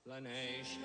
The nation.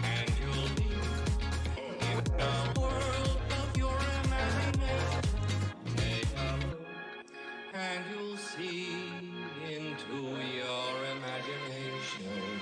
And you'll be in the world of your imagination. Say hello, and you'll see into your imagination.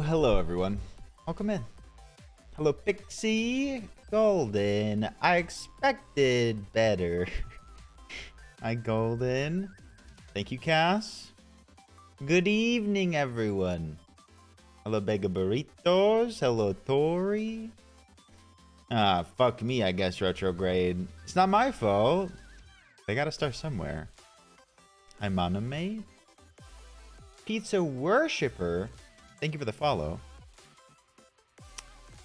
Hello, everyone. Welcome in. Hello, Pixie Golden. I expected better. Hi, Golden. Thank you, Cass. Good evening, everyone. Hello, Bega Burritos. Hello, Tori. Ah, fuck me, I guess, Retrograde. It's not my fault. They gotta start somewhere. Hi, Maname. Pizza Worshipper. Thank you for the follow.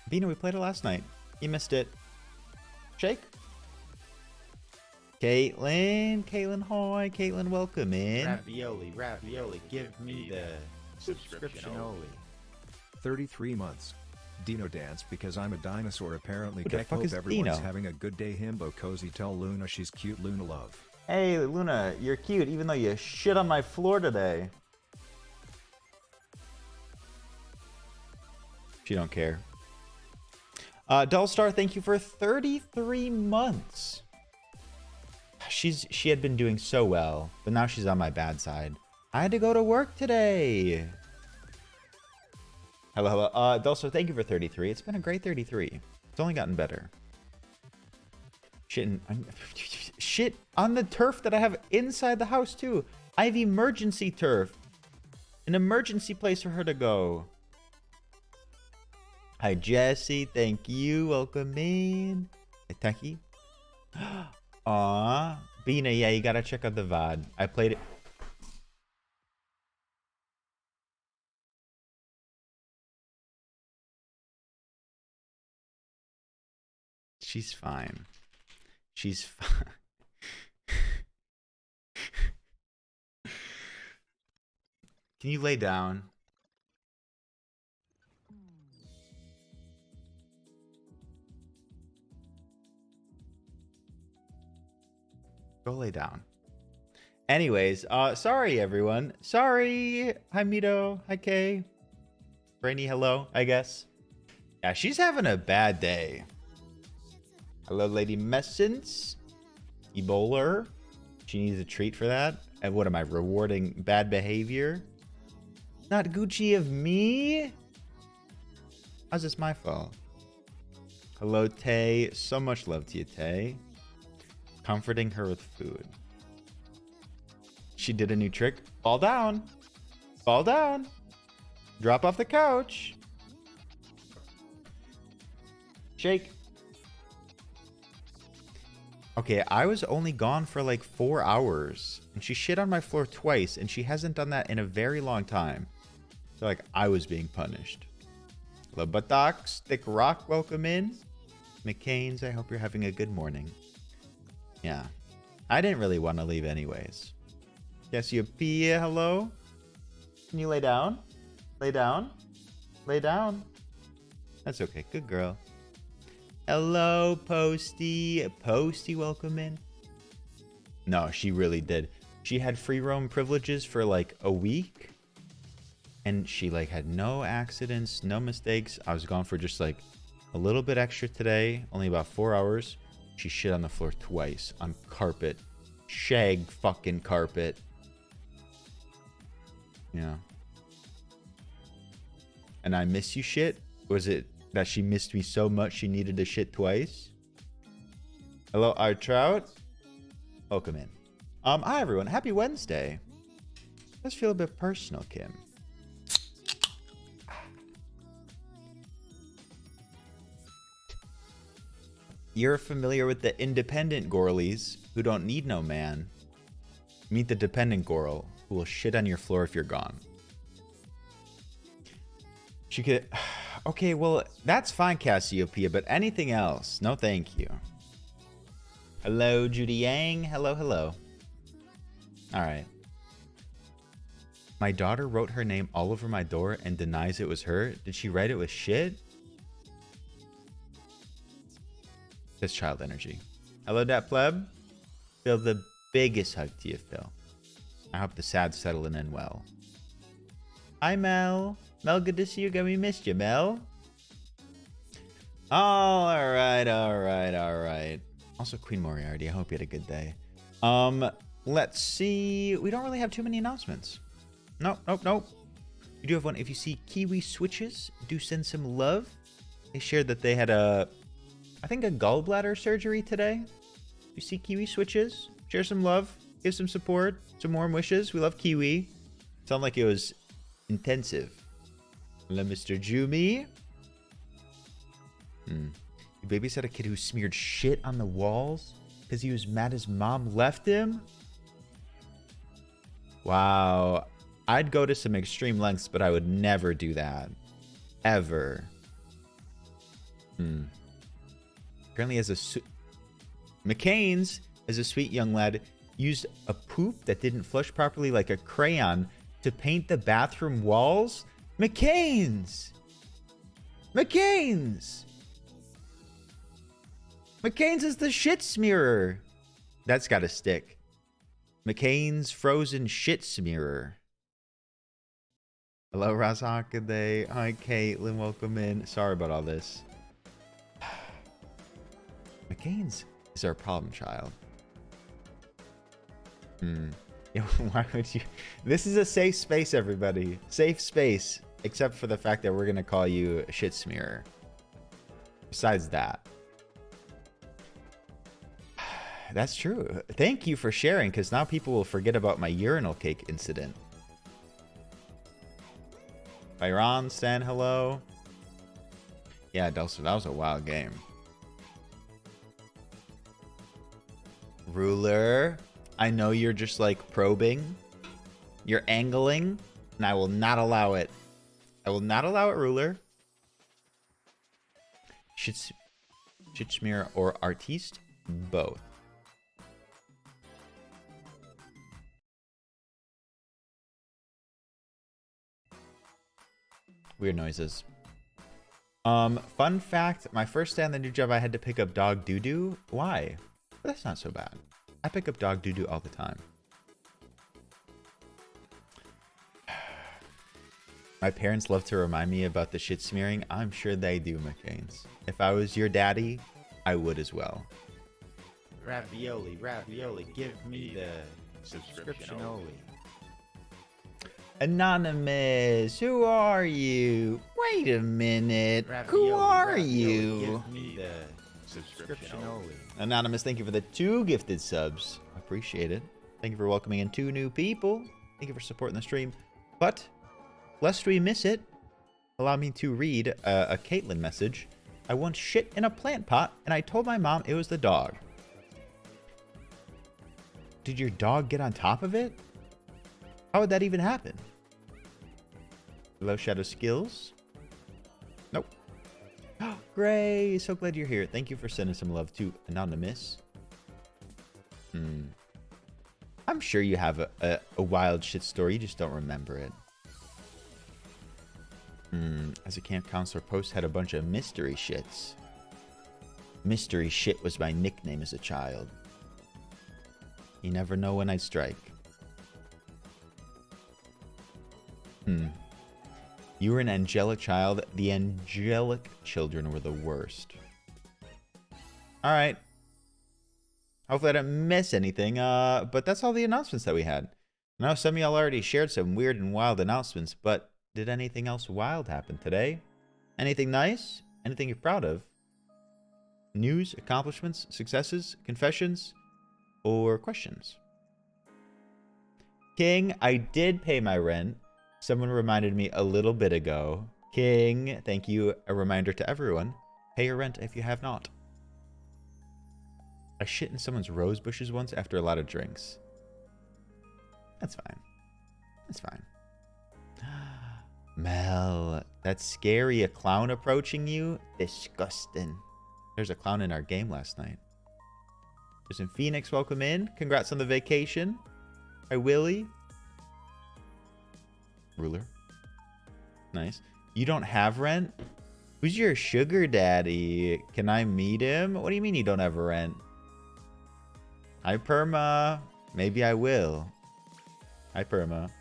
Vina, we played it last night. You missed it. Shake. Caitlin. Caitlin, hi. Caitlin, welcome in. Ravioli, give me the subscription only. 33 months. Dino dance because I'm a dinosaur apparently. Who the fuck Hope is everyone's Dino? having a good day. Himbo cozy. Tell Luna she's cute. Luna love. Hey, Luna, you're cute, even though you shit on my floor today. She don't care. Dollstar, thank you for 33 months. She had been doing so well, but now she's on my bad side. I had to go to work today. Hello. Dollstar, thank you for 33. It's been a great 33. It's only gotten better. Shit on the turf that I have inside the house too. I have emergency turf. An emergency place for her to go. Hi, Jesse. Thank you. Welcome in. Hey, Techie. Aw. Bina, yeah, you gotta check out the VOD. I played it. She's fine. She's fine. Can you lay down? Go lay down. Anyways, sorry everyone. Sorry. Hi Mito. Hi Kay. Brainy, hello, I guess. Yeah, she's having a bad day. Hello, Lady Messence. Ebola. She needs a treat for that. And what am I, rewarding bad behavior? Not Gucci of me? How's this my fault? Hello, Tay. So much love to you, Tay. Comforting her with food. She did a new trick. Fall down. Fall down. Drop off the couch. Shake. Okay, I was only gone for like 4 hours. And she shit on my floor twice. And she hasn't done that in a very long time. So like, I was being punished. Hello, Buttocks. Thick Rock, welcome in. McCain's, I hope you're having a good morning. Yeah. I didn't really want to leave anyways. Cassiopeia, hello? Can you lay down? Lay down? Lay down. That's okay. Good girl. Hello, Posty. Posty, welcome in. No, she really did. She had free roam privileges for like a week. And she like had no accidents, no mistakes. I was gone for just like a little bit extra today. Only about 4 hours. She shit on the floor twice on carpet. Shag fucking carpet. Yeah. And I miss you shit? Was it that she missed me so much she needed to shit twice? Hello, our trout. Welcome in. Hi everyone. Happy Wednesday. Let's feel a bit personal, Kim. You're familiar with the independent Gorlies who don't need no man. Meet the dependent Gorl who will shit on your floor if you're gone. She could... Okay, well, that's fine, Cassiopeia, but anything else? No, thank you. Hello, Judy Yang. Hello, hello. All right. My daughter wrote her name all over my door and denies it was her. Did she write it with shit? That's child energy. Hello, Dat Pleb. Phil, the biggest hug to you, Phil. I hope the sad's settling in well. Hi, Mel. Mel, good to see you again. We missed you, Mel. Oh, all right. Also, Queen Moriarty, I hope you had a good day. Let's see. We don't really have too many announcements. Nope. We do have one. If you see Kiwi Switches, do send some love. They shared that they had I think a gallbladder surgery today. If you see Kiwi Switches, share some love, give some support, some warm wishes. We love Kiwi. Sound like it was intensive. Hello, Mr. Jumi. You babysat a kid who smeared shit on the walls because he was mad his mom left him? Wow. I'd go to some extreme lengths, but I would never do that. Ever. Currently as a... McCain's, as a sweet young lad, used a poop that didn't flush properly like a crayon to paint the bathroom walls. McCain's! McCain's! McCain's is the shit smearer. That's gotta stick. McCain's frozen shit smearer. Hello, Razakade. Hi, Caitlin. Welcome in. Sorry about all this. McCain's is our problem child. Why would you? This is a safe space, everybody. Safe space. Except for the fact that we're going to call you a shit smearer. Besides that. That's true. Thank you for sharing, because now people will forget about my urinal cake incident. Byron, Stan, hello. Yeah, Delson, that was a wild game. Ruler, I know you're just like probing. You're angling, and I will not allow it. I will not allow it, Ruler. Shit smear or artiste? Both. Weird noises. Fun fact, my first day on the new job, I had to pick up dog doo-doo. Why? That's not so bad. I pick up dog doo-doo all the time. My parents love to remind me about the shit smearing. I'm sure they do, McCain's. If I was your daddy, I would as well. Ravioli, ravioli, give me the subscription only. Anonymous, who are you? Wait a minute. Ravioli, Who are ravioli, you? Give me the subscription only. Anonymous, thank you for the 2 gifted subs. Appreciate it. Thank you for welcoming in 2 new people. Thank you for supporting the stream. But, lest we miss it, allow me to read a Caitlin message. I once shit in a plant pot, and I told my mom it was the dog. Did your dog get on top of it? How would that even happen? Hello, Shadow Skills. Nope. Gray, so glad you're here. Thank you for sending some love to Anonymous. I'm sure you have a wild shit story. You just don't remember it. As a camp counselor, Post had a bunch of mystery shits. Mystery shit was my nickname as a child. You never know when I'd strike. You were an angelic child. The angelic children were the worst. Alright. Hopefully I didn't miss anything. But that's all the announcements that we had. I know some of y'all already shared some weird and wild announcements, but did anything else wild happen today? Anything nice? Anything you're proud of? News, accomplishments, successes, confessions, or questions? King, I did pay my rent. Someone reminded me a little bit ago. King, thank you. A reminder to everyone. Pay your rent if you have not. I shit in someone's rose bushes once after a lot of drinks. That's fine. That's fine. Mel, that's scary. A clown approaching you? Disgusting. There's a clown in our game last night. There's some Phoenix, welcome in. Congrats on the vacation. Hi, Willie. Ruler. Nice. You don't have rent? Who's your sugar daddy? Can I meet him? What do you mean you don't have rent? Hi, Perma. Maybe I will. Hi, Perma.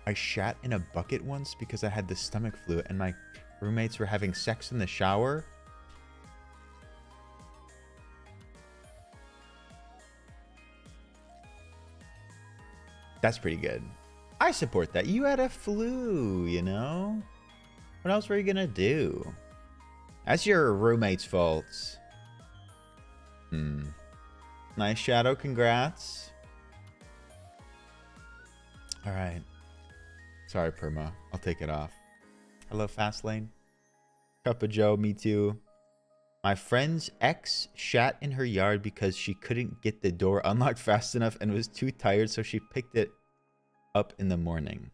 I shat in a bucket once because I had the stomach flu and my roommates were having sex in the shower. That's pretty good. I support that. You had a flu, you know? What else were you gonna do? That's your roommate's fault. Nice, Shadow. Congrats. Alright. Sorry, Perma. I'll take it off. Hello, Fastlane. Cup of Joe. Me too. My friend's ex shat in her yard because she couldn't get the door unlocked fast enough and was too tired, so she picked it up in the morning.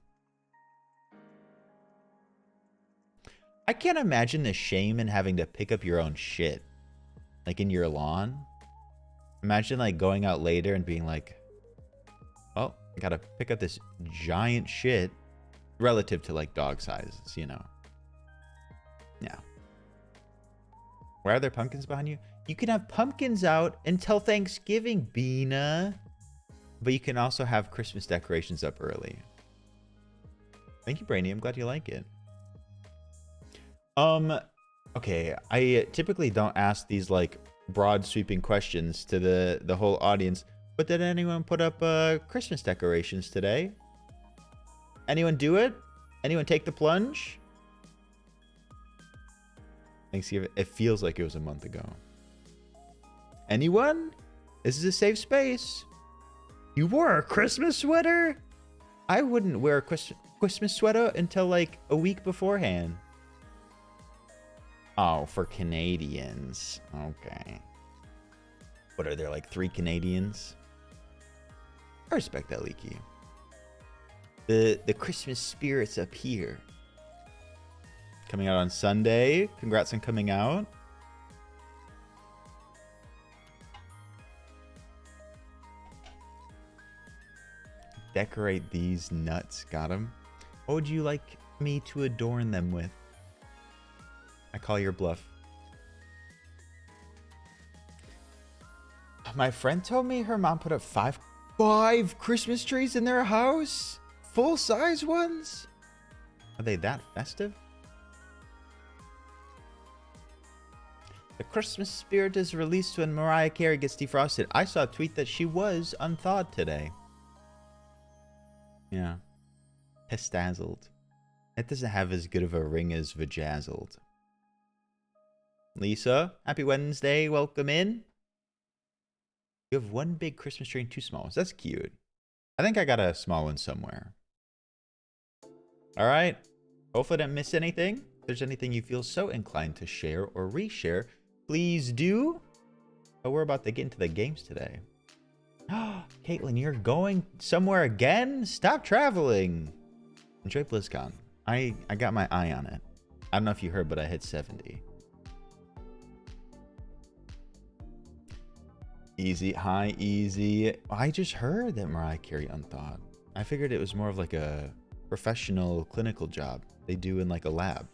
I can't imagine the shame in having to pick up your own shit. Like in your lawn. Imagine like going out later and being like, oh, I gotta pick up this giant shit relative to like dog sizes, you know. Yeah. Why are there pumpkins behind you? You can have pumpkins out until Thanksgiving, Beena. But you can also have Christmas decorations up early. Thank you, Brainy. I'm glad you like it. Okay. I typically don't ask these like broad sweeping questions to the whole audience. But did anyone put up Christmas decorations today? Anyone do it? Anyone take the plunge? Thanksgiving. It feels like it was a month ago. Anyone? This is a safe space. You wore a Christmas sweater? I wouldn't wear a Christmas sweater until like a week beforehand. Oh, for Canadians. Okay. What are there, like 3 Canadians? I respect that, Leaky. The Christmas spirit's up here. Coming out on Sunday. Congrats on coming out. Decorate these nuts. Got them. What would you like me to adorn them with? I call your bluff. My friend told me her mom put up five Christmas trees in their house? Full-size ones? Are they that festive? The Christmas spirit is released when Mariah Carey gets defrosted. I saw a tweet that she was unthawed today. Yeah. Pestazzled. It doesn't have as good of a ring as vajazzled. Lisa, happy Wednesday. Welcome in. You have one big Christmas tree and 2 small ones. That's cute. I think I got a small one somewhere. All right. Hopefully I didn't miss anything. If there's anything you feel so inclined to share or reshare, please do. But we're about to get into the games today. Caitlin, you're going somewhere again? Stop traveling. Enjoy BlizzCon. I got my eye on it. I don't know if you heard, but I hit 70. Easy, high, easy. I just heard that Mariah Carey unthawed. I figured it was more of like a professional clinical job they do in like a lab.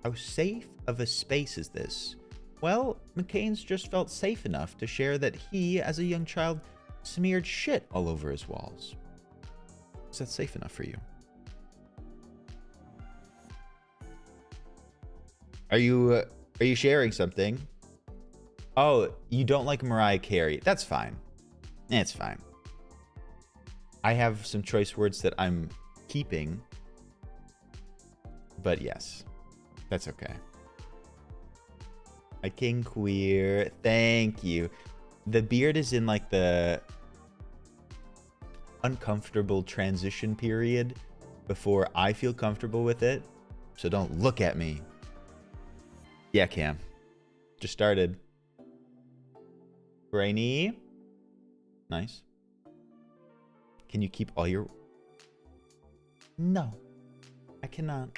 How safe of a space is this? Well, McCain's just felt safe enough to share that he, as a young child, smeared shit all over his walls. Is that safe enough for you? Are you sharing something? Oh, you don't like Mariah Carey. That's fine. It's fine. I have some choice words that I'm keeping. But yes, that's okay. A king queer. Thank you. The beard is in like the uncomfortable transition period before I feel comfortable with it. So don't look at me. Yeah, Cam. Just started. Brainy. Nice. Can you keep all your... No. I cannot.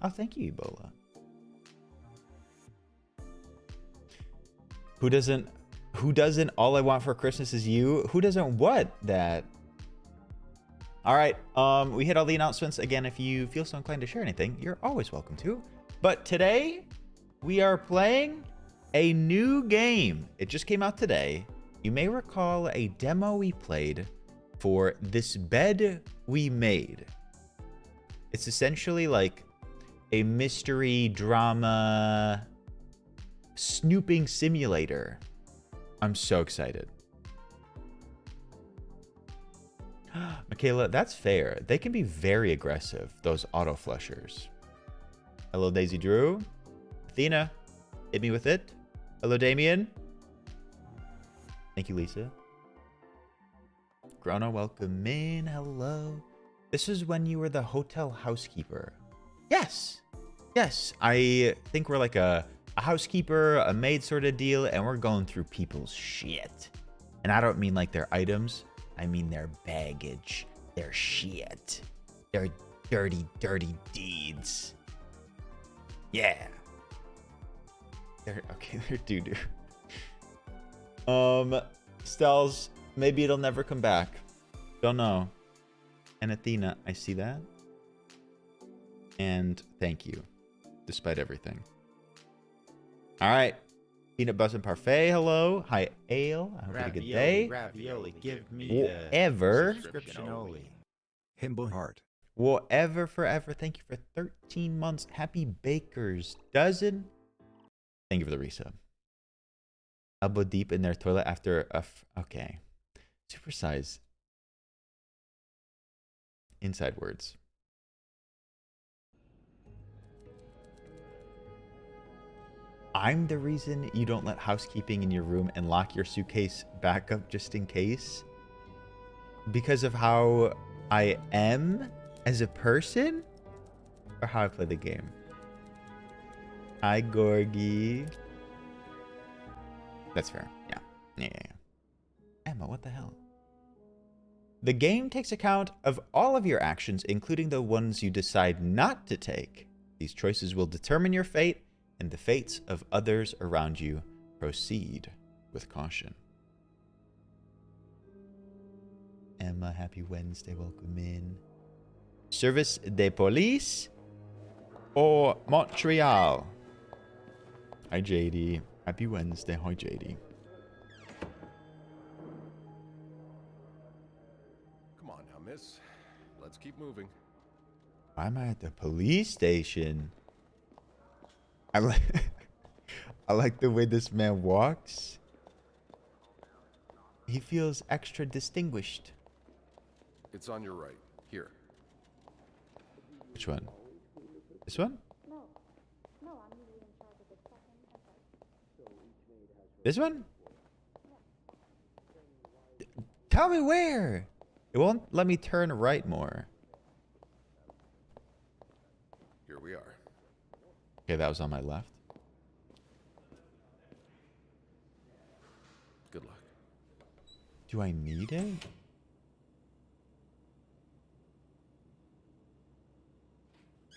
Oh, thank you, Ebola. Who doesn't all I want for Christmas is you? Who doesn't what that? All right. We hit all the announcements. Again, if you feel so inclined to share anything, you're always welcome to. But today, we are playing a new game. It just came out today. You may recall a demo we played for This Bed We Made. It's essentially like a mystery drama snooping simulator. I'm so excited. Michaela, that's fair. They can be very aggressive, those auto flushers. Hello, Daisy Drew. Athena, hit me with it. Hello, Damien. Thank you, Lisa. Grona, welcome in. Hello. This is when you were the hotel housekeeper. Yes. Yes, I think we're like a housekeeper, a maid sort of deal, and we're going through people's shit. And I don't mean like their items. I mean their baggage, their shit, their dirty, dirty deeds. Yeah. They're doo-doo. Stells, maybe it'll never come back. Don't know. And Athena, I see that. And thank you, despite everything. All right. Peanut Butter and Parfait, hello. Hi, Ale. I hope you had a good day. Ravioli, give me Whatever. the subscription only. Himbo Heart. Whatever, forever. Thank you for 13 months. Happy Baker's Dozen. Thank you for the resub. Elbow deep in their toilet after a... okay. Supersize. Inside words. I'm the reason you don't let housekeeping in your room and lock your suitcase back up just in case. Because of how I am as a person? Or how I play the game? Hi, Gorgie. That's fair. Yeah. Emma, what the hell? The game takes account of all of your actions, including the ones you decide not to take. These choices will determine your fate and the fates of others around you. Proceed with caution. Emma, happy Wednesday. Welcome in. Service de police or Montreal? Hi, JD. Happy Wednesday. Hi, JD. Come on now, miss. Let's keep moving. Why am I at the police station? I like the way this man walks. He feels extra distinguished. It's on your right. Here. Which one? This one? This one? Tell me where. It won't let me turn right more. Here we are. Okay, that was on my left. Good luck. Do I need it?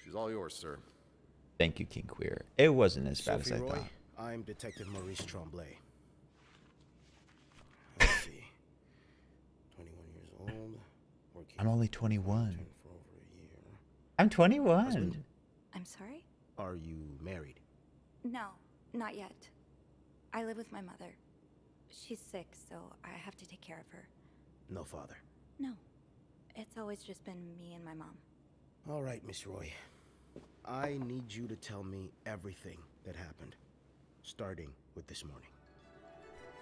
She's all yours, sir. Thank you, King Queer. It wasn't as bad as I Sophie Roy, thought. I'm Detective Maurice Tremblay. Let's see. 21 years old. Working. I'm only 21. Intern for over a year. I'm 21. Husband? I'm sorry? Are you married? No, not yet. I live with my mother. She's sick, so I have to take care of her. No father. No, it's always just been me and my mom. All right, Miss Roy. I need you to tell me everything that happened, starting with this morning.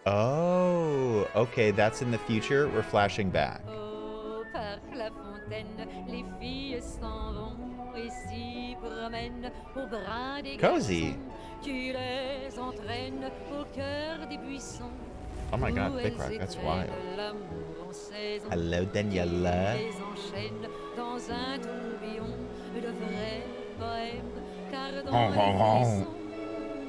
Oh, okay, that's in the future. We're flashing back. Au parc La Fontaine, les filles s'en vont et s'y promènent au bras des Cozy. garçons. Tu les entraînes au cœur des buissons. Oh my god, Où Big elles Rock, that's éprennent wild. l'amour en saison. Hello, Daniela. Les enchaînent dans un tourbillon de vrais poèmes, car dans les buissons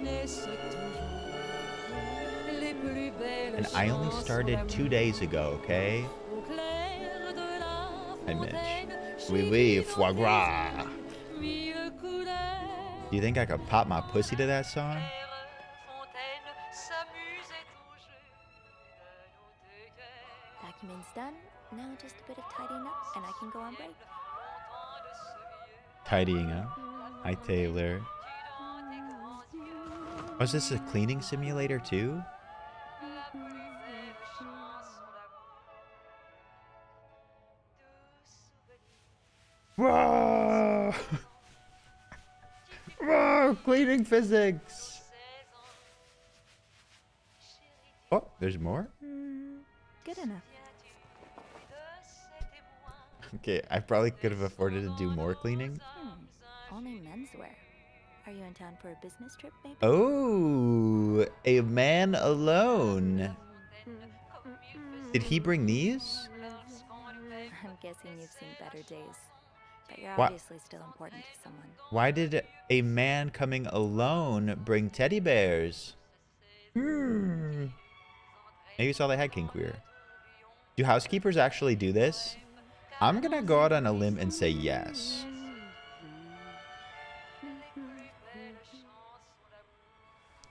naissent toujours les plus belles And I only chansons started 2 d'amour. days ago, okay? Au clair de la Hi, Mitch. fontaine, Oui, oui, foie gras. mille couleurs. Do you think I could pop my pussy to that song? Fontaine s'amusait au jeu de nos deux cœurs. Document's done. Now just a bit of tidying up and I can go on break. Tidying up. Hi, Taylor. Was this a cleaning simulator too? Whoa! Whoa! Cleaning physics! Oh, there's more? Good enough. Okay, I probably could have afforded to do more cleaning. Only menswear. Are you in town for a business trip, maybe? Oh, a man alone. Did he bring these? I'm guessing you've seen better days. but you're What? obviously still important to someone. Why did a man coming alone bring teddy bears? Maybe it's all they had, King Queer. Do housekeepers actually do this? I'm gonna go out on a limb and say yes.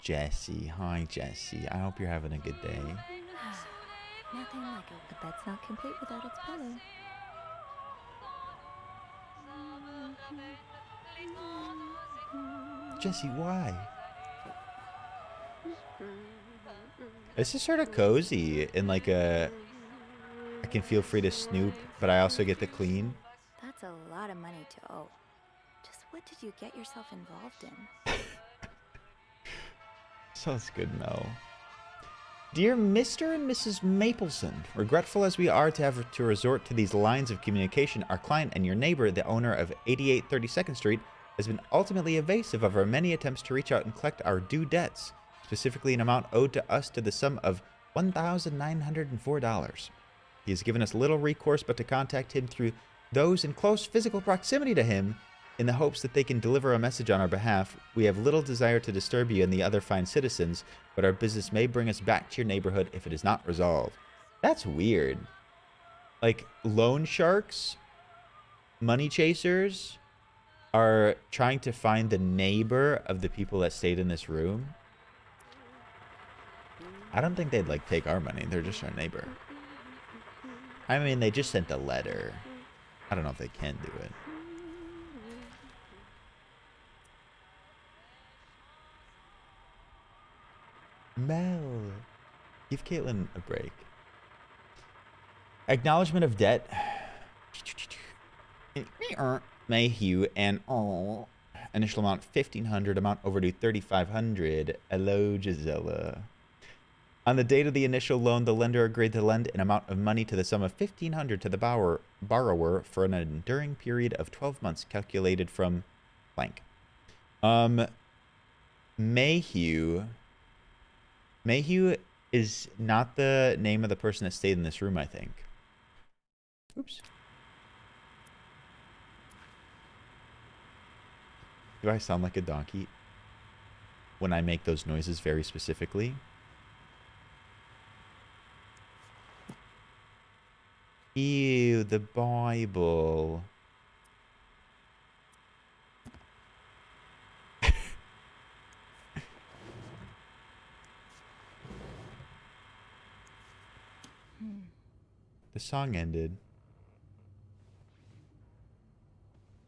Jesse, hi Jesse. I hope you're having a good day. Nothing like a bed's not complete without its pillow. Jesse, why? This is sort of cozy in like a... I can feel free to snoop, but I also get to clean. That's a lot of money to owe. Just what did you get yourself involved in? Sounds good, Mel. Dear Mr. and Mrs. Mapleson, regretful as we are to have to resort to these lines of communication, our client and your neighbor, the owner of 8832nd Street, has been ultimately evasive of our many attempts to reach out and collect our due debts, specifically an amount owed to us to the sum of $1,904. He has given us little recourse but to contact him through those in close physical proximity to him in the hopes that they can deliver a message on our behalf. We have little desire to disturb you and the other fine citizens, but our business may bring us back to your neighborhood if it is not resolved. That's weird. Like, loan sharks, money chasers, are trying to find the neighbor of the people that stayed in this room. I don't think they'd, like, take our money. They're just our neighbor. I mean, they just sent a letter. I don't know if they can do it. Mel, give Caitlin a break. Acknowledgement of debt. Mayhew and initial amount 1,500, amount overdue 3,500. Hello, Gisela. On the date of the initial loan, the lender agreed to lend an amount of money to the sum of 1,500 to the borrower for an enduring period of 12 months, calculated from blank. Mayhew is not the name of the person that stayed in this room, I think. Oops. Do I sound like a donkey when I make those noises very specifically? Ew, the Bible. The song ended.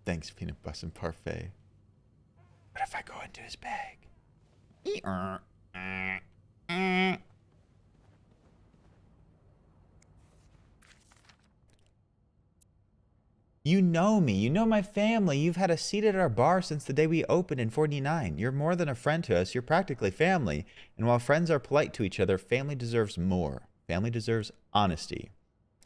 Thanks, Peanut Bus and Parfait. What if I go into his bag? You know me. You know my family. You've had a seat at our bar since the day we opened in 49. You're more than a friend to us. You're practically family. And while friends are polite to each other, family deserves more. Family deserves honesty.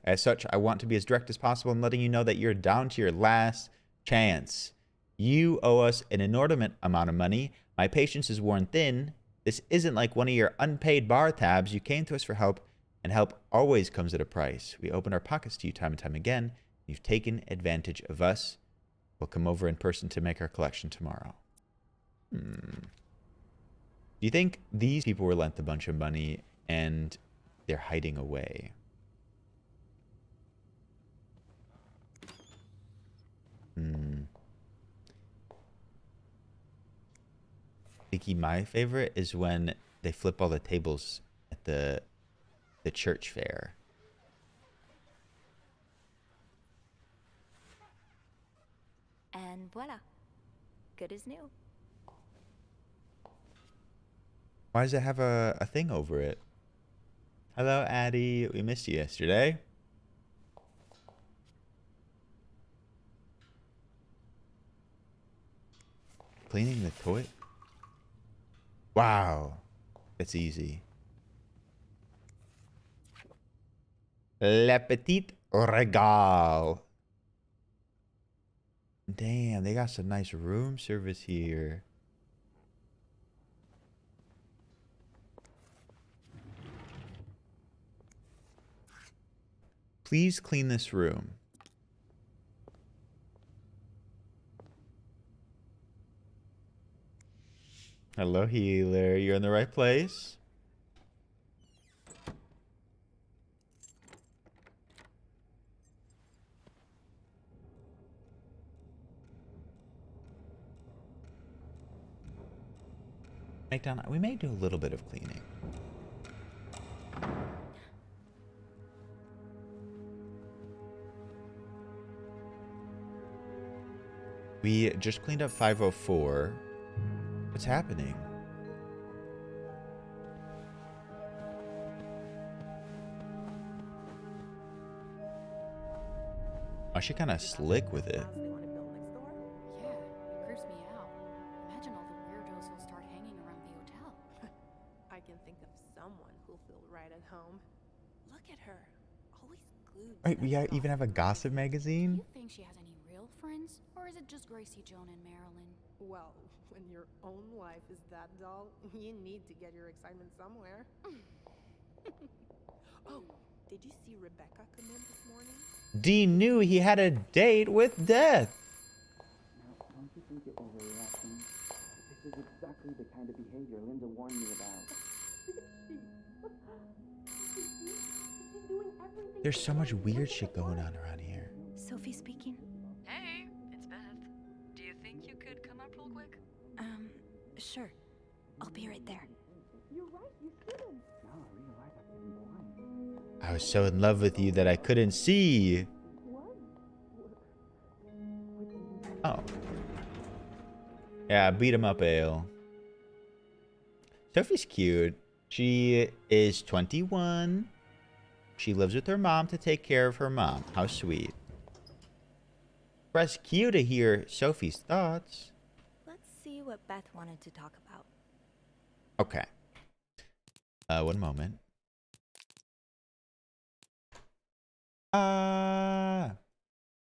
As such, I want to be as direct as possible in letting you know that you're down to your last chance. You owe us an inordinate amount of money. My patience is worn thin. This isn't like one of your unpaid bar tabs. You came to us for help, and help always comes at a price. We open our pockets to you time and time again. You've taken advantage of us. We'll come over in person to make our collection tomorrow. Do you think these people were lent a bunch of money and they're hiding away? Thinking my favorite is when they flip all the tables at the church fair. And voila. Good as new. Why does it have a thing over it? Hello, Addie. We missed you yesterday. Cleaning the toilet? Wow. That's easy. Le Petit Régal. Damn, they got some nice room service here. Please clean this room. Hello, healer. You're in the right place. We may do a little bit of cleaning. We just cleaned up 504. What's happening? Oh, she kind of slick with it. Yeah, it creeps me out. Imagine all the weirdos who'll start hanging around the hotel. I can think of someone who'll feel right at home. Look at her, always glued. Wait, we even have a gossip Do magazine? you think she has any real friends? Or is it just Gracie, Joan, and Marilyn? Well, when your own life is that dull, you need to get your excitement somewhere. Oh, did you see Rebecca come in this morning? Dean knew he had a date with death. Now, don't you think you're overreacting? This is exactly the kind of behavior Linda warned me about. There's so much weird shit going on around here. Sophie speaking. Hey, it's Beth. Do you think you could come up real quick? Sure. I'll be right there. You're right, you shouldn't. Now I realize I've been blind. I was so in love with you that I couldn't see. Oh. Yeah, beat him up, Ale. Sophie's cute. She is 21. She lives with her mom to take care of her mom. How sweet. Press Q to hear Sophie's thoughts. Let's see what Beth wanted to talk about. Okay. One moment.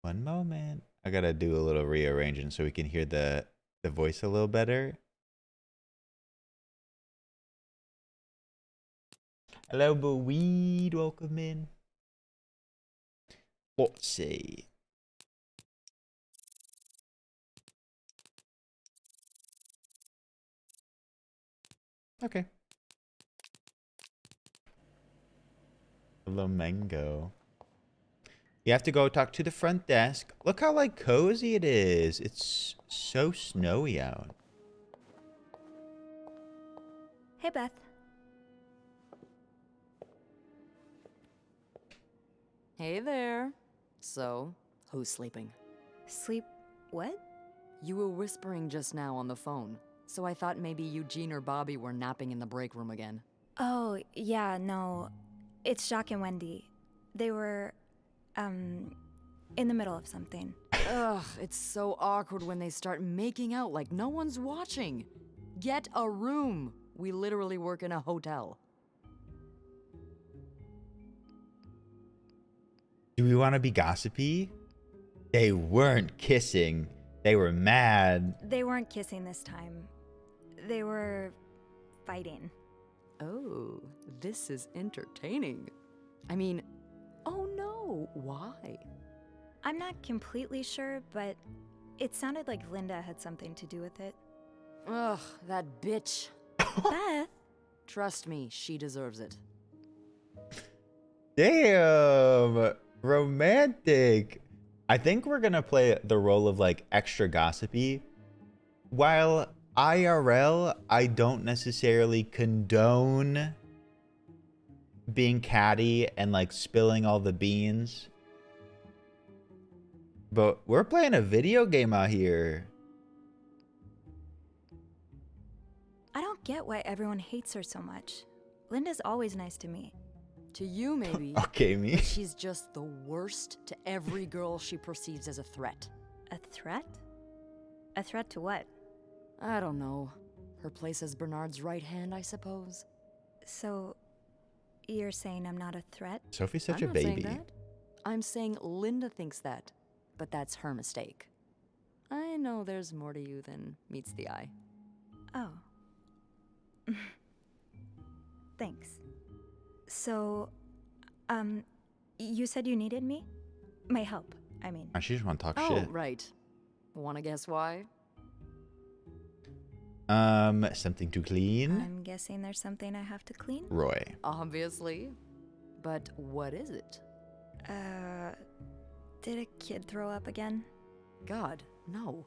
One moment. I gotta do a little rearranging so we can hear the voice a little better. Hello, Boweed. Welcome in. Let's see. Okay. Hello, Mango. You have to go talk to the front desk. Look how, like, cozy it is. It's so snowy out. Hey, Beth. Hey there. So, who's sleeping? Sleep what? You were whispering just now on the phone, so I thought maybe Eugene or Bobby were napping in the break room again. Oh, yeah, no. It's Jacques and Wendy. They were, in the middle of something. Ugh, it's so awkward when they start making out like no one's watching. Get a room. We literally work in a hotel. Do we want to be gossipy? They weren't kissing. They were mad. They weren't kissing this time. They were fighting. Oh, this is entertaining. I mean, oh no, why? I'm not completely sure, but it sounded like Linda had something to do with it. Ugh, that bitch. Beth? Trust me, she deserves it. Damn. Romantic. I think we're gonna play the role of like extra gossipy. While IRL, I don't necessarily condone being catty and like spilling all the beans. But we're playing a video game out here. I don't get why everyone hates her so much. Linda's always nice to me. To you, maybe. Okay, me. But she's just the worst to every girl she perceives as a threat. A threat? A threat to what? I don't know. Her place as Bernard's right hand, I suppose. So, you're saying I'm not a threat? Sophie's such I'm a not saying baby. that. I'm saying Linda thinks that, but that's her mistake. I know there's more to you than meets the eye. Oh. Thanks. So, you said you needed me? My help, I mean. She just want to talk Oh, shit. right. Wanna guess why? Something to clean? I'm guessing there's something I have to clean? Roy. Obviously. But what is it? Did a kid throw up again? God, no.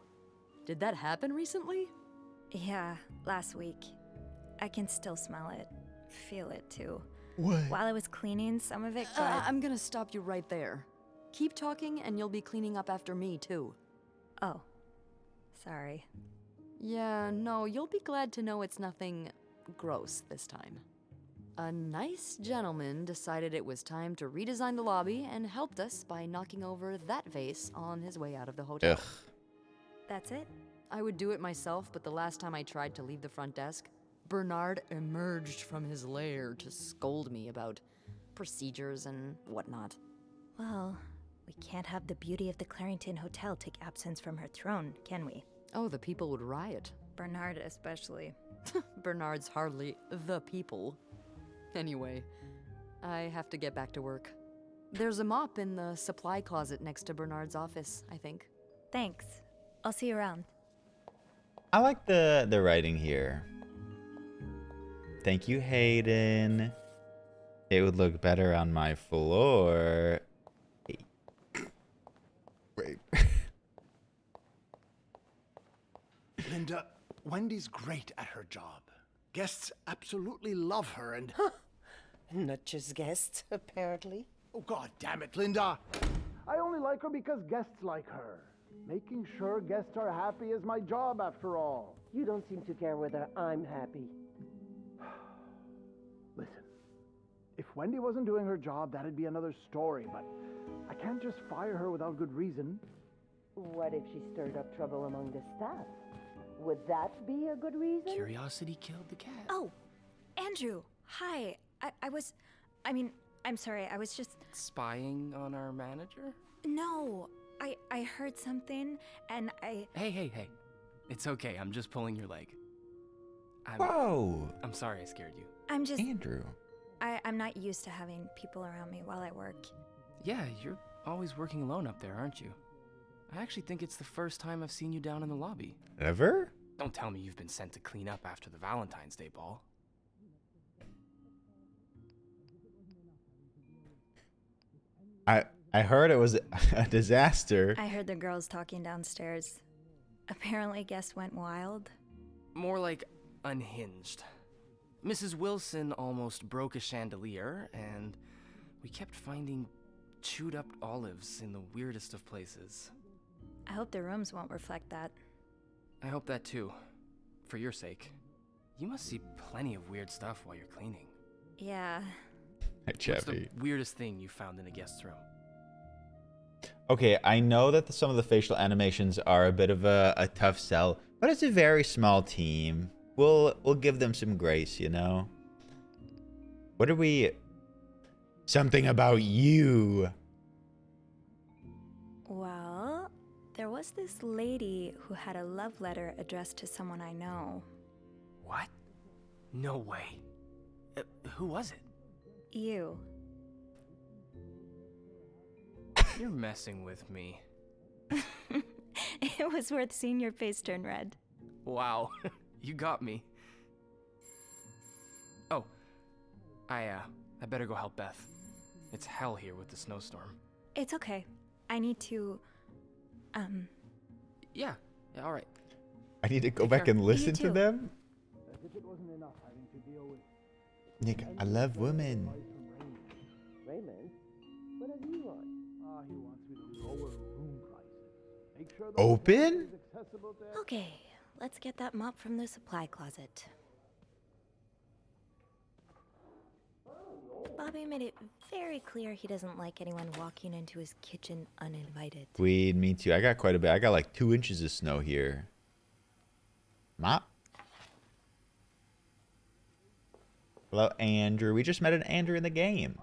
Did that happen recently? Yeah, last week. I can still smell it. Feel it too. What? While I was cleaning, some of it got... I'm gonna stop you right there. Keep talking and you'll be cleaning up after me too. Oh. Sorry. Yeah, no, you'll be glad to know it's nothing gross this time. A nice gentleman decided it was time to redesign the lobby and helped us by knocking over that vase on his way out of the hotel. Ugh. That's it? I would do it myself, but the last time I tried to leave the front desk, Bernard emerged from his lair to scold me about procedures and whatnot. Well, we can't have the beauty of the Clarington Hotel take absence from her throne, can we? Oh, the people would riot. Bernard especially. Bernard's hardly the people. Anyway, I have to get back to work. There's a mop in the supply closet next to Bernard's office, I think. Thanks. I'll see you around. I like the writing here. Thank you, Hayden. It would look better on my floor. Wait. Linda, Wendy's great at her job. Guests absolutely love her and... Not just guests, apparently. Oh, God damn it, Linda! I only like her because guests like her. Making sure guests are happy is my job, after all. You don't seem to care whether I'm happy. Listen, if Wendy wasn't doing her job, that'd be another story, but I can't just fire her without good reason. What if she stirred up trouble among the staff? Would that be a good reason? Curiosity killed the cat. Oh, Andrew, hi. I'm sorry, I was just... Spying on our manager? No, I heard something, and I... Hey. It's okay, I'm just pulling your leg. Whoa! I'm sorry I scared you. I'm just... Andrew. I'm not used to having people around me while I work. Yeah, you're always working alone up there, aren't you? I actually think it's the first time I've seen you down in the lobby. Ever? Don't tell me you've been sent to clean up after the Valentine's Day ball. I heard it was a disaster. I heard the girls talking downstairs. Apparently guests went wild. More like unhinged. Mrs. Wilson almost broke a chandelier, and we kept finding chewed up olives in the weirdest of places. I hope the rooms won't reflect that. I hope that too. For your sake. You must see plenty of weird stuff while you're cleaning. Yeah. What's the weirdest thing you found in a guest's room? Okay, I know that some of the facial animations are a bit of a tough sell, but it's a very small team. We'll give them some grace, you know? What are we... Something about you. Well, there was this lady who had a love letter addressed to someone I know. What? No way. Who was it? You. You're messing with me. It was worth seeing your face turn red. Wow, you got me. Oh, I better go help Beth. It's hell here with the snowstorm. It's okay. I need to, Yeah, all right. I need to go back and listen to them? As if it wasn't enough having to deal with... Nick, I love women. Raymond, what have you on? He wants me to lower room prices. Make sure Open? Okay, let's get that mop from the supply closet. Bobby made it very clear he doesn't like anyone walking into his kitchen uninvited. Weed, me too. I got quite a bit. I got like 2 inches of snow here. Mop. Hello, Andrew. We just met an Andrew in the game.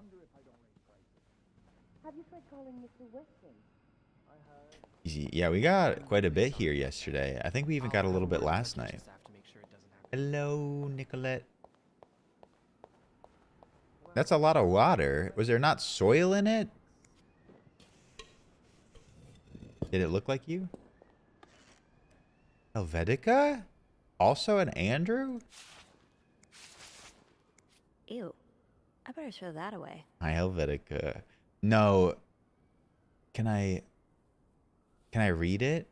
Have you tried calling Mr. Weston? Easy. Yeah, we got quite a bit here yesterday. I think we even got a little bit last night. Hello, Nicolette. That's a lot of water. Was there not soil in it? Did it look like you? Helvetica? also an Andrew? Ew. I better throw that away. Hi, Helvetica. No. Can I read it?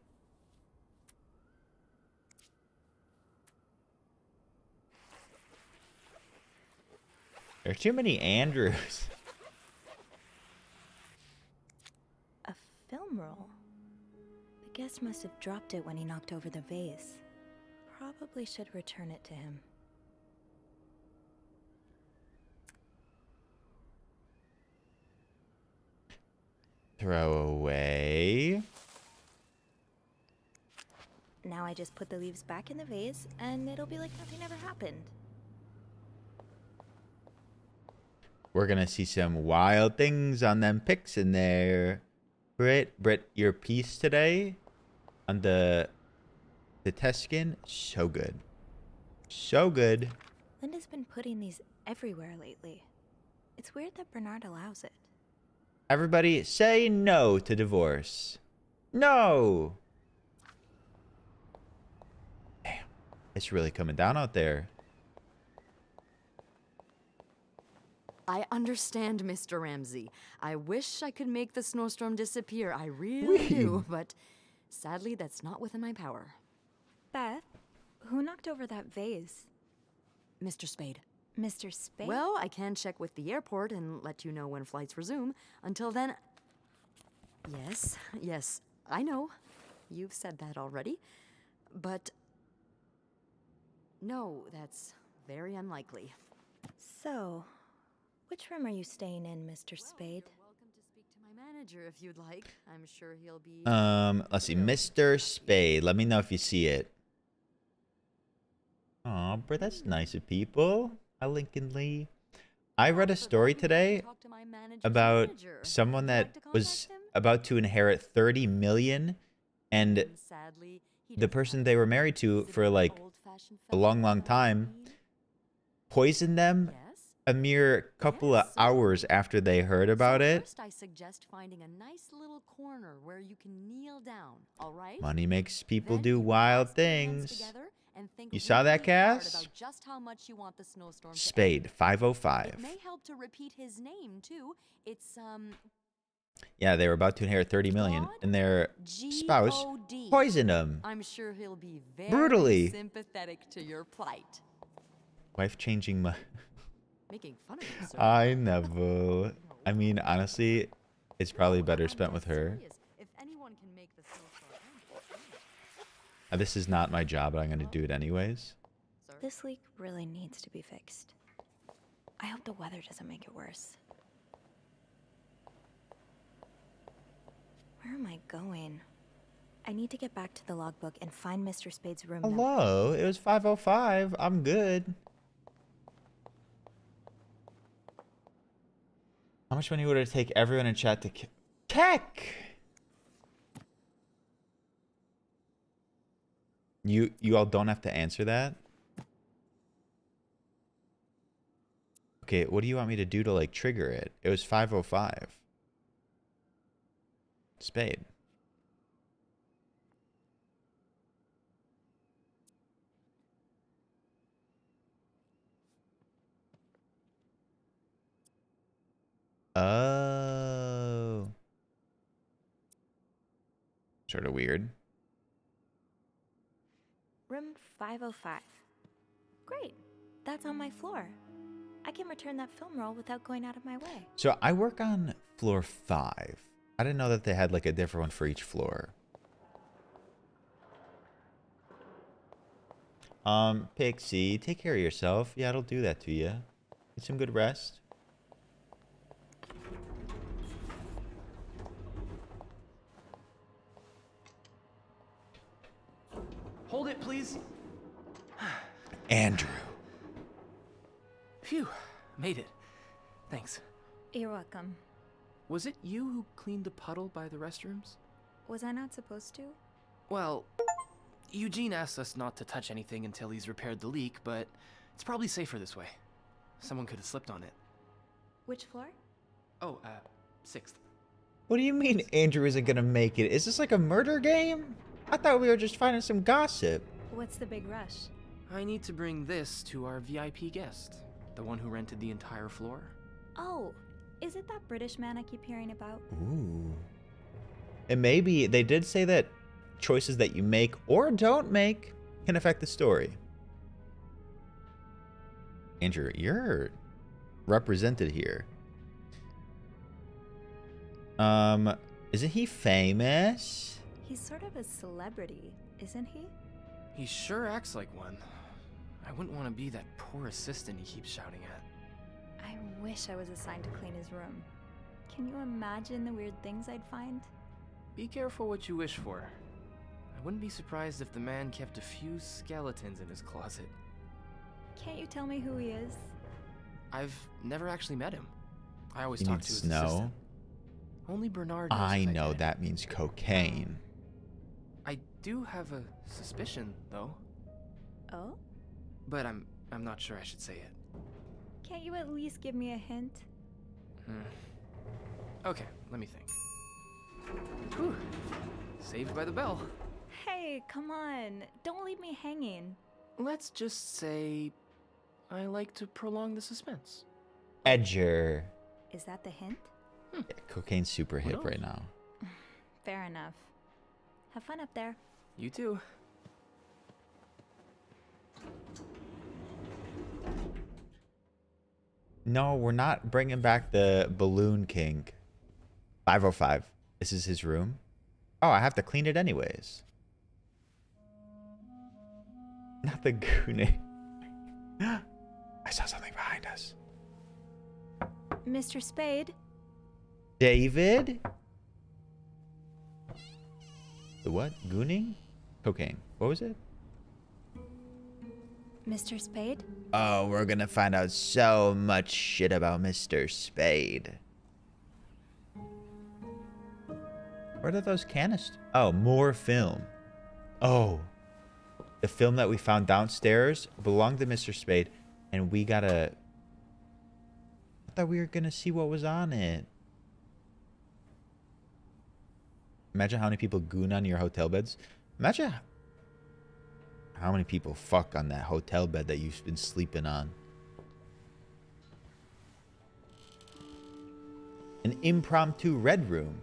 There's too many Andrews. A film roll. The guest must have dropped it when he knocked over the vase. Probably should return it to him. Throw away. Now I just put the leaves back in the vase, and it'll be like nothing ever happened. We're gonna see some wild things on them pics in there. Britt, your piece today on the test skin, so good. So good. Linda's been putting these everywhere lately. It's weird that Bernard allows it. Everybody say no to divorce. No. Damn. It's really coming down out there. I understand, Mr. Ramsey. I wish I could make the snowstorm disappear. I really do, but sadly, that's not within my power. Beth, who knocked over that vase? Mr. Spade. Mr. Spade? Well, I can check with the airport and let you know when flights resume. Until then... Yes, I know. You've said that already. But... no, that's very unlikely. So, which room are you staying in, Mr. Spade? You're welcome to speak to my manager if you'd like. I'm sure he'll be... Let's see. Mr. Spade. Let me know if you see it. Aw, bro, that's nice of people. Hi, Lincoln Lee. I read a story today about someone that was about to inherit 30 million, and the person they were married to for like a long time poisoned them a mere couple of hours after they heard about it. First, I suggest finding a nice little corner where you can kneel down, all right? Money makes people do wild things. You saw that, Cass? Just how much you want the snowstorm to Spade, end. 505. It may help to repeat his name too. It's Yeah, they were about to inherit 30 million, and their spouse G-O-D. poisoned them. I'm sure he'll be very Brutally. sympathetic to your plight. Wife changing my... Making fun of you, sir. I never... I mean, honestly, it's probably better spent with her. If anyone can make the snowstorm end, This is not my job, but I'm going to do it anyways. This leak really needs to be fixed. I hope the weather doesn't make it worse. Where am I going? I need to get back to the logbook and find Mr. Spade's room number. Hello, it was 505. I'm good. How much money would it take everyone in chat to Tech? You all don't have to answer that. Okay, what do you want me to do to like trigger it? It was 505. Spade. Oh. Sort of weird. Room 505. Great. That's on my floor. I can return that film roll without going out of my way. So I work on floor 5. I didn't know that they had like a different one for each floor. Pixie, take care of yourself. Yeah, it'll do that to you. Get some good rest. Hold it, please. Andrew. Phew, made it. Thanks. You're welcome. Was it you who cleaned the puddle by the restrooms? Was I not supposed to? Well, Eugene asked us not to touch anything until he's repaired the leak, but it's probably safer this way. Someone could have slipped on it. Which floor? Oh, 6th. What do you mean Andrew isn't gonna make it? Is this like a murder game? I thought we were just finding some gossip. What's the big rush? I need to bring this to our VIP guest, the one who rented the entire floor. Oh, is it that British man I keep hearing about? Ooh. And maybe they did say that choices that you make or don't make can affect the story. Andrew, you're represented here. Isn't he famous? He's sort of a celebrity, isn't he? He sure acts like one. I wouldn't want to be that poor assistant he keeps shouting at. I wish I was assigned to clean his room. Can you imagine the weird things I'd find? Be careful what you wish for. I wouldn't be surprised if the man kept a few skeletons in his closet. Can't you tell me who he is? I've never actually met him. I always You talk need to his snow? assistant. Only Bernard knows I if know did. that means cocaine. I do have a suspicion, though. Oh? But I'm not sure I should say it. Can't you at least give me a hint? Okay, let me think. Whew. Saved by the bell. Hey, come on. Don't leave me hanging. Let's just say I like to prolong the suspense. Edger. Is that the hint? Yeah, cocaine's super hip right now. Fair enough. Have fun up there. You too. No, we're not bringing back the Balloon King. 505. This is his room. Oh, I have to clean it anyways. Not the gooning. I saw something behind us. Mr. Spade? David? The what? Gooning? Cocaine. What was it? Mr. Spade? Oh, we're gonna find out so much shit about Mr. Spade. Where are those canisters? Oh, more film. Oh. The film that we found downstairs belonged to Mr. Spade, and we gotta... I thought we were gonna see what was on it. Imagine how many people goon on your hotel beds. Imagine how many people fuck on that hotel bed that you've been sleeping on. An impromptu red room.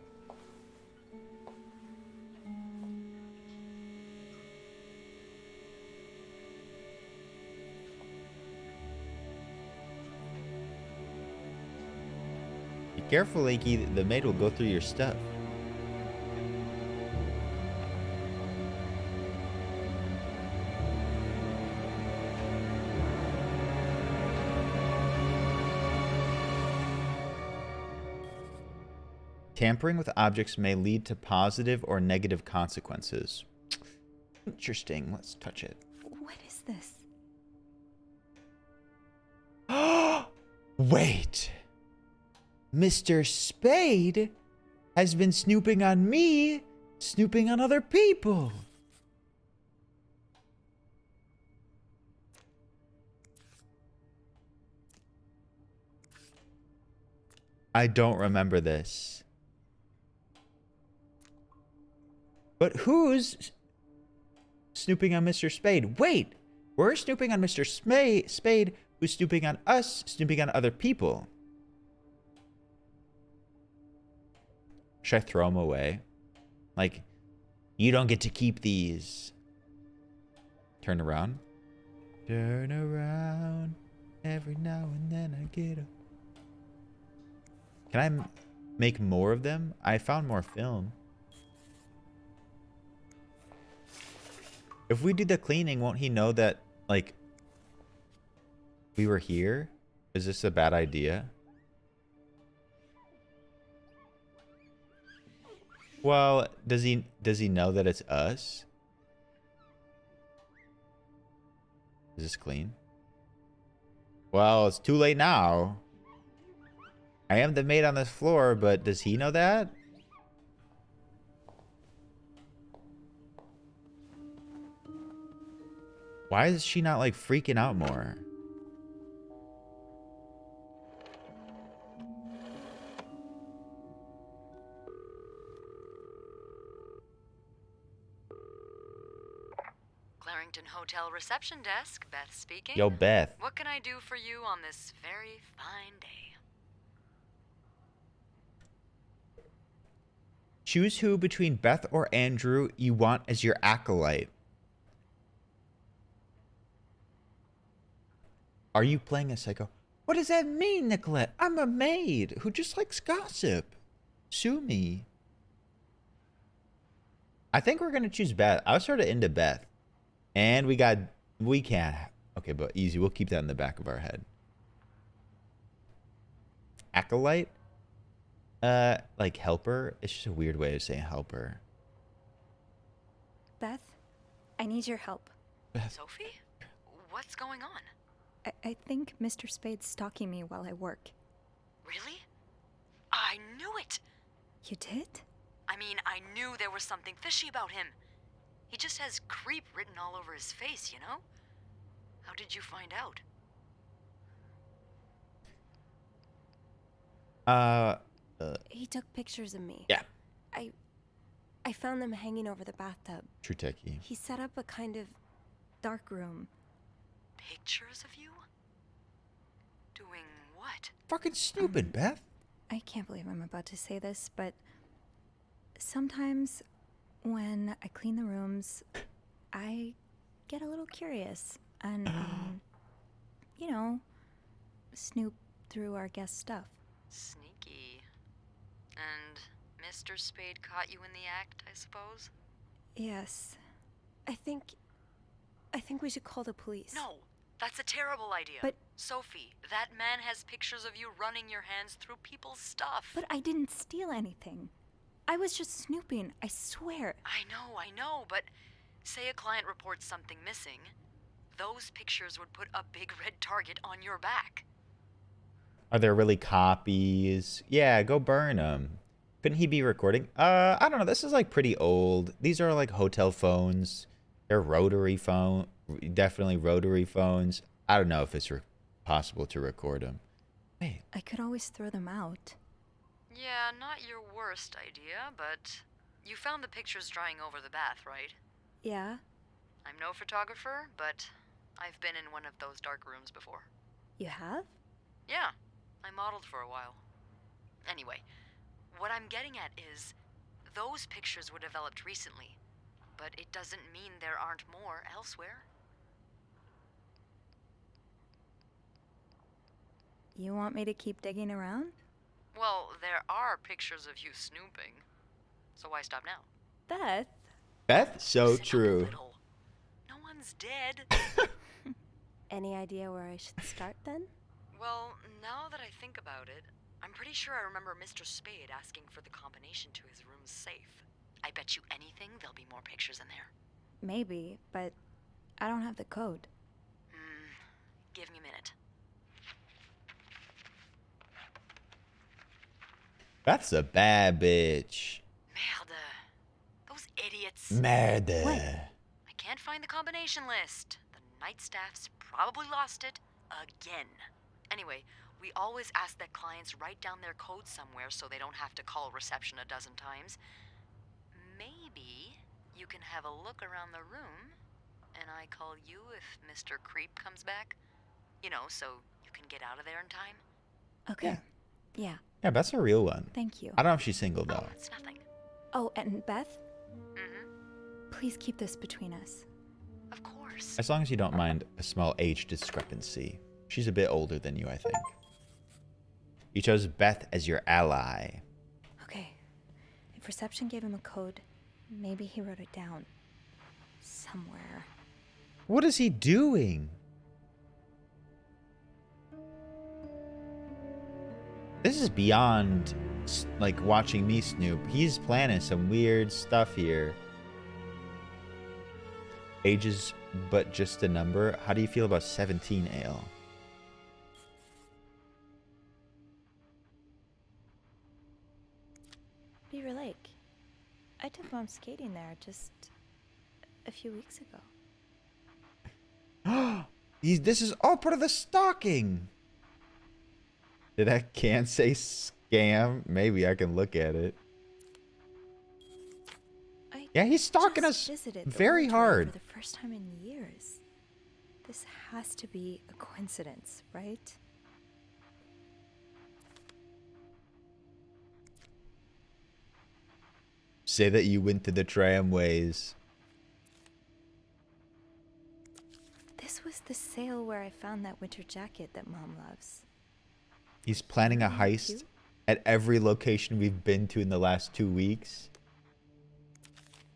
Be careful, Inky. The maid will go through your stuff. Tampering with objects may lead to positive or negative consequences. Interesting. Let's touch it. What is this? Wait. Mr. Spade has been snooping on me, snooping on other people. I don't remember this. But who's snooping on Mr. Spade? Wait, we're snooping on Mr. Spade, who's snooping on us, snooping on other people. Should I throw them away? Like, you don't get to keep these. Turn around. Turn around. Every now and then I get a... Can I make more of them? I found more film. If we do the cleaning, won't he know that, like, we were here? Is this a bad idea? Well, does he know that it's us? Is this clean? Well, it's too late now. I am the maid on this floor, but does he know that? Why is she not, like, freaking out more? Barrington Hotel reception desk, Beth speaking. Yo, Beth. What can I do for you on this very fine day? Choose who between Beth or Andrew you want as your acolyte. Are you playing a psycho? What does that mean, Nicolette? I'm a maid who just likes gossip. Sue me. I think we're going to choose Beth. I was sort of into Beth. And we can't. Okay, but easy. We'll keep that in the back of our head. Acolyte? Like helper? It's just a weird way of saying helper. Beth, I need your help. Sophie? What's going on? I think Mr. Spade's stalking me while I work. Really? I knew it! You did? I mean, I knew there was something fishy about him. He just has creep written all over his face, you know? How did you find out? He took pictures of me. Yeah. I found them hanging over the bathtub. True techie. He set up a kind of dark room. Pictures of you? Doing what? Fucking snooping, Beth. I can't believe I'm about to say this, but sometimes when I clean the rooms, I get a little curious and, you know, snoop through our guest stuff. Sneaky. And Mr. Spade caught you in the act, I suppose? Yes. I think we should call the police. No, that's a terrible idea. But Sophie, that man has pictures of you running your hands through people's stuff. But I didn't steal anything. I was just snooping, I swear. I know, but say a client reports something missing, those pictures would put a big red target on your back. Are there really copies? Yeah, go burn them. Couldn't he be recording? I don't know. This is like pretty old. These are like hotel phones. They're rotary phone. Definitely rotary phones. I don't know if it's possible to record them. Wait. I could always throw them out. Yeah, not your worst idea, but you found the pictures drying over the bath, right? Yeah. I'm no photographer, but I've been in one of those dark rooms before. You have? Yeah, I modeled for a while. Anyway, what I'm getting at is, those pictures were developed recently, but it doesn't mean there aren't more elsewhere. You want me to keep digging around? Well, there are pictures of you snooping, so why stop now? Beth? Beth? So Listen up a true. little. No one's dead. Any idea where I should start then? Well, now that I think about it, I'm pretty sure I remember Mr. Spade asking for the combination to his room's safe. I bet you anything there'll be more pictures in there. Maybe, but I don't have the code. Give me a minute. That's a bad bitch. Merde. Those idiots. Merde. I can't find the combination list. The night staff's probably lost it again. Anyway, we always ask that clients write down their code somewhere so they don't have to call reception a dozen times. Maybe you can have a look around the room, and I call you if Mr. Creep comes back. You know, so you can get out of there in time. Okay. Yeah. Yeah, Beth's a real one. Thank you. I don't know if she's single, though. Oh, it's nothing. Oh, and Beth? Mm-hmm. Please keep this between us. Of course. As long as you don't mind a small age discrepancy. She's a bit older than you, I think. You chose Beth as your ally. Okay. If reception gave him a code, maybe he wrote it down. Somewhere. What is he doing? This is beyond, like, watching me snoop. He's planning some weird stuff here. Age is but just a number. How do you feel about 17 ale? Beaver Lake. I took Mom skating there just a few weeks ago. This is all part of the stalking. Did I can't say scam? Maybe I can look at it. I Yeah, he's stalking Just us visited the very oratory hard. for the first time in years. This has to be a coincidence, right? Say that you went to the tramways. This was the sale where I found that winter jacket that Mom loves. He's planning a heist at every location we've been to in the last 2 weeks.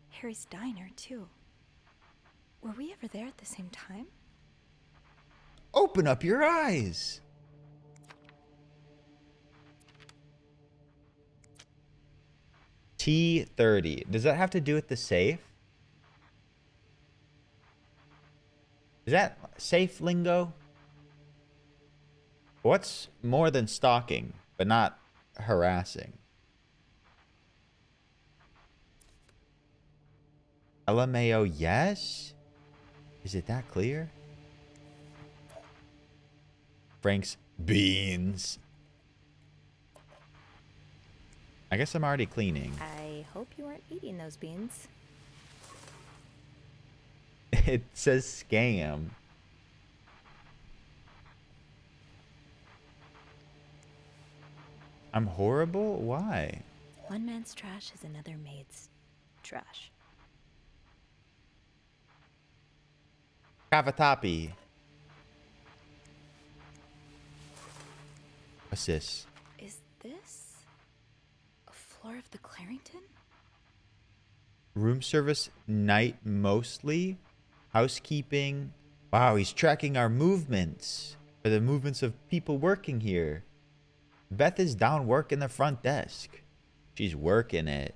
Harry's diner, too. Were we ever there at the same time? Open up your eyes. T30. Does that have to do with the safe? Is that safe lingo? What's more than stalking, but not harassing? LMAO, yes? Is it that clear? Frank's beans. I guess I'm already cleaning. I hope you weren't eating those beans. It says scam. I'm horrible? Why? One man's trash is another maid's trash. Cavatappi. What's this? Is this a floor of the Clarington? Room service night mostly. Housekeeping. Wow, he's tracking our movements. Or the movements of people working here. Beth is down working the front desk. She's working it.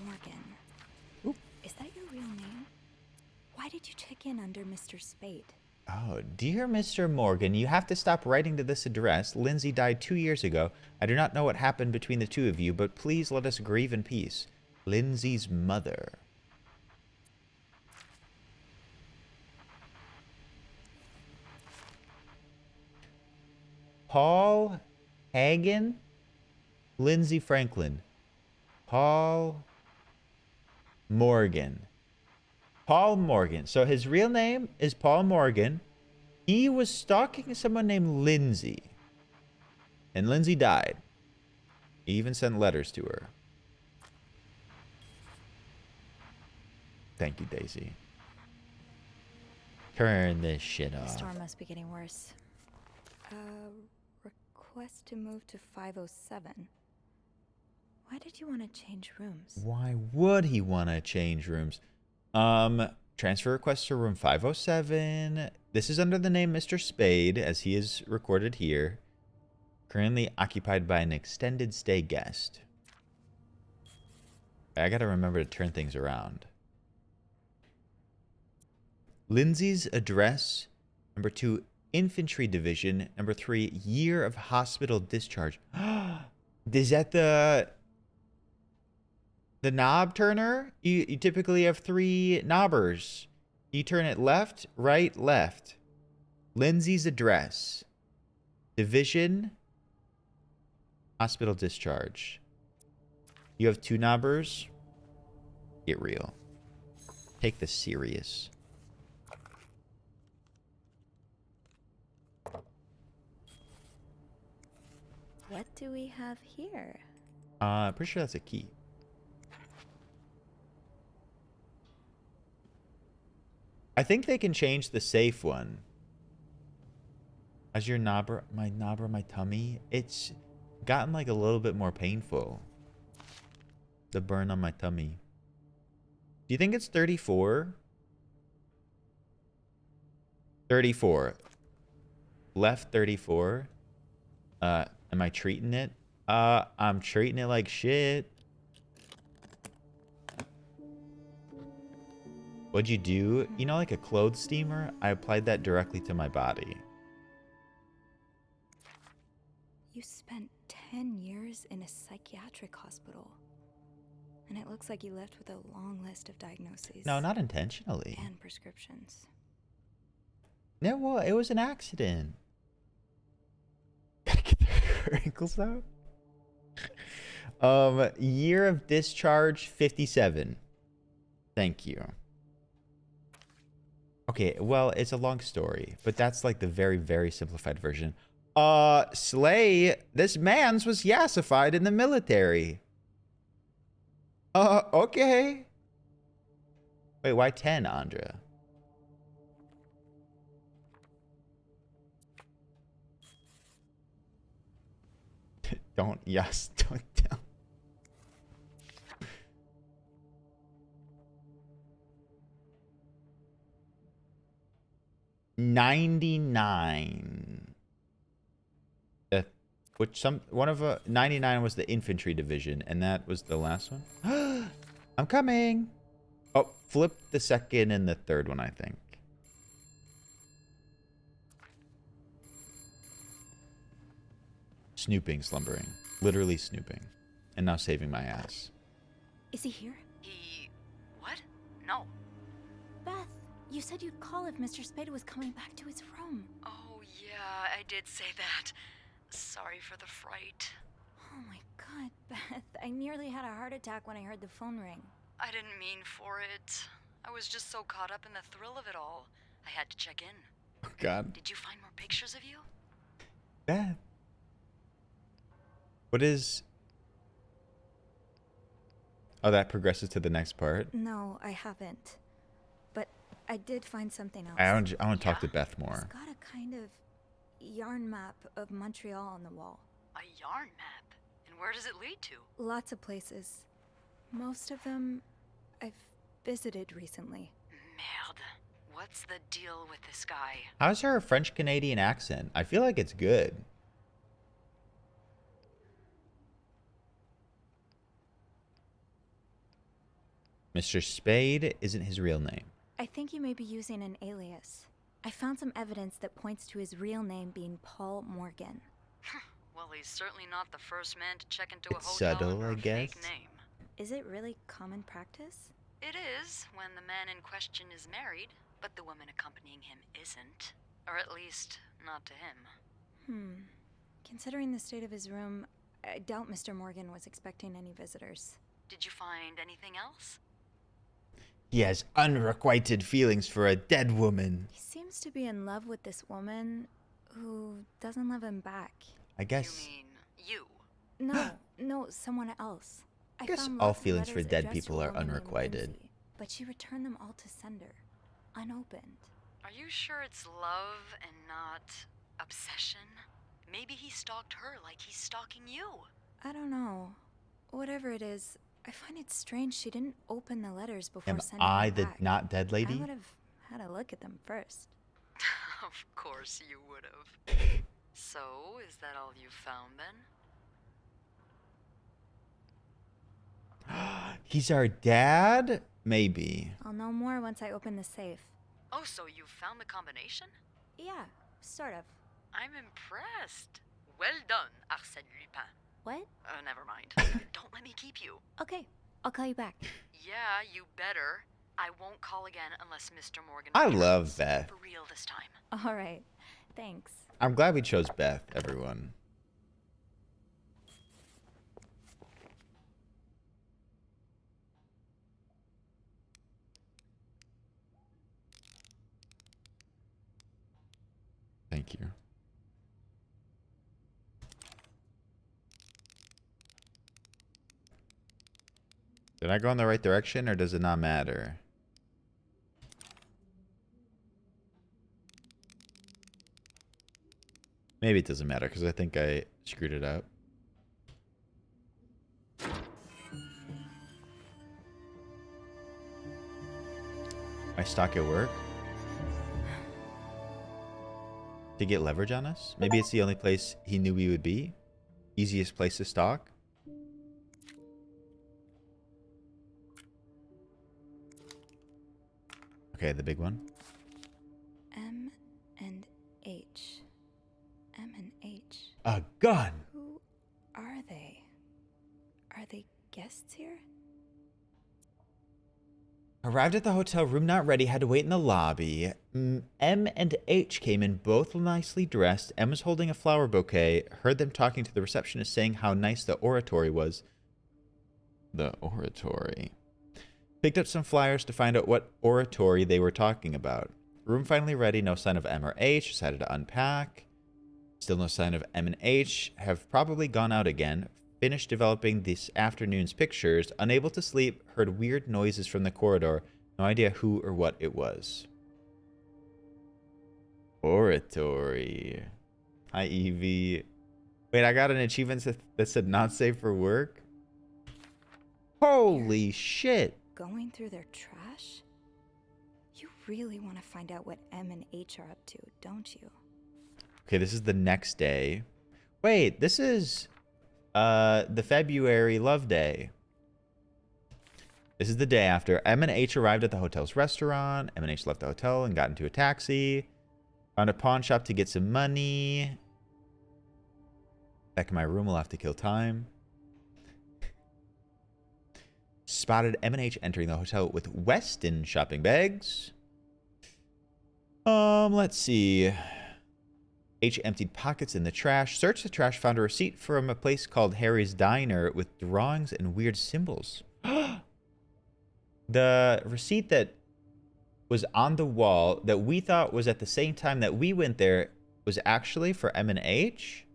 Morgan. Is that your real name? Why did you check in under Mr. Spade? Oh, dear Mr. Morgan, you have to stop writing to this address. Lindsay died 2 years ago. I do not know what happened between the two of you, but please let us grieve in peace. Lindsay's mother. Paul Hagen? Lindsay Franklin. Paul Morgan. Paul Morgan. So his real name is Paul Morgan. He was stalking someone named Lindsay. And Lindsay died. He even sent letters to her. Thank you, Daisy. Turn this shit The off. storm must be getting worse. Request to move to 507. Why did you want to change rooms? Why would he want to change rooms? Transfer request to room 507. This is under the name Mr. Spade, as he is recorded here. Currently occupied by an extended stay guest. I gotta remember to turn things around. Lindsay's address. Number 2, Infantry Division. Number 3, year of hospital discharge. Is that the knob turner? You typically have 3 knobbers. You turn it left, right, left. Lindsay's address. Division. Hospital discharge. You have 2 knobbers. Get real. Take this serious. What do we have here? Pretty sure that's a key. I think they can change the safe one. As your knobber, my tummy, it's gotten like a little bit more painful. The burn on my tummy. Do you think it's 34? 34. Left 34. Am I treating it? I'm treating it like shit. What'd you do? You know, like a clothes steamer? I applied that directly to my body. You spent 10 years in a psychiatric hospital. And it looks like you left with a long list of diagnoses. No, not intentionally. And prescriptions. No, well, it was an accident. Gotta get the wrinkles out. Year of discharge 57. Thank you. Okay, well, it's a long story, but that's like the very, very simplified version. Slay, this man's was yassified in the military. Okay. Wait, why 10, Andrea? Don't tell. 99. One of 99 was the infantry division, and that was the last one. I'm coming. Oh, flip the second and the third one, I think. Snooping, slumbering. Literally snooping. And now saving my ass. Is he here? What? No. Beth, you said you'd call if Mr. Spade was coming back to his room. Oh, yeah, I did say that. Sorry for the fright. Oh my god, Beth. I nearly had a heart attack when I heard the phone ring. I didn't mean for it. I was just so caught up in the thrill of it all. I had to check in. Oh, God. Did you find more pictures of you? Beth. What is... Oh, that progresses to the next part? No, I haven't. But I did find something else. I want to talk to Beth more. It's got a kind of yarn map of Montreal on the wall. A yarn map? And where does it lead to? Lots of places. Most of them I've visited recently. Merde. What's the deal with this guy? How's her French-Canadian accent? I feel like it's good. Mr. Spade isn't his real name. I think you may be using an alias. I found some evidence that points to his real name being Paul Morgan. Well, he's certainly not the first man to check into It's a hotel subtle, under I a guess. fake name. Is it really common practice? It is when the man in question is married, but the woman accompanying him isn't. Or at least, not to him. Considering the state of his room, I doubt Mr. Morgan was expecting any visitors. Did you find anything else? He has unrequited feelings for a dead woman. He seems to be in love with this woman who doesn't love him back. I guess... You mean you? No, someone else. I guess found all lots of feelings for letters dead addressed to people a are woman named unrequited. Lindsay, but she returned them all to sender, unopened. Are you sure it's love and not obsession? Maybe he stalked her like he's stalking you. I don't know. Whatever it is, I find it strange she didn't open the letters before Am sending I them the back. not dead lady? I would have had a look at them first. Of course you would have. So, is that all you found then? He's our dad? Maybe. I'll know more once I open the safe. Oh, so you found the combination? Yeah, sort of. I'm impressed. Well done, Arsène Lupin. What? Never mind. Don't let me keep you. Okay, I'll call you back. Yeah, you better. I won't call again unless Mr. Morgan I returns. love Beth. For real this time. All right, thanks. I'm glad we chose Beth, everyone. Thank you. Did I go in the right direction, or does it not matter? Maybe it doesn't matter, because I think I screwed it up. My stock at work? To get leverage on us? Maybe it's the only place he knew we would be? Easiest place to stock? Okay, the big one. M and H. M and H. A gun! Who are they? Are they guests here? Arrived at the hotel, room not ready, had to wait in the lobby. M and H came in, both nicely dressed. M was holding a flower bouquet, heard them talking to the receptionist saying how nice the oratory was. The oratory. Picked up some flyers to find out what oratory they were talking about. Room finally ready, no sign of M or H. Decided to unpack. Still no sign of M and H. Have probably gone out again. Finished developing this afternoon's pictures. Unable to sleep. Heard weird noises from the corridor. No idea who or what it was. Oratory. Hi, Evie. Wait, I got an achievement that said not safe for work? Holy shit. Going through their trash? You really want to find out what M and H are up to, don't you? Okay, this is the next day. Wait, this is the February love day. This is the day after. M and H arrived at the hotel's restaurant. M and H left the hotel and got into a taxi. Found a pawn shop to get some money. Back in my room, we'll have to kill time. Spotted M and H entering the hotel with Weston shopping bags. Let's see. H emptied pockets in the trash. Searched the trash, found a receipt from a place called Harry's Diner with drawings and weird symbols. The receipt that was on the wall that we thought was at the same time that we went there was actually for M and H.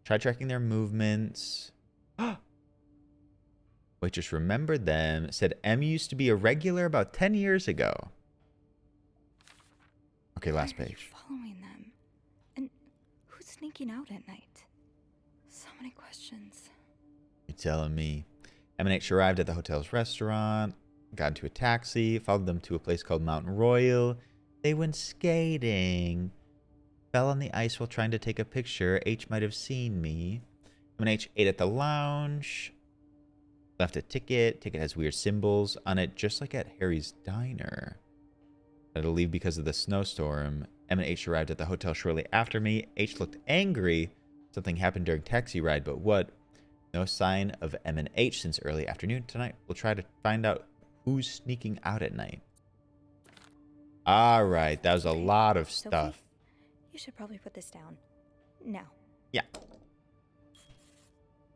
Try tracking their movements. Waitress remembered them. Said M used to be a regular about 10 years ago. Okay, last page. Following them. And who's sneaking out at night? So many questions. You're telling me. M and H arrived at the hotel's restaurant. Got into a taxi. Followed them to a place called Mountain Royal. They went skating. Fell on the ice while trying to take a picture. H might have seen me. M and H ate at the lounge. Left a ticket. Ticket has weird symbols on it, just like at Harry's Diner. Had to leave because of the snowstorm. M and H arrived at the hotel shortly after me. H looked angry. Something happened during taxi ride, but what? No sign of M and H since early afternoon. Tonight, we'll try to find out who's sneaking out at night. All right, that was a lot of stuff. Sophie, you should probably put this down. Now. Yeah.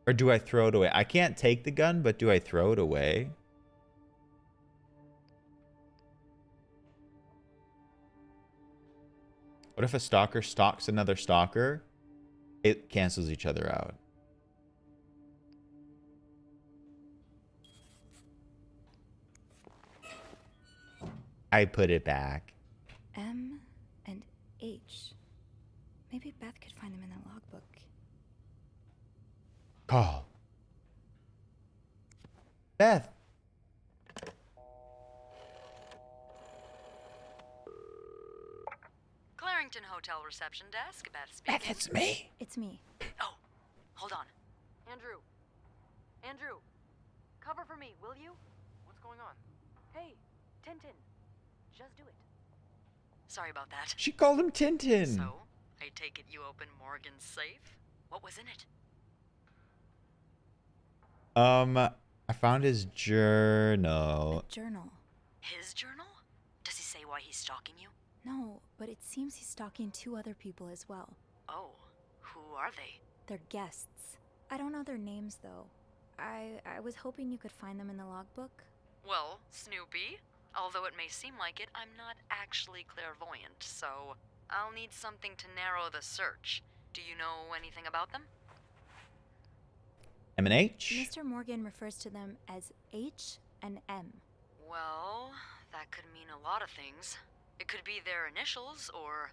Or do I throw it away? I can't take the gun, but do I throw it away? What if a stalker stalks another stalker? It cancels each other out. I put it back. M and H. Maybe Beth could find them in the logbook. Call. Beth. Clarington Hotel reception desk, Beth speaking. Beth, it's me. It's me. Oh, hold on. Andrew. Andrew. Cover for me, will you? What's going on? Hey, Tintin. Just do it. Sorry about that. She called him Tintin. So, I take it you opened Morgan's safe? What was in it? I found his journal. A journal. His journal? Does he say why he's stalking you? No, but it seems he's stalking 2 other people as well. Oh, who are they? They're guests. I don't know their names, though. I was hoping you could find them in the logbook. Well, Snoopy, although it may seem like it, I'm not actually clairvoyant, so I'll need something to narrow the search. Do you know anything about them? M and H? Mr. Morgan refers to them as H and M. Well, that could mean a lot of things. It could be their initials, or,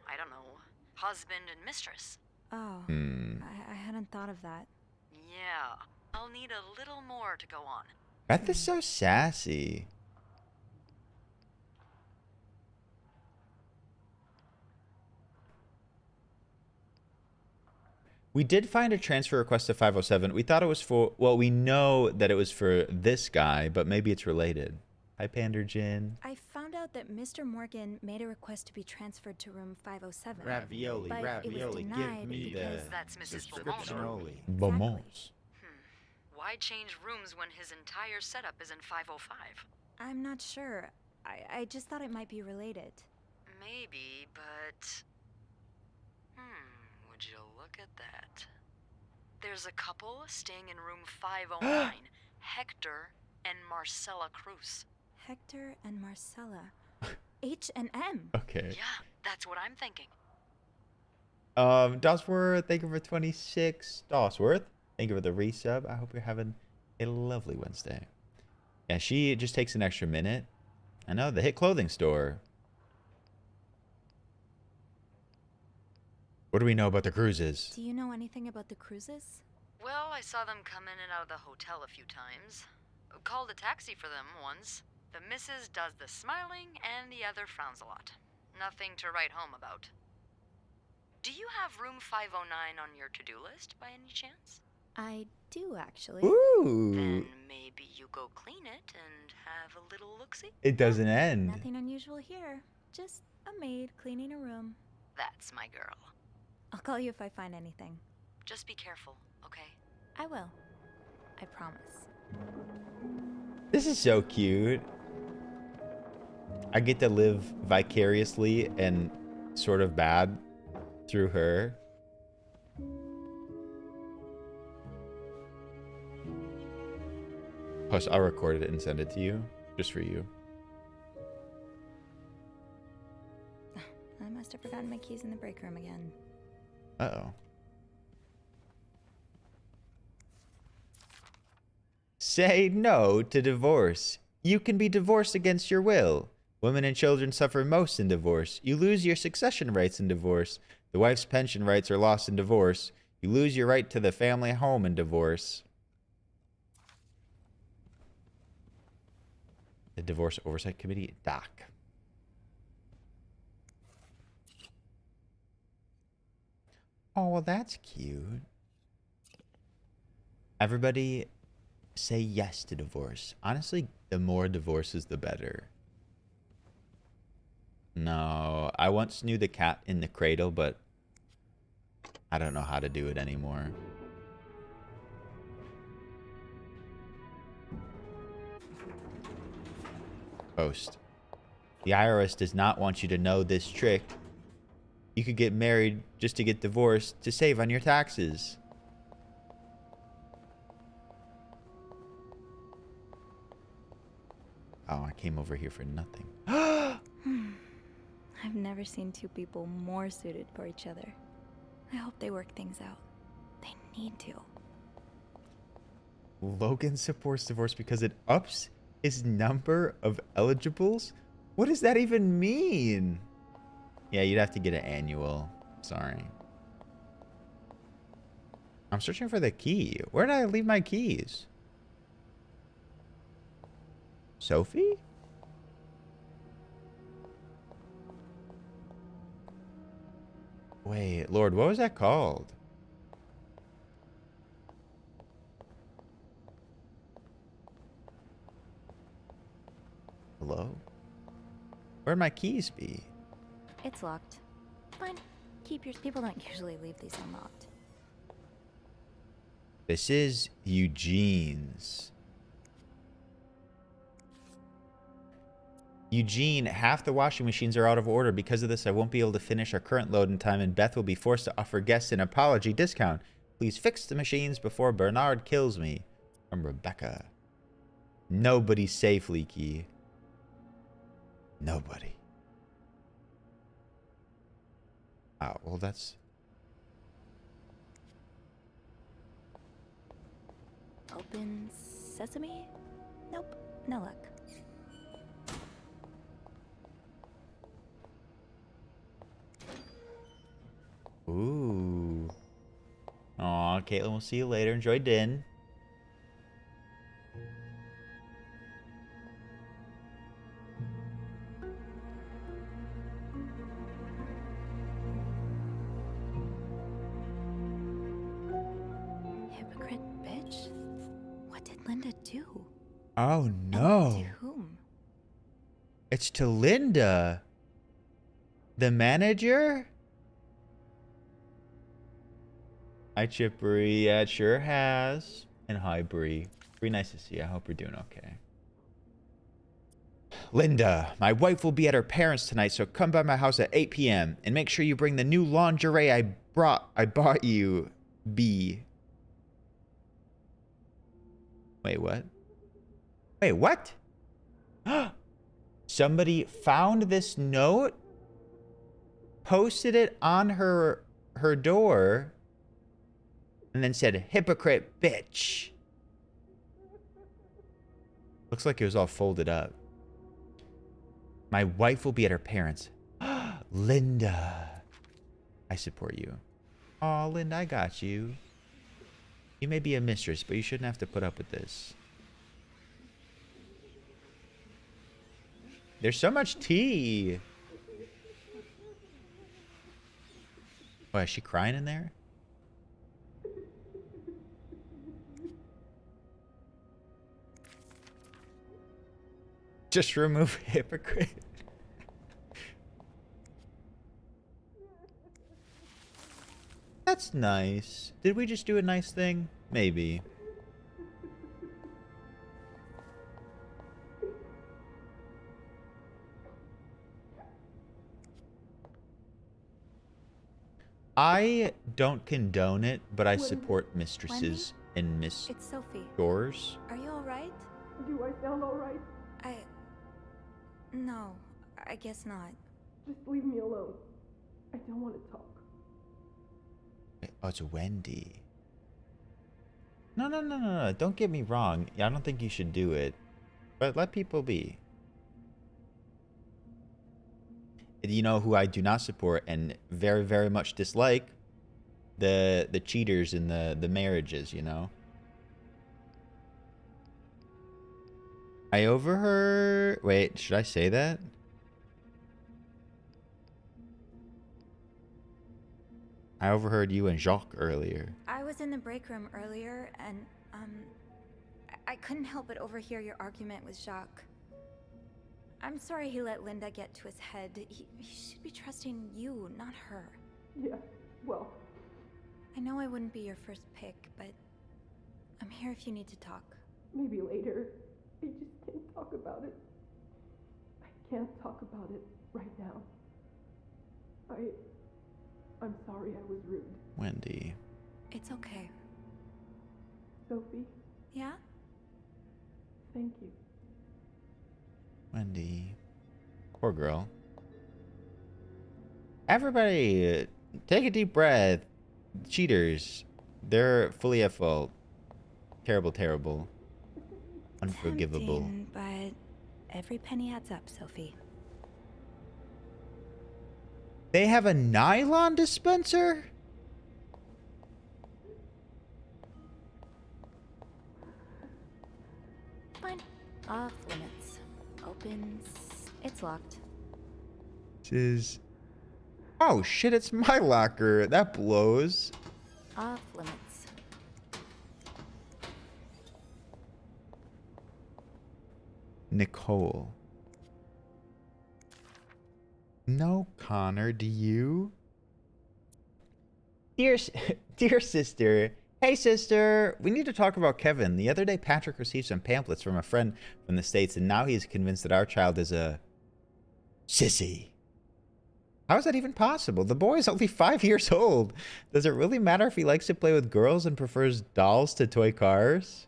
I don't know, husband and mistress. Oh, I hadn't thought of that. Yeah, I'll need a little more to go on. Beth is so sassy. We did find a transfer request to 507. We thought it was for, well, we know that it was for this guy, but maybe it's related. Hi, Panderjin. I found out that Mr. Morgan made a request to be transferred to room 507. Ravioli, but ravioli, it was denied give me because the That's Mrs. subscription Beaumont. only. Beaumont's. Why change rooms when his entire setup is in 505? I'm not sure. I just thought it might be related. Maybe, but... would you look at that? There's a couple staying in room 509, Hector and Marcella Cruz. Hector and Marcella. H and M. Okay. Yeah, that's what I'm thinking. Dosworth, thank you for 26. Dosworth, thank you for the resub. I hope you're having a lovely Wednesday. Yeah, she just takes an extra minute. I know, the Hit Clothing Store. What do we know about the cruises? Do you know anything about the cruises? Well, I saw them come in and out of the hotel a few times. Called a taxi for them once. The missus does the smiling and the other frowns a lot. Nothing to write home about. Do you have room 509 on your to-do list by any chance? I do, actually. Ooh. Then maybe you go clean it and have a little look-see? It doesn't end. Nothing unusual here. Just a maid cleaning a room. That's my girl. I'll call you if I find anything. Just be careful, okay? I will. I promise. This is so cute. I get to live vicariously and sort of bad through her. Plus, I'll record it and send it to you, just for you. I must have forgotten my keys in the break room again. Uh-oh. Say no to divorce. You can be divorced against your will. Women and children suffer most in divorce. You lose your succession rights in divorce. The wife's pension rights are lost in divorce. You lose your right to the family home in divorce. The Divorce Oversight Committee, DOC. Oh, well, that's cute. Everybody say yes to divorce. Honestly, the more divorces, the better. No, I once knew the cat in the cradle, but I don't know how to do it anymore. Post. The IRS does not want you to know this trick. You could get married just to get divorced to save on your taxes. Oh, I came over here for nothing. I've never seen two people more suited for each other. I hope they work things out. They need to. Logan supports divorce because it ups his number of eligibles? What does that even mean? Yeah, you'd have to get an annual. Sorry. I'm searching for the key. Where did I leave my keys? Sophie? Wait, Lord, what was that called? Hello? Where'd my keys be? It's locked. Fine. Keep yours. People don't usually leave these unlocked. This is Eugene's. Eugene, half the washing machines are out of order. Because of this, I won't be able to finish our current load in time, and Beth will be forced to offer guests an apology discount. Please fix the machines before Bernard kills me. From Rebecca. Nobody's safe, Leaky. Nobody. Oh, well, that's... Open sesame? Nope. No luck. Ooh. Aw, Caitlin, we'll see you later. Enjoy Din. Hypocrite bitch? What did Linda do? Oh, no. To whom? It's to Linda. The manager? Hi, Chippery. Yeah, it sure has. And hi, Bree. Bree, nice to see you. I hope you're doing okay. Linda, my wife will be at her parents' tonight, so come by my house at 8 p.m. and make sure you bring the new lingerie I bought you, B. Wait, what? Wait, what? Somebody found this note, posted it on her door, and then said, "Hypocrite bitch." Looks like it was all folded up. My wife will be at her parents'. Linda. I support you. Oh, Linda, I got you. You may be a mistress, but you shouldn't have to put up with this. There's so much tea. Oh, is she crying in there? Just remove hypocrite. That's nice. Did we just do a nice thing? Maybe. I don't condone it, but I support mistresses and It's Sophie. doors. Are you alright? Do I sound alright? No, I guess not. Just leave me alone. I don't want to talk. Oh, it's Wendy. No. Don't get me wrong. I don't think you should do it. But let people be. You know who I do not support and very, very much dislike? The cheaters in the marriages, you know? I overheard... Wait, should I say that? I overheard you and Jacques earlier. I was in the break room earlier, and, I couldn't help but overhear your argument with Jacques. I'm sorry he let Linda get to his head. He should be trusting you, not her. Yeah, well... I know I wouldn't be your first pick, but I'm here if you need to talk. Maybe later. I just can't talk about it. I can't talk about it right now. I'm sorry I was rude. Wendy. It's okay. Sophie, Yeah? thank you. Wendy. Poor girl. Everybody, take a deep breath. Cheaters. They're fully at fault. Terrible, terrible. Unforgivable. Tempting, but every penny adds up, Sophie. They have a nylon dispenser? Fine. Off limits. Opens. It's locked. This is... Oh shit, it's my locker. That blows. Off limits. Nicole. No, Connor, do you? Dear sister. Hey, sister. We need to talk about Kevin. The other day, Patrick received some pamphlets from a friend from the States, and now he's convinced that our child is a sissy. How is that even possible? The boy is only 5 years old. Does it really matter if he likes to play with girls and prefers dolls to toy cars?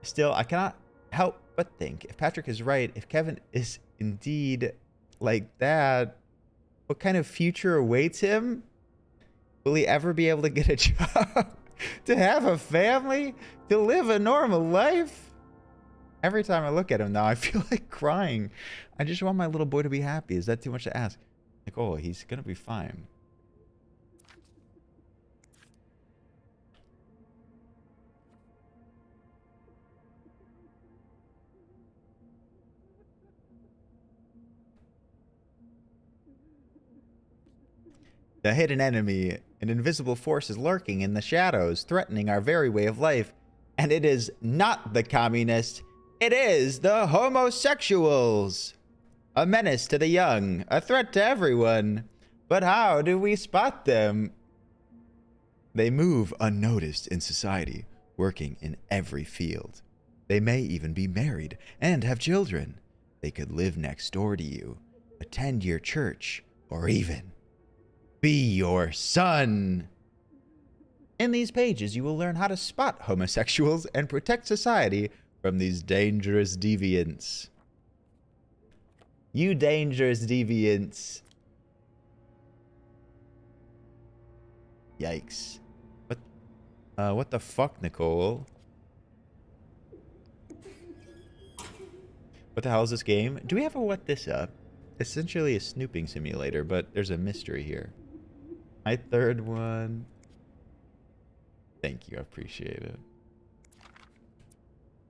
Still, I cannot help but think, if Patrick is right, if Kevin is indeed like that, what kind of future awaits him? Will he ever be able to get a job? To have a family? To live a normal life? Every time I look at him now, I feel like crying. I just want my little boy to be happy. Is that too much to ask? Like, oh, he's gonna be fine. The hidden enemy, an invisible force, is lurking in the shadows, threatening our very way of life. And it is not the communists. It is the homosexuals. A menace to the young, a threat to everyone. But how do we spot them? They move unnoticed in society, working in every field. They may even be married and have children. They could live next door to you, attend your church, or even be your son. In these pages, you will learn how to spot homosexuals and protect society from these dangerous deviants. You dangerous deviants. Yikes. What the fuck, Nicole? What the hell is this game? Do we ever what this up? Essentially a snooping simulator, but there's a mystery here. My third one. Thank you, I appreciate it.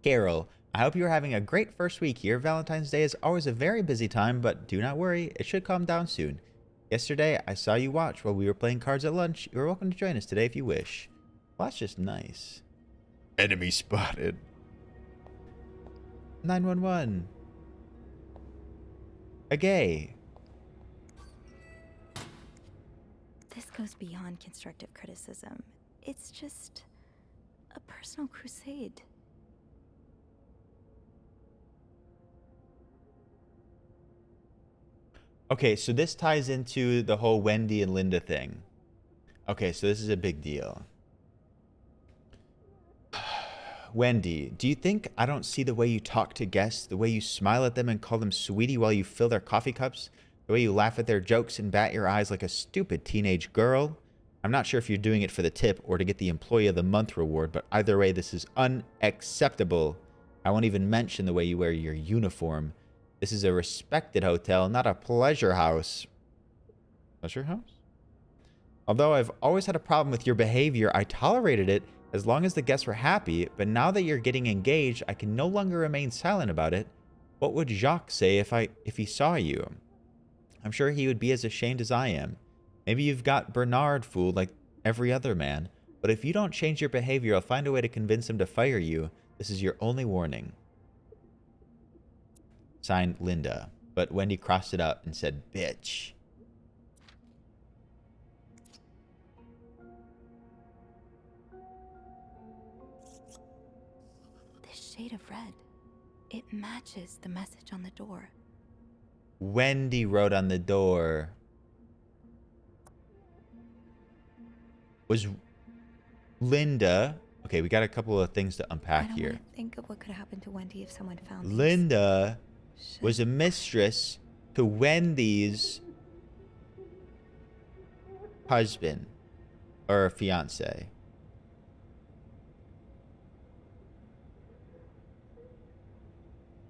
Carol, I hope you're having a great first week here. Valentine's Day is always a very busy time, but do not worry, it should calm down soon. Yesterday, I saw you watch while we were playing cards at lunch. You're welcome to join us today if you wish. Well, that's just nice. Enemy spotted. 911. A gay. This goes beyond constructive criticism. It's just a personal crusade. Okay, so this ties into the whole Wendy and Linda thing. Okay, so this is a big deal. Wendy, do you think I don't see the way you talk to guests, the way you smile at them and call them sweetie while you fill their coffee cups, the way you laugh at their jokes and bat your eyes like a stupid teenage girl? I'm not sure if you're doing it for the tip or to get the Employee of the Month reward, but either way, this is unacceptable. I won't even mention the way you wear your uniform. This is a respected hotel, not a pleasure house. Pleasure house? Although I've always had a problem with your behavior, I tolerated it as long as the guests were happy, but now that you're getting engaged, I can no longer remain silent about it. What would Jacques say if he saw you? I'm sure he would be as ashamed as I am. Maybe you've got Bernard fooled like every other man, but if you don't change your behavior, I'll find a way to convince him to fire you. This is your only warning. Signed, Linda. But Wendy crossed it out and said, bitch. This shade of red, it matches the message on the door. Wendy wrote on the door. Was Linda... Okay, we got a couple of things to unpack here. I don't want to think of what could happen to Wendy if someone found these. Linda was a mistress to Wendy's husband or fiance.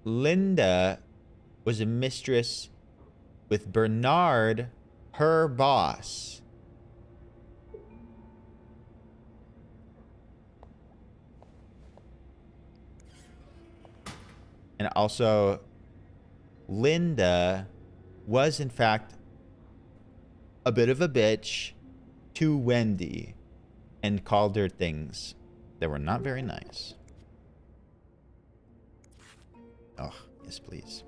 Linda was a mistress with Bernard, her boss. And also, Linda was, in fact, a bit of a bitch to Wendy and called her things that were not very nice. Oh, yes, please.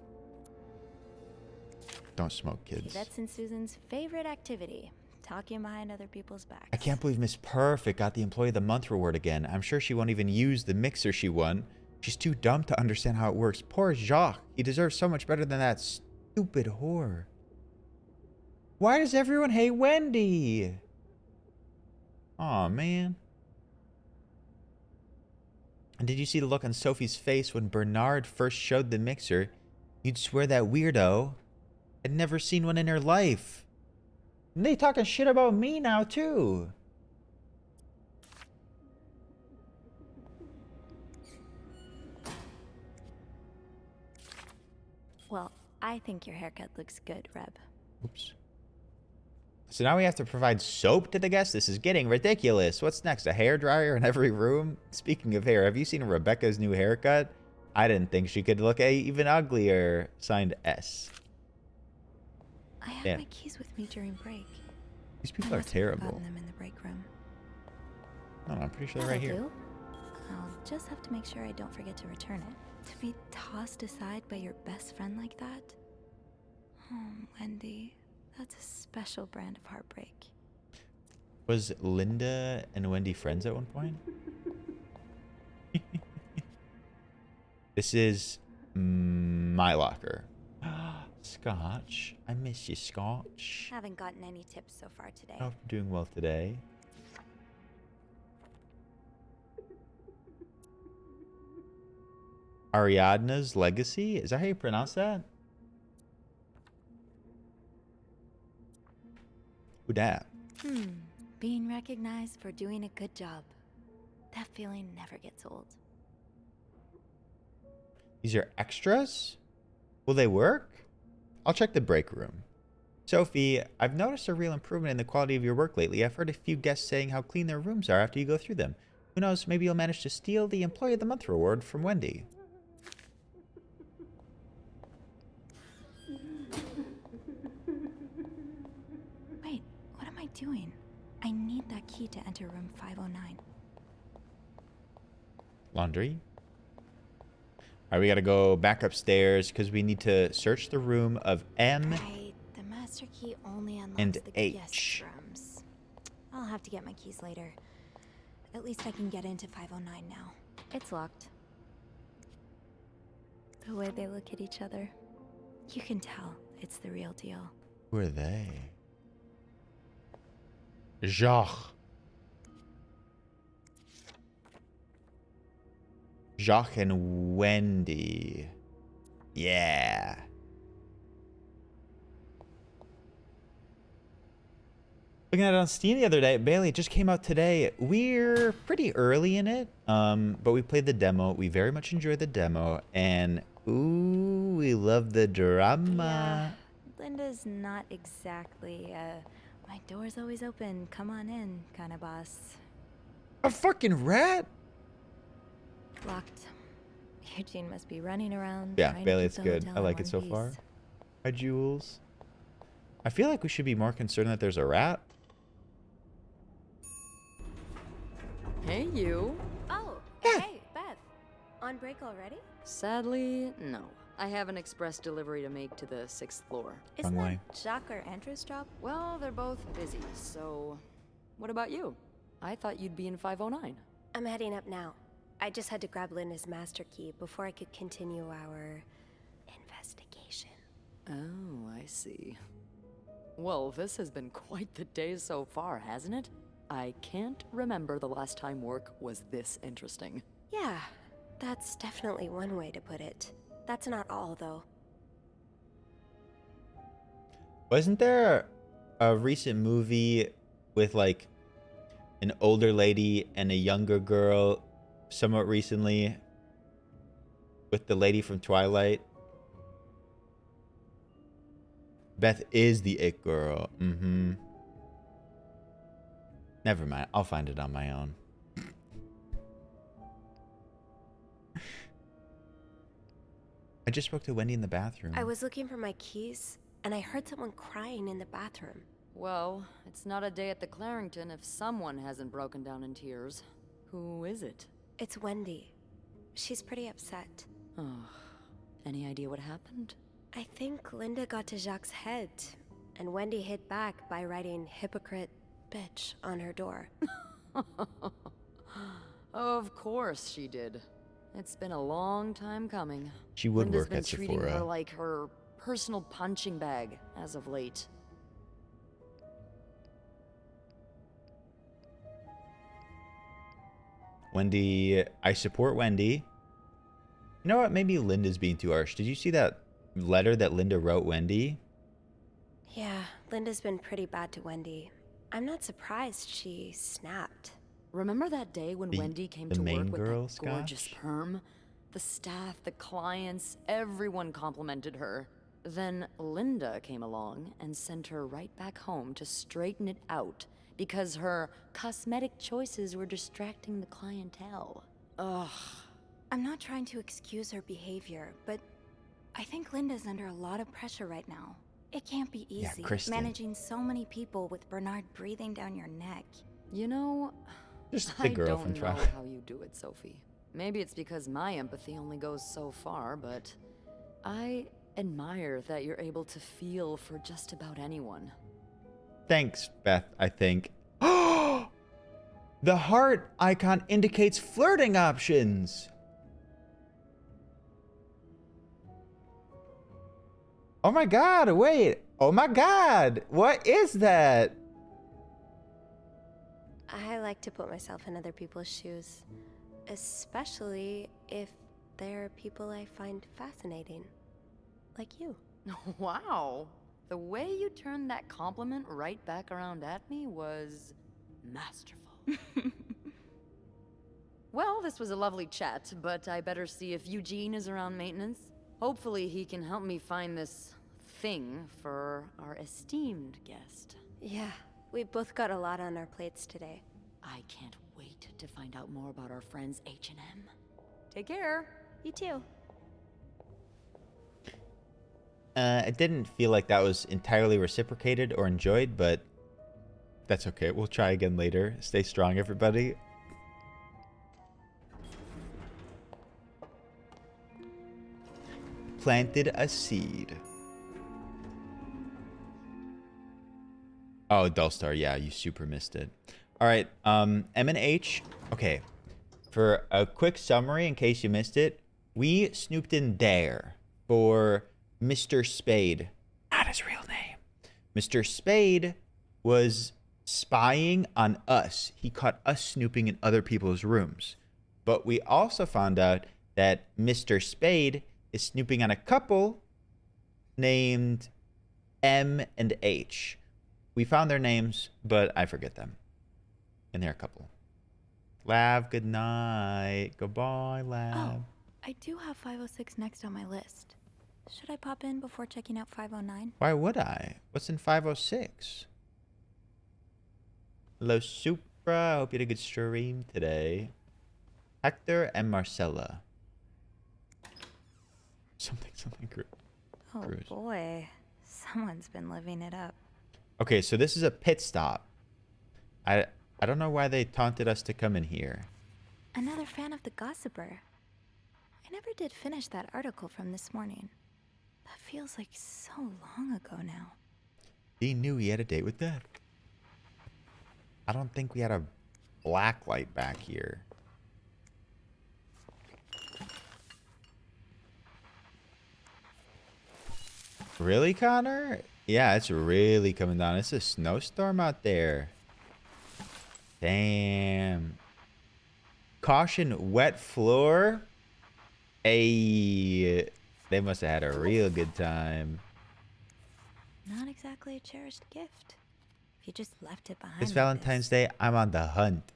Don't smoke, kids. Yvette's and Susan's favorite activity. Talking behind other people's backs. I can't believe Miss Perfect got the Employee of the Month reward again. I'm sure she won't even use the mixer she won. She's too dumb to understand how it works. Poor Jacques. He deserves so much better than that stupid whore. Why does everyone hate Wendy? Aw, man. And did you see the look on Sophie's face when Bernard first showed the mixer? You'd swear that weirdo had never seen one in her life. And they talking shit about me now, too. Well, I think your haircut looks good, Reb. Oops. So now we have to provide soap to the guests? This is getting ridiculous. What's next? A hairdryer in every room? Speaking of hair, have you seen Rebecca's new haircut? I didn't think she could look even uglier. Signed, S. I had my keys with me during break. These people are terrible. I must have forgotten them in the break room. No, I'm pretty sure they're right here. I'll just have to make sure I don't forget to return it. To be tossed aside by your best friend like that? Oh, Wendy. That's a special brand of heartbreak. Was Linda and Wendy friends at one point? This is my locker. Scotch. I miss you, Scotch. Haven't gotten any tips so far today. I hope you're doing well today. Ariadne's Legacy? Is that how you pronounce that? Who dat? Being recognized for doing a good job. That feeling never gets old. These are extras? Will they work? I'll check the break room. Sophie, I've noticed a real improvement in the quality of your work lately. I've heard a few guests saying how clean their rooms are after you go through them. Who knows, maybe you'll manage to steal the Employee of the Month reward from Wendy. Wait, what am I doing? I need that key to enter room 509. Laundry. All right, we gotta go back upstairs because we need to search the room of M Right, the master key only unlocks and the H. guest rooms. I'll have to get my keys later. At least I can get into 509 now. It's locked. The way they look at each other, you can tell it's the real deal. Who are they? Jacques. Jacques and Wendy. Yeah. Looking at it on Steam the other day, Bailey, it just came out today. We're pretty early in it, but we played the demo. We very much enjoyed the demo, and ooh, we love the drama. Yeah, Linda's not exactly my door's always open, come on in kind of boss. A fucking rat? Locked. Eugene must be running around. Yeah, trying Bailey, to it's keep the good. hotel I in like it one so piece. far. Hi, Jules. I feel like we should be more concerned that there's a rat. Hey, you. Oh, hey, Beth. On break already? Sadly, no. I have an express delivery to make to the 6th floor. Isn't Wrong that way. Jacques or Andrew's job? Well, they're both busy, so... What about you? I thought you'd be in 509. I'm heading up now. I just had to grab Linda's master key before I could continue our investigation. Oh, I see. Well, this has been quite the day so far, hasn't it? I can't remember the last time work was this interesting. Yeah, that's definitely one way to put it. That's not all, though. Wasn't there a recent movie with like an older lady and a younger girl somewhat recently with the lady from Twilight? Beth is the it girl. Mm-hmm. Never mind. I'll find it on my own. I just spoke to Wendy in the bathroom. I was looking for my keys, and I heard someone crying in the bathroom. Well, it's not a day at the Clarington if someone hasn't broken down in tears. Who is it? It's Wendy. She's pretty upset. Oh, any idea what happened? I think Linda got to Jacques' head, and Wendy hit back by writing hypocrite bitch on her door. Of course she did. It's been a long time coming. She would Linda's work been at treating Sephora. her like her personal punching bag as of late. Wendy, I support Wendy. You know what? Maybe Linda's being too harsh. Did you see that letter that Linda wrote Wendy? Yeah, Linda's been pretty bad to Wendy. I'm not surprised she snapped. Remember that day when Wendy came the to main work with girl, that gorgeous Scotch? perm? The staff, the clients, everyone complimented her. Then Linda came along and sent her right back home to straighten it out because her cosmetic choices were distracting the clientele. Ugh. I'm not trying to excuse her behavior, but I think Linda's under a lot of pressure right now. It can't be Yeah, easy, Kristen. managing so many people with Bernard breathing down your neck. You know, Just the I girl don't from know Twilight. how you do it, Sophie. Maybe it's because my empathy only goes so far, but I admire that you're able to feel for just about anyone. Thanks, Beth, I think. The heart icon indicates flirting options. Oh my god, wait. Oh my god. What is that? I like to put myself in other people's shoes, especially if they're people I find fascinating. Like you. Wow. The way you turned that compliment right back around at me was masterful. Well, this was a lovely chat, but I better see if Eugene is around maintenance. Hopefully he can help me find this thing for our esteemed guest. Yeah, we've both got a lot on our plates today. I can't wait to find out more about our friends H&M. Take care. You too. I didn't feel like that was entirely reciprocated or enjoyed, but that's okay. We'll try again later. Stay strong, everybody. Planted a seed. Oh, Dullstar, yeah, you super missed it. All right, M and H. Okay, for a quick summary, in case you missed it, we snooped in there for Mr. Spade. Not his real name. Mr. Spade was spying on us. He caught us snooping in other people's rooms. But we also found out that Mr. Spade is snooping on a couple named M and H. We found their names, but I forget them. And they're a couple. Lav, good night. Goodbye, Lav. Oh, I do have 506 next on my list. Should I pop in before checking out 509? Why would I? What's in 506? Hello, Supra. Hope you had a good stream today. Hector and Marcella. Something group. Oh boy, someone's been living it up. Okay, so this is a pit stop. I don't know why they taunted us to come in here. Another fan of the Gossiper. I never did finish that article from this morning. That feels like so long ago now. He knew he had a date with death. I don't think we had a black light back here. Really, Connor? Yeah, it's really coming down. It's a snowstorm out there. Damn. Caution, wet floor. Hey, they must have had a real good time. Not exactly a cherished gift. If you just left it behind. This like Valentine's Day, I'm on the hunt.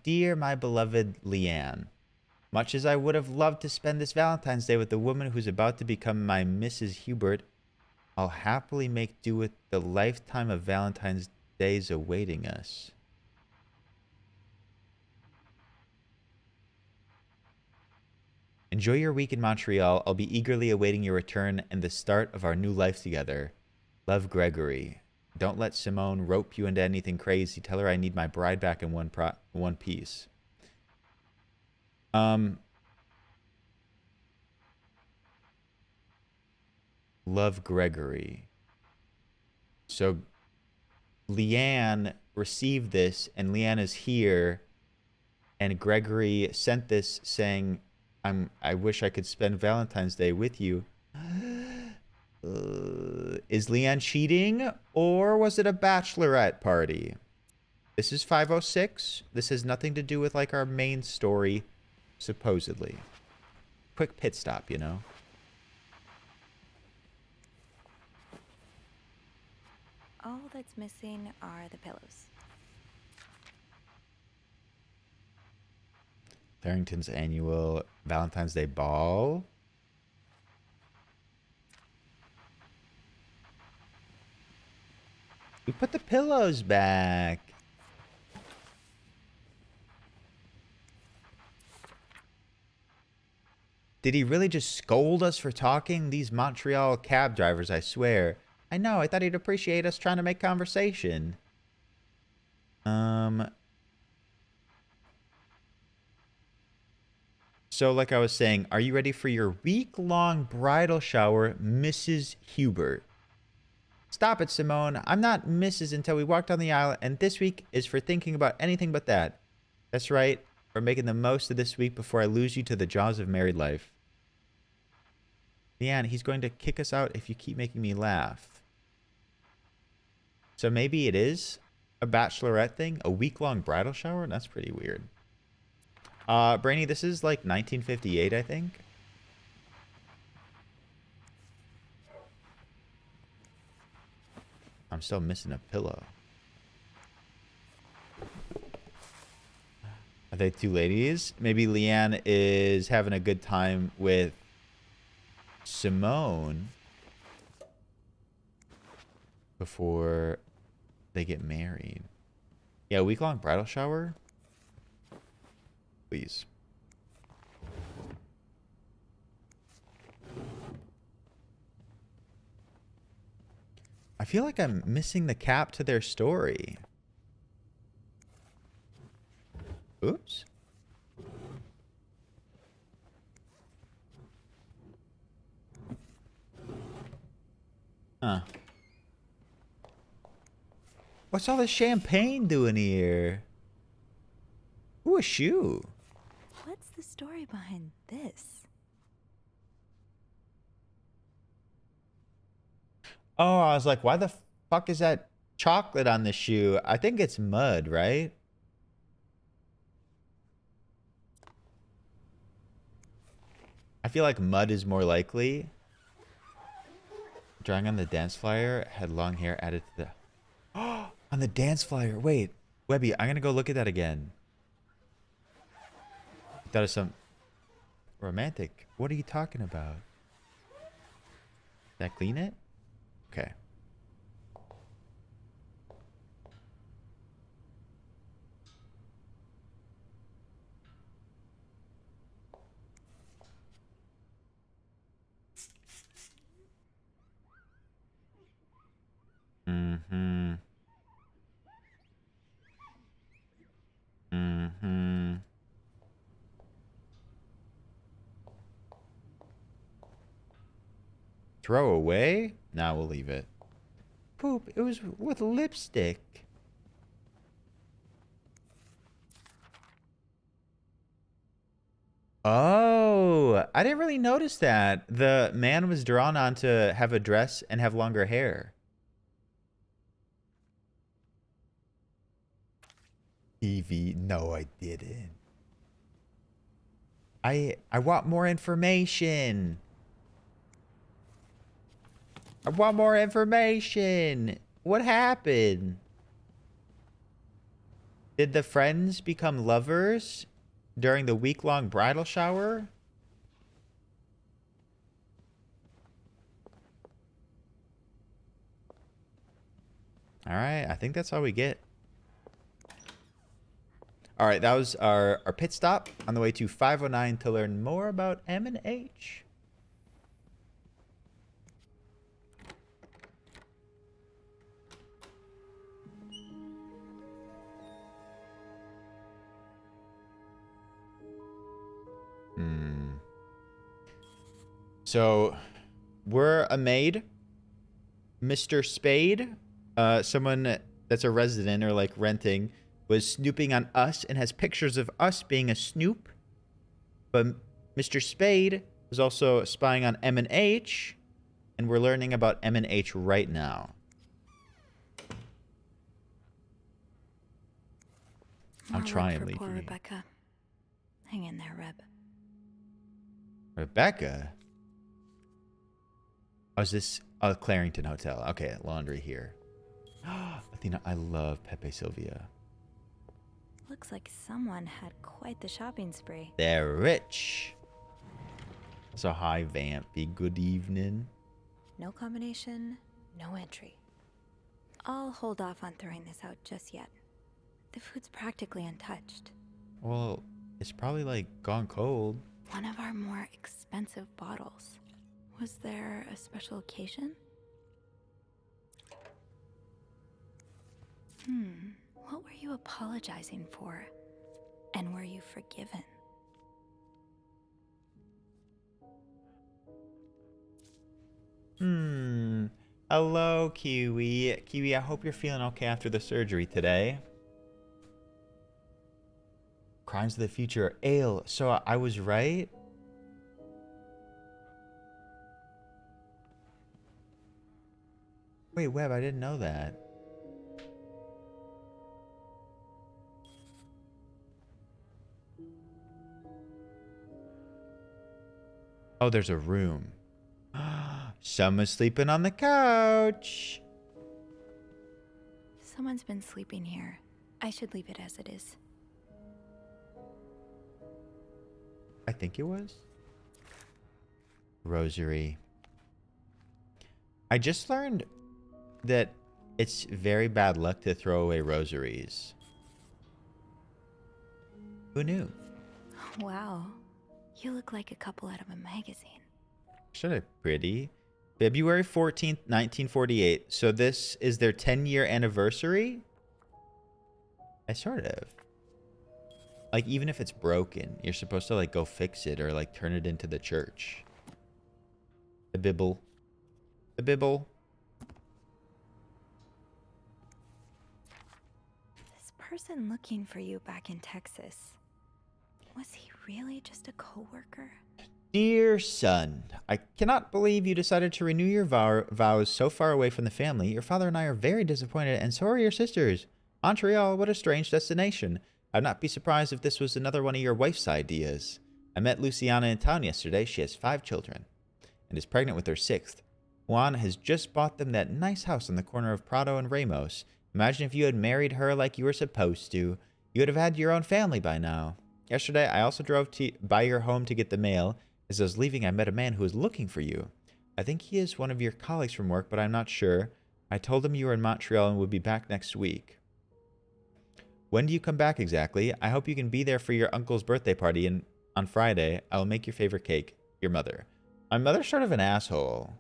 Dear my beloved Leanne, much as I would have loved to spend this Valentine's Day with the woman who's about to become my Mrs. Hubert, I'll happily make do with the lifetime of Valentine's Days awaiting us. Enjoy your week in Montreal. I'll be eagerly awaiting your return and the start of our new life together. Love, Gregory. Don't let Simone rope you into anything crazy. Tell her I need my bride back in one piece. Love, Gregory. So Leanne received this, and Leanne is here, and Gregory sent this saying, I wish I could spend Valentine's Day with you. Is Leanne cheating, or was it a bachelorette party? This is 506. This has nothing to do with like our main story, supposedly. Quick pit stop, you know? All that's missing are the pillows. Farrington's annual Valentine's Day ball. We put the pillows back. Did he really just scold us for talking? These Montreal cab drivers, I swear. I know, I thought he'd appreciate us trying to make conversation. So like I was saying, are you ready for your week-long bridal shower, Mrs. Hubert? Stop it, Simone. I'm not Mrs. until we walk down the aisle, and this week is for thinking about anything but that. That's right. We're making the most of this week before I lose you to the jaws of married life. Leanne, he's going to kick us out if you keep making me laugh. So maybe it is a bachelorette thing? A week-long bridal shower? That's pretty weird. Brainy, this is like 1958, I think. I'm still missing a pillow. Are they two ladies? Maybe Leanne is having a good time with Simone before they get married. Yeah, week-long bridal shower? Please. I feel like I'm missing the cap to their story. Oops. Huh. What's all this champagne doing here? Ooh, a shoe. What's the story behind this? Oh, I was like, why the fuck is that chocolate on the shoe? I think it's mud, right? I feel like mud is more likely. Drawing on the dance flyer, had long hair added to the... Oh, on the dance flyer. Wait, Webby, I'm gonna go look at that again. That is some romantic. What are you talking about? Did I clean it? Okay. Mm-hmm. Mm-hmm. Throw away? Nah, we'll leave it. Poop, it was with lipstick. Oh, I didn't really notice that. The man was drawn on to have a dress and have longer hair. Evie, no, I didn't. I want more information. I want more information. What happened? Did the friends become lovers during the week-long bridal shower? All right, I think that's all we get. All right, that was our pit stop on the way to 509 to learn more about M&H. So, we're a maid. Mr. Spade, someone that's a resident or like renting, was snooping on us and has pictures of us being a snoop. But Mr. Spade was also spying on M&H, and we're learning about M&H right now. I'm trying, Leafy. Poor Rebecca. Hang in there, Reb. Rebecca? Oh, is this a Clarington Hotel? Okay, laundry here. Athena, I love Pepe Sylvia. Looks like someone had quite the shopping spree. They're rich. So hi, Vampy. Good evening. No combination, no entry. I'll hold off on throwing this out just yet. The food's practically untouched. Well, it's probably like gone cold. One of our more expensive bottles. Was there a special occasion? What were you apologizing for? And were you forgiven? Hello, Kiwi. Kiwi, I hope you're feeling okay after the surgery today. Crimes of the Future. Ale. So I was right? Wait, Web, I didn't know that. Oh, there's a room. Someone's sleeping on the couch. Someone's been sleeping here. I should leave it as it is. I think it was. Rosary. I just learned that it's very bad luck to throw away rosaries. Who knew? Wow. You look like a couple out of a magazine. Shut up, pretty. February 14th, 1948. So this is their 10-year anniversary? I sort of. Like, even if it's broken, you're supposed to, like, go fix it or, like, turn it into the church. The Bibble. The Bibble. This person looking for you back in Texas. Was he really just a coworker? Dear son, I cannot believe you decided to renew your vows so far away from the family. Your father and I are very disappointed, and so are your sisters. Montreal, what a strange destination. I'd not be surprised if this was another one of your wife's ideas. I met Luciana in town yesterday. She has 5 children and is pregnant with her 6th. Juan has just bought them that nice house on the corner of Prado and Ramos. Imagine if you had married her like you were supposed to. You would have had your own family by now. Yesterday, I also drove by your home to get the mail. As I was leaving, I met a man who was looking for you. I think he is one of your colleagues from work, but I'm not sure. I told him you were in Montreal and would be back next week. When do you come back exactly? I hope you can be there for your uncle's birthday party, and on Friday, I will make your favorite cake. Your mother. My mother's sort of an asshole.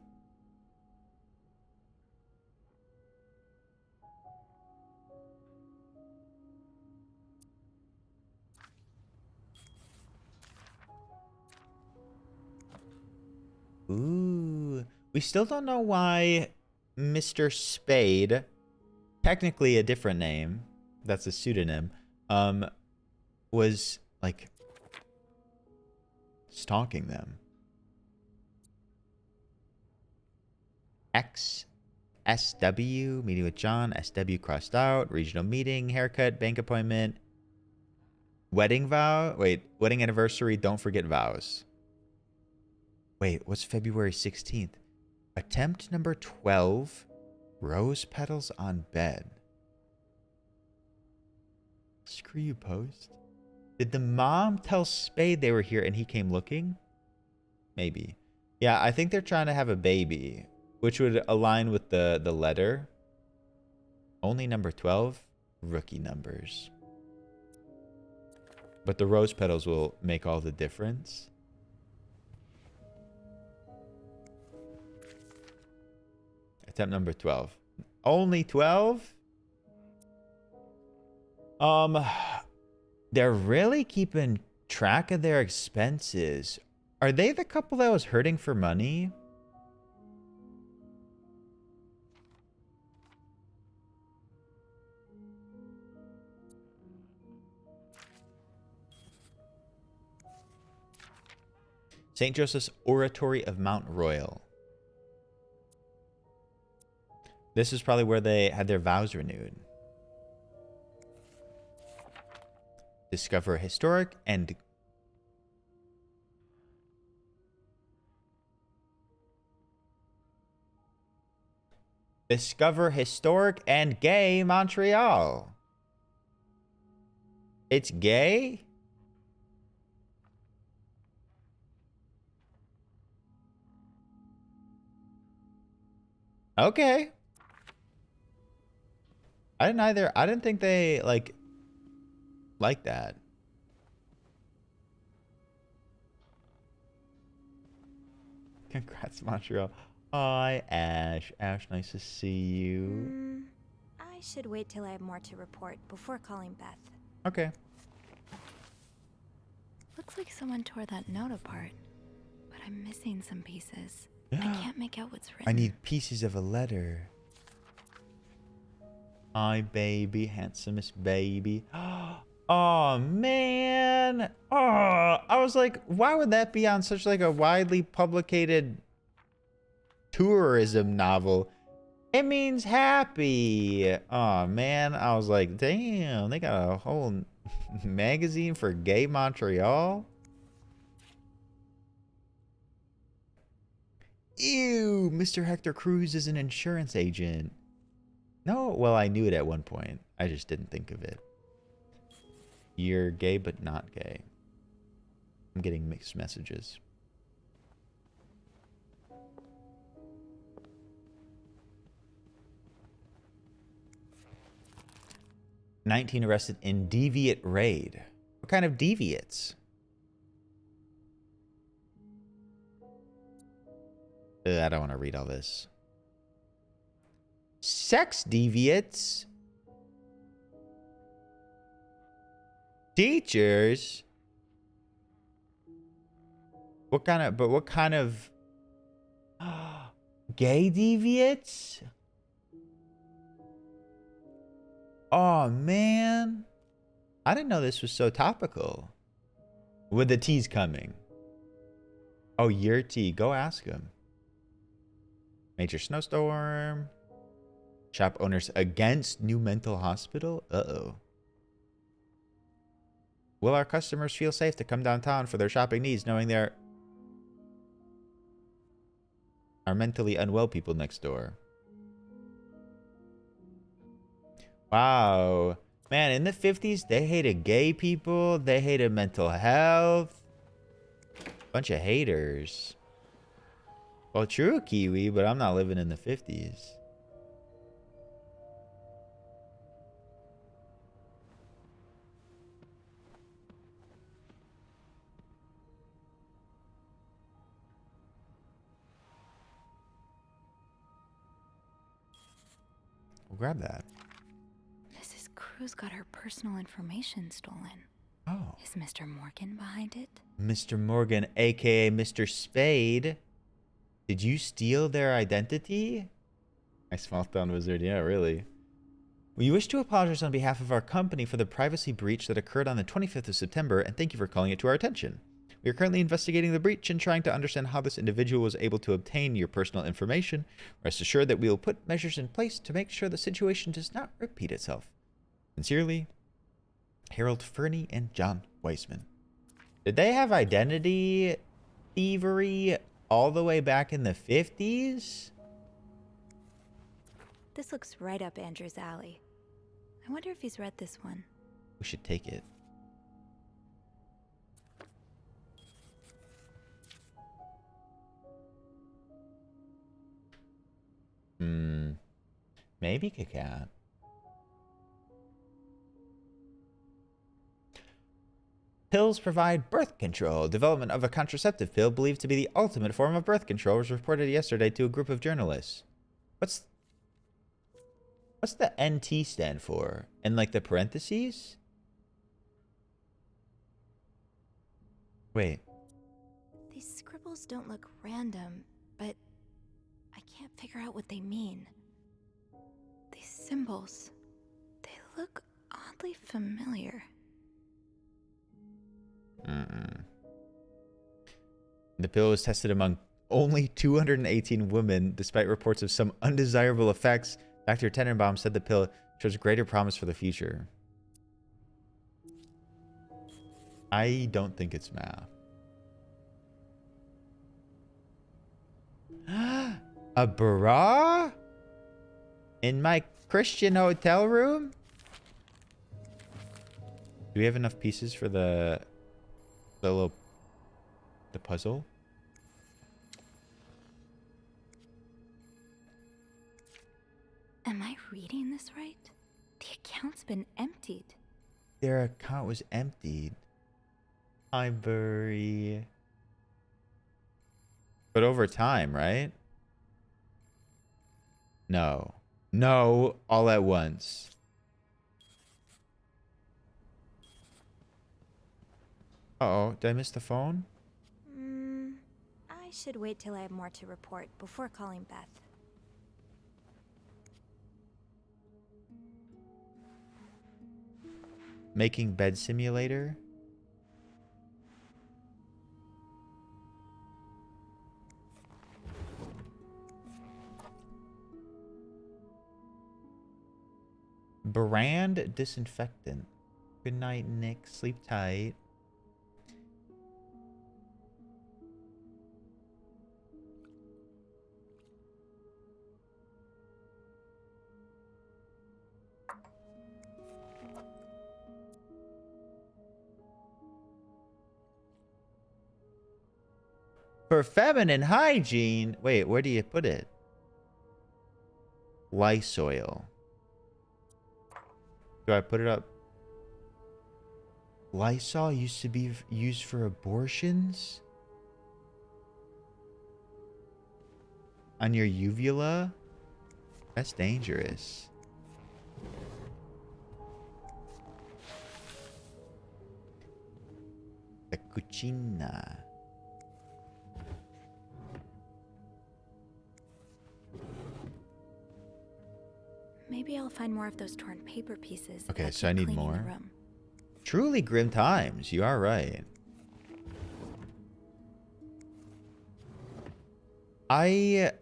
Ooh. We still don't know why Mr. Spade, technically a different name, that's a pseudonym, was, like, stalking them. SW, meeting with John, SW crossed out, regional meeting, haircut, bank appointment, wedding vow, wait, wedding anniversary, don't forget vows. Wait, what's February 16th? Attempt number 12, rose petals on bed. Screw you, Post. Did the mom tell Spade they were here and he came looking? Maybe. Yeah, I think they're trying to have a baby, which would align with the letter. Only number 12, rookie numbers. But the rose petals will make all the difference. Attempt number 12. Only 12? They're really keeping track of their expenses. Are they the couple that was hurting for money? St. Joseph's Oratory of Mount Royal. This is probably where they had their vows renewed. Discover historic and gay Montreal. It's gay? Okay. I didn't either. I didn't think they like that. Congrats, Montreal. Hi, Ash. Ash, nice to see you. I should wait till I have more to report before calling Beth. Okay. Looks like someone tore that note apart, but I'm missing some pieces. I can't make out what's written. I need pieces of a letter. Hi, baby. Handsomest baby. Oh, man. Oh, I was like, why would that be on such like a widely publicated tourism novel? It means happy. Oh, man. I was like, damn, they got a whole magazine for gay Montreal. Ew, Mr. Hector Cruz is an insurance agent. No, well, I knew it at one point. I just didn't think of it. You're gay, but not gay. I'm getting mixed messages. "19 arrested in deviant raid." What kind of deviates? I don't want to read all this. Sex deviates? Teachers? What kind of gay deviates? Oh man, I didn't know this was so topical. With the tea's coming. Oh, your tea. Go ask him. Major snowstorm. Shop owners against new mental hospital. Uh-oh. Will our customers feel safe to come downtown for their shopping needs, knowing there are mentally unwell people next door? Wow. Man, in the 50s, they hated gay people. They hated mental health. Bunch of haters. Well, true, Kiwi, but I'm not living in the 50s. We'll grab that. Mrs. Cruz got her personal information stolen. Oh. Is Mr. Morgan behind it? Mr. Morgan, aka Mr. Spade. Did you steal their identity? I small town wizard, yeah, really. We wish to apologize on behalf of our company for the privacy breach that occurred on the 25th of September, and thank you for calling it to our attention. We are currently investigating the breach and trying to understand how this individual was able to obtain your personal information. Rest assured that we will put measures in place to make sure the situation does not repeat itself. Sincerely, Harold Fernie and John Weissman. Did they have identity thievery all the way back in the 50s? This looks right up Andrew's alley. I wonder if he's read this one. We should take it. Maybe Kakat. Pills provide birth control. Development of a contraceptive pill believed to be the ultimate form of birth control was reported yesterday to a group of journalists. What's the NT stand for? And like the parentheses? Wait. These scribbles don't look random, but I can't figure out what they mean. These symbols, they look oddly familiar. The pill was tested among only 218 women, despite reports of some undesirable effects. Dr. Tenenbaum said the pill shows greater promise for the future. I don't think it's math. A bra? In my Christian hotel room? Do we have enough pieces for the puzzle? Am I reading this right? The account's been emptied. Their account was emptied. Hi, Burry. But over time, right? No. No, all at once. Uh-oh, did I miss the phone? I should wait till I have more to report before calling Beth. Making bed simulator? Brand disinfectant. Good night, Nick. Sleep tight. For feminine hygiene. Wait, where do you put it? Lysol. Do I put it up? Lysol used to be used for abortions? On your uvula? That's dangerous. The cucina. Maybe I'll find more of those torn paper pieces. if Okay, so keep I need cleaning the more. room. Truly grim times. You are right. I'm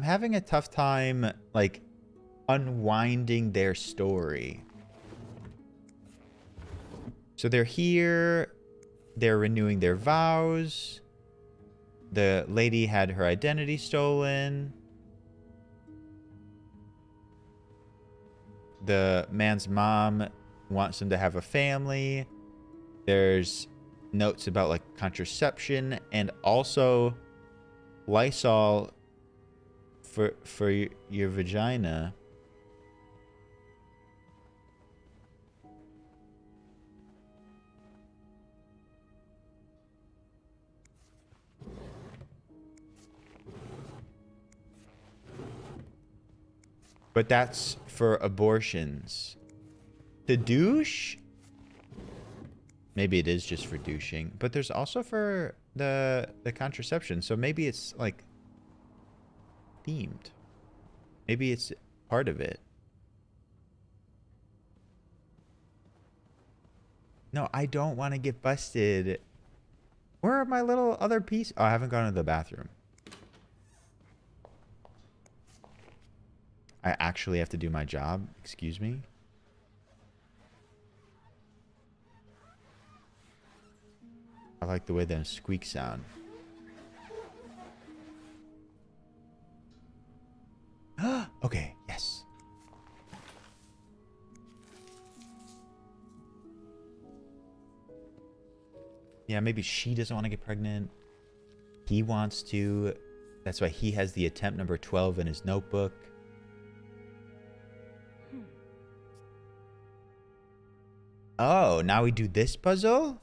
having a tough time, like, unwinding their story. So they're here. They're renewing their vows. The lady had her identity stolen. The man's mom wants him to have a family. There's notes about, like, contraception and also Lysol for your vagina. But that's for abortions. The douche? Maybe it is just for douching, but there's also for the contraception. So maybe it's like themed. Maybe it's part of it. No, I don't want to get busted. Where are my little other pieces? Oh, I haven't gone to the bathroom. I actually have to do my job. Excuse me. I like the way them squeaks sound. Okay, yes. Yeah, maybe she doesn't want to get pregnant. He wants to. That's why he has the attempt number 12 in his notebook. Oh, now we do this puzzle?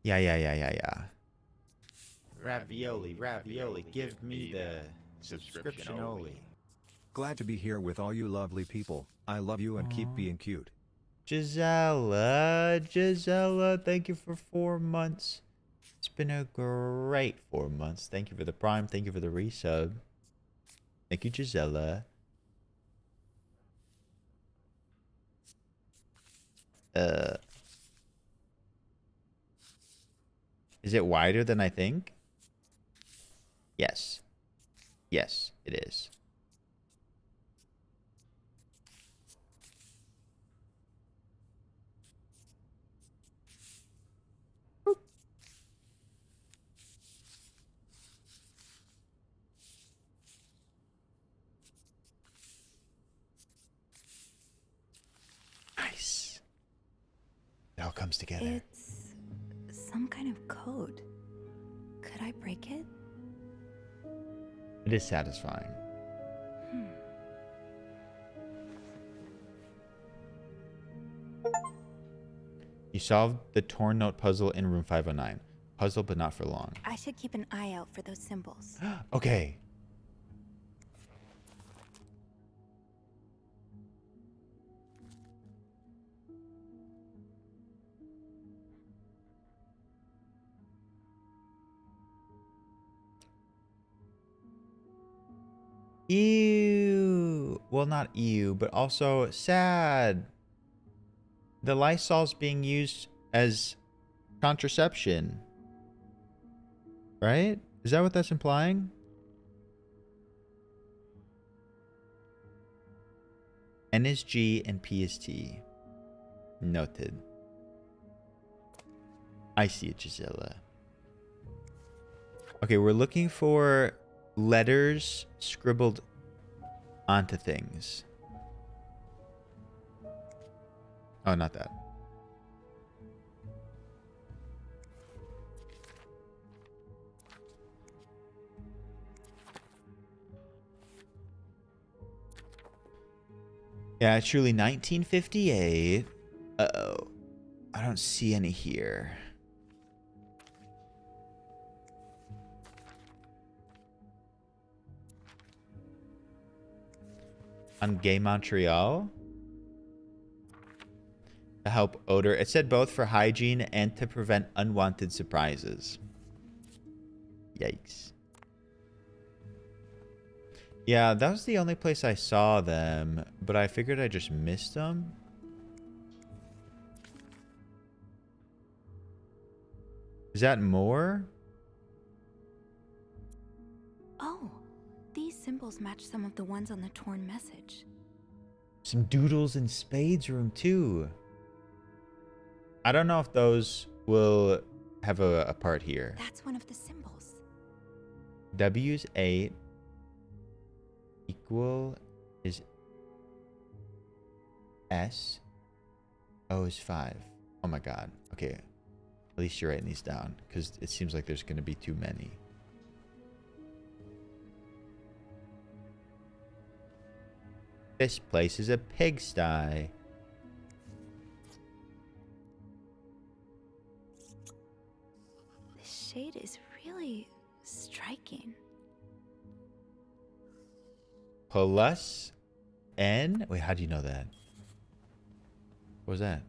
Yeah. Ravioli, ravioli, give me the subscription only. Glad to be here with all you lovely people. I love you and keep being cute. Gisela, thank you for 4 months. It's been a great 4 months. Thank you for the prime. Thank you for the resub. Thank you, Gisela. Is it wider than I think? Yes. Yes, it is. Boop. Nice. It all comes together. It's some kind of code. Could I break it? It is satisfying. You solved the torn note puzzle in room 509. Puzzle, but not for long. I should keep an eye out for those symbols. Okay. Ew. Well, not ew, but also sad. The Lysol's being used as contraception. Right? Is that what that's implying? N is G and P is T. Noted. I see it, Gisela. Okay, we're looking for letters scribbled onto things. Oh, not that. Yeah, truly 1958. Uh-oh. I don't see any here. On Gay Montreal? To help odor. It said both for hygiene and to prevent unwanted surprises. Yikes. Yeah, that was the only place I saw them, but I figured I just missed them. Is that more? Oh, these symbols match some of the ones on the torn message. Some doodles in Spades room too. I don't know if those will have a part here. That's one of the symbols. W's 8 equal is S. O is 5. Oh my god. Okay. At least you're writing these down, because it seems like there's going to be too many. This place is a pigsty. The shade is really striking. Plus N? Wait, how do you know that? What was that?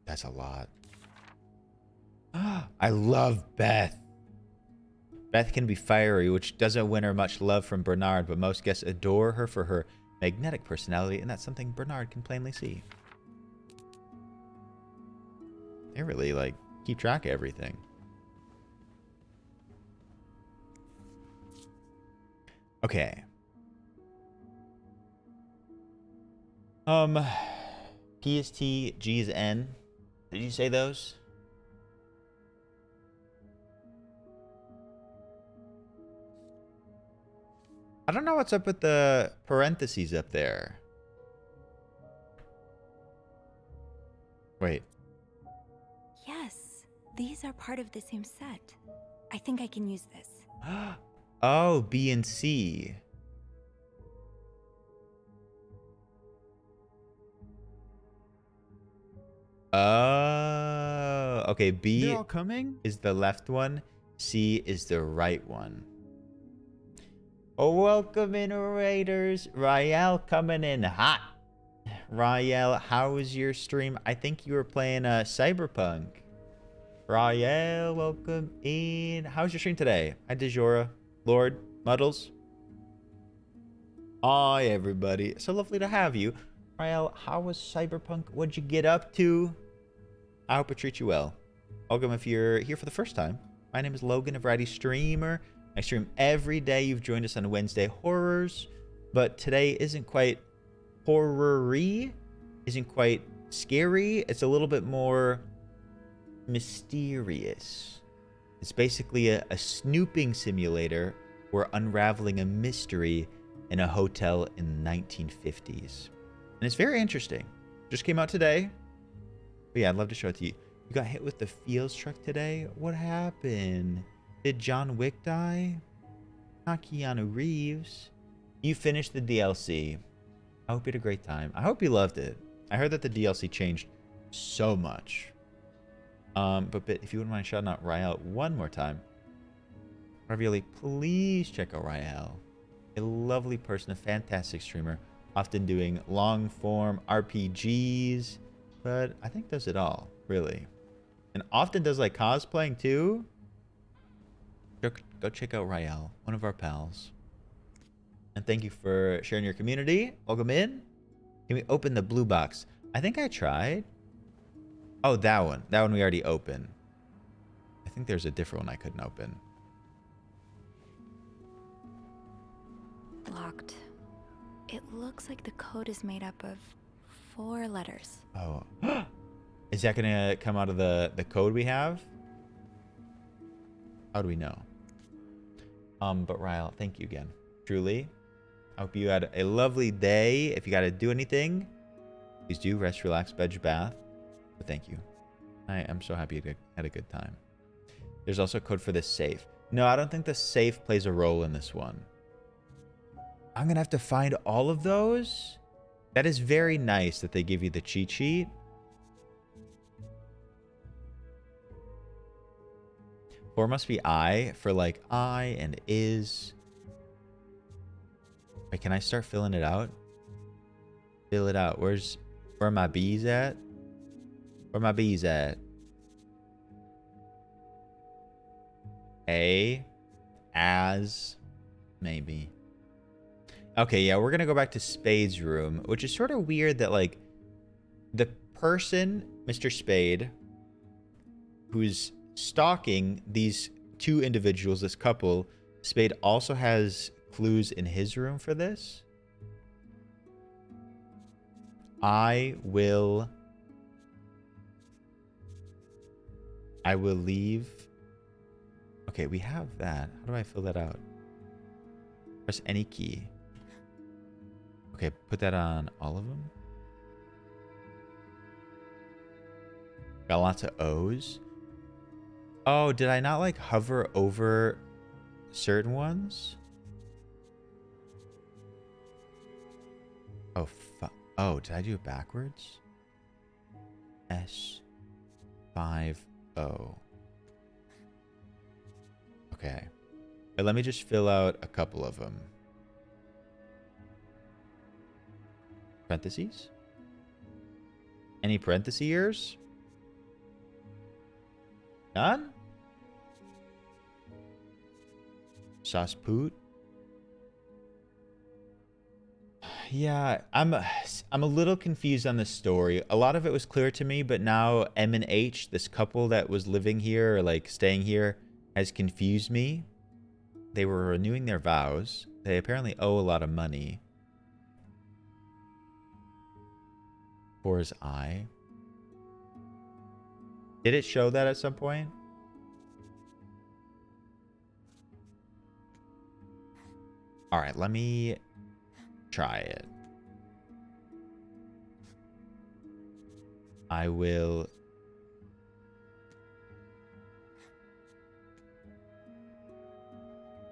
That's a lot. I love Beth. Beth can be fiery, which doesn't win her much love from Bernard, but most guests adore her for her magnetic personality, and that's something Bernard can plainly see. They really, like, keep track of everything. Okay. P is T, G is N. Did you say those? I don't know what's up with the parentheses up there. Wait. Yes, these are part of the same set. I think I can use this. Oh, B and C. Oh, okay. B They're all coming? is the left one. C is the right one. Oh, welcome in, Raiders. Rael coming in hot. Rael, how was your stream? I think you were playing Cyberpunk. Rael, welcome in. How's your stream today? Hi, DeJora, Lord, Muddles. Hi, everybody. So lovely to have you. Rael, how was Cyberpunk? What'd you get up to? I hope it treats you well. Welcome if you're here for the first time. My name is Logan, a variety streamer. I stream every day. You've joined us on Wednesday horrors, but today isn't quite horror-y, isn't quite scary. It's a little bit more mysterious. It's basically a snooping simulator. We're unraveling a mystery in a hotel in the 1950s. And it's very interesting. Just came out today. But yeah, I'd love to show it to you. You got hit with the Fields truck today? What happened? Did John Wick die? Not Keanu Reeves. You finished the DLC. I hope you had a great time. I hope you loved it. I heard that the DLC changed so much. But if you wouldn't mind shouting out Rael one more time. Ravioli, please check out Rael. A lovely person, a fantastic streamer. Often doing long form RPGs. But I think does it all, really. And often does like cosplaying too. Go check out Rael, one of our pals. And thank you for sharing your community. Welcome in. Can we open the blue box? I think I tried. Oh, that one. That one we already opened. I think there's a different one I couldn't open. Locked. It looks like the code is made up of 4 letters. Oh. Is that gonna come out of the code we have? How do we know? But Ryle, thank you again. Truly. I hope you had a lovely day. If you gotta do anything, please do rest, relax, veg bath. But thank you. I am so happy you had a good time. There's also a code for this safe. No, I don't think the safe plays a role in this one. I'm gonna have to find all of those. That is very nice that they give you the cheat sheet. Or must be I for like I and is. Wait, can I start filling it out? Fill it out. Where are my bees at? Where my bees at? A, as, maybe. Okay, yeah, we're gonna go back to Spade's room, which is sort of weird that like the person, Mr. Spade, who's stalking these two individuals, this couple, Spade also has clues in his room for this. I will leave. Okay, we have that. How do I fill that out? Press any key. Okay, put that on all of them. Got lots of O's. Oh, did I not like hover over certain ones? Oh, oh, did I do it backwards? S50. Okay. But let me just fill out a couple of them. Parentheses? Any parenthesers? None? Sauce poot? Yeah, I'm a little confused on this story. A lot of it was clear to me, but now M and H, this couple that was living here or like staying here, has confused me. They were renewing their vows. They apparently owe a lot of money. For his eye. Did it show that at some point? All right, let me try it. I will.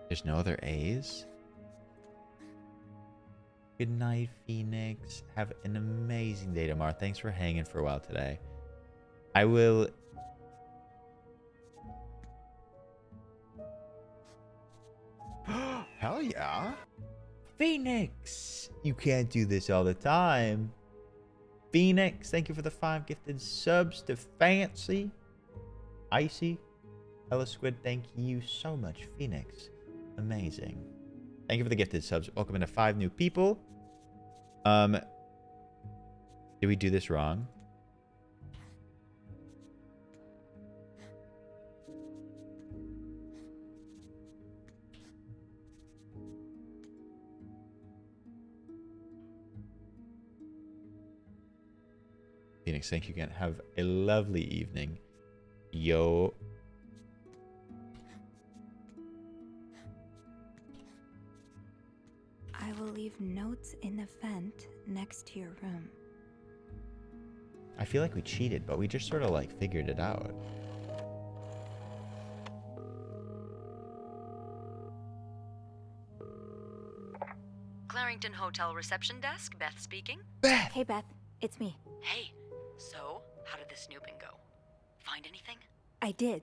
There's no other A's. Good night, Phoenix. Have an amazing day tomorrow. Thanks for hanging for a while today. I will. Hell yeah. Phoenix! You can't do this all the time. Phoenix, thank you for the 5 gifted subs to Fancy. Icy. Hello Squid, thank you so much. Phoenix. Amazing. Thank you for the gifted subs. Welcome into 5 new people. Did we do this wrong? Phoenix, thank you again. Have a lovely evening. Yo. I will leave notes in the vent next to your room. I feel like we cheated, but we just sort of like figured it out. Clarington Hotel reception desk, Beth speaking. Beth! Hey, Beth. It's me. Hey, so how did the snooping go? Find anything? I did.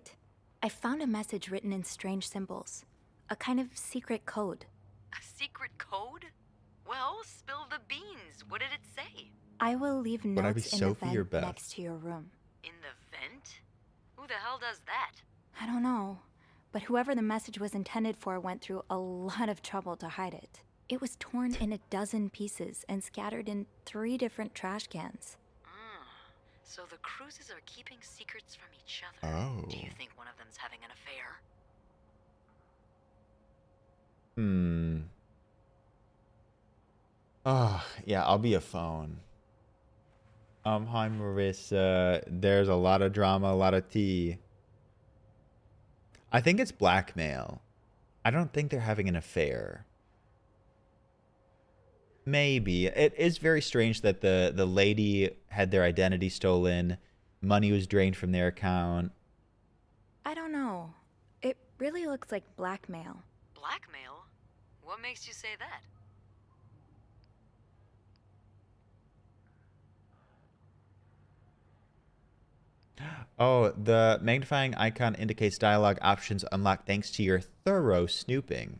I found a message written in strange symbols. A kind of secret code. A secret code? Well, spill the beans. What did it say? I will leave Would I be notes in Sophie the or vent Beth? next to your room. In the vent? Who the hell does that? I don't know, but whoever the message was intended for went through a lot of trouble to hide it. It was torn in a dozen pieces and scattered in 3 different trash cans. So the cruises are keeping secrets from each other. Oh. Do you think one of them's having an affair? Oh, yeah, I'll be a phone. Hi, Marissa. There's a lot of drama, a lot of tea. I think it's blackmail. I don't think they're having an affair. Maybe. It is very strange that the lady had their identity stolen. Money was drained from their account. I don't know. It really looks like blackmail. Blackmail? What makes you say that? Oh, the magnifying icon indicates dialogue options unlocked thanks to your thorough snooping.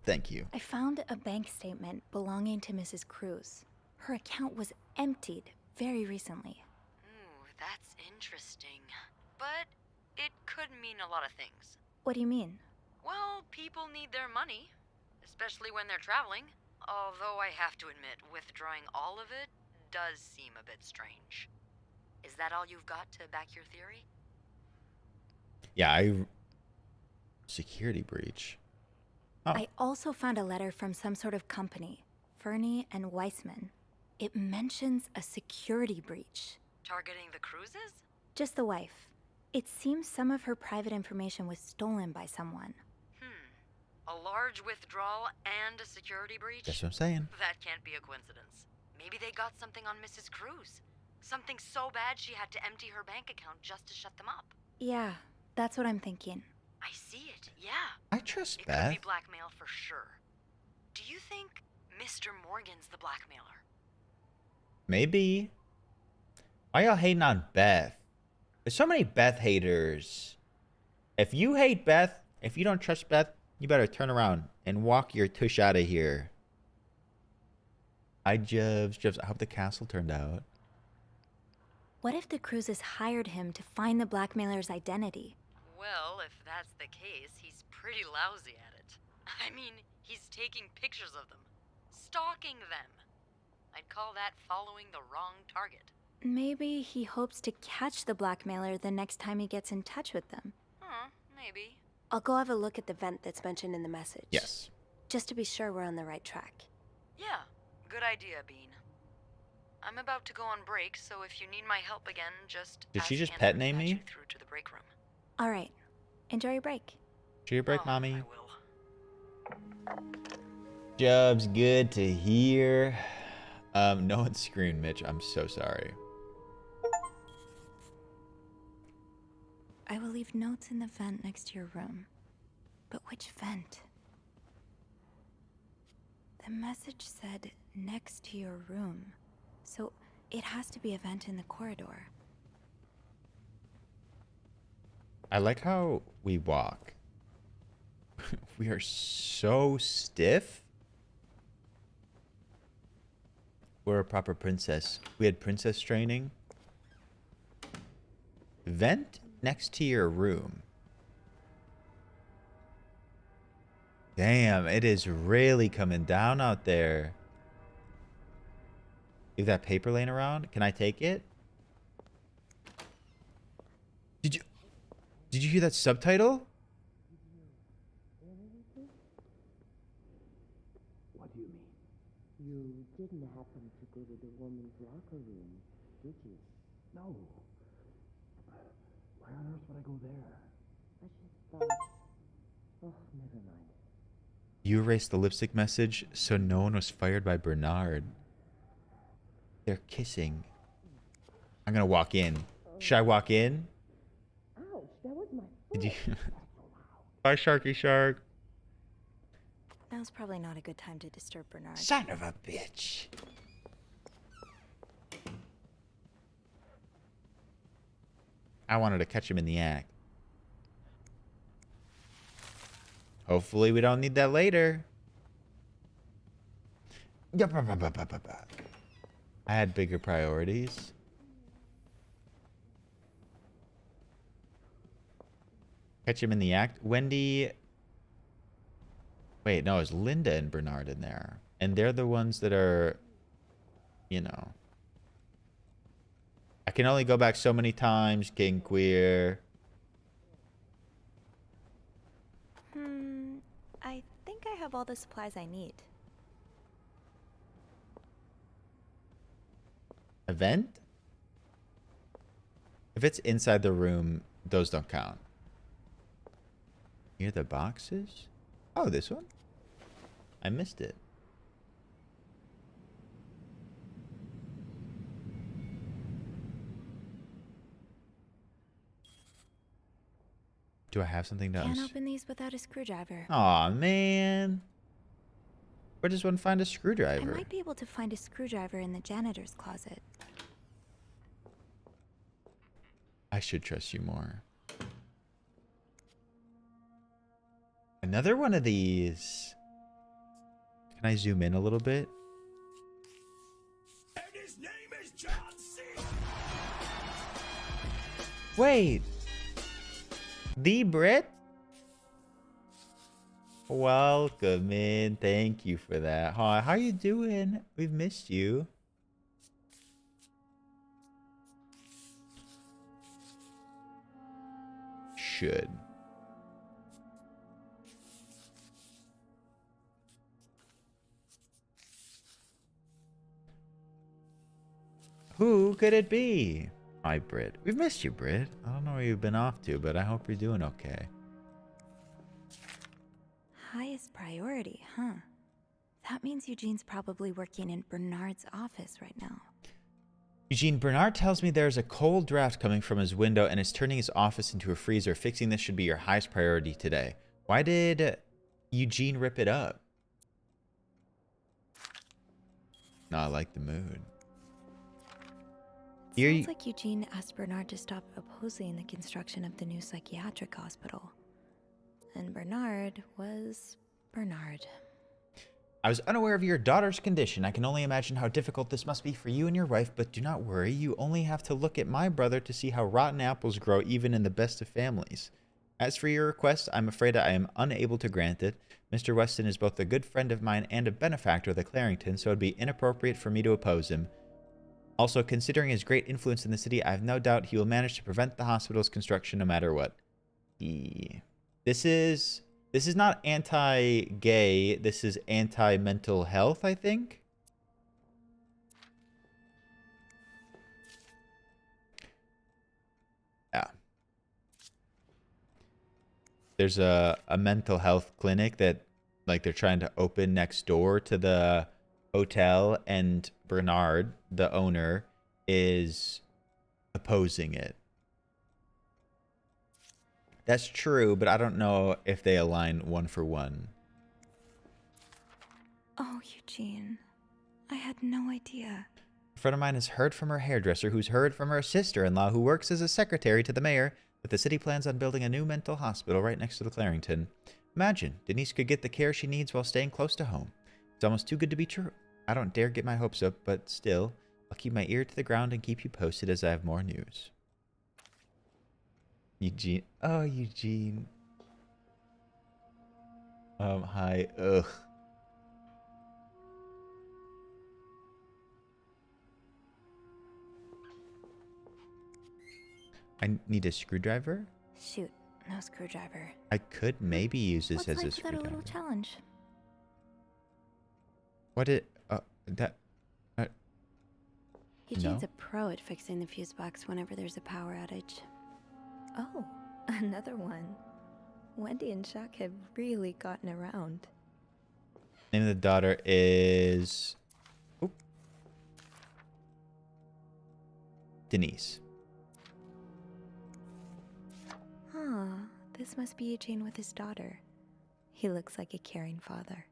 Thank you. I found a bank statement belonging to Mrs. Cruz. Her account was emptied very recently. Ooh, that's interesting. But it could mean a lot of things. What do you mean? Well, people need their money, especially when they're traveling. Although I have to admit, withdrawing all of it does seem a bit strange. Is that all you've got to back your theory? Yeah, security breach. Oh. I also found a letter from some sort of company, Fernie and Weissman. It mentions a security breach. Targeting the Cruzes? Just the wife. It seems some of her private information was stolen by someone. A large withdrawal and a security breach? That's what I'm saying. That can't be a coincidence. Maybe they got something on Mrs. Cruz. Something so bad she had to empty her bank account just to shut them up. Yeah, that's what I'm thinking. I see it, yeah. I trust It Beth. could be blackmail for sure. Do you think Mr. Morgan's the blackmailer? Maybe. Why y'all hating on Beth? There's so many Beth haters. If you hate Beth, if you don't trust Beth, you better turn around and walk your tush out of here. I hope the castle turned out. What if the Cruzes hired him to find the blackmailer's identity? Well, if that's the case, he's pretty lousy at it. I mean, he's taking pictures of them, stalking them. I'd call that following the wrong target. Maybe he hopes to catch the blackmailer the next time he gets in touch with them. Maybe. I'll go have a look at the vent that's mentioned in the message. Yes. Just to be sure we're on the right track. Yeah, good idea, Bean. I'm about to go on break, so if you need my help again, just Did she ask just Anna pet to name patch me? you through to the break room. All right. Enjoy your break. Enjoy your break, mommy. I will. Job's good to hear. No one's screwing Mitch. I'm so sorry. I will leave notes in the vent next to your room. But which vent? The message said next to your room. So it has to be a vent in the corridor. I like how we walk. We are so stiff. We're a proper princess. We had princess training. Vent next to your room. Damn, it is really coming down out there. Leave that paper laying around. Can I take it? Did you hear that subtitle? What do you mean? You didn't happen to go to the woman's locker room, did you? No. Why on earth would I go there? I just thought... Oh, never mind. You erased the lipstick message so no one was fired by Bernard. They're kissing. I'm gonna walk in. Should I walk in? Ouch, that was my Did you? Bye, Sharky Shark. Now's probably not a good time to disturb Bernard. Son of a bitch. I wanted to catch him in the act. Hopefully we don't need that later. I had bigger priorities. Catch him in the act. Wendy. Wait, no, it's Linda and Bernard in there. And they're the ones that are, you know. I can only go back so many times, King Queer. I think I have all the supplies I need. vent? If it's inside the room, those don't count. Near the boxes? Oh, this one? I missed it. Do I have something to Can't open these without a screwdriver. Aw, man. Where does one find a I screwdriver? might be able to find a screwdriver in the janitor's closet. I should trust you more. Another one of these. Can I zoom in a little bit? And his name is John C. Wait. The Brit? Welcome in. Thank you for that. Hi, how you doing? We've missed you. Should. Who could it be? Hi, Brit. We've missed you, Brit. I don't know where you've been off to, but I hope you're doing okay. Highest priority, huh? That means Eugene's probably working in Bernard's office right now. Eugene, Bernard tells me there's a cold draft coming from his window and is turning his office into a freezer. Fixing this should be your highest priority today. Why did Eugene rip it up? No, I like the mood. Sounds like Eugene asked Bernard to stop opposing the construction of the new psychiatric hospital. And Bernard was Bernard. I was unaware of your daughter's condition. I can only imagine how difficult this must be for you and your wife, but do not worry. You only have to look at my brother to see how rotten apples grow even in the best of families. As for your request, I'm afraid I am unable to grant it. Mr. Weston is both a good friend of mine and a benefactor of the Clarington, so it would be inappropriate for me to oppose him. Also, considering his great influence in the city, I have no doubt he will manage to prevent the hospital's construction no matter what. This is not anti-gay. This is anti-mental health, I think. Yeah. There's a mental health clinic that, like, they're trying to open next door to the hotel, and Bernard, the owner, is opposing it. That's true, but I don't know if they align one for one. Oh, Eugene. I had no idea. A friend of mine has heard from her hairdresser, who's heard from her sister-in-law, who works as a secretary to the mayor, that the city plans on building a new mental hospital right next to the Clarington. Imagine, Denise could get the care she needs while staying close to home. It's almost too good to be true. I don't dare get my hopes up, but still, I'll keep my ear to the ground and keep you posted as I have more news. Eugene. Oh, Eugene. Hi. Ugh. I need a screwdriver? Shoot, no screwdriver. I could maybe use this as a Without a screwdriver. little challenge. What it? That. Eugene's No. a pro at fixing the fuse box whenever there's a power outage. Oh, another one. Wendy and Jacques have really gotten around. Name of the daughter is. Oop. Denise. Huh, this must be Eugene with his daughter. He looks like a caring father.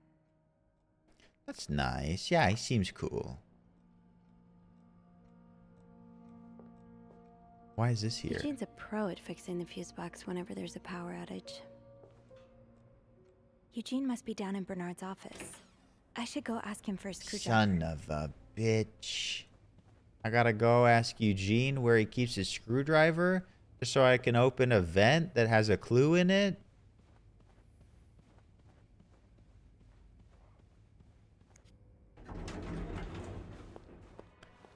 That's nice. Yeah, he seems cool. Why is this here? Eugene's a pro at fixing the fuse box whenever there's a power outage. Eugene must be down in Bernard's office. I should go ask him for a screwdriver. Son of a bitch. I gotta go ask Eugene where he keeps his screwdriver just so I can open a vent that has a clue in it.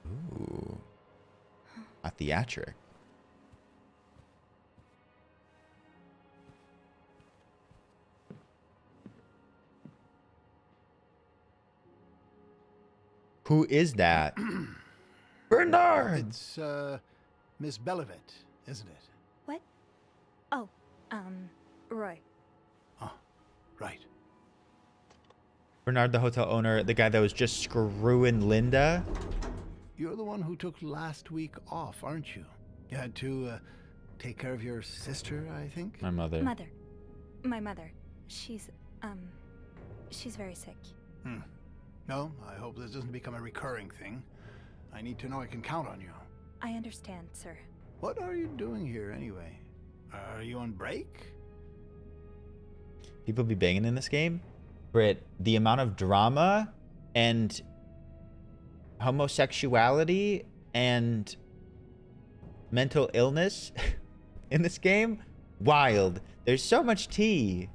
Ooh. A theatric. Who is that? Bernard! Bernard! It's, Miss Belivet, isn't it? What? Oh, Roy. Oh, right. Bernard, the hotel owner, the guy that was just screwing Linda. You're the one who took last week off, aren't you? You had to, take care of your sister, I think? My mother. My mother. She's very sick. No, I hope this doesn't become a recurring thing. I need to know I can count on you. I understand, sir. What are you doing here, anyway? Are you on break? People be banging in this game. Britt, the amount of drama and homosexuality and mental illness in this game, wild. There's so much tea.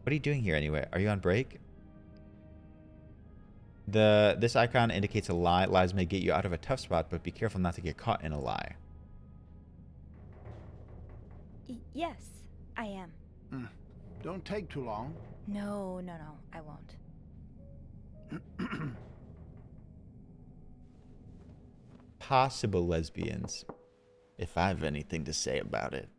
What are you doing here anyway? Are you on break? This icon indicates a lie. Lies may get you out of a tough spot, but be careful not to get caught in a lie. Yes, I am. Don't take too long. No, I won't. Possible lesbians, if I have anything to say about it.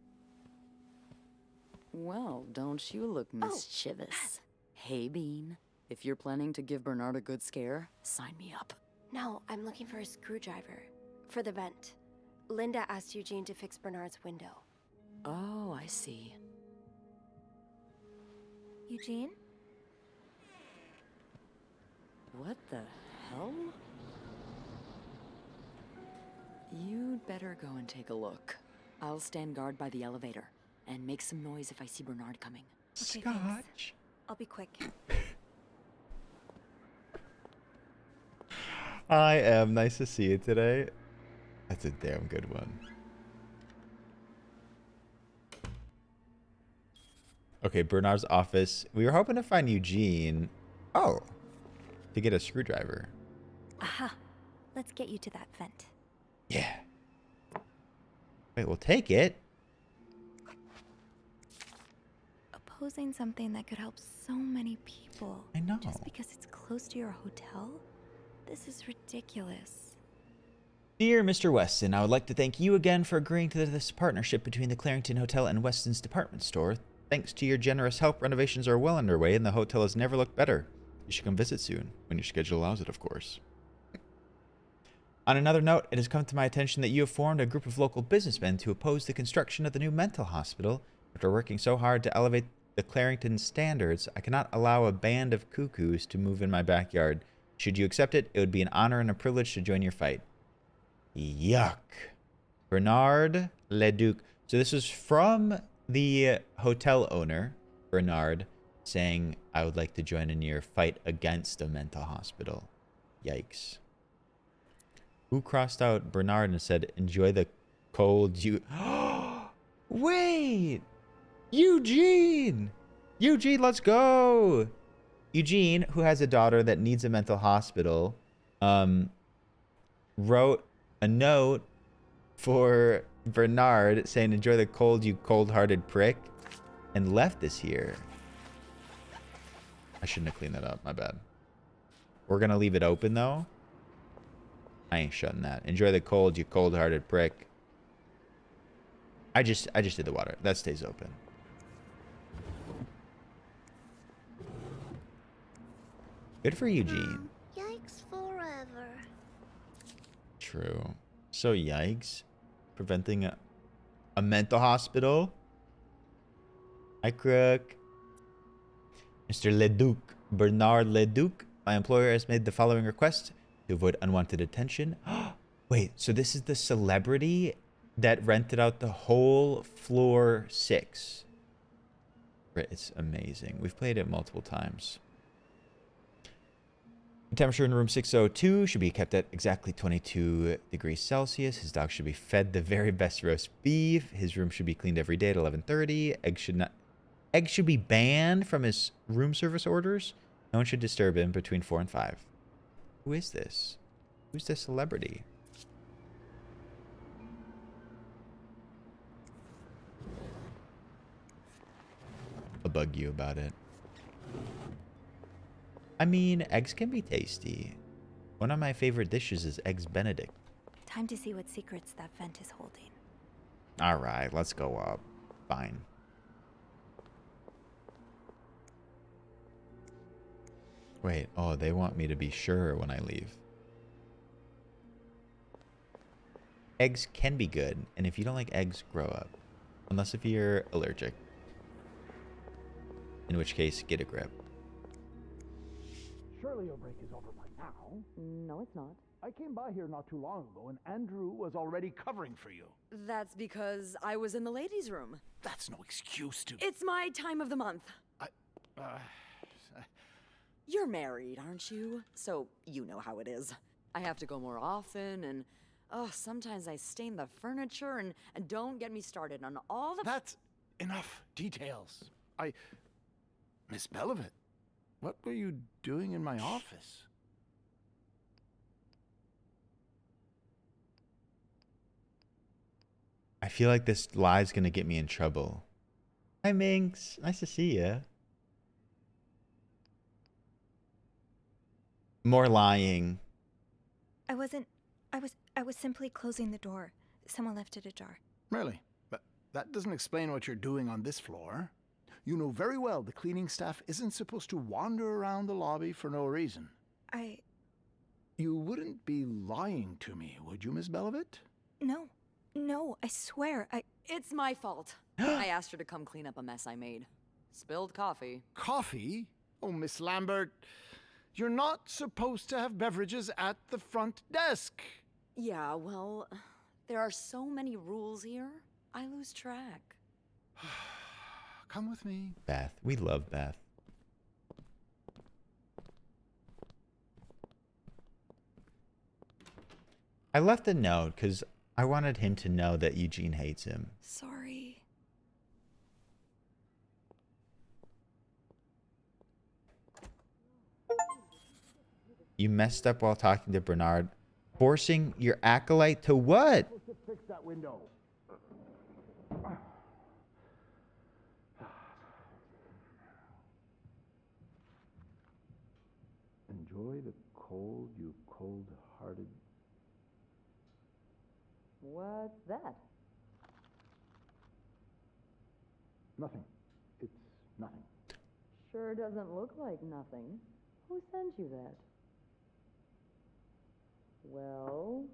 Well, don't you look mischievous. Hey, Bean. If you're planning to give Bernard a good scare, sign me up. No, I'm looking for a screwdriver. For the vent. Linda asked Eugene to fix Bernard's window. Oh, I see. Eugene? What the hell? You'd better go and take a look. I'll stand guard by the elevator and make some noise if I see Bernard coming. Okay, thanks. I'll be quick. I am. Nice to see you today. That's a damn good one. Okay, Bernard's office. We were hoping to find Eugene. Oh, to get a screwdriver. Aha. Let's get you to that vent. Yeah. Wait, we'll take it. Opposing something that could help so many people. I know. Just because it's close to your hotel? This is ridiculous. Dear Mr. Weston, I would like to thank you again for agreeing to this partnership between the Clarington Hotel and Weston's department store. Thanks to your generous help, renovations are well underway and the hotel has never looked better. You should come visit soon, when your schedule allows it, of course. On another note, it has come to my attention that you have formed a group of local businessmen to oppose the construction of the new mental hospital. After working so hard to elevate the Clarington standards, I cannot allow a band of cuckoos to move in my backyard. Should you accept it, it would be an honor and a privilege to join your fight. Yuck. Bernard Leduc. So this was from the hotel owner, Bernard, saying, I would like to join in your fight against a mental hospital. Yikes. Who crossed out Bernard and said, enjoy the cold you... Wait! Eugene! Eugene, let's go! Eugene, who has a daughter that needs a mental hospital, wrote a note for Bernard saying, enjoy the cold, you cold-hearted prick, and left this here. I shouldn't have cleaned that up. My bad. We're going to leave it open, though. I ain't shutting that. Enjoy the cold, you cold-hearted prick. I just did the water. That stays open. Good for Eugene. Yikes forever. True. So yikes. Preventing a mental hospital. Hi, Crook. Mr. Leduc. Bernard Leduc. My employer has made the following request to avoid unwanted attention. Wait, so this is the celebrity that rented out the whole floor 6. It's amazing. We've played it multiple times. The temperature in room 602 should be kept at exactly 22 degrees Celsius. His dog should be fed the very best roast beef. His room should be cleaned every day at 11:30. Eggs should be banned from his room service orders. No one should disturb him between 4 and 5. Who is this? Who's this celebrity? I'll bug you about it. I mean, eggs can be tasty. One of my favorite dishes is eggs Benedict. Time to see what secrets that vent is holding. All right, let's go up. Fine. Wait, oh, they want me to be sure when I leave. Eggs can be good, and if you don't like eggs, grow up. Unless if you're allergic. In which case, get a grip. Surely your break is over by now. No, it's not. I came by here not too long ago, and Andrew was already covering for you. That's because I was in the ladies' room. That's no excuse to... It's my time of the month. You're married, aren't you? So you know how it is. I have to go more often, and sometimes I stain the furniture, and don't get me started on all the... That's enough details. Miss Belivet, what were you doing in my office? I feel like this lie's gonna get me in trouble. Hi, Minx. Nice to see ya. More lying. I was simply closing the door. Someone left it ajar. Really? But that doesn't explain what you're doing on this floor. You know very well the cleaning staff isn't supposed to wander around the lobby for no reason. You wouldn't be lying to me, would you, Miss Belivet? No, I swear, It's my fault. I asked her to come clean up a mess I made. Spilled coffee. Coffee? Oh, Miss Lambert, you're not supposed to have beverages at the front desk. Yeah, well, there are so many rules here, I lose track. Come with me. Beth. We love Beth. I left a note because I wanted him to know that Eugene hates him. Sorry. You messed up while talking to Bernard. Forcing your acolyte to what? Fix that window. Enjoy the cold, you cold-hearted... What's that? Nothing. It's nothing. Sure doesn't look like nothing. Who sent you that? Well,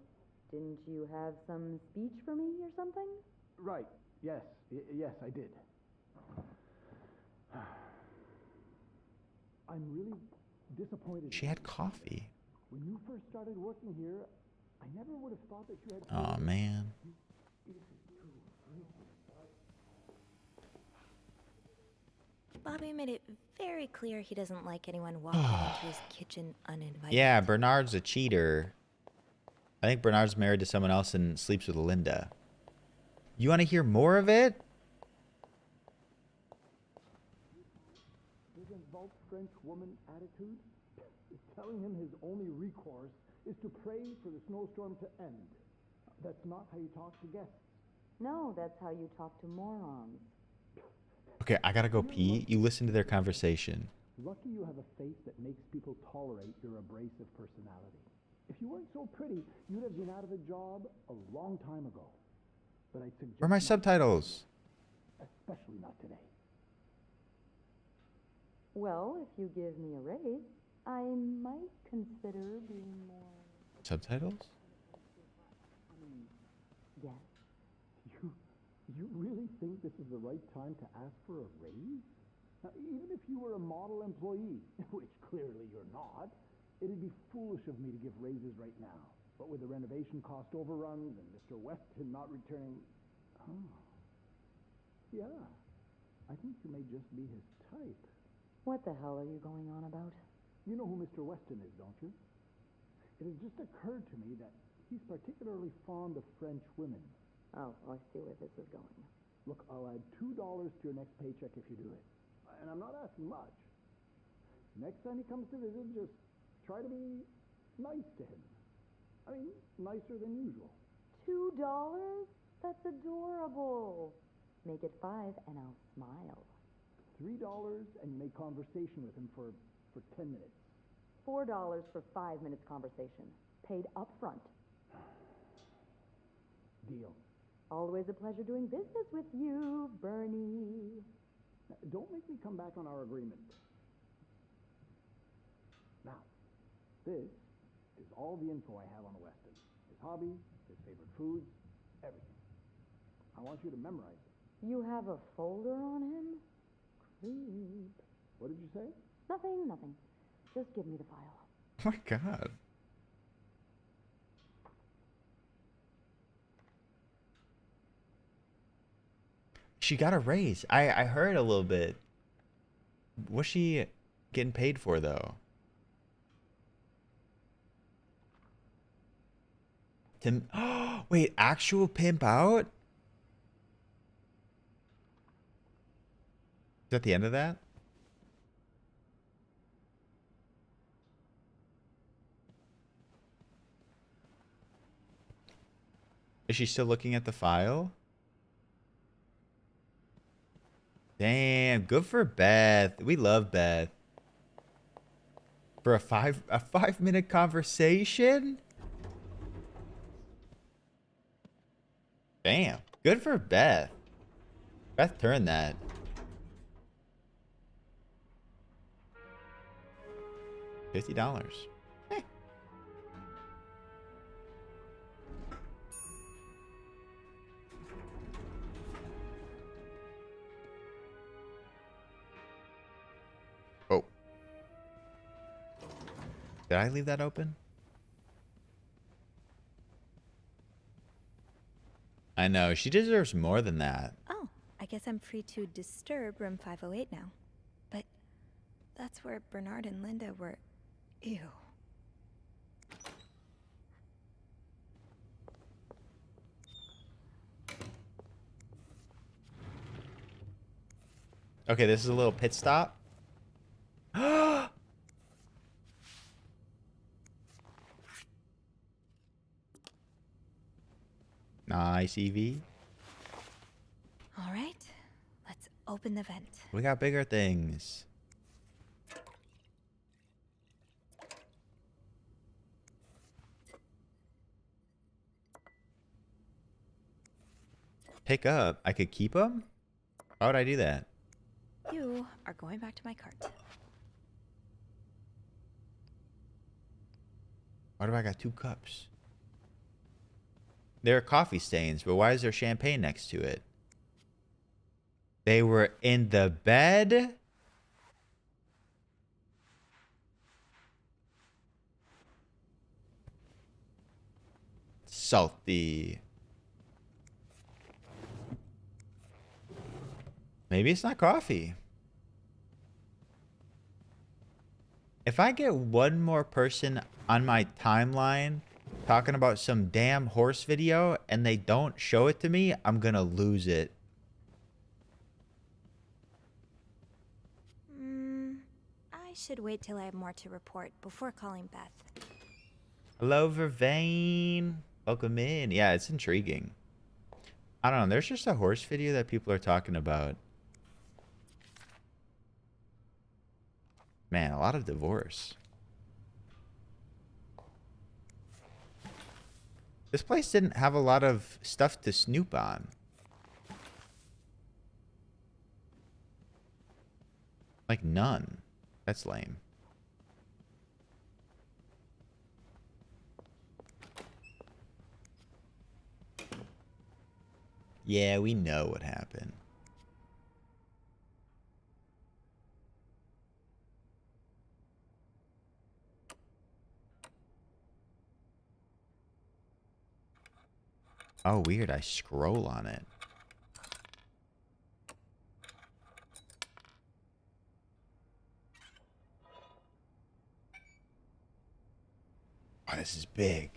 didn't you have some speech for me or something? Right. Yes. Yes, I did. I'm really disappointed. She had coffee. When you first started working here, I never would have thought that you had... Oh, man. Bobby made it very clear he doesn't like anyone walking into his kitchen uninvited. Yeah, Bernard's a cheater. I think Bernard's married to someone else and sleeps with Linda. You want to hear more of it? His involved French woman attitude is telling him his only recourse is to pray for the snowstorm to end. That's not how you talk to guests. No, that's how you talk to morons. Okay, I gotta go pee. You listen to their conversation. Lucky you have a face that makes people tolerate your abrasive personality. If you weren't so pretty, you'd have been out of a job a long time ago. But I'd suggest... Where are my subtitles? Especially not today. Well, if you give me a raise, I might consider being more... Subtitles? Yes. You really think this is the right time to ask for a raise? Now, even if you were a model employee, which clearly you're not, it'd be foolish of me to give raises right now. But with the renovation cost overruns and Mr. Weston not returning... Oh. Yeah. I think you may just be his type. What the hell are you going on about? You know who Mr. Weston is, don't you? It has just occurred to me that he's particularly fond of French women. Oh, I see where this is going. Look, I'll add $2 to your next paycheck if you do it. And I'm not asking much. Next time he comes to visit, just try to be nice to him. I mean, nicer than usual. $2? That's adorable. Make it $5 and I'll smile. $3 and make conversation with him for 10 minutes. $4 for 5 minutes conversation. Paid up front. Deal. Always a pleasure doing business with you, Bernie. Don't make me come back on our agreement. Now, this is all the info I have on Weston. His hobbies, his favorite foods, everything. I want you to memorize it. You have a folder on him? Creep. What did you say? Nothing, nothing. Just give me the file. Oh my god. She got a raise. I heard a little bit. What's she getting paid for though? Tim, wait, actual pimp out? Is that the end of that? Is she still looking at the file? Damn, good for Beth. We love Beth. For a 5-minute conversation? Damn, good for Beth. Beth turned that. $50. Oh. Did I leave that open? I know, she deserves more than that. Oh, I guess I'm free to disturb room 508 now. But that's where Bernard and Linda were. Ew. Okay, this is a little pit stop. Nice, Evie. All right, let's open the vent. We got bigger things. Pick up. I could keep them? Why would I do that? You are going back to my cart. Why do I got 2 cups? There are coffee stains, but why is there champagne next to it? They were in the bed? Salty. Maybe it's not coffee. If I get one more person on my timeline talking about some damn horse video and they don't show it to me, I'm gonna lose it. I should wait till I have more to report before calling Beth. Hello, Vervain. Welcome in. Yeah, it's intriguing. I don't know. There's just a horse video that people are talking about. Man, a lot of divorce. This place didn't have a lot of stuff to snoop on. Like none. That's lame. Yeah, we know what happened. Oh, weird. I scroll on it. Oh, this is big.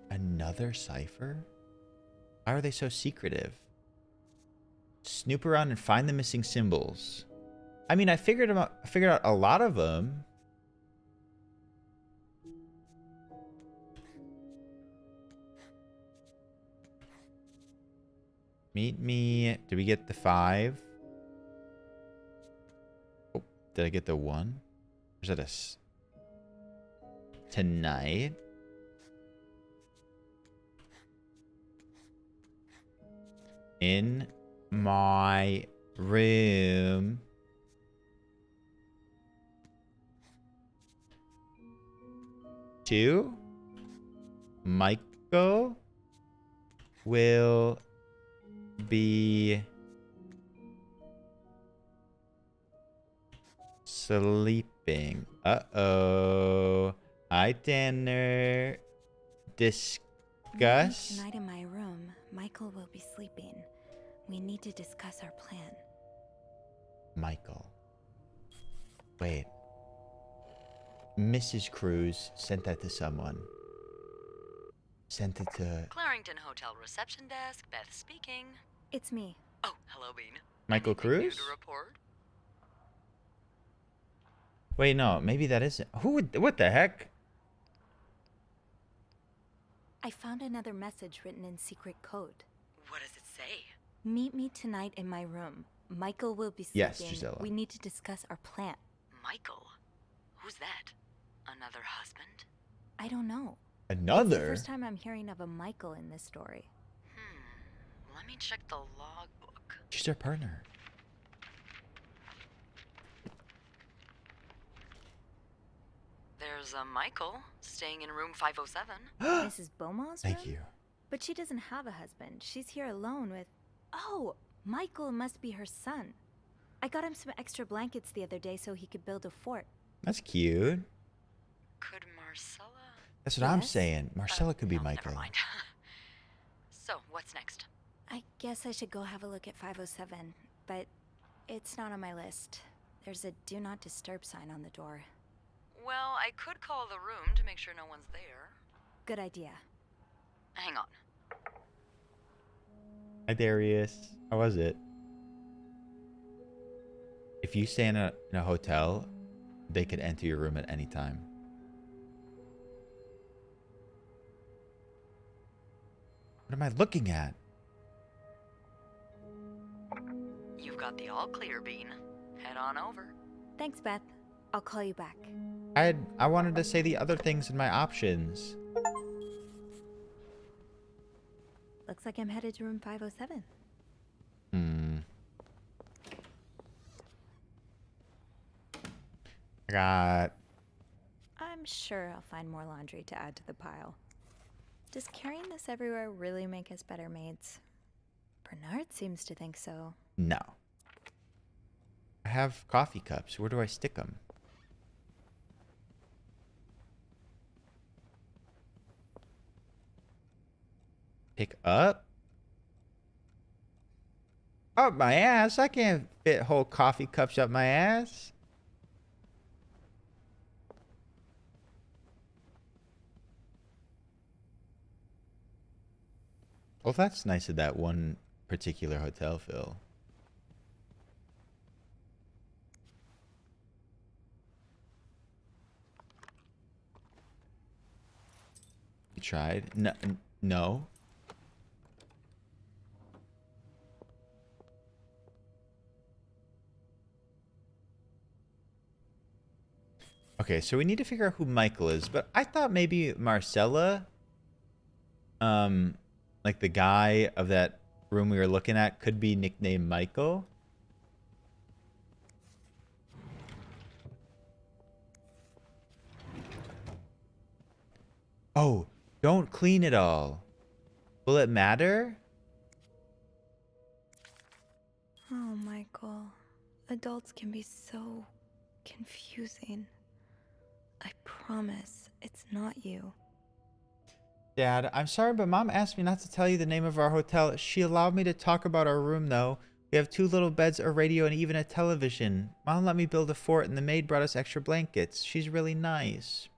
Another cipher? Why are they so secretive? Snoop around and find the missing symbols. I mean, I figured out a lot of them. Meet me. Did we get the 5? Oh, did I get the 1? Or is that tonight? In my room. Two. Michael will be sleeping. Uh-oh. Hi, Tanner. Discuss. Tonight in my room, Michael will be sleeping. We need to discuss our plan. Michael. Wait. Mrs. Cruz sent that to someone. Sent it to Clarington Hotel reception desk, Beth speaking. It's me. Oh, hello, Bean. Michael Anything new Cruz? to report? Wait, no, maybe that isn't. What the heck? I found another message written in secret code. What does it say? Meet me tonight in my room. Michael will be sleeping. Yes, Gisela. We need to discuss our plan. Michael? Who's that? Another husband? I don't know. It's the Another? first time I'm hearing of a Michael in this story. Let me check the logbook. She's our partner. There's a Michael staying in room 507. Mrs. Beaumont's room? Thank you. But she doesn't have a husband. She's here alone with... Oh, Michael must be her son. I got him some extra blankets the other day so he could build a fort. That's cute. Could Marcella? That's what I'm saying. Marcella could be no, Michael. Never mind. So, what's next? I guess I should go have a look at 507, but it's not on my list. There's a do not disturb sign on the door. Well, I could call the room to make sure no one's there. Good idea. Hang on. Hi, Darius. How was it? If you stay in a hotel, they could enter your room at any time. What am I looking at? You've got the all clear, Bean. Head on over. Thanks, Beth. I'll call you back. I wanted to say the other things in my options. Looks like I'm headed to room 507. I got... I'm sure I'll find more laundry to add to the pile. Does carrying this everywhere really make us better maids? Bernard seems to think so. No. I have coffee cups. Where do I stick them? Pick up? Up my ass? I can't fit whole coffee cups up my ass. Well, that's nice of that one particular hotel, Phil. You tried? No. No. Okay, so we need to figure out who Michael is, but I thought maybe Marcella, like the guy of that room we were looking at, could be nicknamed Michael. Oh, don't clean it all. Will it matter? Oh, Michael. Adults can be so confusing. I promise it's not you. Dad, I'm sorry, but Mom asked me not to tell you the name of our hotel. She allowed me to talk about our room, though. We have 2 little beds, a radio, and even a television. Mom let me build a fort, and the maid brought us extra blankets. She's really nice.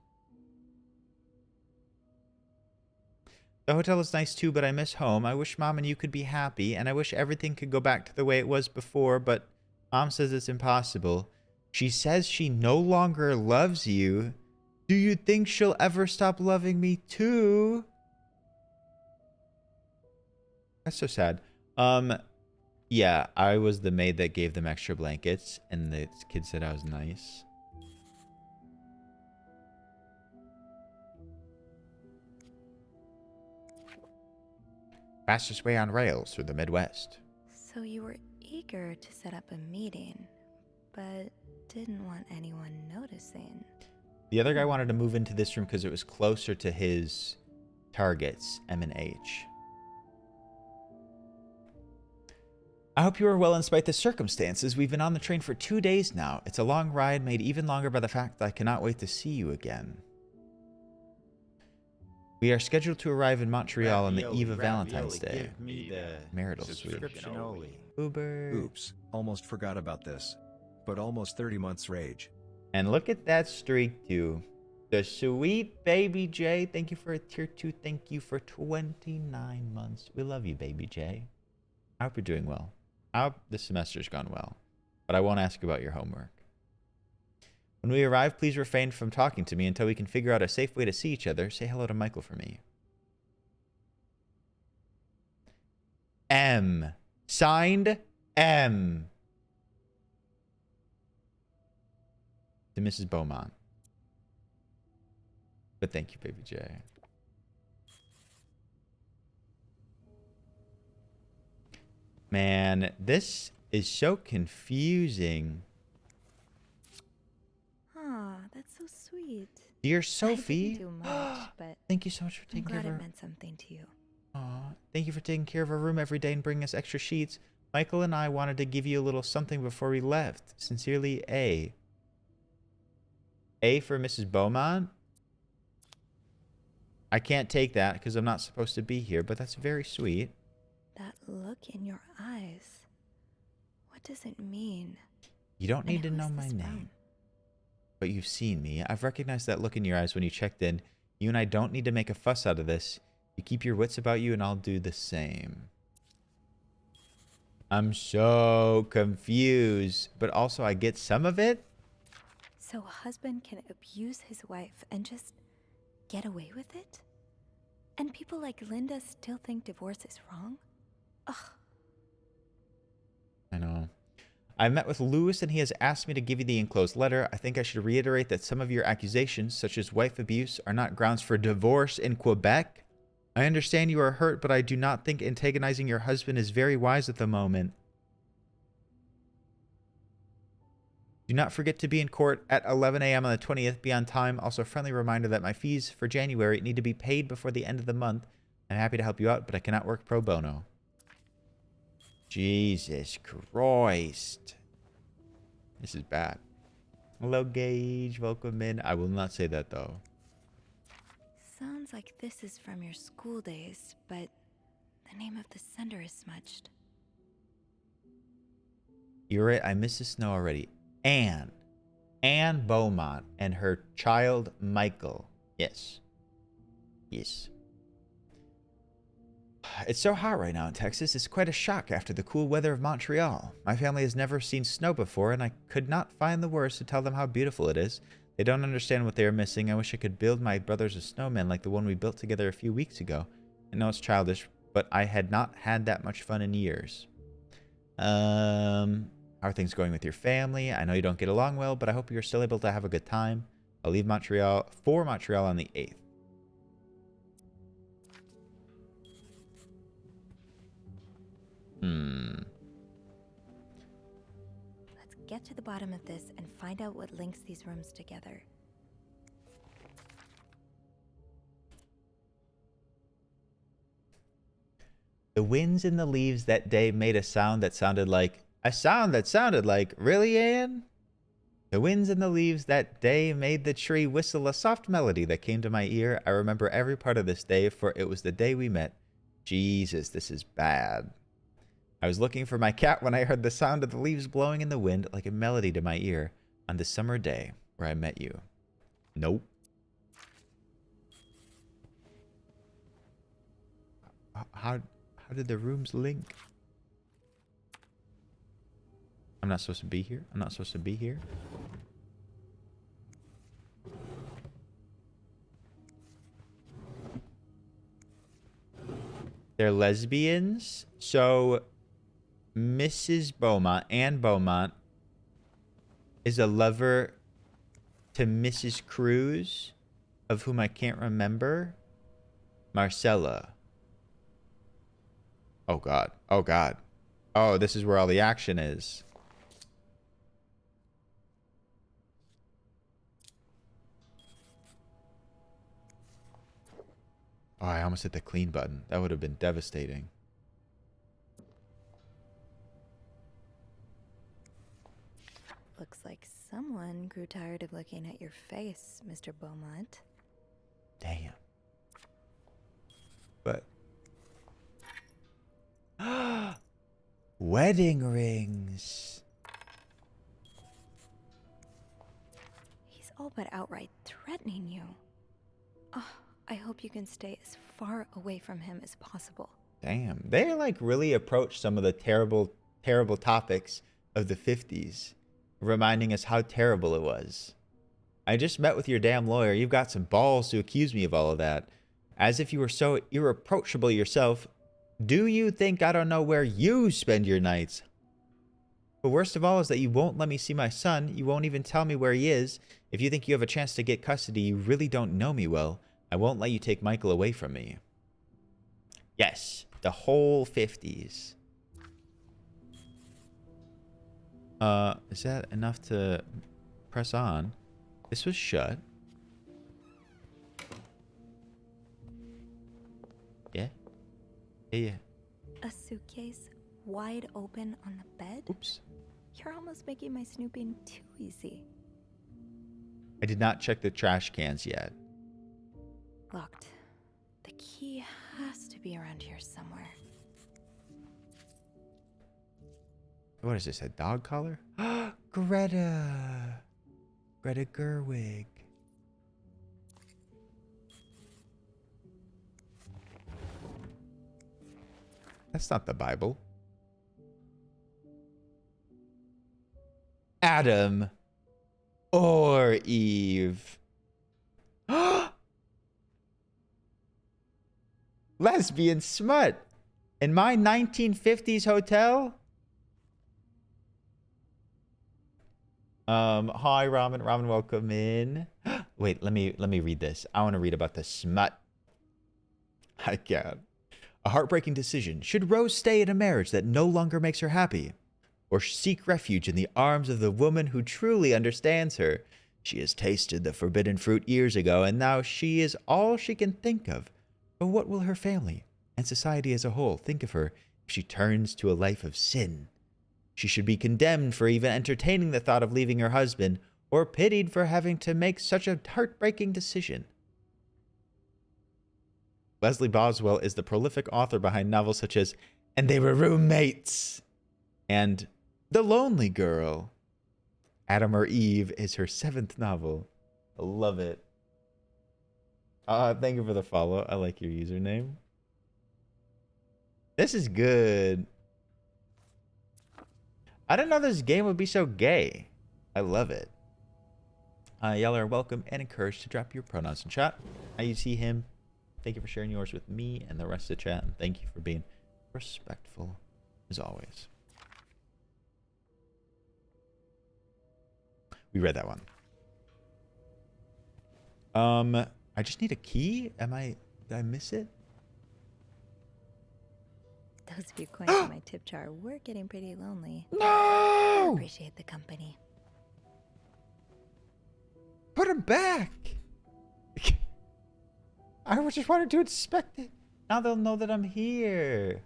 The hotel is nice, too, but I miss home. I wish Mom and you could be happy, and I wish everything could go back to the way it was before, but Mom says it's impossible. She says she no longer loves you. Do you think she'll ever stop loving me, too? That's so sad. Yeah, I was the maid that gave them extra blankets, and the kid said I was nice. Fastest way on rails through the Midwest. So you were eager to set up a meeting, but didn't want anyone noticing. The other guy wanted to move into this room because it was closer to his targets, M and H. I hope you are well in spite the circumstances. We've been on the train for 2 days now. It's a long ride, made even longer by the fact that I cannot wait to see you again. We are scheduled to arrive in Montreal on the eve of Valentine's Day. Give me the Marital suite. subscription only. Uber. Oops, almost forgot about this. But almost 30 months rage. And look at that streak, too. The sweet Baby J. Thank you for a tier 2. Thank you for 29 months. We love you, Baby J. I hope you're doing well. I hope the semester's gone well. But I won't ask about your homework. When we arrive, please refrain from talking to me until we can figure out a safe way to see each other. Say hello to Michael for me. M. Signed, M. To Mrs. Beaumont. But thank you, Baby J. Man, this is so confusing. Aw, that's so sweet. Dear I Sophie. didn't do much, but Thank you so much for I'm taking care glad of it her. meant something to you. Aw, thank you for taking care of our room every day and bringing us extra sheets. Michael and I wanted to give you a little something before we left. Sincerely, A. A for Mrs. Beaumont? I can't take that because I'm not supposed to be here, but that's very sweet. That look in your eyes. What does it mean? You don't need to And who know is my this name. from? But you've seen me. I've recognized that look in your eyes when you checked in. You and I don't need to make a fuss out of this. You keep your wits about you and I'll do the same. I'm so confused, but also I get some of it. So a husband can abuse his wife and just get away with it? And people like Linda still think divorce is wrong? Ugh. I know. I met with Lewis and he has asked me to give you the enclosed letter. I think I should reiterate that some of your accusations, such as wife abuse, are not grounds for divorce in Quebec. I understand you are hurt, but I do not think antagonizing your husband is very wise at the moment. Do not forget to be in court at 11 a.m. on the 20th. Be on time. Also, a friendly reminder that my fees for January need to be paid before the end of the month. I'm happy to help you out, but I cannot work pro bono. Jesus Christ. This is bad. Hello, Gage. Welcome in. I will not say that, though. Sounds like this is from your school days, but the name of the sender is smudged. You're right. I miss the snow already. Anne Beaumont and her child Michael. Yes. Yes. It's so hot right now in Texas. It's quite a shock after the cool weather of Montreal. My family has never seen snow before, and I could not find the words to tell them how beautiful it is. They don't understand what they are missing. I wish I could build my brothers a snowman like the one we built together a few weeks ago. I know it's childish, but I had not had that much fun in years. How are things going with your family? I know you don't get along well, but I hope you're still able to have a good time. I'll leave Montreal on the 8th. Let's get to the bottom of this and find out what links these rooms together. The winds in the leaves that day made a sound that sounded like... Really, Anne? The winds in the leaves that day made the tree whistle a soft melody that came to my ear. I remember every part of this day, for it was the day we met. Jesus, this is bad. I was looking for my cat when I heard the sound of the leaves blowing in the wind like a melody to my ear on the summer day where I met you. Nope. How did the rooms link? I'm not supposed to be here. I'm not supposed to be here. They're lesbians. So Mrs. Beaumont, Anne Beaumont, is a lover to Mrs. Cruz, of whom I can't remember. Marcella. Oh, God. Oh, God. Oh, this is where all the action is. Oh, I almost hit the clean button. That would have been devastating. Looks like someone grew tired of looking at your face, Mr. Beaumont. Damn. But wedding rings. He's all but outright threatening you. Oh, I hope you can stay as far away from him as possible. Damn. They like really approach some of the terrible, terrible topics of the 50s, reminding us how terrible it was. I just met with your damn lawyer. You've got some balls to accuse me of all of that. As if you were so irreproachable yourself. Do you think I don't know where you spend your nights? But worst of all is that you won't let me see my son. You won't even tell me where he is. If you think you have a chance to get custody, you really don't know me well. I won't let you take Michael away from me. Yes, the whole 50s. Is that enough to press on? This was shut. Yeah? Yeah. A suitcase wide open on the bed? Oops. You're almost making my snooping too easy. I did not check the trash cans yet. Locked. The key has to be around here somewhere. What is this, a dog collar? Greta. Greta Gerwig. That's not the Bible. Adam or Eve. Lesbian smut in my 1950s hotel. Hi, Ramen. Ramen, welcome in. Wait, let me read this. I want to read about the smut. I can't. A heartbreaking decision. Should Rose stay in a marriage that no longer makes her happy? Or seek refuge in the arms of the woman who truly understands her? She has tasted the forbidden fruit years ago, and now she is all she can think of. But what will her family and society as a whole think of her if she turns to a life of sin? She should be condemned for even entertaining the thought of leaving her husband, or pitied for having to make such a heartbreaking decision. Leslie Boswell is the prolific author behind novels such as And They Were Roommates and The Lonely Girl. Adam or Eve is her 7th novel. I love it. Thank you for the follow. I like your username. This is good. I didn't know this game would be so gay. I love it. Y'all are welcome and encouraged to drop your pronouns in chat. I see him. Thank you for sharing yours with me and the rest of the chat. And thank you for being respectful, as always. We read that one. I just need a key. Did I miss it? Those few coins in my tip jar were getting pretty lonely. No! I appreciate the company. Put them back. I just wanted to inspect it. Now they'll know that I'm here.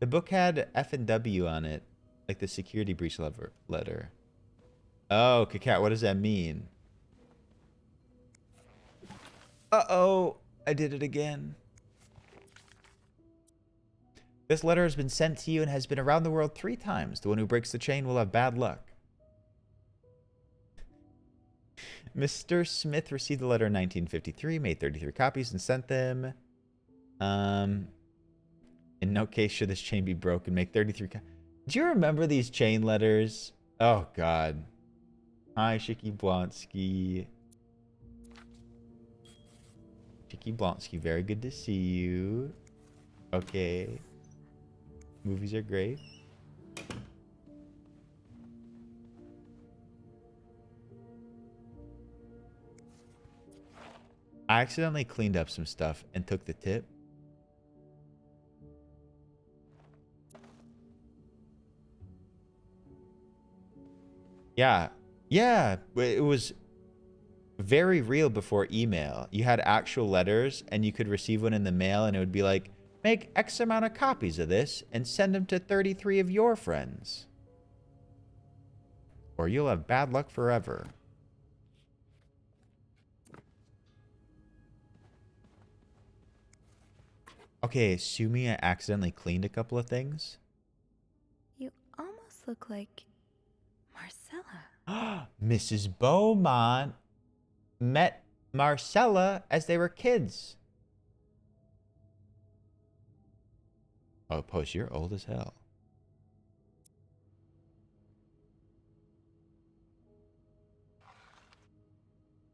The book had F and W on it, like the security breach letter. Oh, Kakat, what does that mean? Uh-oh, I did it again. This letter has been sent to you and has been around the world 3 times. The one who breaks the chain will have bad luck. Mr. Smith received the letter in 1953, made 33 copies, and sent them. In no case should this chain be broken. Make 33 copies. Do you remember these chain letters? Oh, God. Hi, Shiki Blonsky. Shiki Blonsky, very good to see you. Okay. Movies are great. I accidentally cleaned up some stuff and took the tip. Yeah. Yeah. It was very real before email. You had actual letters and you could receive one in the mail and it would be like, make X amount of copies of this and send them to 33 of your friends. Or you'll have bad luck forever. Okay, sue me, I accidentally cleaned a couple of things. You almost look like Marcella. Mrs. Beaumont met Marcella as they were kids. Oh, Post, you're old as hell.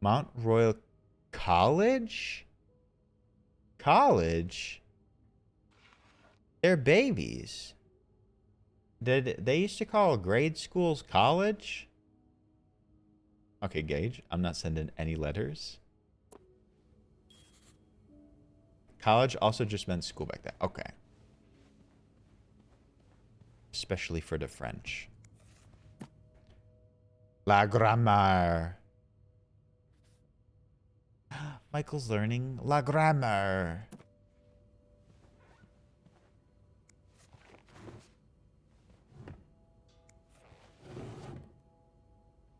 Mount Royal College? College? They're babies. Did they used to call grade schools college? Okay, Gage, I'm not sending any letters. College also just meant school back then. Okay. Especially for the French. La grammaire. Michael's learning la grammaire.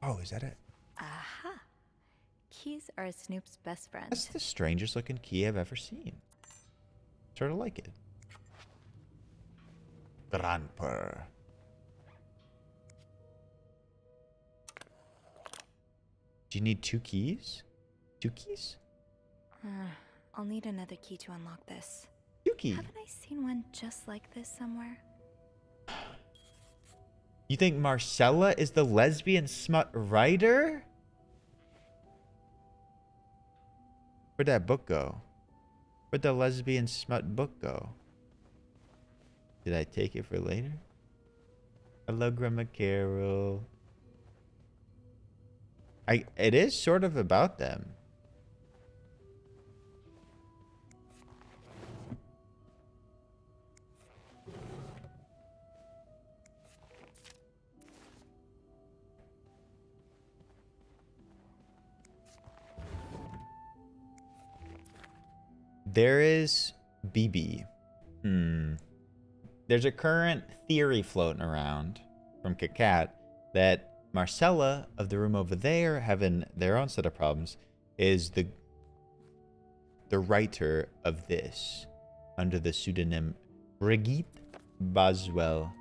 Oh, is that it? Aha. Keys are Snoop's best friend. That's the strangest looking key I've ever seen. Sort of like it. Grandpa. Do you need 2 keys? 2 keys? I'll need another key to unlock this. 2 keys. Haven't I seen one just like this somewhere? You think Marcella is the lesbian smut writer? Where'd that book go? Where'd the lesbian smut book go? Did I take it for later? Hello, Grandma Carol. It is sort of about them. There is BB. There's a current theory floating around from Kakat that Marcella of the room over there, having their own set of problems, is the writer of this under the pseudonym Brigitte Boswell.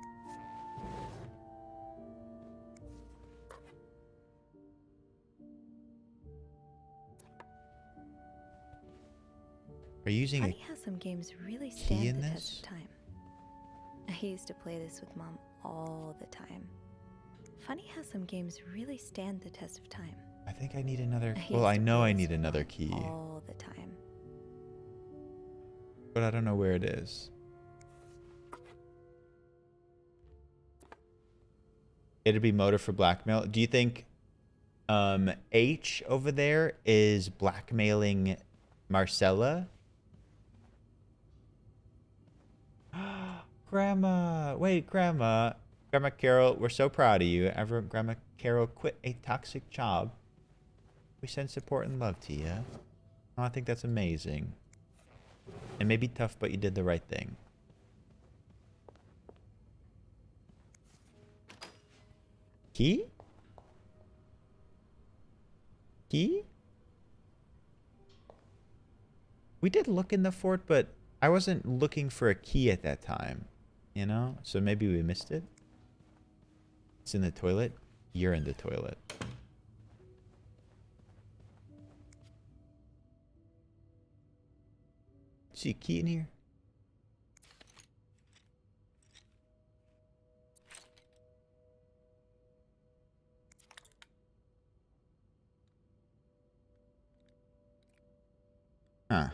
Are you using Funny how some games really key in stand the this? test of time. I used to play this with Mom all the time. Funny how some games really stand the test of time. I think I need another. I Well, used I to know play I this need with another Mom key, all the time. but I don't know where it is. It'd be motive for blackmail. Do you think H over there is blackmailing Marcella? Grandma, wait, Grandma Carol, we're so proud of you. Ever, Grandma Carol quit a toxic job. We send support and love to you. Oh, I think that's amazing. It may be tough, but you did the right thing. Key? Key? We did look in the fort, but I wasn't looking for a key at that time. You know? So maybe we missed it. It's in the toilet. You're in the toilet. See a key in here? Huh.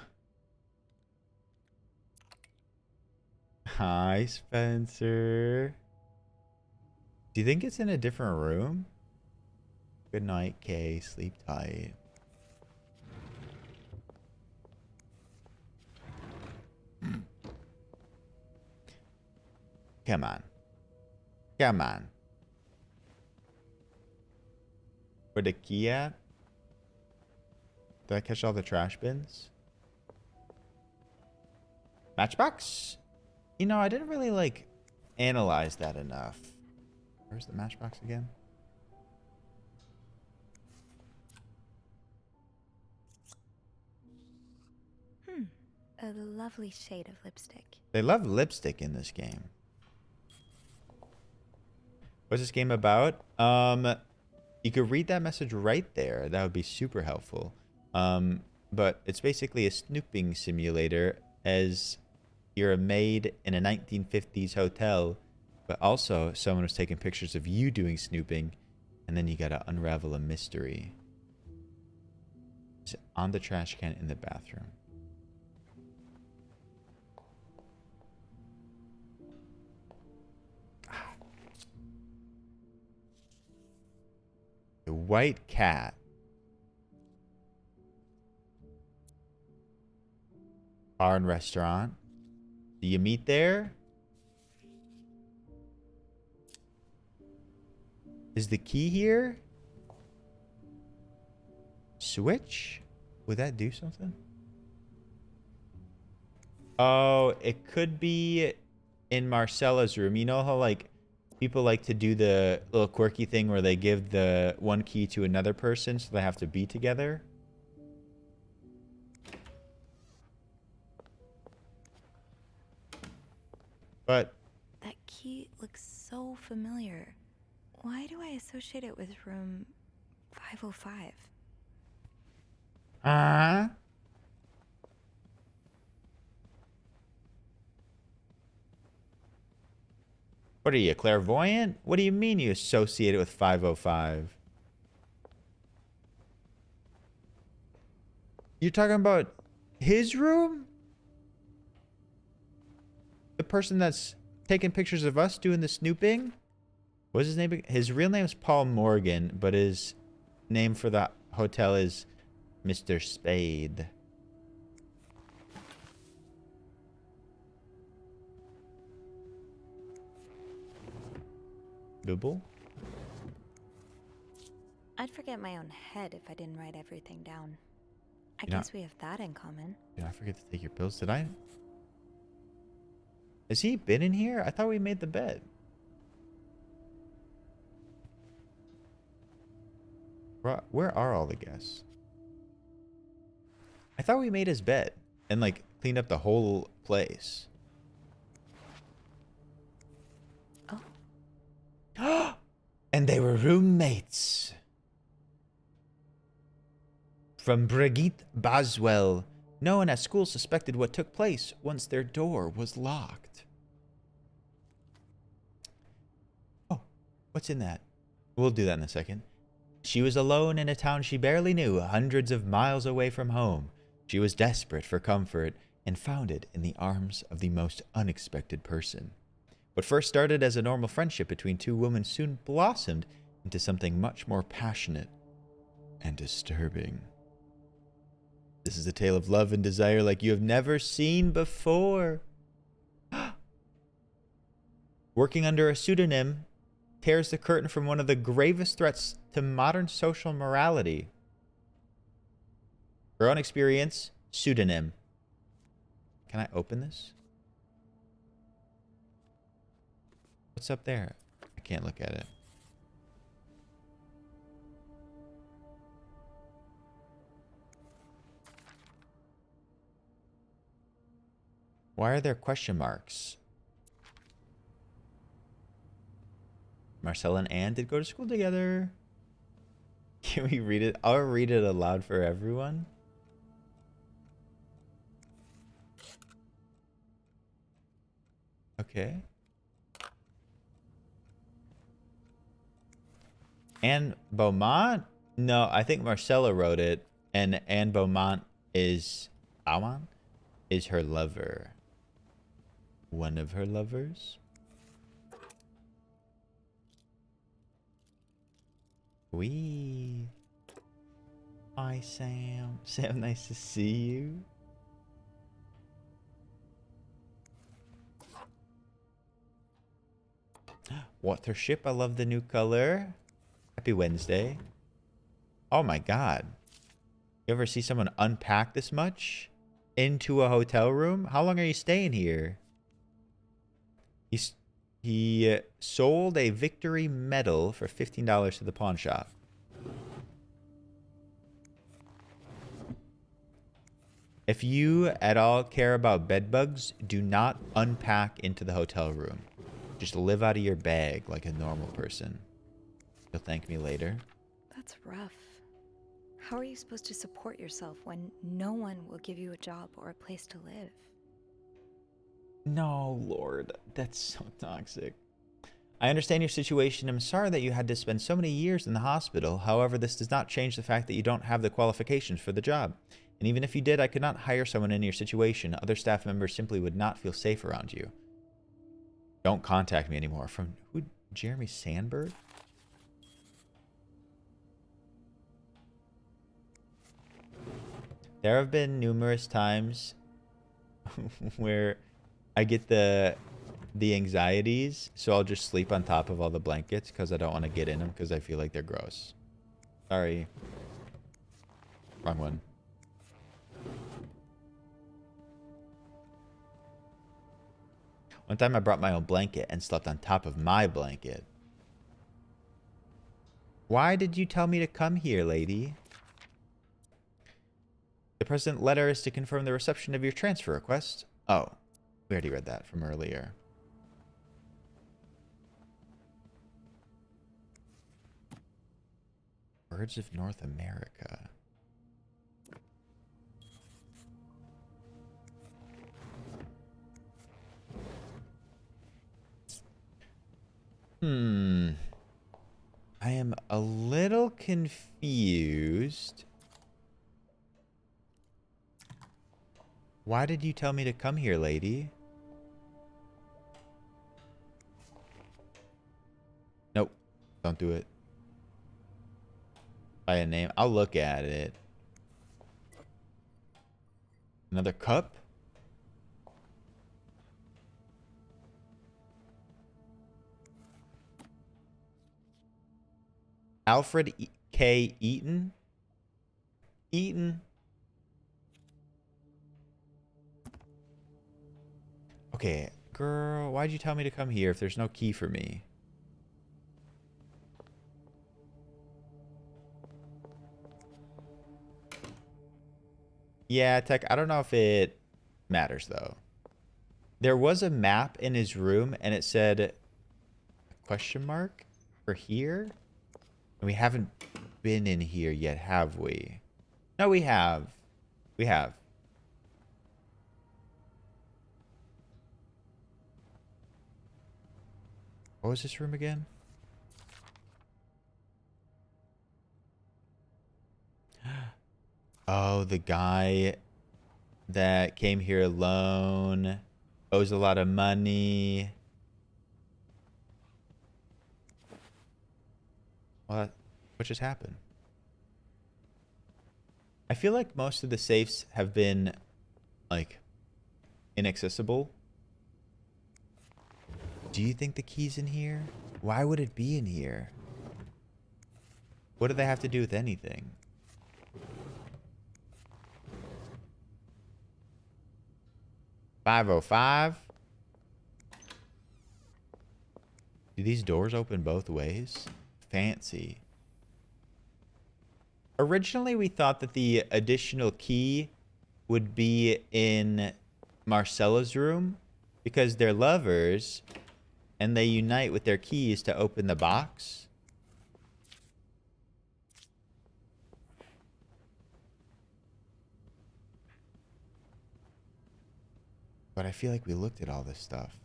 Hi, Spencer. Do you think it's in a different room? Good night, Kay. Sleep tight. Come on. Come on. Where the key at? Did I catch all the trash bins? Matchbox? You know, I didn't really, like, analyze that enough. Where's the matchbox again? A lovely shade of lipstick. They love lipstick in this game. What's this game about? You could read that message right there. That would be super helpful. But it's basically a snooping simulator, as you're a maid in a 1950s hotel, but also someone was taking pictures of you doing snooping, and then you gotta unravel a mystery. It's on the trash can in the bathroom. The white cat. Bar and restaurant. Do you meet there? Is the key here? Switch? Would that do something? Oh, it could be in Marcella's room. You know how, like, people like to do the little quirky thing where they give the one key to another person so they have to be together? But that key looks so familiar. Why do I associate it with room 505? What are you, clairvoyant? What do you mean you associate it with 505? You're talking about his room? The person that's taking pictures of us doing the snooping? What's his name? His real name is Paul Morgan, but his name for the hotel is Mr. Spade. Bibble? I'd forget my own head if I didn't write everything down. I You know- guess we have that in common. Did I forget to take your pills? Did I? Has he been in here? I thought we made the bed. Where are all the guests? I thought we made his bed and, like, cleaned up the whole place. Oh. And they were roommates. From Brigitte Boswell. No one at school suspected what took place once their door was locked. Oh, what's in that? We'll do that in a second. She was alone in a town she barely knew, hundreds of miles away from home. She was desperate for comfort and found it in the arms of the most unexpected person. What first started as a normal friendship between two women soon blossomed into something much more passionate and disturbing. This is a tale of love and desire like you have never seen before. Working under a pseudonym tears the curtain from one of the gravest threats to modern social morality. Her own experience, pseudonym. Can I open this? What's up there? I can't look at it. Why are there question marks? Marcella and Anne did go to school together. Can we read it? I'll read it aloud for everyone. Okay. Anne Beaumont? No, I think Marcella wrote it, and Anne Beaumont is her lover. one of her lovers. Wee. Hi, Sam. Sam, nice to see you. Watership, I love the new color. Happy Wednesday. Oh my god. You ever see someone unpack this much into a hotel room? How long are you staying here? He sold a victory medal for $15 to the pawn shop. If you at all care about bed bugs, do not unpack into the hotel room. Just live out of your bag like a normal person. You'll thank me later. That's rough. How are you supposed to support yourself when no one will give you a job or a place to live? No, Lord, that's so toxic. I understand your situation. I'm sorry that you had to spend so many years in the hospital. However, this does not change the fact that you don't have the qualifications for the job. And even if you did, I could not hire someone in your situation. Other staff members simply would not feel safe around you. Don't contact me anymore. From who? Jeremy Sandberg? There have been numerous times where I get the anxieties, so I'll just sleep on top of all the blankets because I don't want to get in them because I feel like they're gross. Sorry. Wrong one. One time I brought my own blanket and slept on top of my blanket. Why did you tell me to come here, lady? The present letter is to confirm the reception of your transfer request. Oh, we already read that from earlier. Birds of North America. I am a little confused. Why did you tell me to come here, lady? Nope. Don't do it. By a name. I'll look at it. Another cup? Alfred K. Eaton? Eaton? Okay, girl, why'd you tell me to come here if there's no key for me? Yeah, Tech, I don't know if it matters, though. There was a map in his room, and it said question mark for here? And we haven't been in here yet, have we? No, we have. We have. What was this room again? Oh, the guy that came here alone, owes a lot of money. What just happened? I feel like most of the safes have been, like, inaccessible. Do you think the key's in here? Why would it be in here? What do they have to do with anything? $505? Do these doors open both ways? Fancy. Originally, we thought that the additional key would be in Marcella's room because they're lovers and they unite with their keys to open the box. But I feel like we looked at all this stuff.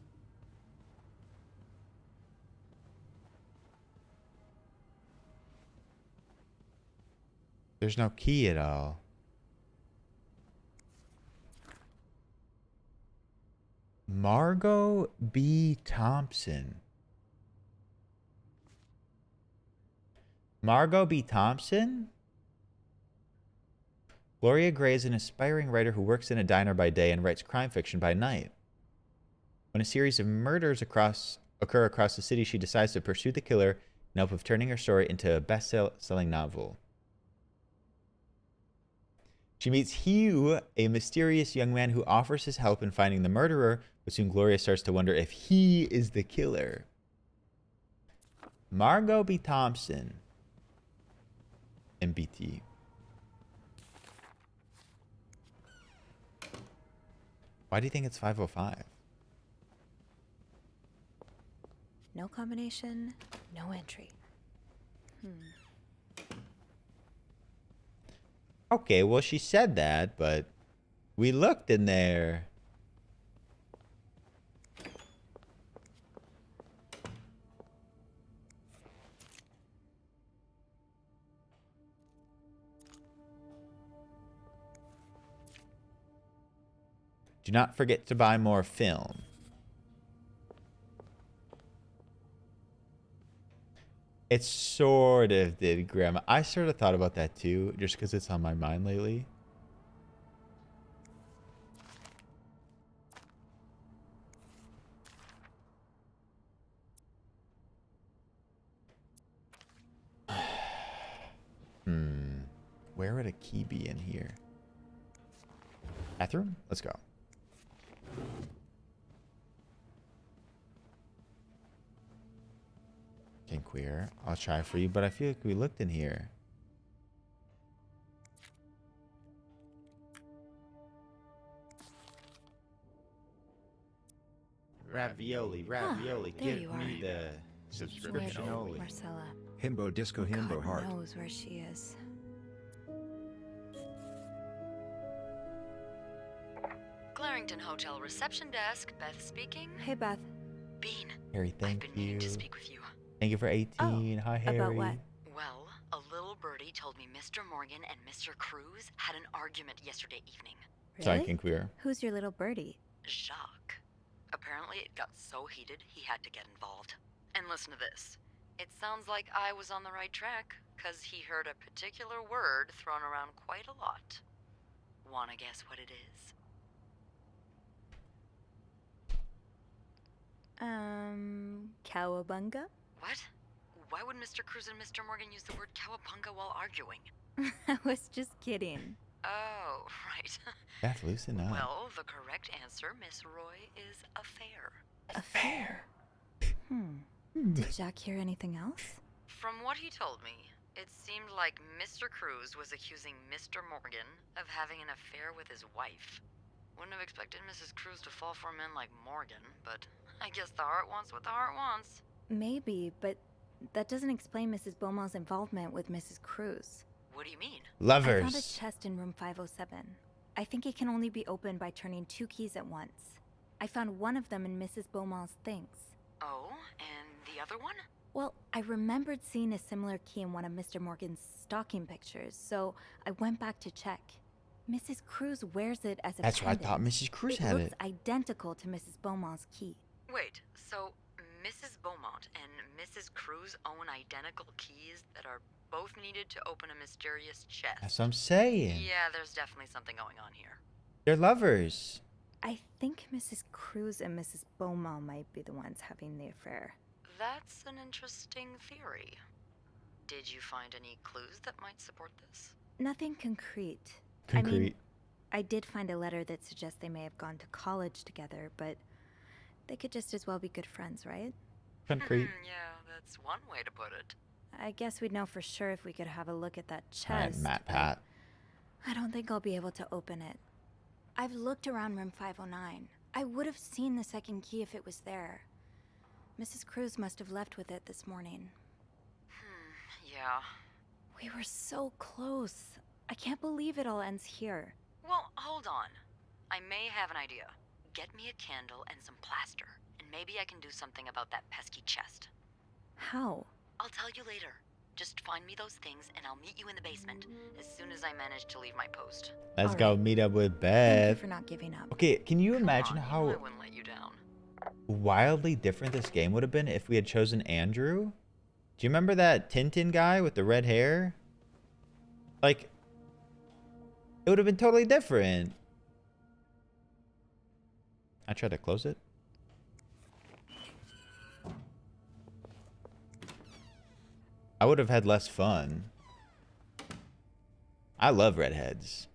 There's no key at all. Margot B. Thompson. Margot B. Thompson? Gloria Gray is an aspiring writer who works in a diner by day and writes crime fiction by night. When a series of murders occur across the city, she decides to pursue the killer in hope of turning her story into a best-selling novel. She meets Hugh, a mysterious young man who offers his help in finding the murderer, but soon Gloria starts to wonder if he is the killer. Margot B. Thompson. MBT. Why do you think it's 505? No combination, no entry. Okay, well, she said that, but we looked in there. Do not forget to buy more film. It sort of did, Grandma. I sort of thought about that too, just because it's on my mind lately. Where would a key be in here? Bathroom? Let's go. King Queer. I'll try for you, but I feel like we looked in here. Ravioli, ravioli, give me the subscription only. Marcella. Himbo disco himbo God heart. knows where she is. Clarington Hotel reception desk. Beth speaking. Hey, Beth. Bean. Harry, thank I've been meaning you. to speak with you. Thank you for 18. Hi, Harry. About what? Well, a little birdie told me Mr. Morgan and Mr. Cruz had an argument yesterday evening. Sorry, King Queer. Who's your little birdie? Jacques. Apparently it got so heated he had to get involved. And listen to this. It sounds like I was on the right track, 'cause he heard a particular word thrown around quite a lot. Wanna guess what it is? Cowabunga? What? Why would Mr. Cruz and Mr. Morgan use the word cowabunga while arguing? I was just kidding. Oh, right. Beth, loosen up. Well, the correct answer, Miss Roy, is affair. Affair? Did Jack hear anything else? From what he told me, it seemed like Mr. Cruz was accusing Mr. Morgan of having an affair with his wife. Wouldn't have expected Mrs. Cruz to fall for a man like Morgan, but I guess the heart wants what the heart wants. Maybe, but that doesn't explain Mrs. Beaumont's involvement with Mrs. Cruz. What do you mean? Lovers. I found a chest in room 507. I think it can only be opened by turning 2 keys at once. I found one of them in Mrs. Beaumont's things. Oh, and the other one? Well, I remembered seeing a similar key in one of Mr. Morgan's stocking pictures, so I went back to check. Mrs. Cruz wears it as a That's why I pendant. thought Mrs. Cruz had It looks it. identical to Mrs. Beaumont's key. Wait, so Mrs. Beaumont and Mrs. Cruz own identical keys that are both needed to open a mysterious chest? That's what I'm saying. Yeah, there's definitely something going on here. They're lovers. I think Mrs. Cruz and Mrs. Beaumont might be the ones having the affair. That's an interesting theory. Did you find any clues that might support this? Nothing concrete. Concrete. I mean, I did find a letter that suggests they may have gone to college together, but they could just as well be good friends, right? Concrete. Yeah, that's one way to put it. I guess we'd know for sure if we could have a look at that All right, chest. Matt but Pat. I don't think I'll be able to open it. I've looked around room 509. I would have seen the second key if it was there. Mrs. Cruz must have left with it this morning. Yeah. We were so close. I can't believe it all ends here. Well, hold on. I may have an idea. Get me a candle and some plaster, and maybe I can do something about that pesky chest. How? I'll tell you later. Just find me those things, and I'll meet you in the basement as soon as I manage to leave my post. Let's All go right. meet up with Thank Beth. you for not giving up. Okay, can you imagine Come on, how I wouldn't let you down. wildly different this game would have been if we had chosen Andrew? Do you remember that Tintin guy with the red hair? Like, it would have been totally different. I tried to close it. I would have had less fun. I love redheads.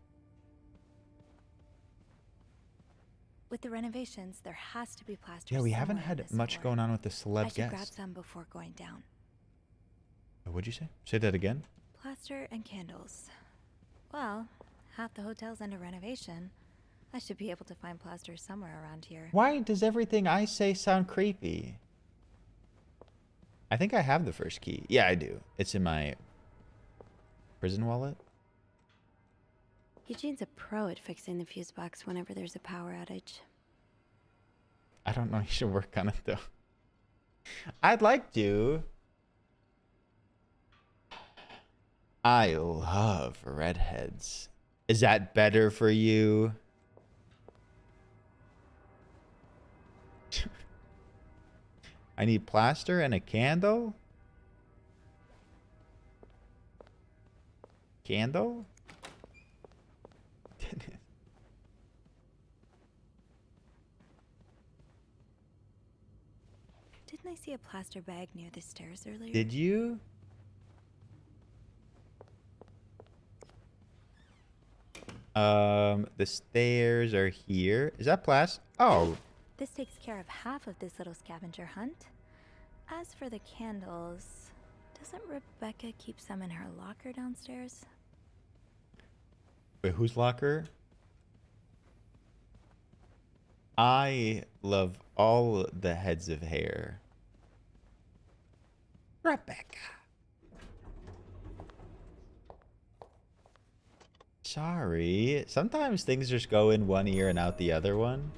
With the renovations, there has to be plaster. Yeah, we haven't somewhere in had this much floor. going on with the celeb I should grab guest. some before going down. What'd you say? Say that again? Plaster and candles. Well, half the hotel's under renovation. I should be able to find plaster somewhere around here. Why does everything I say sound creepy? I think I have the first key. Yeah, I do. It's in my prison wallet. Eugene's a pro at fixing the fuse box whenever there's a power outage. I don't know. You should work on it, though. I'd like to. I love redheads. Is that better for you? I need plaster and a candle? Candle? Didn't I see a plaster bag near the stairs earlier? Did you? The stairs are here. Is that plaster? Oh. This takes care of half of this little scavenger hunt. As for the candles, doesn't Rebecca keep some in her locker downstairs? Wait, whose locker? I love all the heads of hair. Rebecca. Sorry. Sometimes things just go in one ear and out the other one.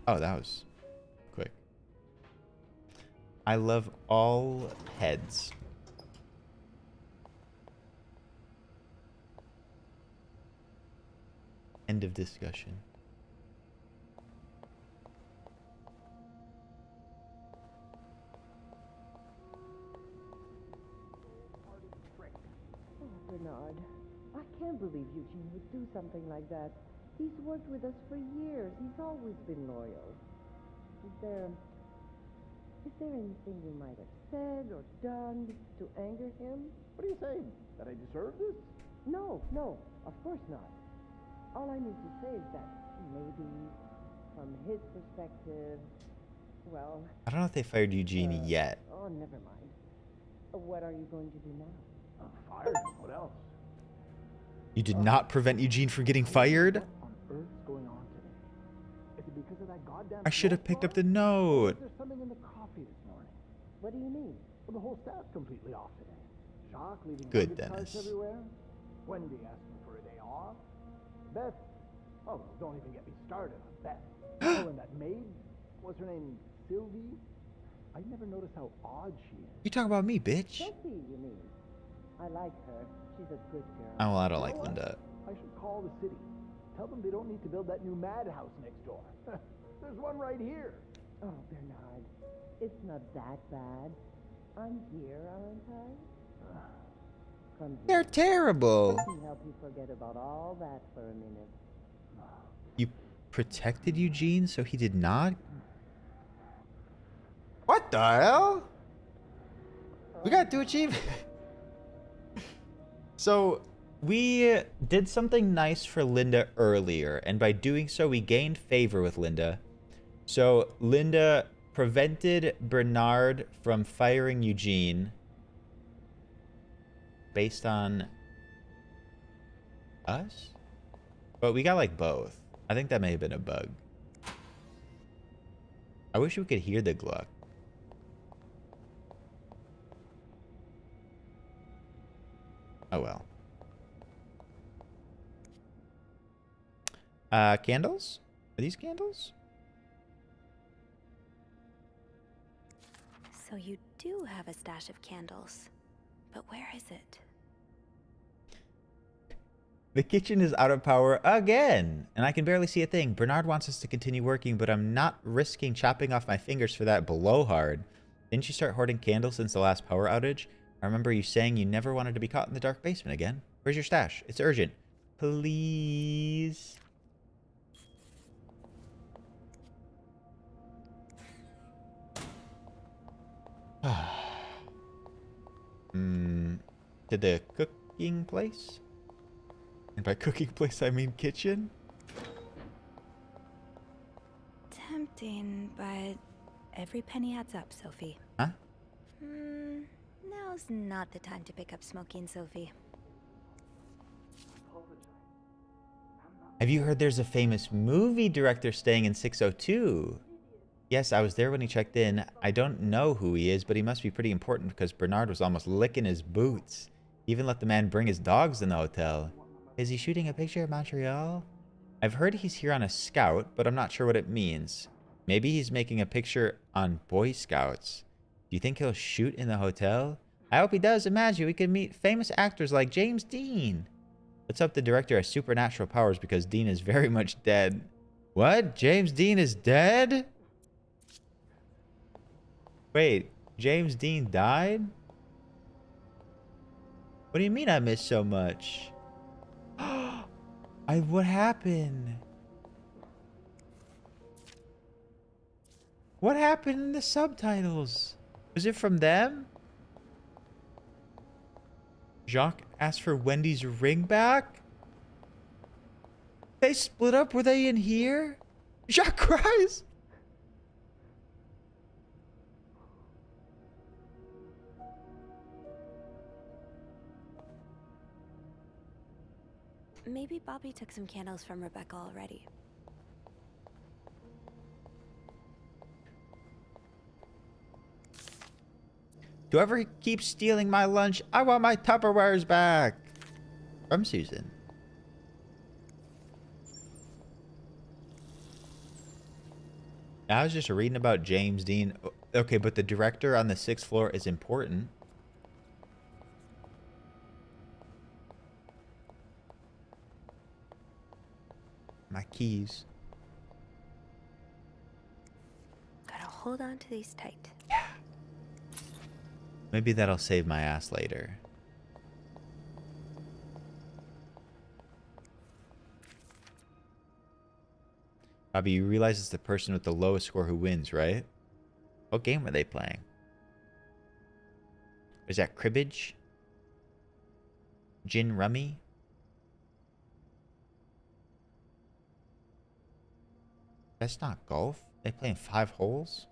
Oh, that was quick. I love all heads. End of discussion. Oh, Bernard, I can't believe Eugene would do something like that. He's worked with us for years. He's always been loyal. Is there anything you might have said or done to anger him? What are you saying? That I deserve this? No, of course not. All I need to say is that maybe, from his perspective, well... I don't know if they fired Eugene yet. Oh, never mind. What are you going to do now? Fired? What else? You did not prevent Eugene from getting fired? What on earth's going on today? Is it because of that goddamn... I should have picked up the note. There's something in the coffee this morning. What do you mean? Well, the whole staff's completely off today. Jacques leaving Good, luggage carts Dennis. everywhere. Wendy asking for a day off. Beth. Oh, well, don't even get me started on Beth. Oh, and that maid, what's her name? Sylvie? I never noticed how odd she is. You talking about me, bitch? Sophie, you mean? I like her. She's a good girl. Oh, well, I don't You like know what? Linda. I should call the city. Tell them they don't need to build that new madhouse next door. There's one right here. Oh, Bernard, it's not that bad. I'm here, aren't I? Come here. They're terrible. Let me help you forget about all that for a minute. You protected Eugene so he did not? What the hell? We gotta do achievement. So, we did something nice for Linda earlier, and by doing so, we gained favor with Linda. So, Linda prevented Bernard from firing Eugene based on us? But we got, like, both. I think that may have been a bug. I wish we could hear the Gluck. Oh well. Candles? Are these candles? So you do have a stash of candles. But where is it? The kitchen is out of power again, and I can barely see a thing. Bernard wants us to continue working, but I'm not risking chopping off my fingers for that blowhard. Didn't you start hoarding candles since the last power outage? I remember you saying you never wanted to be caught in the dark basement again. Where's your stash? It's urgent. Please. To the cooking place? And by cooking place, I mean kitchen? Tempting, but every penny adds up, Sophie. Huh? Now's not the time to pick up smoking, Sophie. Have you heard there's a famous movie director staying in 602? Yes, I was there when he checked in. I don't know who he is, but he must be pretty important because Bernard was almost licking his boots. He even let the man bring his dogs in the hotel. Is he shooting a picture of Montreal? I've heard he's here on a scout, but I'm not sure what it means. Maybe he's making a picture on Boy Scouts. Do you think he'll shoot in the hotel? I hope he does. Imagine we could meet famous actors like James Dean. Let's hope the director has supernatural powers because Dean is very much dead. What? James Dean is dead? Wait, James Dean died? What do you mean I missed so much? What happened? What happened in the subtitles? Was it from them? Jacques asked for Wendy's ring back? They split up? Were they in here? Jacques cries! Maybe Bobby took some candles from Rebecca already. Whoever keeps stealing my lunch, I want my Tupperwares back. From Susan. I was just reading about James Dean. Okay, but the director on the 6th floor is important. My keys. Gotta hold on to these tight. Yeah. Maybe that'll save my ass later. Bobby, you realize it's the person with the lowest score who wins, right? What game are they playing? Is that cribbage? Gin rummy? That's not golf. They playing 5 holes?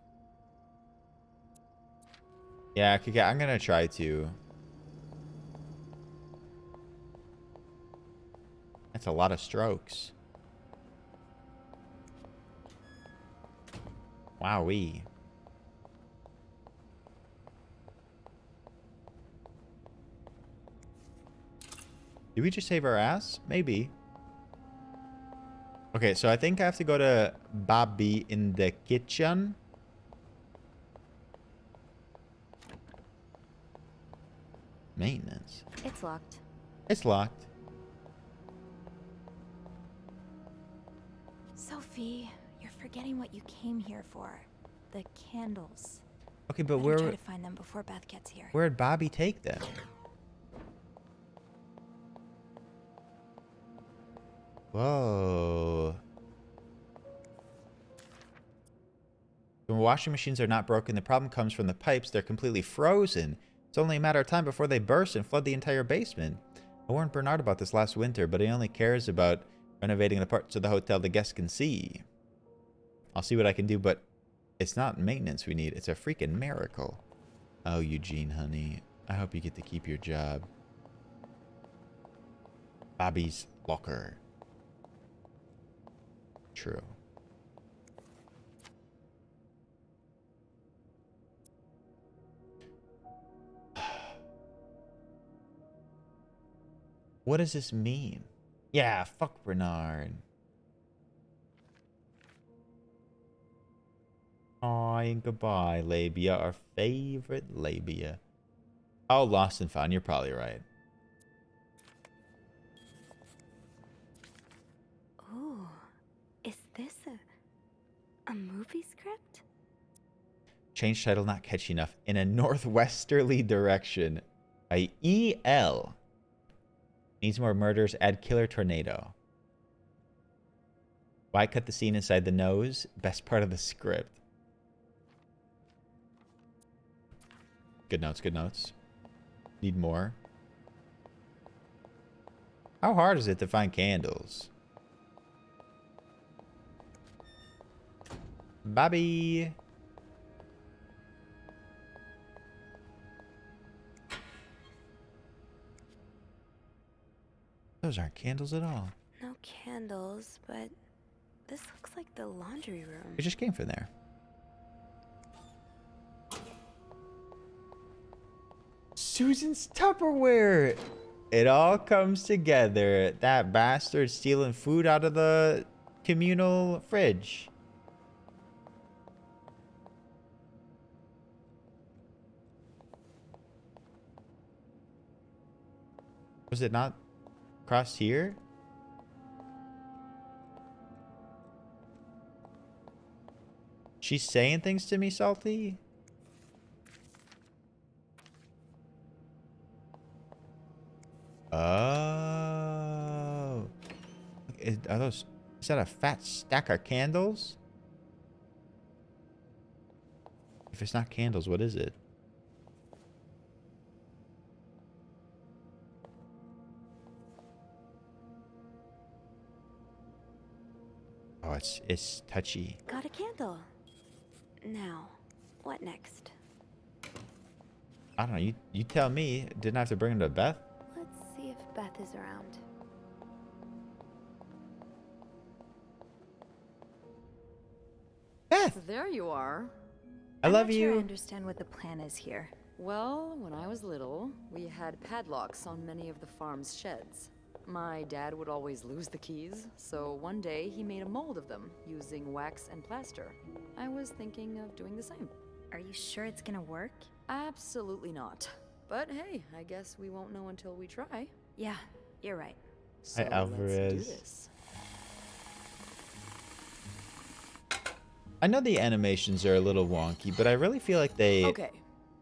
Yeah, I'm gonna try to. That's a lot of strokes. Wowee. Did we just save our ass? Maybe. Okay, so I think I have to go to Bobby in the kitchen. Maintenance. It's locked. It's locked. Sophie, you're forgetting what you came here for. The candles. Okay, but Better try to find them before Beth gets here. Where'd Bobby take them? Whoa. When washing machines are not broken, the problem comes from the pipes. They're completely frozen. It's only a matter of time before they burst and flood the entire basement. I warned Bernard about this last winter, but he only cares about renovating the parts of the hotel the guests can see. I'll see what I can do, but it's not maintenance we need. It's a freaking miracle. Oh, Eugene, honey. I hope you get to keep your job. Bobby's locker. True. What does this mean? Yeah, fuck Bernard. Aw, and goodbye, labia. Our favorite labia. Oh, lost and found. You're probably right. A movie script? Change title not catchy enough. In a northwesterly direction. By E.L. Needs more murders. Add killer tornado. Why cut the scene inside the nose? Best part of the script. Good notes, good notes. Need more. How hard is it to find candles? Bobby. Those aren't candles at all. No candles, but this looks like the laundry room. We just came from there. Susan's Tupperware. It all comes together. That bastard stealing food out of the communal fridge. Was it not across here? She's saying things to me, Salty? Oh. Is that a fat stack of candles? If it's not candles, what is it? Oh, it's touchy. Got a candle. Now, what next? I don't know. You tell me. Didn't I have to bring him to Beth? Let's see if Beth is around. Beth! There you are. I love I'm not you. sure I understand what the plan is here. Well, when I was little, we had padlocks on many of the farm's sheds. My dad would always lose the keys, so one day he made a mold of them using wax and plaster. I was thinking of doing the same. Are you sure it's gonna work? Absolutely not. But hey, I guess we won't know until we try. Yeah, you're right. So Hi, Alvarez. let's do this. I know the animations are a little wonky, but I really feel like they... Okay,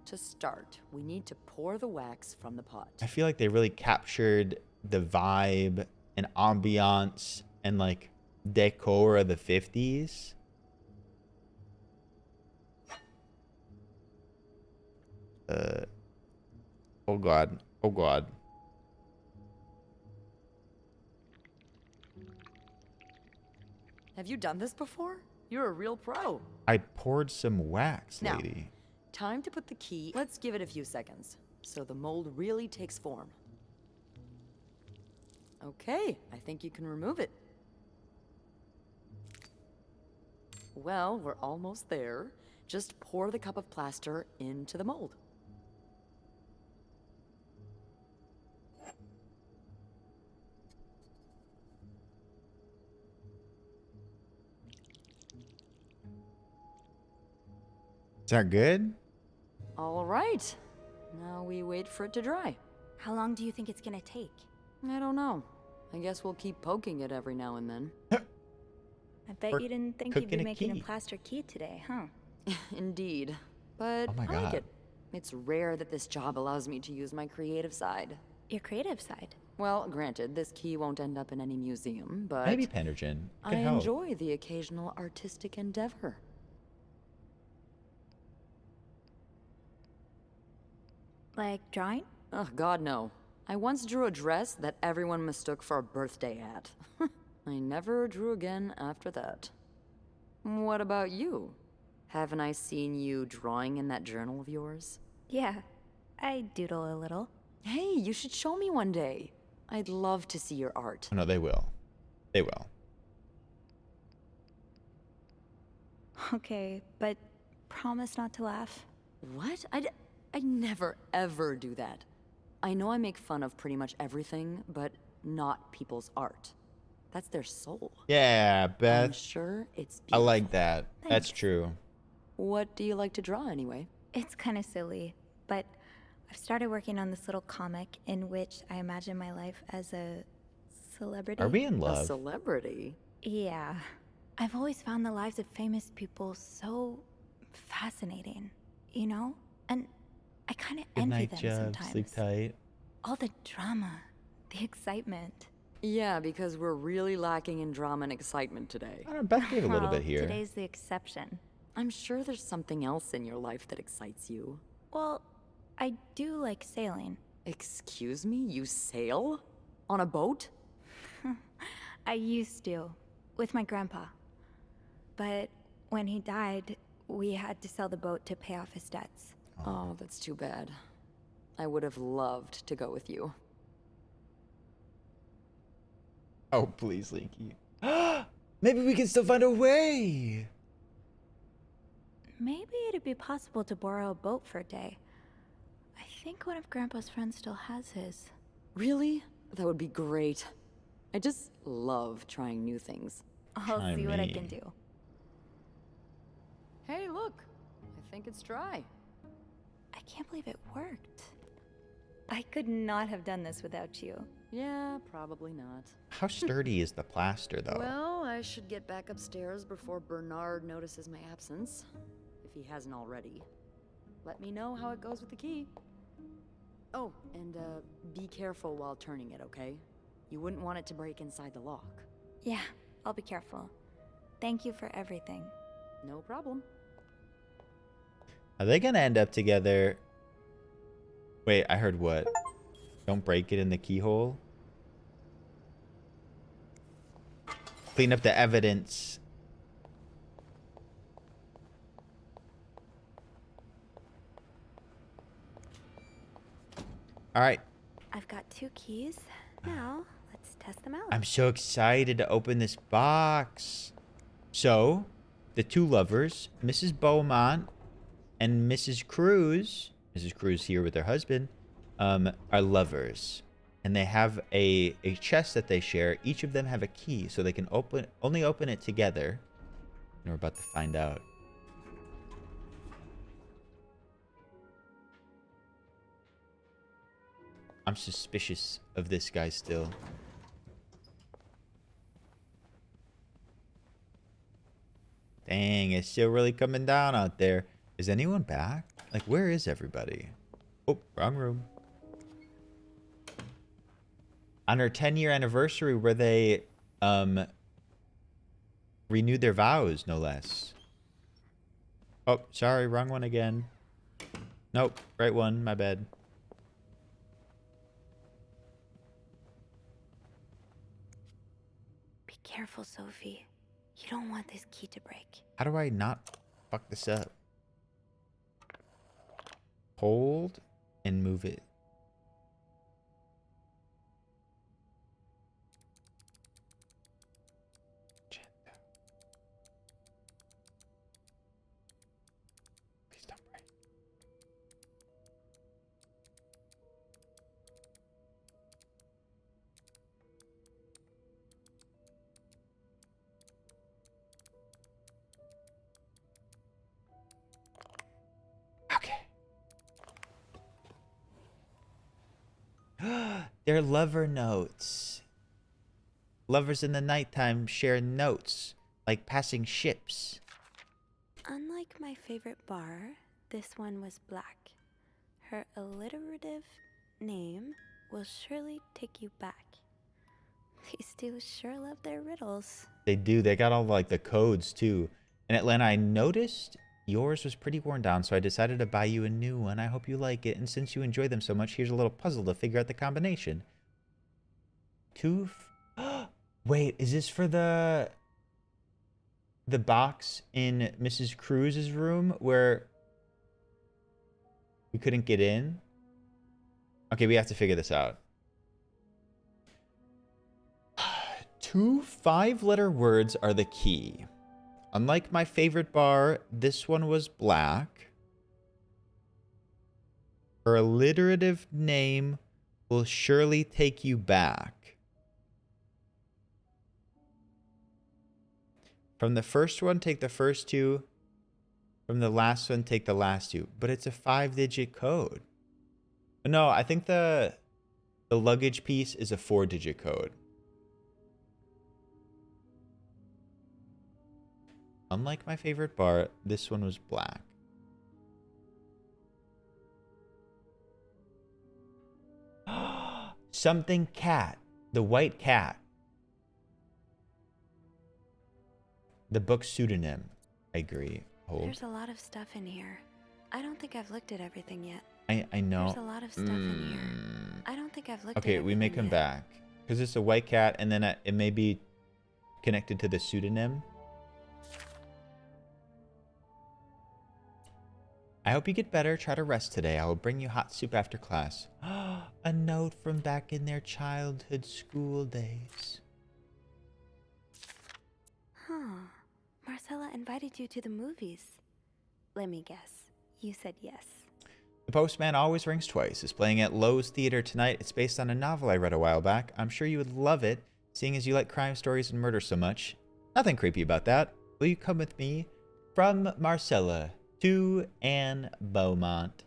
to start, we need to pour the wax from the pot. I feel like they really captured the vibe and ambiance and like decor of the 50s. Oh god. Oh god. Have you done this before? You're a real pro. I poured some wax, Now, lady. time to put the key. Let's give it a few seconds so the mold really takes form. Okay, I think you can remove it. Well, we're almost there. Just pour the cup of plaster into the mold. Is that good? All right. Now we wait for it to dry. How long do you think it's gonna take? I don't know. I guess we'll keep poking it every now and then. I bet Or you didn't think you'd cooking be a making key. a plaster key today, huh? Indeed. But Oh my I like God. it. It's rare that this job allows me to use my creative side. Your creative side. Well, granted, this key won't end up in any museum, but Maybe Pendergen. I Could help. enjoy the occasional artistic endeavor. Like drawing? Oh, God, no. I once drew a dress that everyone mistook for a birthday hat. I never drew again after that. What about you? Haven't I seen you drawing in that journal of yours? Yeah, I doodle a little. Hey, you should show me one day. I'd love to see your art. Oh, no, they will. They will. Okay, but promise not to laugh. What? I'd never, ever do that. I know I make fun of pretty much everything, but not people's art. That's their soul. Yeah, I'm Beth. sure it's I beautiful. like that. That's Thanks. true. What do you like to draw anyway? It's kind of silly, but I've started working on this little comic in which I imagine my life as a celebrity. Are we in A love? celebrity? Yeah. I've always found the lives of famous people so fascinating, you know? And I kind of Good envy night, them Jeff. sometimes. Sleep tight. All the drama, the excitement. Yeah, because we're really lacking in drama and excitement today. I don't know, Beth gave a little bit here. Today's the exception. I'm sure there's something else in your life that excites you. Well, I do like sailing. Excuse me? You sail? On a boat? I used to, with my grandpa. But when he died, we had to sell the boat to pay off his debts. Oh, that's too bad. I would have loved to go with you. Oh, please, Linky. Maybe we can still find a way. Maybe it'd be possible to borrow a boat for a day. I think one of Grandpa's friends still has his. Really? That would be great. I just love trying new things. I'll see what I can do. Hey, look. I think it's dry. I can't believe it worked. I could not have done this without you. Yeah, probably not. How sturdy is the plaster, though? Well, I should get back upstairs before Bernard notices my absence. If he hasn't already. Let me know how it goes with the key. Oh, and be careful while turning it, okay? You wouldn't want it to break inside the lock. Yeah, I'll be careful. Thank you for everything. No problem. Are they gonna end up together? Wait, I heard what? Don't break it in the keyhole. Clean up the evidence. All right. I've got 2 keys. Now, let's test them out. I'm so excited to open this box. So, the 2 lovers, Mrs. Beaumont and Mrs. Cruz here with her husband, are lovers. And they have a chest that they share. Each of them have a key, so they can only open it together. And we're about to find out. I'm suspicious of this guy still. Dang, it's still really coming down out there. Is anyone back? Like, where is everybody? Oh, wrong room. On her 10-year anniversary where they renewed their vows, no less. Oh, sorry, wrong one again. Nope, right one, my bad. Be careful, Sophie. You don't want this key to break. How do I not fuck this up? Hold and move it. Please don't break. They're lover notes. Lovers in the nighttime share notes, like passing ships. Unlike my favorite bar, this one was black. Her alliterative name will surely take you back. These 2 sure love their riddles. They do. They got all like the codes too. And Atlanta, I noticed yours was pretty worn down, so I decided to buy you a new one. I hope you like it. And since you enjoy them so much, here's a little puzzle to figure out the combination. Wait, is this for the box in Mrs. Cruz's room where we couldn't get in? Okay, we have to figure this out. 2 5-letter words are the key. Unlike my favorite bar, this one was black. Her alliterative name will surely take you back. From the first one, take the first 2. From the last one, take the last 2. But it's a 5-digit code. No, I think the luggage piece is a 4-digit code. Unlike my favorite bar, this one was black. Something cat. The white cat. The book pseudonym. I agree. Hold. There's a lot of stuff in here. I don't think I've looked at everything yet. I know. There's a lot of stuff in here. I don't think I've looked at Okay, everything we may come yet. back. Because it's a white cat, and then it may be connected to the pseudonym. I hope you get better. Try to rest today. I will bring you hot soup after class. A note from back in their childhood school days. Huh. Marcella invited you to the movies. Let me guess. You said yes. The Postman Always Rings Twice is playing at Lowe's Theater tonight. It's based on a novel I read a while back. I'm sure you would love it, seeing as you like crime stories and murder so much. Nothing creepy about that. Will you come with me? From Marcella to Anne Beaumont.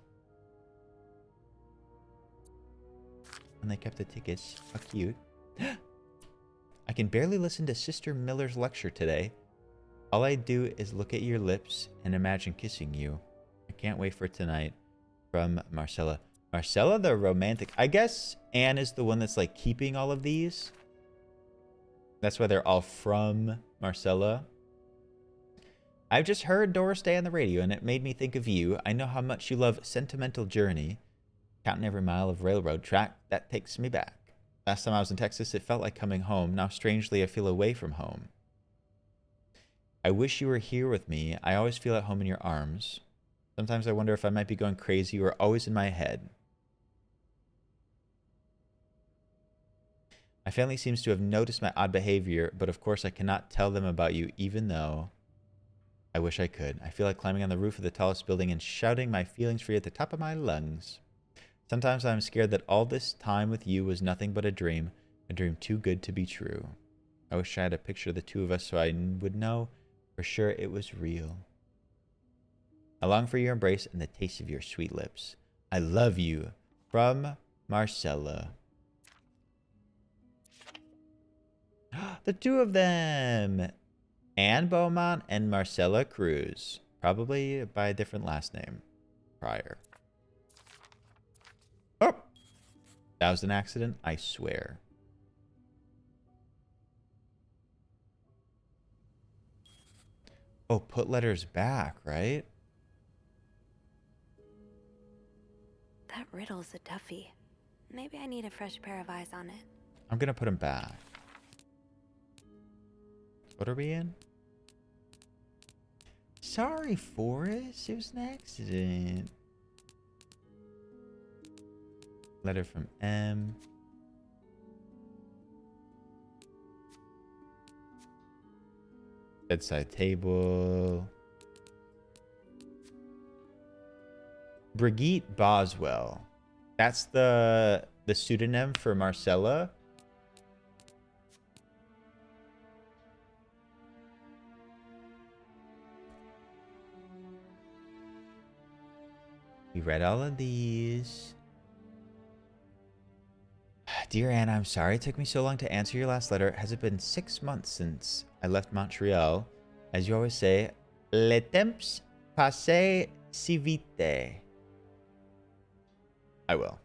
And they kept the tickets. How cute. I can barely listen to Sister Miller's lecture today. All I do is look at your lips and imagine kissing you. I can't wait for tonight. From Marcella. Marcella the romantic. I guess Anne is the one that's like keeping all of these. That's why they're all from Marcella. I've just heard Doris Day on the radio and it made me think of you. I know how much you love Sentimental Journey. Counting every mile of railroad track, that takes me back. Last time I was in Texas, it felt like coming home. Now, strangely, I feel away from home. I wish you were here with me. I always feel at home in your arms. Sometimes I wonder if I might be going crazy. You are always in my head. My family seems to have noticed my odd behavior, but of course I cannot tell them about you, even though I wish I could. I feel like climbing on the roof of the tallest building and shouting my feelings for you at the top of my lungs. Sometimes I'm scared that all this time with you was nothing but a dream too good to be true. I wish I had a picture of the two of us so I would know for sure it was real. I long for your embrace and the taste of your sweet lips. I love you. From Marcella. The two of them. Anne Beaumont and Marcella Cruz. Probably by a different last name prior. Oh! That was an accident, I swear. Oh, put letters back, right? That riddle's a toughie. Maybe I need a fresh pair of eyes on it. I'm gonna put them back. What are we in? Sorry, Forrest. It was an accident. Letter from M. Bedside table. Brigitte Boswell. That's the pseudonym for Marcella. We read all of these. Dear Anne, I'm sorry it took me so long to answer your last letter. Has it been 6 months since I left Montreal? As you always say, le temps passe si vite. I will.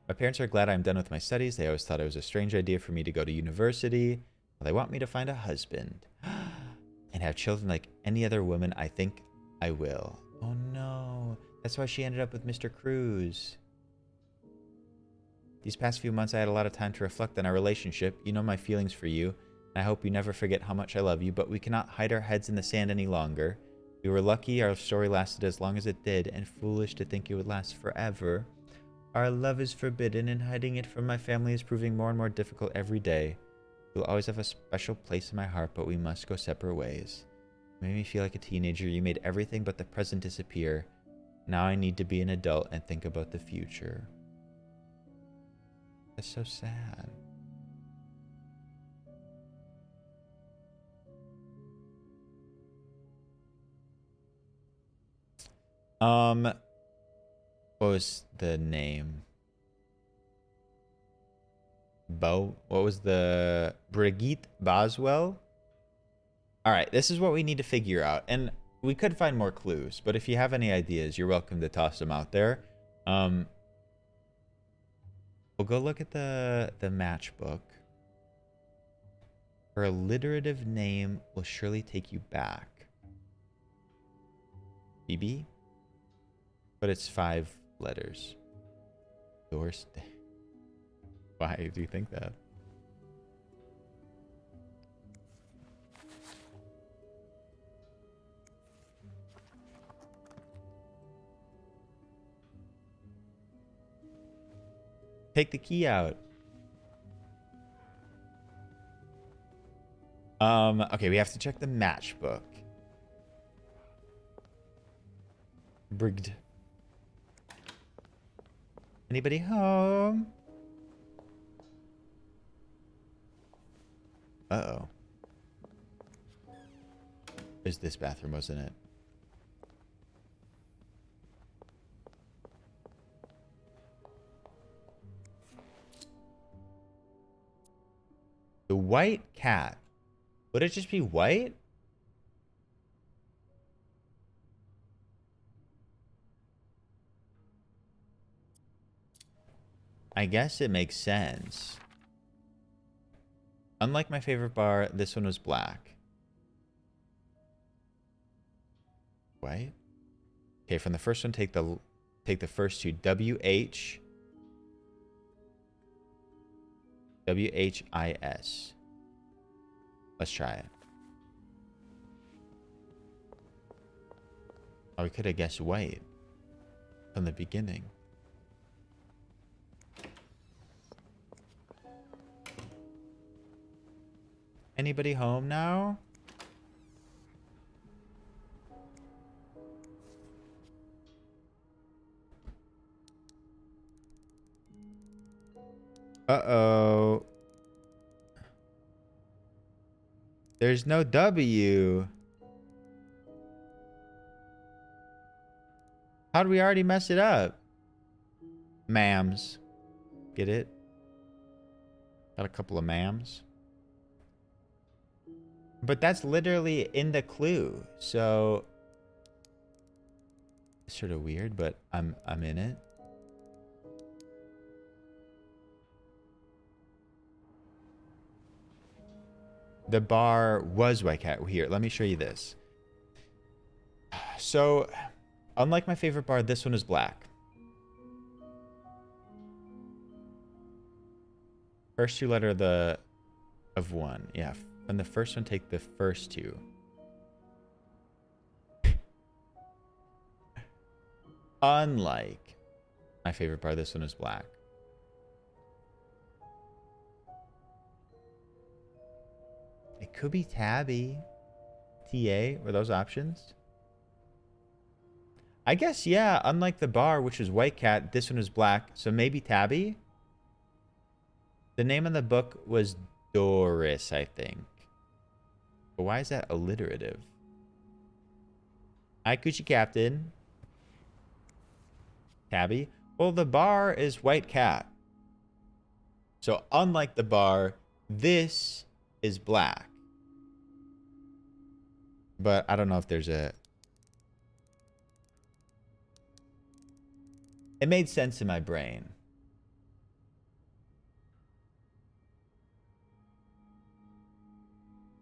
My parents are glad I'm done with my studies. They always thought it was a strange idea for me to go to university. Well, they want me to find a husband and have children like any other woman. I think I will. Oh no. That's why she ended up with Mr. Cruz. These past few months, I had a lot of time to reflect on our relationship. You know my feelings for you, and I hope you never forget how much I love you, but we cannot hide our heads in the sand any longer. We were lucky our story lasted as long as it did, and foolish to think it would last forever. Our love is forbidden, and hiding it from my family is proving more and more difficult every day. You'll always have a special place in my heart, but we must go separate ways. You made me feel like a teenager. You made everything but the present disappear. Now I need to be an adult and think about the future. That's so sad. What was the name? What was the Brigitte Boswell? All right, this is what we need to figure out. And we could find more clues, but if you have any ideas, you're welcome to toss them out there. We'll go look at the matchbook. Her alliterative name will surely take you back. BB? But it's 5 letters. Doorstep. Why do you think that? Take the key out. Okay, we have to check the matchbook. Brigged. Anybody home? Uh-oh. There's this bathroom, wasn't it? The white cat. Would it just be white? I guess it makes sense. Unlike my favorite bar, this one was black. White? Okay, from the first one, take the first two. WH. WHIS. Let's try it. Oh, we could have guessed white from the beginning. Anybody home now? Uh-oh. There's no W. How did we already mess it up? Ma'ams. Get it? Got a couple of ma'ams. But that's literally in the clue. So it's sort of weird, but I'm in it. The bar was white cat. Here, let me show you this. So, unlike my favorite bar, this one is black. First two letter of one. Yeah, from the first one, take the first two. Unlike my favorite bar, this one is black. It could be Tabby. TA, were those options? I guess, yeah, unlike the bar, which is white cat, this one is black. So maybe Tabby? The name of the book was Doris, I think. But why is that alliterative? Hi, Coochie Captain. Tabby? Well, the bar is white cat. So unlike the bar, this is black. But I don't know if there's a... It made sense in my brain.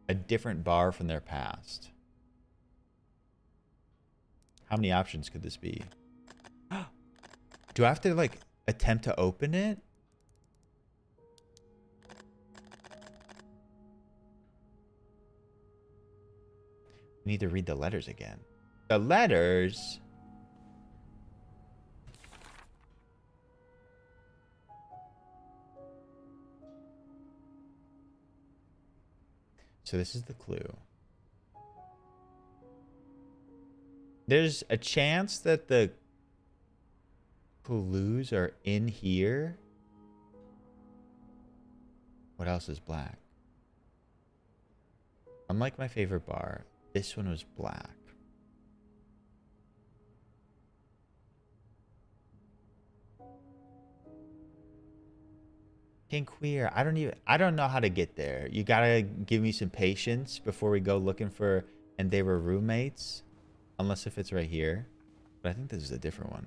A different bar from their past. How many options could this be? Do I have to, like, attempt to open it? We need to read the letters again. The letters? So this is the clue. There's a chance that the clues are in here. What else is black? Unlike my favorite bar, this one was black. King Queer. I don't know how to get there. You gotta give me some patience before we go looking for and they were roommates. Unless if it's right here. But I think this is a different one.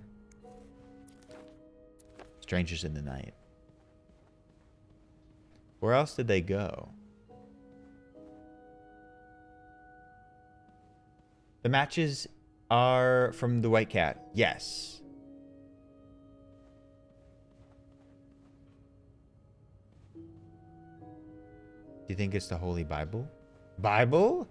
Strangers in the Night. Where else did they go? The matches are from the White Cat. Yes. Do you think it's the Holy Bible? Bible?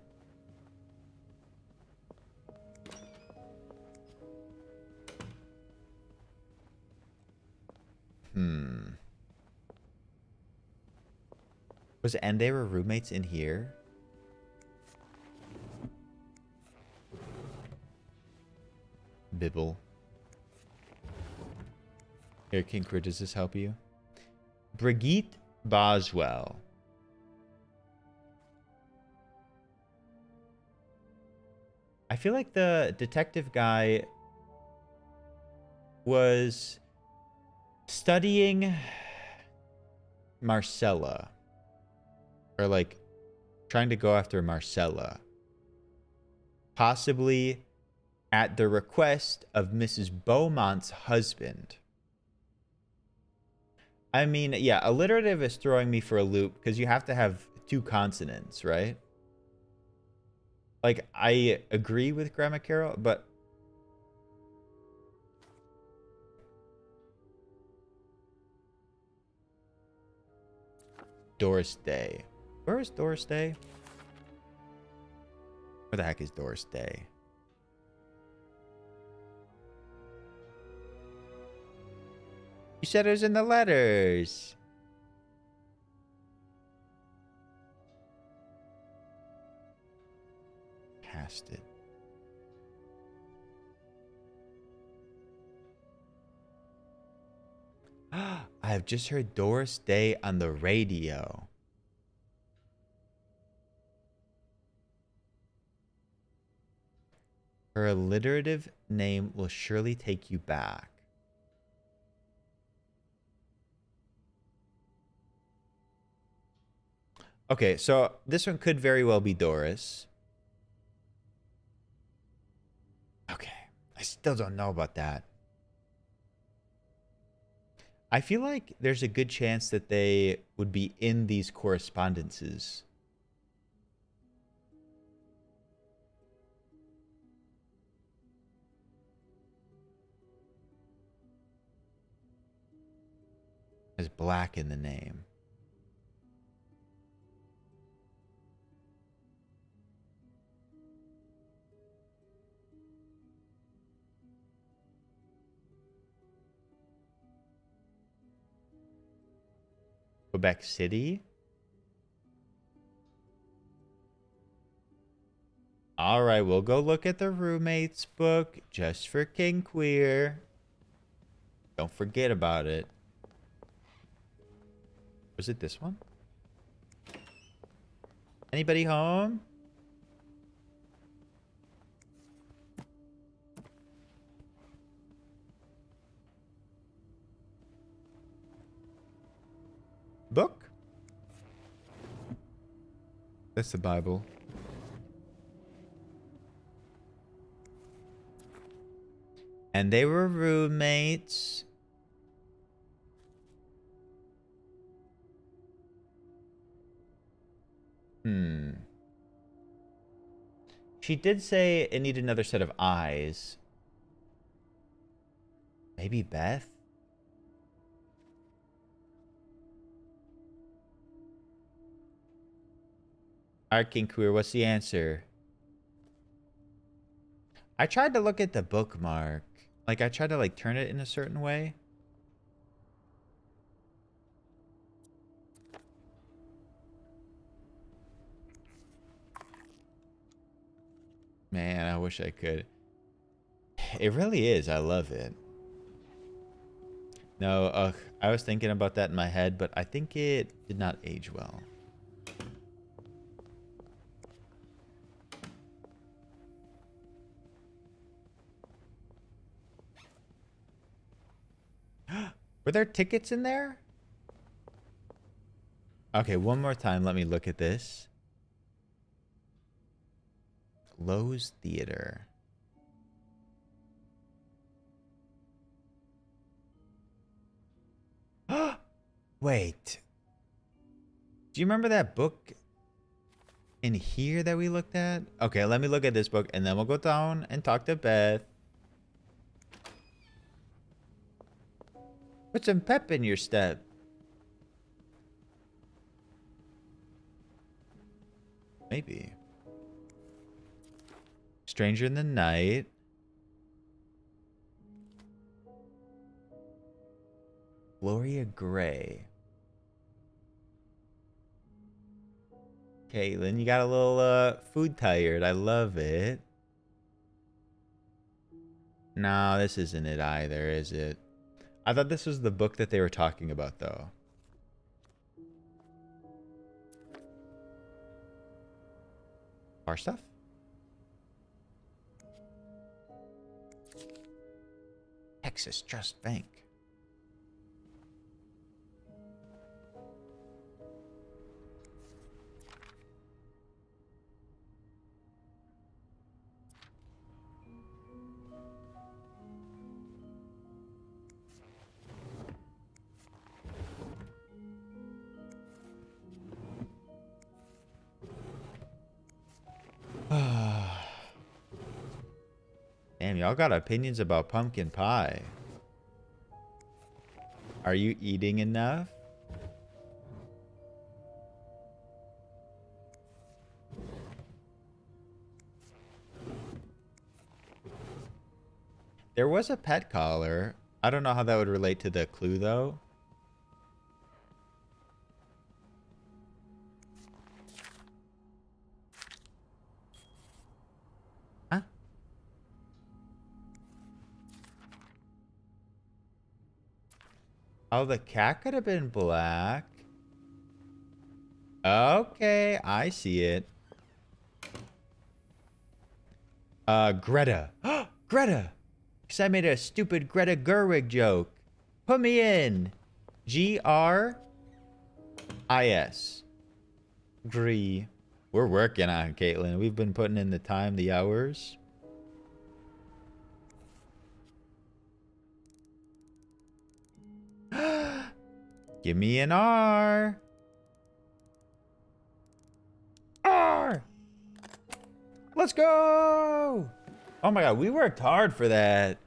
And they were roommates in here? Bibble. Here, King Queer, does this help you? Brigitte Boswell. I feel like the detective guy was studying Marcella. Or like trying to go after Marcella. Possibly at the request of Mrs. Beaumont's husband. I mean, yeah, alliterative is throwing me for a loop because you have to have two consonants, right? Like, I agree with Grandma Carol, but... Doris Day. Where is Doris Day? Where the heck is Doris Day? You said it was in the letters. Cast it. I have just heard Doris Day on the radio. Her alliterative name will surely take you back. Okay, so this one could very well be Doris. Okay, I still don't know about that. I feel like there's a good chance that they would be in these correspondences. Has black in the name. Quebec City. All right, we'll go look at the roommates book just for King Queer. Don't forget about it. Was it this one? Anybody home? Book? That's the Bible. And they were roommates. She did say it needed another set of eyes. Maybe Beth? Alright, King Queer, what's the answer? I tried to look at the bookmark. Like, I tried to, like, turn it in a certain way. Man, I wish I could. It really is. I love it. No, I was thinking about that in my head, but I think it did not age well. Were there tickets in there? Okay, one more time. Let me look at this. Lowe's Theater. Wait. Do you remember that book in here that we looked at? Okay, let me look at this book and then we'll go down and talk to Beth. Put some pep in your step. Maybe. Stranger in the Night. Gloria Gray. Caitlin, you got a little food tired. I love it. No, this isn't it either, is it? I thought this was the book that they were talking about, though. Bar stuff? Texas Trust Bank. Damn, y'all got opinions about pumpkin pie. Are you eating enough? There was a pet collar. I don't know how that would relate to the clue, though. Huh? Oh, the cat could have been black. Okay, I see it. Greta. Greta! Because I made a stupid Greta Gerwig joke. Put me in. G-R-I-S. Gree. We're working on it, Caitlin. We've been putting in the time, the hours. Give me an R. R. Let's go. Oh my god, we worked hard for that.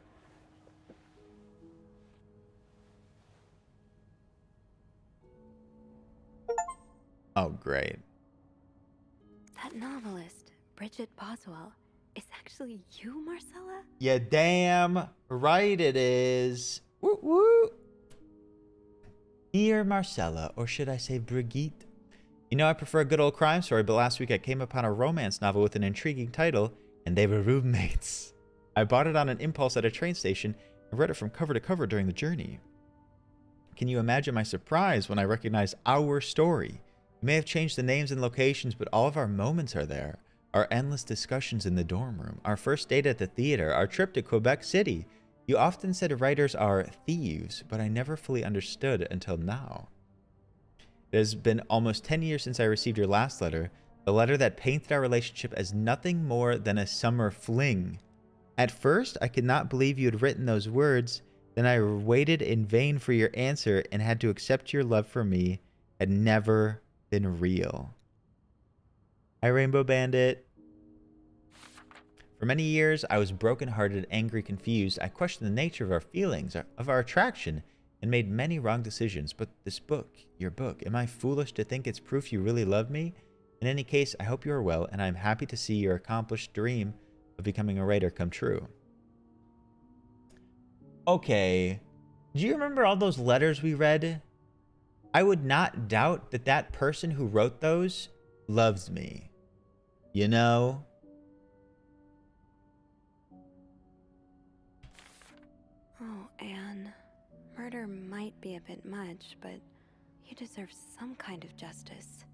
Oh, great. That novelist, Bridget Boswell, is actually you, Marcella? Yeah, damn right it is. Woo woo. Dear Marcella, or should I say Brigitte? You know I prefer a good old crime story, but last week I came upon a romance novel with an intriguing title, and they were roommates. I bought it on an impulse at a train station and read it from cover to cover during the journey. Can you imagine my surprise when I recognized our story? We may have changed the names and locations, but all of our moments are there. Our endless discussions in the dorm room, our first date at the theater, our trip to Quebec City. You often said writers are thieves, but I never fully understood until now. It has been almost 10 years since I received your last letter, the letter that painted our relationship as nothing more than a summer fling. At first, I could not believe you had written those words, then I waited in vain for your answer and had to accept your love for me had never been real. Hi, Rainbow Bandit. For many years, I was broken-hearted, angry, confused. I questioned the nature of our feelings, of our attraction, and made many wrong decisions. But this book, your book, am I foolish to think it's proof you really love me? In any case, I hope you are well, and I'm happy to see your accomplished dream of becoming a writer come true. Okay. Do you remember all those letters we read? I would not doubt that that person who wrote those loves me. You know? Oh, Anne. Murder might be a bit much, but you deserve some kind of justice.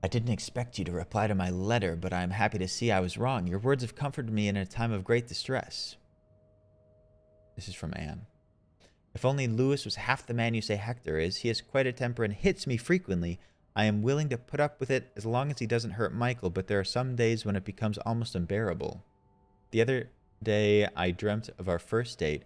I didn't expect you to reply to my letter, but I'm happy to see I was wrong. Your words have comforted me in a time of great distress. This is from Anne. If only Lewis was half the man you say Hector is. He has quite a temper and hits me frequently. I am willing to put up with it as long as he doesn't hurt Michael, but there are some days when it becomes almost unbearable. The other day, I dreamt of our first date.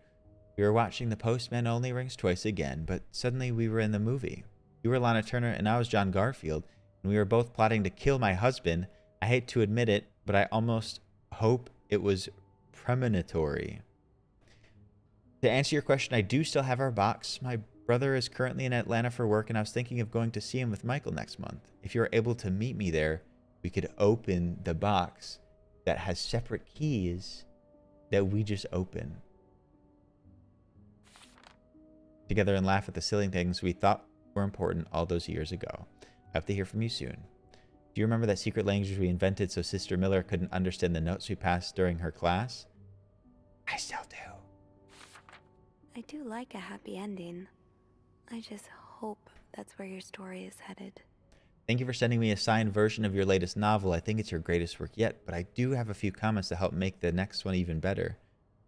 We were watching The Postman Only Rings Twice again, but suddenly we were in the movie. You were Lana Turner and I was John Garfield, and we were both plotting to kill my husband. I hate to admit it, but I almost hope it was premonitory. To answer your question, I do still have our box. My brother is currently in Atlanta for work, and I was thinking of going to see him with Michael next month. If you're able to meet me there, we could open the box that has separate keys that we just open together and laugh at the silly things we thought were important all those years ago. I hope to hear from you soon. Do you remember that secret language we invented so Sister Miller couldn't understand the notes we passed during her class? I still do. I do like a happy ending. I just hope that's where your story is headed. Thank you for sending me a signed version of your latest novel. I think it's your greatest work yet, but I do have a few comments to help make the next one even better.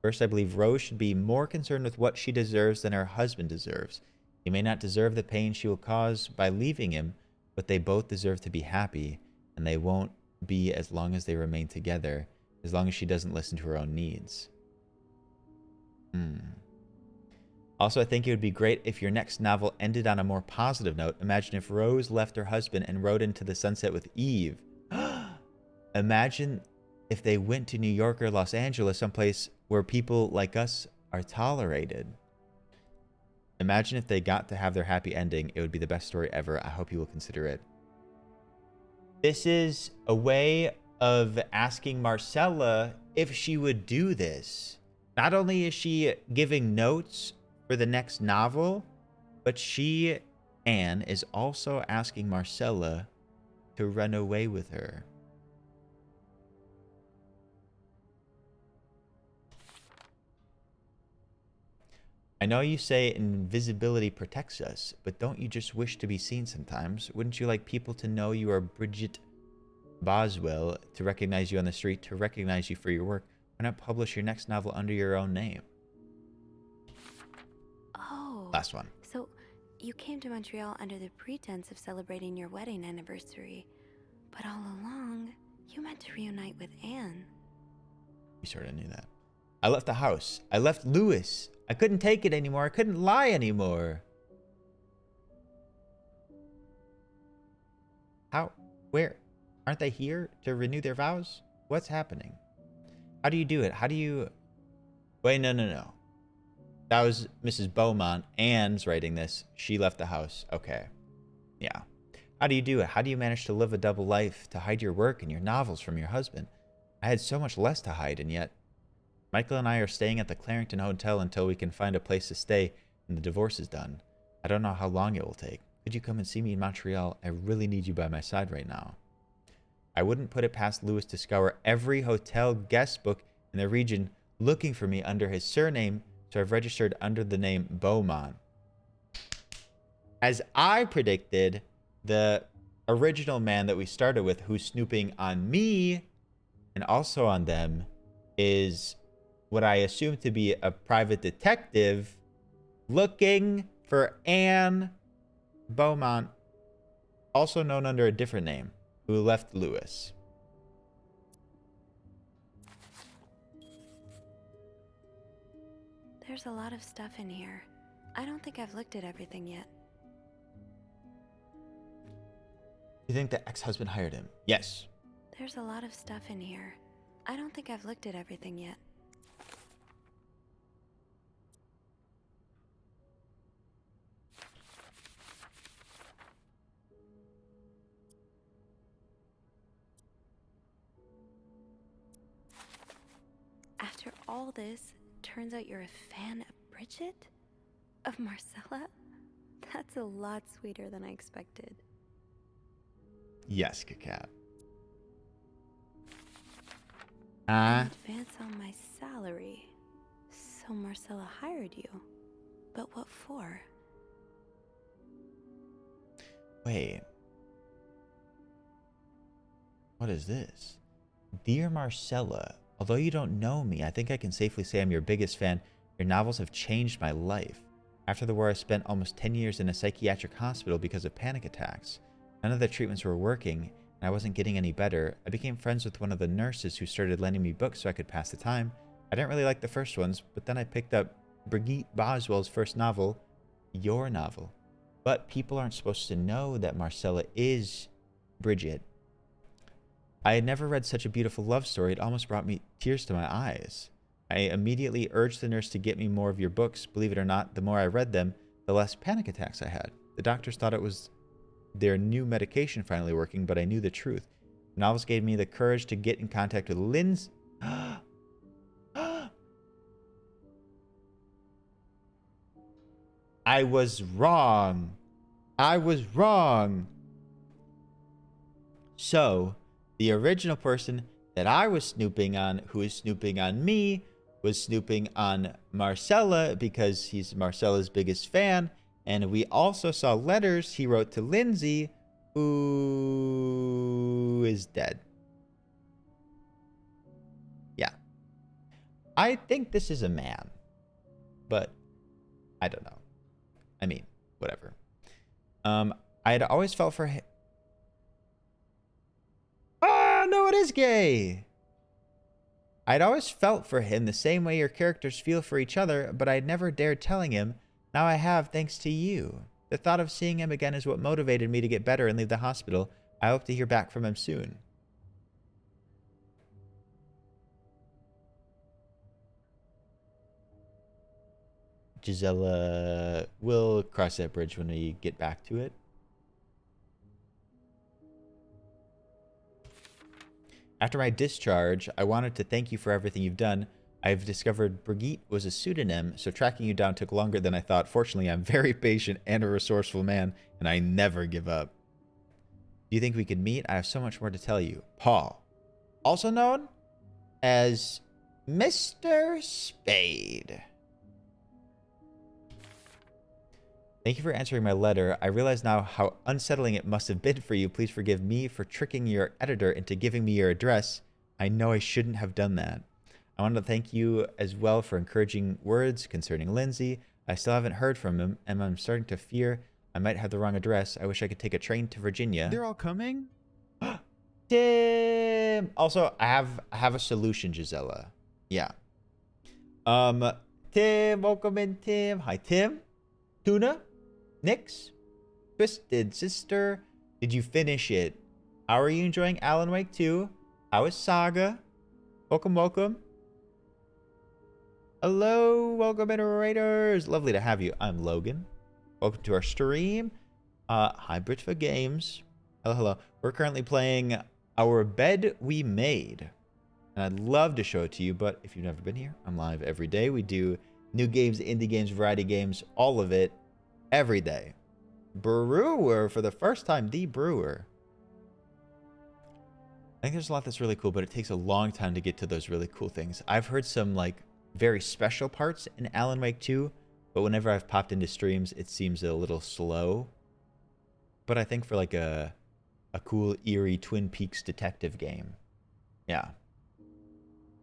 First, I believe Rose should be more concerned with what she deserves than her husband deserves. He may not deserve the pain she will cause by leaving him, but they both deserve to be happy, and they won't be as long as they remain together, as long as she doesn't listen to her own needs. Also, I think it would be great if your next novel ended on a more positive note. Imagine if Rose left her husband and rode into the sunset with Eve. Imagine if they went to New York or Los Angeles, someplace where people like us are tolerated. Imagine if they got to have their happy ending. It would be the best story ever. I hope you will consider it. This is a way of asking Marcella if she would do this. Not only is she giving notes for the next novel, but she, Anne, is also asking Marcella to run away with her. I know you say invisibility protects us, but don't you just wish to be seen sometimes? Wouldn't you like people to know you are Bridget Boswell, to recognize you on the street, to recognize you for your work? Why not publish your next novel under your own name? Oh. Last one. So, you came to Montreal under the pretense of celebrating your wedding anniversary. But all along, you meant to reunite with Anne. You sort of knew that. I left the house. I left Lewis. I couldn't take it anymore. I couldn't lie anymore. How? Where? Aren't they here to renew their vows? What's happening? How do you do it? How do you... Wait, no. That was Mrs. Beaumont. Anne's writing this. She left the house. Okay. Yeah. How do you do it? How do you manage to live a double life, to hide your work and your novels from your husband? I had so much less to hide, and yet... Michael and I are staying at the Clarington Hotel until we can find a place to stay and the divorce is done. I don't know how long it will take. Could you come and see me in Montreal? I really need you by my side right now. I wouldn't put it past Lewis to scour every hotel guest book in the region looking for me under his surname, so I've registered under the name Beaumont. As I predicted, the original man that we started with, who's snooping on me and also on them, is what I assume to be a private detective looking for Anne Beaumont, also known under a different name, who left Lewis. There's a lot of stuff in here. I don't think I've looked at everything yet. You think the ex-husband hired him? Yes. There's a lot of stuff in here. I don't think I've looked at everything yet. After all this, turns out you're a fan of Bridget? Of Marcella? That's a lot sweeter than I expected. Yes, Kakat. Advance on my salary. So Marcella hired you. But what for? Wait. What is this? Dear Marcella, although you don't know me, I think I can safely say I'm your biggest fan. Your novels have changed my life. After the war, I spent almost 10 years in a psychiatric hospital because of panic attacks. None of the treatments were working, and I wasn't getting any better. I became friends with one of the nurses who started lending me books so I could pass the time. I didn't really like the first ones, but then I picked up Brigitte Boswell's first novel, your novel. But people aren't supposed to know that Marcella is Bridget. I had never read such a beautiful love story. It almost brought me tears to my eyes. I immediately urged the nurse to get me more of your books. Believe it or not, the more I read them, the less panic attacks I had. The doctors thought it was their new medication finally working, but I knew the truth. The novels gave me the courage to get in contact with Lindsay. I was wrong. I was wrong. So, the original person that I was snooping on, who is snooping on me, was snooping on Marcella because he's Marcella's biggest fan. And we also saw letters he wrote to Lindsay, who is dead. Yeah. I think this is a man, but I don't know. I mean, whatever. I had always felt for him. Ah, no, it is gay. I'd always felt for him the same way your characters feel for each other, but I'd never dared telling him. Now I have, thanks to you. The thought of seeing him again is what motivated me to get better and leave the hospital. I hope to hear back from him soon. Gisela, we'll cross that bridge when we get back to it. After my discharge, I wanted to thank you for everything you've done. I've discovered Brigitte was a pseudonym, so tracking you down took longer than I thought. Fortunately, I'm very patient and a resourceful man, and I never give up. Do you think we could meet? I have so much more to tell you. Paul, also known as Mr. Spade. Thank you for answering my letter. I realize now how unsettling it must have been for you. Please forgive me for tricking your editor into giving me your address. I know I shouldn't have done that. I wanted to thank you as well for encouraging words concerning Lindsay. I still haven't heard from him, and I'm starting to fear I might have the wrong address. I wish I could take a train to Virginia. They're all coming? Tim! Also, I have a solution, Gisela. Yeah. Tim, welcome in, Tim. Hi, Tim. Tuna? Nix? Twisted Sister? Did you finish it? How are you enjoying Alan Wake 2? How is Saga? Welcome, welcome. Hello, welcome in, Raiders. Lovely to have you. I'm Logan. Welcome to our stream. Hi, Britva Games. Hello, hello. We're currently playing Our Bed We Made. And I'd love to show it to you, but if you've never been here, I'm live every day. We do new games, indie games, variety games, all of it, every day. Brewer, for the first time, the Brewer. I think there's a lot that's really cool, but it takes a long time to get to those really cool things. I've heard some, like, very special parts in Alan Wake 2, but whenever I've popped into streams, it seems a little slow. But I think for, like, a cool, eerie Twin Peaks detective game, yeah,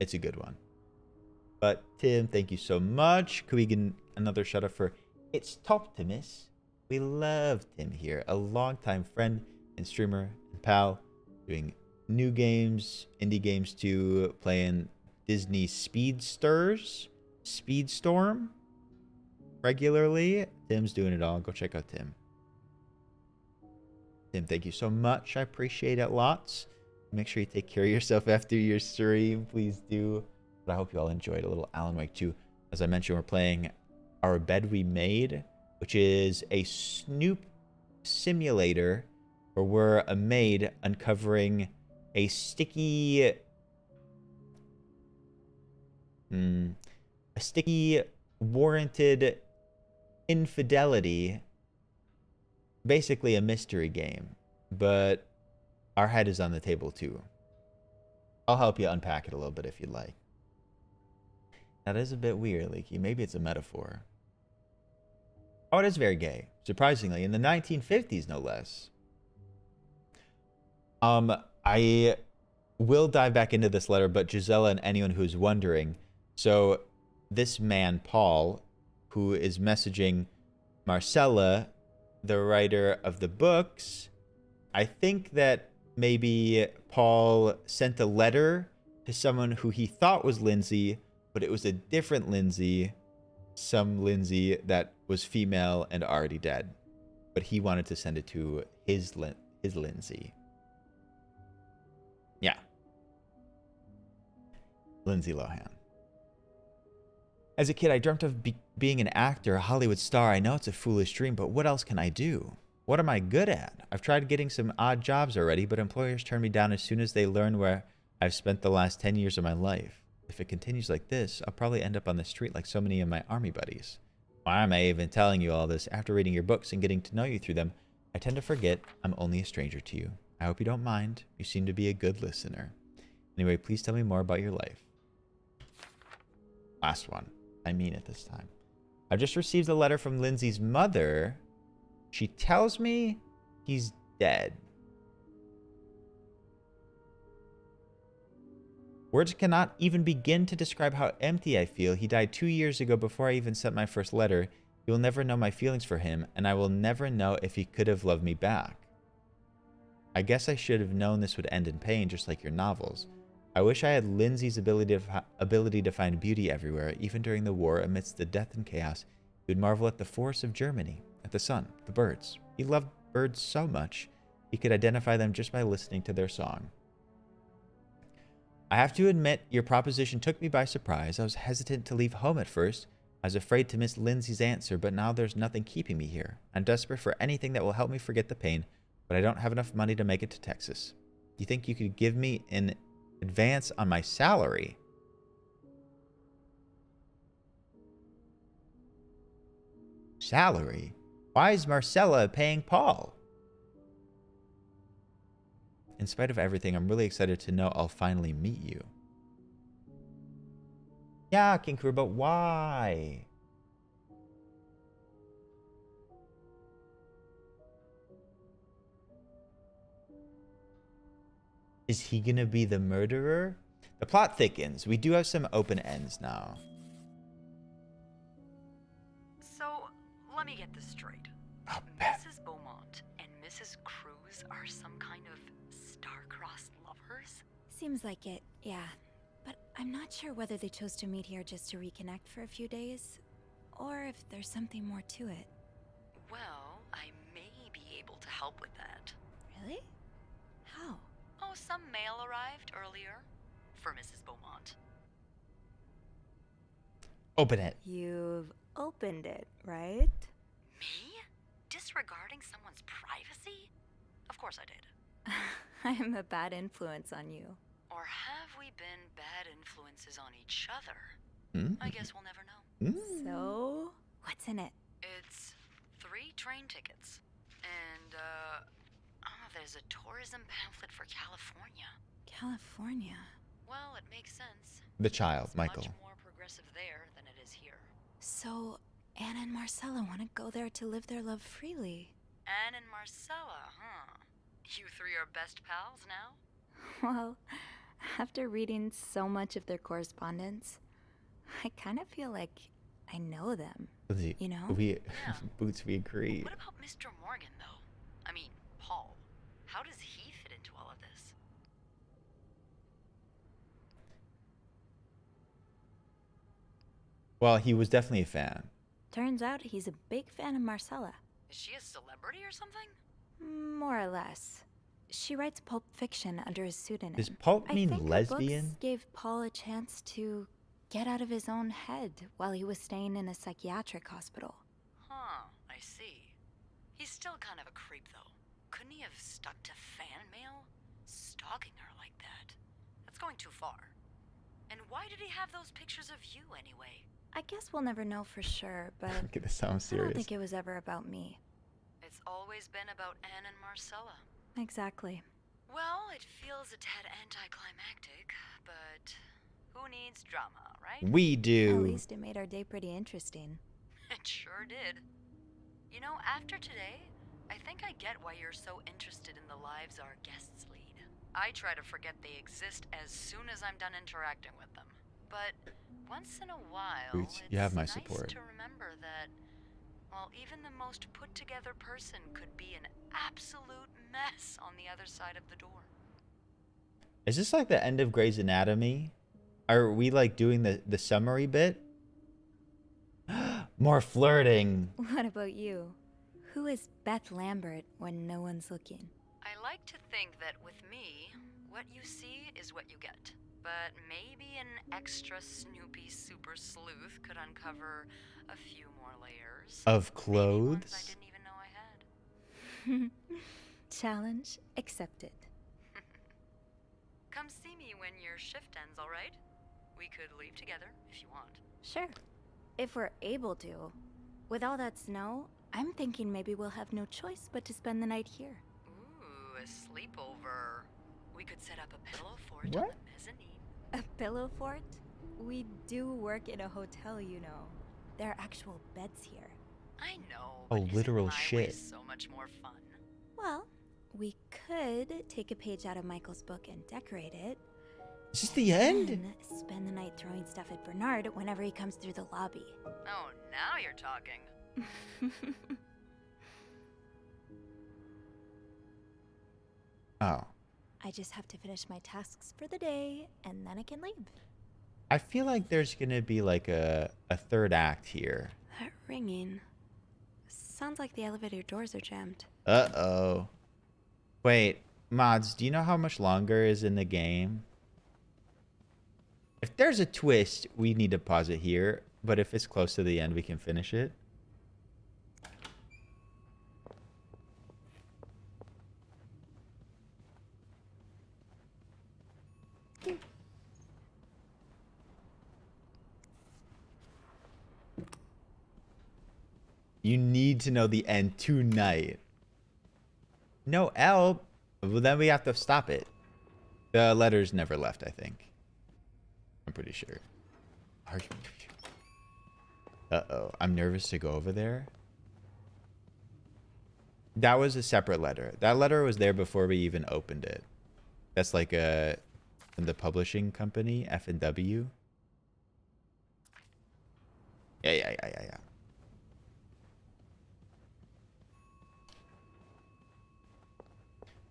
it's a good one. But, Tim, thank you so much. Could we get another shout-out for It's Toptimus? We love Tim here, a longtime friend and streamer and pal, doing new games, indie games too, playing Disney Speedstorm regularly. Tim's doing it all. Go check out Tim. Tim, thank you so much. I appreciate it lots. Make sure you take care of yourself after your stream. Please do. But I hope you all enjoyed a little Alan Wake 2. As I mentioned, we're playing Our Bed We Made, which is a Snoop simulator where we're a maid uncovering a sticky warranted infidelity. Basically a mystery game, but our head is on the table too. I'll help you unpack it a little bit if you'd like. That is a bit weird, Leaky. Maybe it's a metaphor. Oh, it is very gay, surprisingly, in the 1950s, no less. I will dive back into this letter, but Gisela and anyone who's wondering, so this man, Paul, who is messaging Marcella, the writer of the books. I think that maybe Paul sent a letter to someone who he thought was Lindsay, but it was a different Lindsay, some Lindsay that was female and already dead. But he wanted to send it to his Lindsay. Yeah. Lindsay Lohan. As a kid, I dreamt of being an actor, a Hollywood star. I know it's a foolish dream, but what else can I do? What am I good at? I've tried getting some odd jobs already, but employers turn me down as soon as they learn where I've spent the last 10 years of my life. If it continues like this, I'll probably end up on the street like so many of my army buddies. Why am I even telling you all this? After reading your books and getting to know you through them, I tend to forget I'm only a stranger to you. I hope you don't mind. You seem to be a good listener. Anyway, please tell me more about your life. Last one. I mean it this time. I've just received a letter from Lindsay's mother. She tells me he's dead. Words cannot even begin to describe how empty I feel. He died 2 years ago before I even sent my first letter. You will never know my feelings for him, and I will never know if he could have loved me back. I guess I should have known this would end in pain, just like your novels. I wish I had Lindsay's ability to find beauty everywhere, even during the war, amidst the death and chaos. He would marvel at the forests of Germany, at the sun, the birds. He loved birds so much, he could identify them just by listening to their song. I have to admit, your proposition took me by surprise. I was hesitant to leave home at first. I was afraid to miss Lindsay's answer, but now there's nothing keeping me here. I'm desperate for anything that will help me forget the pain, but I don't have enough money to make it to Texas. Do you think you could give me an advance on my salary? Salary? Why is Marcella paying Paul? In spite of everything, I'm really excited to know I'll finally meet you. Yeah, Kinkuru, but why? Is he gonna be the murderer? The plot thickens. We do have some open ends now. So, let me get this straight. Mrs. Beaumont and Mrs. Cruz are some kind of star-crossed lovers? Seems like it, yeah. But I'm not sure whether they chose to meet here just to reconnect for a few days, or if there's something more to it. Well, I may be able to help with that. Really? How? Oh, some mail arrived earlier for Mrs. Beaumont. Open it. You've opened it, right? Me? Disregarding someone's privacy? Of course I did. I am a bad influence on you. Or have we been bad influences on each other? I guess we'll never know. So, what's in it? It's 3 train tickets. And, there's a tourism pamphlet for California. California? Well, it makes sense. The child, It's Michael. much more progressive there than it is here. So, Anna and Marcella want to go there to live their love freely. Anne and Marcella, huh? You 3 are best pals now? Well, after reading so much of their correspondence, I kind of feel like I know them. You know? Boots, we agree. What about Mr. Morgan, though? I mean, Paul. How does he fit into all of this? Well, he was definitely a fan. Turns out he's a big fan of Marcella. Is she a celebrity or something? More or less. She writes pulp fiction under a pseudonym. Does pulp mean I think lesbian? Her books gave Paul a chance to get out of his own head while he was staying in a psychiatric hospital. Huh, I see. He's still kind of a creep, though. Couldn't he have stuck to fan mail? Stalking her like that. That's going too far. And why did he have those pictures of you, anyway? I guess we'll never know for sure, but Okay, this sounds I don't serious. think it was ever about me. It's always been about Anne and Marcella. Exactly. Well, it feels a tad anticlimactic, but who needs drama, right? We do. At least it made our day pretty interesting. It sure did. You know, after today, I think I get why you're so interested in the lives our guests lead. I try to forget they exist as soon as I'm done interacting with them. But once in a while, Boots, you have my it's support. nice to remember that, while even the most put-together person could be an absolute mess on the other side of the door. Is this like the end of Grey's Anatomy? Are we like doing the summary bit? More flirting. What about you? Who is Beth Lambert when no one's looking? I like to think that with me, what you see is what you get. But maybe an extra Snoopy super sleuth could uncover a few more layers. Of clothes? I didn't even know I had. Challenge accepted. Come see me when your shift ends, all right? We could leave together if you want. Sure. If we're able to. With all that snow, I'm thinking maybe we'll have no choice but to spend the night here. Ooh, a sleepover. We could set up a pillow fort on What? the mezzanine. A pillow fort? We do work in a hotel, you know. There are actual beds here. I know. Oh, but literal isn't my way shit. so much more fun. Well, we could take a page out of Michael's book and decorate it. Is this the end? Then spend the night throwing stuff at Bernard whenever he comes through the lobby. Oh, now you're talking. Oh. I just have to finish my tasks for the day, and then I can leave. I feel like there's gonna be like a third act here. That ringing. Sounds like the elevator doors are jammed. Uh-oh. Wait, mods, do you know how much longer is in the game? If there's a twist, we need to pause it here. But if it's close to the end, we can finish it. You need to know the end tonight. No L. Well, then we have to stop it. The letters never left, I think. I'm pretty sure. Are you? Uh-oh. I'm nervous to go over there. That was a separate letter. That letter was there before we even opened it. That's like the publishing company, F&W. Yeah.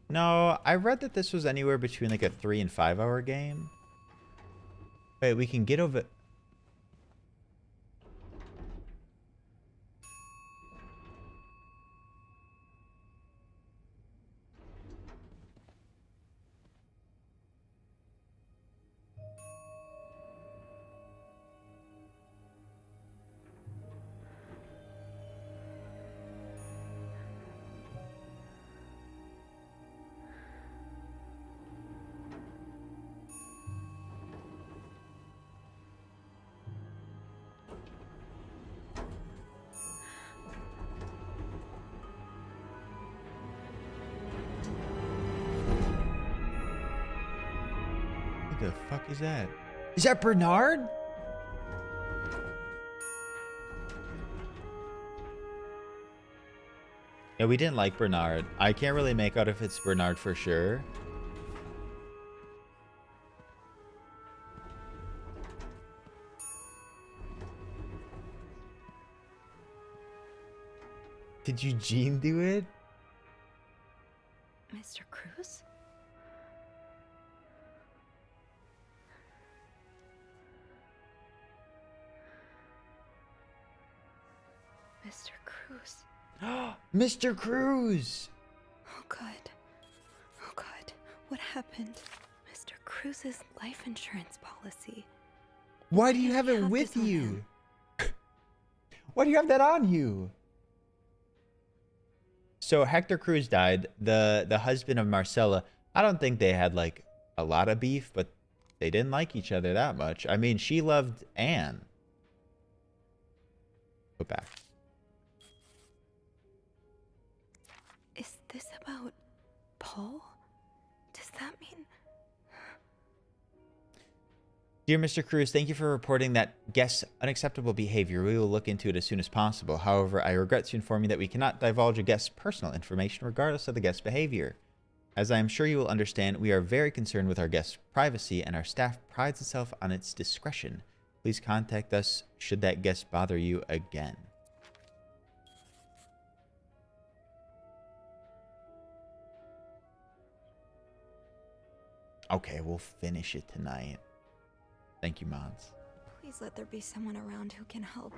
No, I read that this was anywhere between like a 3 and 5 hour game. Wait, we can get over... What the fuck is that? Is that Bernard? Yeah, we didn't like Bernard. I can't really make out if it's Bernard for sure. Did Eugene do it? Mr. Cruz? Mr. Cruz. Mr. Cruz! Oh God. Oh God. What happened? Mr. Cruz's life insurance policy. Why do you have it have with this on you? Why do you have that on you? So Hector Cruz died, the husband of Marcella. I don't think they had like a lot of beef, but they didn't like each other that much. I mean, she loved Anne. Go back. Is this about Paul? Does that mean... Dear Mr. Cruz, thank you for reporting that guest's unacceptable behavior. We will look into it as soon as possible. However, I regret to inform you that we cannot divulge a guest's personal information regardless of the guest's behavior. As I am sure you will understand, we are very concerned with our guest's privacy and our staff prides itself on its discretion. Please contact us should that guest bother you again. Okay, we'll finish it tonight. Thank you, mods. Please let there be someone around who can help.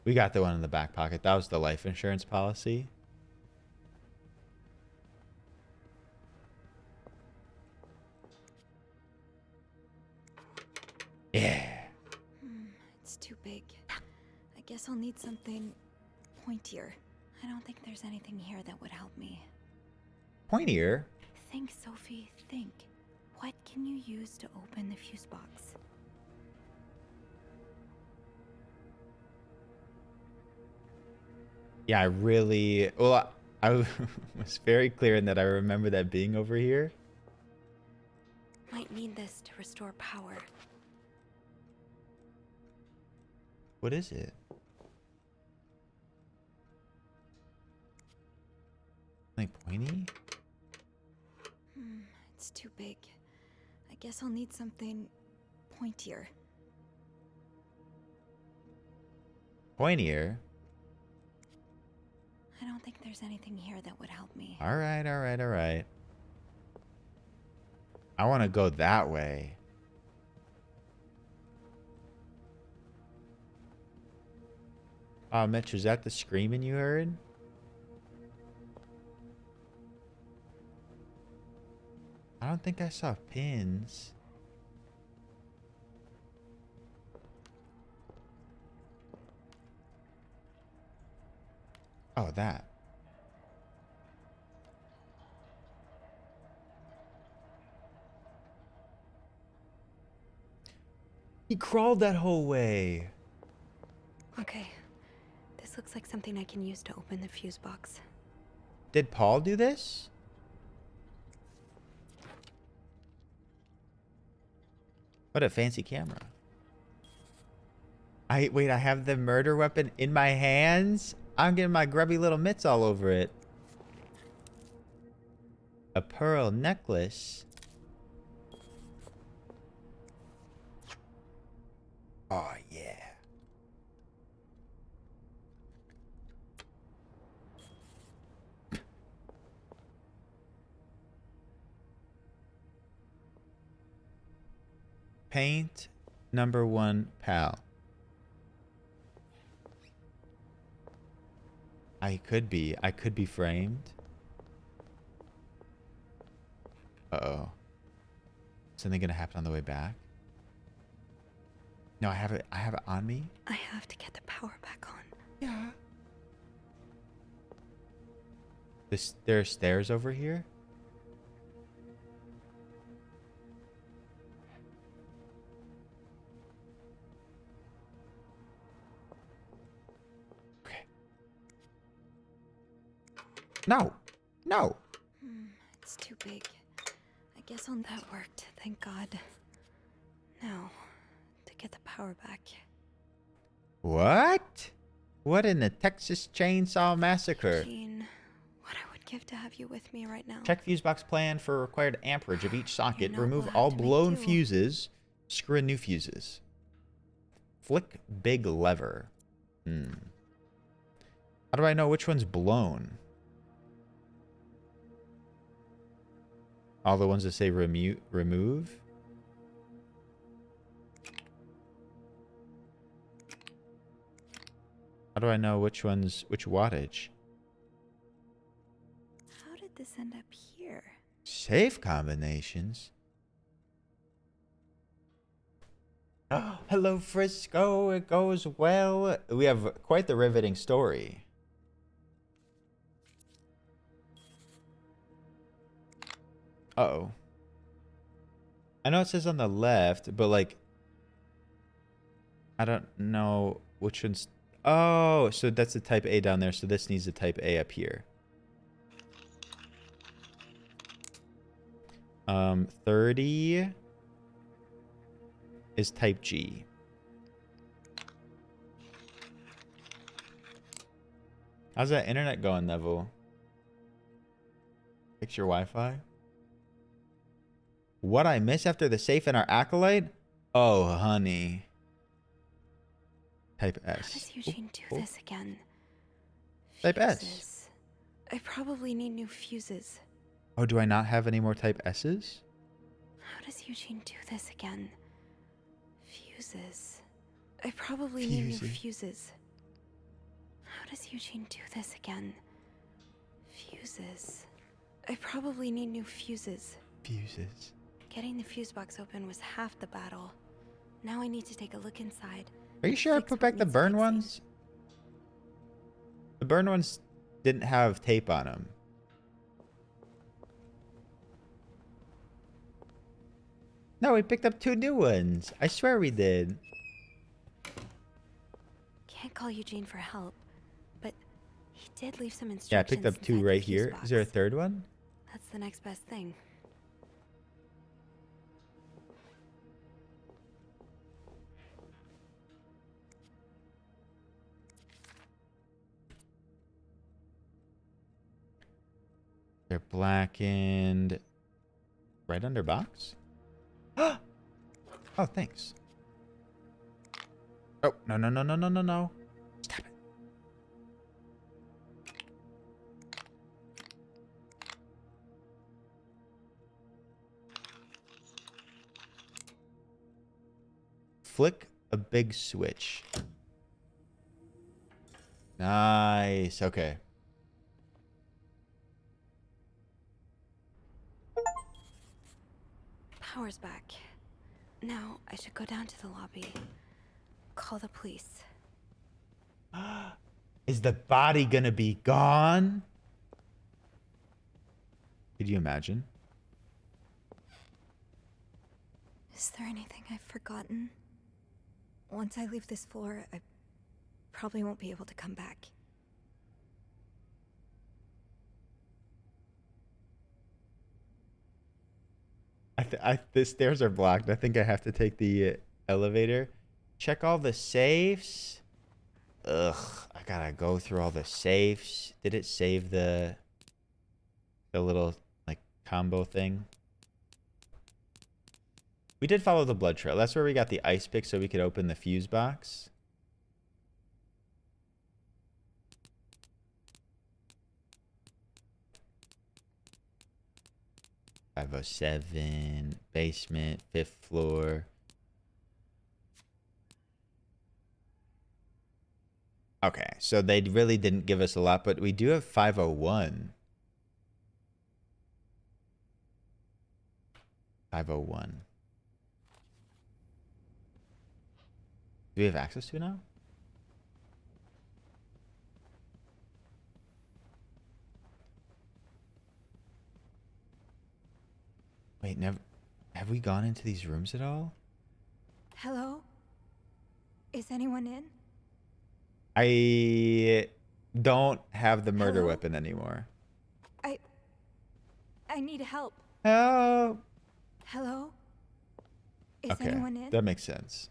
We got the one in the back pocket. That was the life insurance policy. Yeah. It's too big. I guess I'll need something pointier. I don't think there's anything here that would help me. Pointier? Think, Sophie, think. What can you use to open the fuse box? Yeah, I really... Well, I was very clear in that I remember that being over here. Might need this to restore power. What is it? Like pointy? It's too big. I guess I'll need something pointier. Pointier? I don't think there's anything here that would help me. Alright, alright, alright. I want to go that way. Oh, Mitch, was that the screaming you heard? I don't think I saw pins. Oh, that. He crawled that whole way. Okay. This looks like something I can use to open the fuse box. Did Paul do this? What a fancy camera. Wait, I have the murder weapon in my hands? I'm getting my grubby little mitts all over it. A pearl necklace. Oh, yeah. Paint #1 pal. I could be framed. Uh-oh. Something gonna happen on the way back? No, I have it on me. I have to get the power back on. Yeah. There are stairs over here? Okay. No. No. It's too big. I guess that worked, thank God. Now, to get the power back. What? What in the Texas Chainsaw Massacre? Jean, what I would give to have you with me right now. Check fuse box plan for required amperage of each socket. You know Remove we'll all have to make blown do. fuses. Screw in new fuses. Flick big lever. How do I know which one's blown? All the ones that say remove? How do I know which wattage? How did this end up here? Safe combinations. Oh, hello, Frisco. It goes well. We have quite the riveting story. Uh-oh. I know it says on the left, but like, I don't know which one's... Oh, so that's the type A down there. So this needs the type A up here. 30 is type G. How's that internet going, Neville? Fix your Wi-Fi? What I miss after the safe and our acolyte? Oh, honey. Type S. How does Eugene do this again? Type S. Fuses. I probably need new fuses. Oh, do I not have any more type S's? How does Eugene do this again? Fuses. I probably need new fuses. How does Eugene do this again? Fuses. I probably need new fuses. Fuses. Getting the fuse box open was half the battle. Now I need to take a look inside. Are you sure I put back the burn ones? The burn ones didn't have tape on them. No, we picked up 2 new ones. I swear we did. Can't call Eugene for help, but he did leave some instructions. Yeah, I picked up 2 inside the right fuse here. box. Is there a 3rd one? That's the next best thing. They're blackened. Right under box? Oh, thanks. Oh, no, no, no, no, no, no, no. Stop it. Flick a big switch. Nice. Okay. Power's back. Now I should go down to the lobby. Call the police. Is the body gonna be gone? Could you imagine? Is there anything I've forgotten? Once I leave this floor, I probably won't be able to come back. The stairs are blocked. I think I have to take the elevator. Check all the safes. Ugh, I gotta go through all the safes. Did it save the little like combo thing? We did follow the blood trail. That's where we got the ice pick so we could open the fuse box. $507, basement, 5th floor. Okay, so they really didn't give us a lot, but we do have 501. 501. Do we have access to it now? Wait, never. Have we gone into these rooms at all? Hello? Is anyone in? I don't have the murder Hello? weapon anymore. I need help. Help! Hello? Is Okay, anyone in? that makes sense.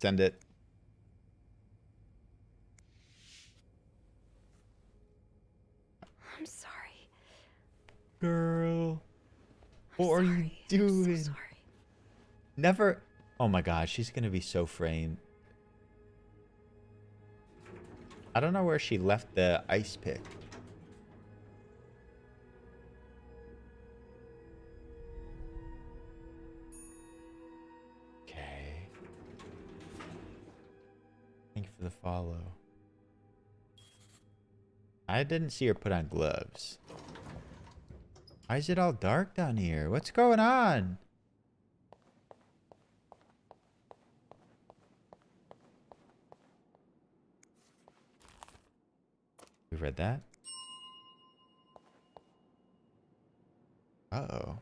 Send it. I'm sorry. Girl. What are you doing? I'm so sorry. Never. Oh my god, she's gonna be so framed. I don't know where she left the ice pick. Okay. Thank you for the follow. I didn't see her put on gloves. Why is it all dark down here? What's going on? We read that? Uh-oh.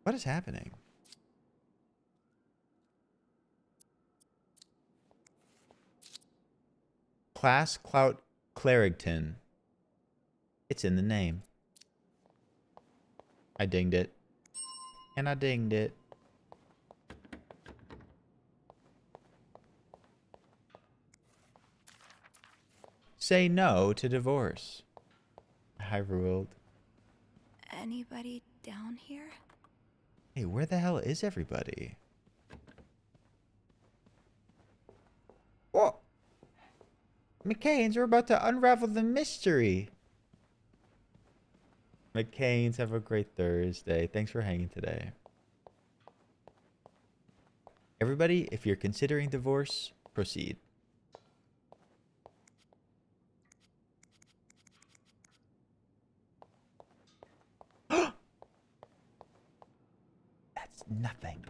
What is happening? Class Clout Clarigton. It's in the name. I dinged it. And I dinged it. Say no to divorce. I ruled. anybody down here? Hey, where the hell is everybody? Whoa! McCain's, we're about to unravel the mystery. McCain's, have a great Thursday. Thanks for hanging today. Everybody, if you're considering divorce, proceed. That's nothing.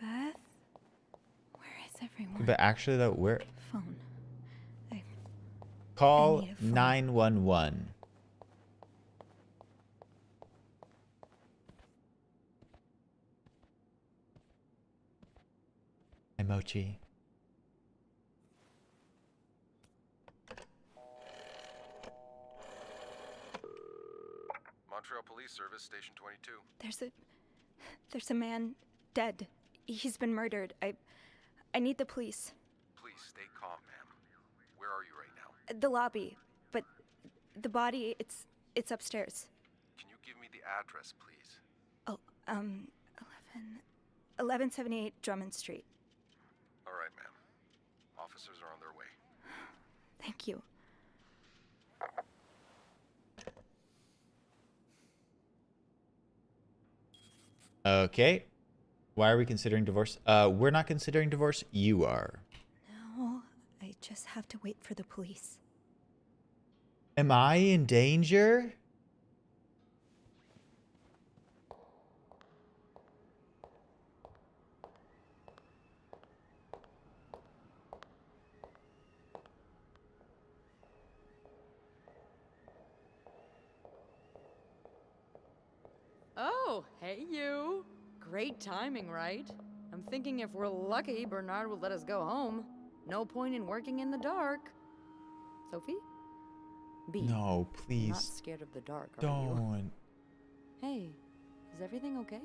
Beth? Where is everyone? But actually, though, where? Phone. Call I need a phone. 911. Emoji. Montreal Police Service, Station 22. There's a man dead. He's been murdered. I need the police. Please stay calm, ma'am. Where are you right now? The lobby, but the body, it's upstairs. Can you give me the address, please? Oh, 1178 Drummond Street. All right, ma'am. Officers are on their way. Thank you. Okay. Why are we considering divorce? We're not considering divorce. You are. No, I just have to wait for the police. Am I in danger? Oh, hey you. Great timing, right? I'm thinking if we're lucky, Bernard will let us go home. No point in working in the dark. Sophie? B. No, please. Not scared of the dark, are you? Don't. Hey, is everything okay?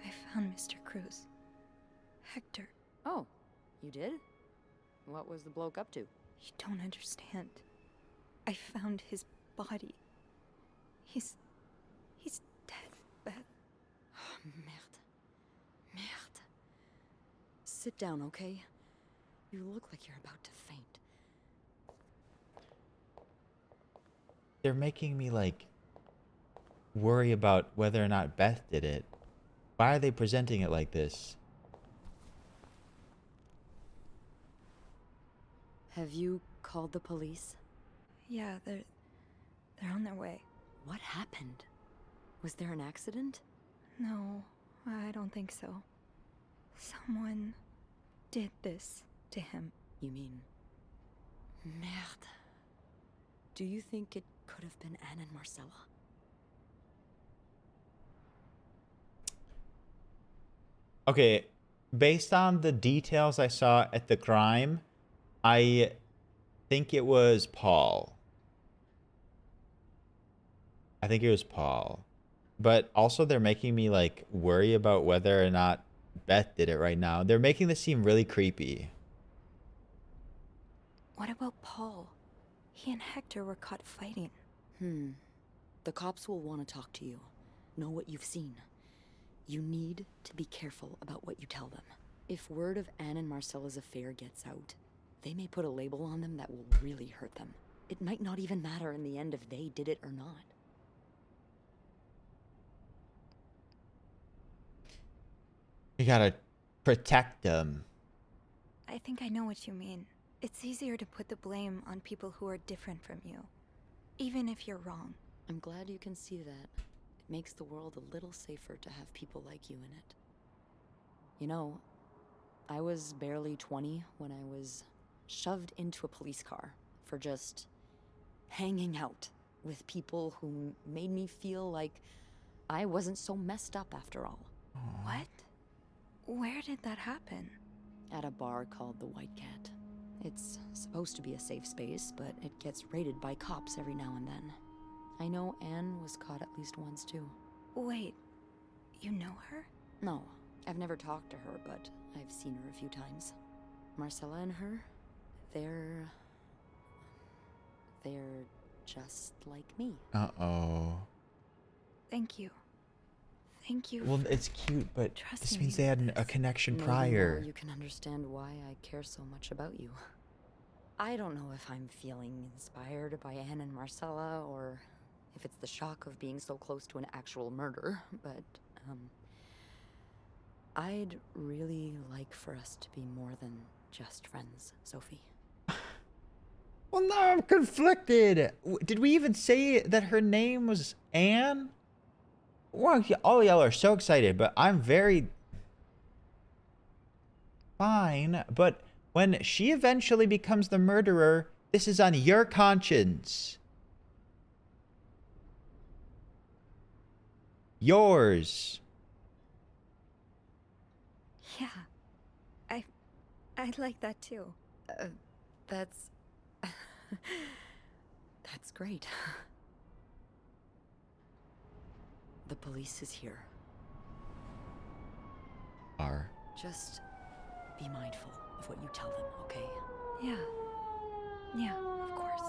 I found Mr. Cruz. Hector. Oh, you did? What was the bloke up to? You don't understand. I found his body. He's dead, Beth. Merde. Merde. Sit down, okay? You look like you're about to faint. They're making me, like, worry about whether or not Beth did it. Why are they presenting it like this? Have you called the police? Yeah, they're on their way. What happened? Was there an accident? No, I don't think so. Someone did this to him. You mean... Merde. Do you think it could have been Anne and Marcella? Okay, based on the details I saw at the crime, I think it was Paul. I think it was Paul. But also they're making me, like, worry about whether or not Beth did it right now. They're making this seem really creepy. What about Paul? He and Hector were caught fighting. The cops will want to talk to you. Know what you've seen. You need to be careful about what you tell them. If word of Anne and Marcella's affair gets out, they may put a label on them that will really hurt them. It might not even matter in the end if they did it or not. You gotta protect them. I think I know what you mean. It's easier to put the blame on people who are different from you, even if you're wrong. I'm glad you can see that. It makes the world a little safer to have people like you in it. You know, I was barely 20 when I was shoved into a police car for just hanging out with people who made me feel like I wasn't so messed up after all. What? Where did that happen? At a bar called the White Cat. It's supposed to be a safe space, but it gets raided by cops every now and then. I know Anne was caught at least once too. Wait, you know her? No, I've never talked to her, but I've seen her a few times. Marcella and her, they're just like me. Uh-oh. Thank you. Thank you. Well, for it's cute, but this trusting means me they with had a this. connection Maybe prior. now you can understand why I care so much about you. I don't know if I'm feeling inspired by Anne and Marcella, or if it's the shock of being so close to an actual murder, but, I'd really like for us to be more than just friends, Sophie. Well, now I'm conflicted. Did we even say that her name was Anne? Well, all y'all are so excited, but I'm very fine. But when she eventually becomes the murderer, this is on your conscience. Yours. Yeah. I'd like that too. That's... That's great. The police is here. Just be mindful of what you tell them, okay? Yeah. Yeah, of course.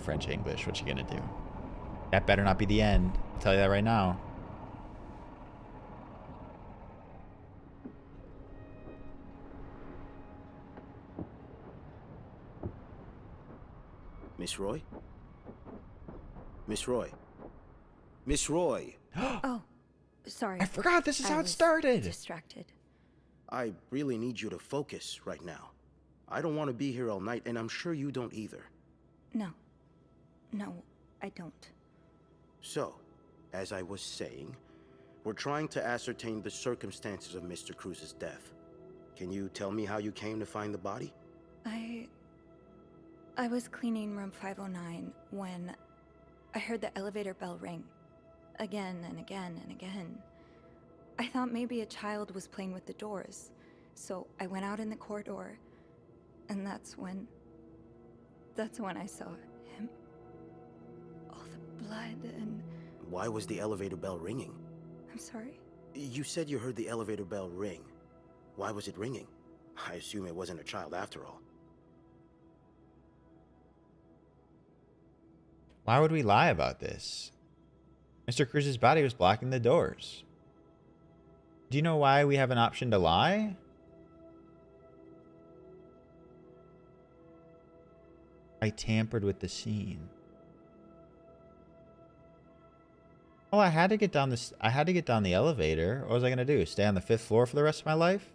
French English, what you gonna do? That better not be the end. I'll tell you that right now. Miss Roy? Miss Roy? Miss Roy! Oh, sorry. I forgot this is I how it was started. Distracted. I really need you to focus right now. I don't want to be here all night, and I'm sure you don't either. No. No, I don't. So, as I was saying, we're trying to ascertain the circumstances of Mr. Cruz's death. Can you tell me how you came to find the body? I was cleaning room 509 when I heard the elevator bell ring. Again and again and again. I thought maybe a child was playing with the doors, so I went out in the corridor, and that's when I saw him. All the blood and... Why was the elevator bell ringing? I'm sorry? You said you heard the elevator bell ring. Why was it ringing? I assume it wasn't a child after all. Why would we lie about this? Mr. Cruz's body was blocking the doors. Do you know why we have an option to lie? I tampered with the scene. Well, I had to get down this. I had to get down the elevator. What was I gonna do? Stay on the 5th floor for the rest of my life?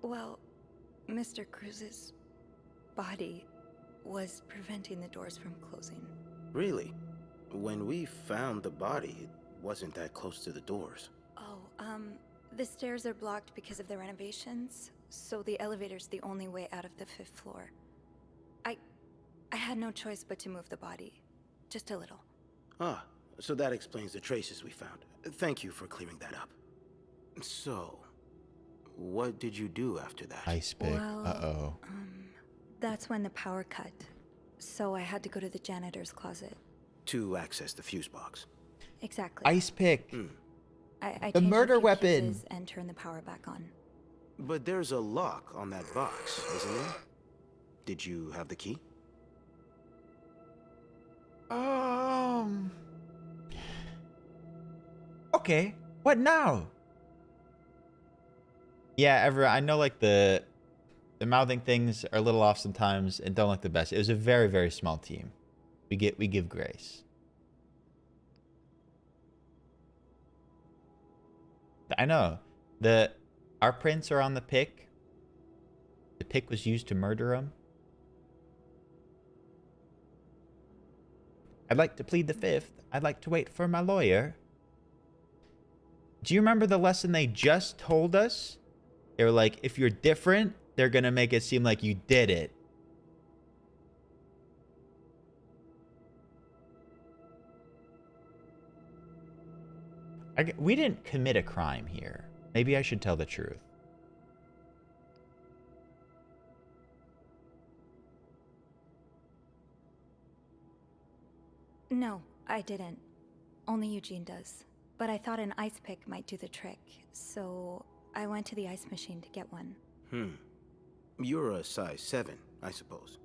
Well, Mr. Cruz's body was preventing the doors from closing. Really? When we found the body, it wasn't that close to the doors. Oh, the stairs are blocked because of the renovations, so the elevator's the only way out of the 5th floor. I had no choice but to move the body. Just a little. Ah, so that explains the traces we found. Thank you for clearing that up. So, what did you do after that? Ice pick. Well, Uh-oh. That's when the power cut, so I had to go to the janitor's closet. To access the fuse box. Exactly. Ice pick. I The changed a murder few weapon. fuses and turned the power back on. But there's a lock on that box, isn't there? Did you have the key? Okay. What now? Yeah, everyone. I know, like the mouthing things are a little off sometimes and don't look the best. It was a very, very small team. We give grace. I know. Our prints are on the pick. The pick was used to murder him. I'd like to plead the 5th. I'd like to wait for my lawyer. Do you remember the lesson they just told us? They were like, if you're different, they're going to make it seem like you did it. We didn't commit a crime here. Maybe I should tell the truth. No, I didn't. only Eugene does. But I thought an ice pick might do the trick, so I went to the ice machine to get one. You're a size 7, I suppose.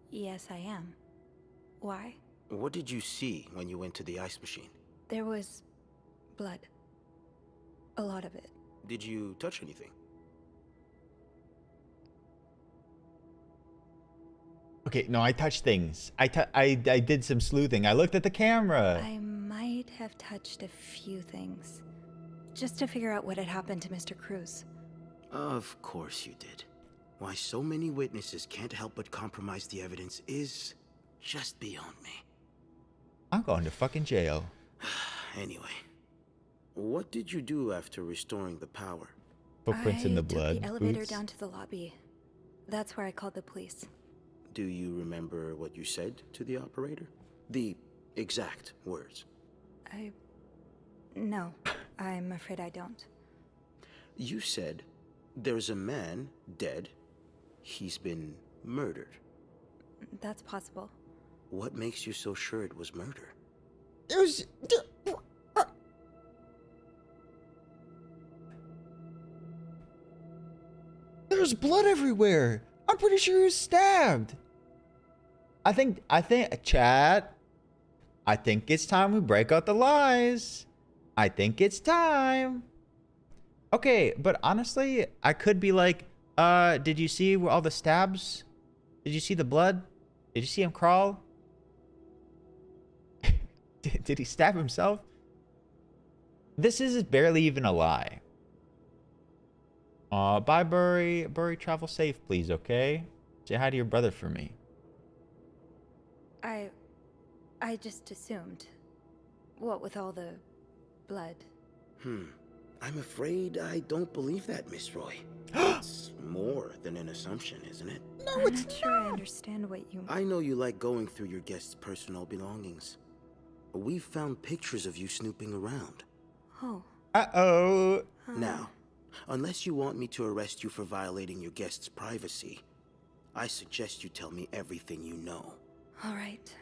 Yes, I am. Why? What did you see when you went to the ice machine? There was blood. A lot of it. Did you touch anything? Okay, no, I touched things. I did some sleuthing. I looked at the camera. I might have touched a few things. Just to figure out what had happened to Mr. Cruz. Of course you did. Why so many witnesses can't help but compromise the evidence is just beyond me. I'm going to fucking jail. Anyway, what did you do after restoring the power? Footprints in the blood. I took the elevator Boots. down to the lobby. That's where I called the police. Do you remember what you said to the operator? The exact words. No, I'm afraid I don't. You said, there's a man dead. He's been murdered. That's possible. What makes you so sure it was murder? There's blood everywhere. I'm pretty sure he was stabbed. I think, chat, I think it's time we break out the lies. I think it's time. Okay, but honestly, I could be like, did you see all the stabs? Did you see the blood? Did you see him crawl? Did he stab himself? This is barely even a lie. Bye, Burry. Burry, travel safe, please, okay? Say hi to your brother for me. I just assumed. What with all the blood? I'm afraid I don't believe that, Miss Roy. It's more than an assumption, isn't it? No, I'm not sure I understand what you... I know you like going through your guests' personal belongings. We've found pictures of you snooping around. Oh. Uh-oh. Now, unless you want me to arrest you for violating your guests' privacy, I suggest you tell me everything you know. All right.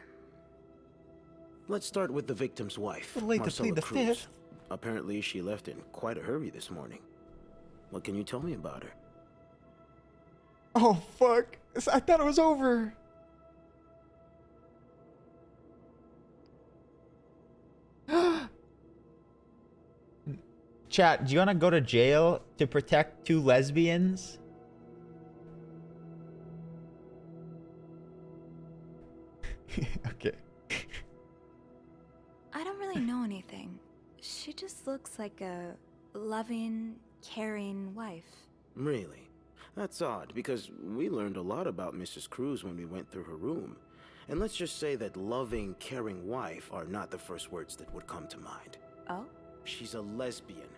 Let's start with the victim's wife, Late to Marcella plead the Cruz. fifth. Apparently, she left in quite a hurry this morning. What can you tell me about her? Oh, fuck. I thought it was over. Chat, do you want to go to jail to protect 2 lesbians? Okay. I don't really know anything. She just looks like a loving, caring wife. Really? That's odd, because we learned a lot about Mrs. Cruz when we went through her room. And let's just say that loving, caring wife are not the first words that would come to mind. Oh? She's a lesbian,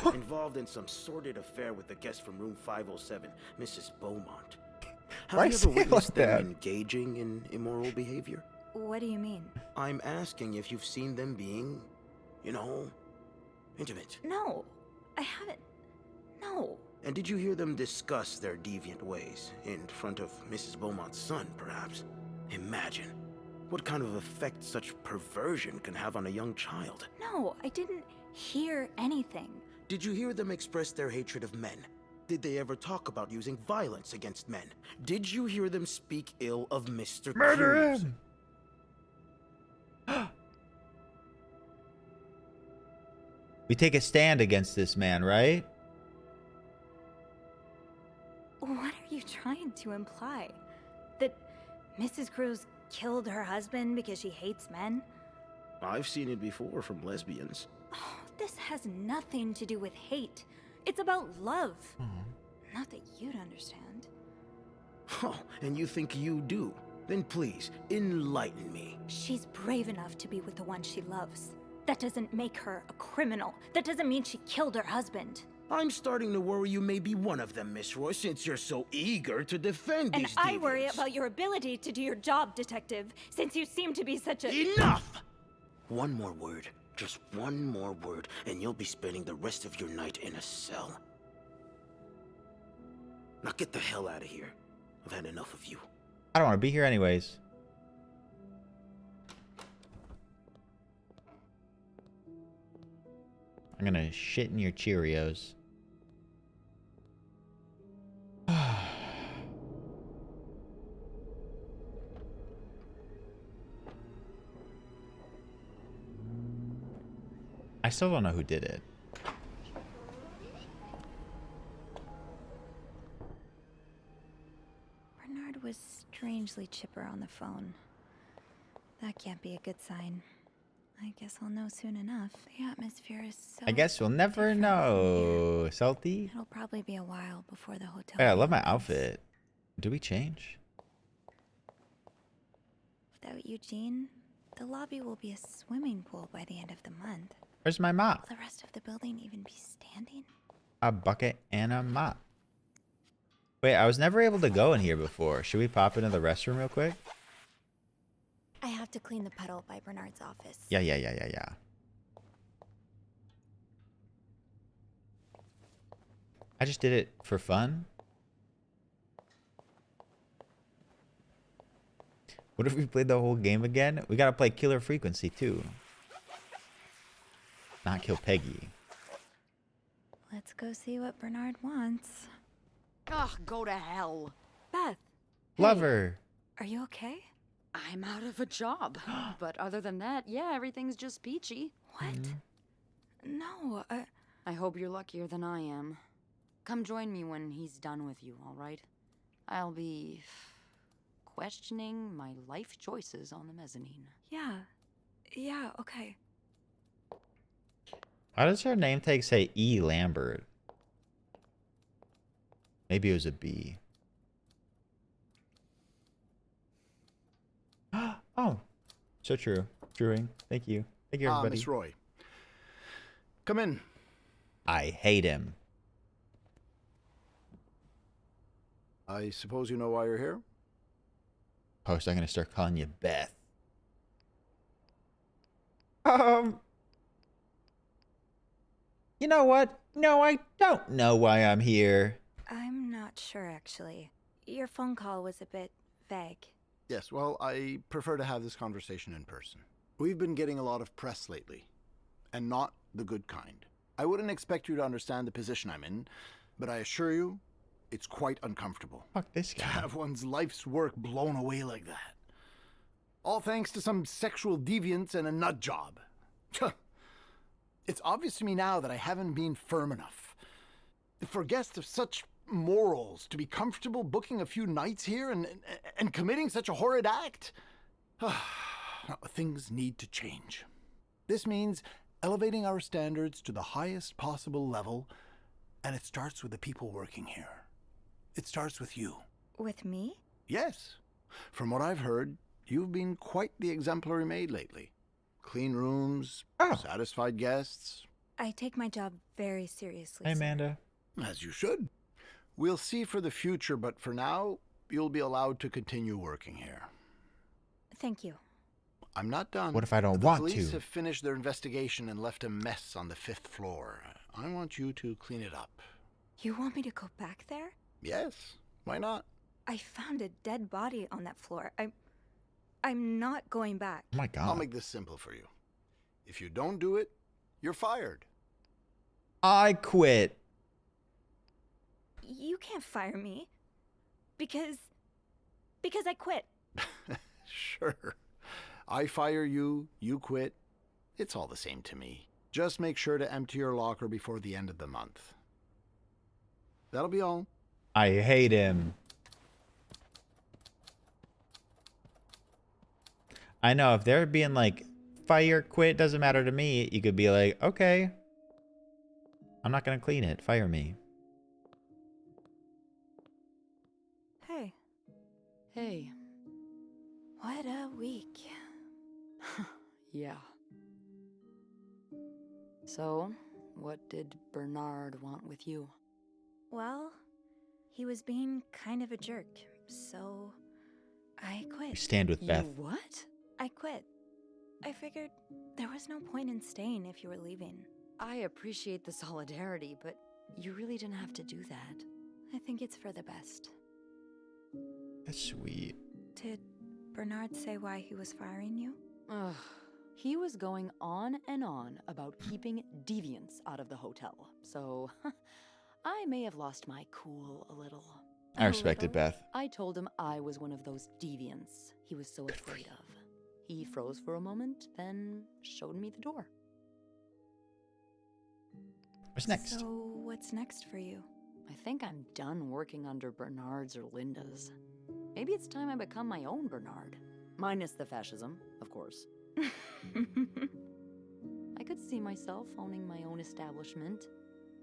involved in some sordid affair with the guest from room 507, Mrs. Beaumont. Why Have you say ever it witnessed like them that? engaging in immoral behavior? What do you mean? I'm asking if you've seen them being, you know, intimate. No, I haven't. No. And did you hear them discuss their deviant ways in front of Mrs. Beaumont's son, perhaps? Imagine what kind of effect such perversion can have on a young child. No, I didn't hear anything. Did you hear them express their hatred of men? Did they ever talk about using violence against men? Did you hear them speak ill of Mr. Murder Cruz? him! We take a stand against this man, right? What are you trying to imply? That Mrs. Cruz killed her husband because she hates men? I've seen it before from lesbians. Oh, this has nothing to do with hate. It's about love. Not that you'd understand. Oh, and you think you do? Then please, enlighten me. She's brave enough to be with the one she loves. That doesn't make her a criminal. That doesn't mean she killed her husband. I'm starting to worry you may be one of them, Miss Roy, since you're so eager to defend And these I worry deviants. about your ability to do your job, detective, since you seem to be such a— Enough! One more word, just one more word, and you'll be spending the rest of your night in a cell. Now get the hell out of here. I've had enough of you. I don't want to be here anyways. I'm gonna shit in your Cheerios. I still don't know who did it. Bernard was strangely chipper on the phone. That can't be a good sign. I guess I'll know soon enough. The atmosphere is so I guess we'll never know. Salty? It'll probably be a while before the hotel. Hey, I love my outfit. Do we change? Without Eugene, the lobby will be a swimming pool by the end of the month. Where's my mop? Will the rest of the building even be standing? A bucket and a mop. Wait, I was never able to go in here before. Should we pop into the restroom real quick? I have to clean the puddle by Bernard's office. Yeah. I just did it for fun. What if we played the whole game again? We gotta play Killer Frequency too. Not kill Peggy. Let's go see what Bernard wants. Ugh, go to hell. Beth. Lover. Are you okay? I'm out of a job. But other than that, yeah, everything's just peachy. What? No, I hope you're luckier than I am. Come join me when he's done with you, all right? I'll be questioning my life choices on the mezzanine. Yeah, okay. Why does her name tag say E. Lambert? Maybe it was a B. Oh, so true. Truing. Thank you. Thank you, everybody. Miss Roy. Come in. I hate him. I suppose you know why you're here? Oh, so I'm gonna start calling you Beth. You know what? No, I don't know why I'm here. I'm not sure, actually. Your phone call was a bit vague. Yes, well, I prefer to have this conversation in person. We've been getting a lot of press lately, and not the good kind. I wouldn't expect you to understand the position I'm in, but I assure you, it's quite uncomfortable. Fuck this guy. To have one's life's work blown away like that. All thanks to some sexual deviance and a nut job. It's obvious to me now that I haven't been firm enough. For guests of such morals to be comfortable booking a few nights here and committing such a horrid act. Things need to change. This means elevating our standards to the highest possible level, and it starts with the people working here. It starts with you. With me? Yes. From what I've heard, you've been quite the exemplary maid lately. Clean rooms, satisfied guests. I take my job very seriously. Hey, Amanda. As you should. We'll see for the future, but for now, you'll be allowed to continue working here. Thank you. I'm not done. What if I don't want to? The police have finished their investigation and left a mess on the 5th floor. I want you to clean it up. You want me to go back there? Yes. Why not? I found a dead body on that floor. I'm not going back. Oh my God. I'll make this simple for you. If you don't do it, you're fired. I quit. You can't fire me. Because I quit. Sure. I fire you, you quit. It's all the same to me. Just make sure to empty your locker before the end of the month. That'll be all. I hate him. I know, if they're being like, fire, quit, doesn't matter to me, you could be like, okay. I'm not gonna clean it. Fire me. Hey. Hey. What a week. Yeah. So, what did Bernard want with you? Well, he was being kind of a jerk, so I quit. You stand with Beth. You what? I quit. I figured there was no point in staying if you were leaving. I appreciate the solidarity, but you really didn't have to do that. I think it's for the best. That's sweet. Did Bernard say why he was firing you? Ugh. He was going on and on about keeping deviants out of the hotel, so I may have lost my cool a little. I respect it, Beth. I told him I was one of those deviants he was so afraid of. He froze for a moment, then showed me the door. What's next? So, what's next for you? I think I'm done working under Bernard's or Linda's. Maybe it's time I become my own Bernard. Minus the fascism, of course. I could see myself owning my own establishment,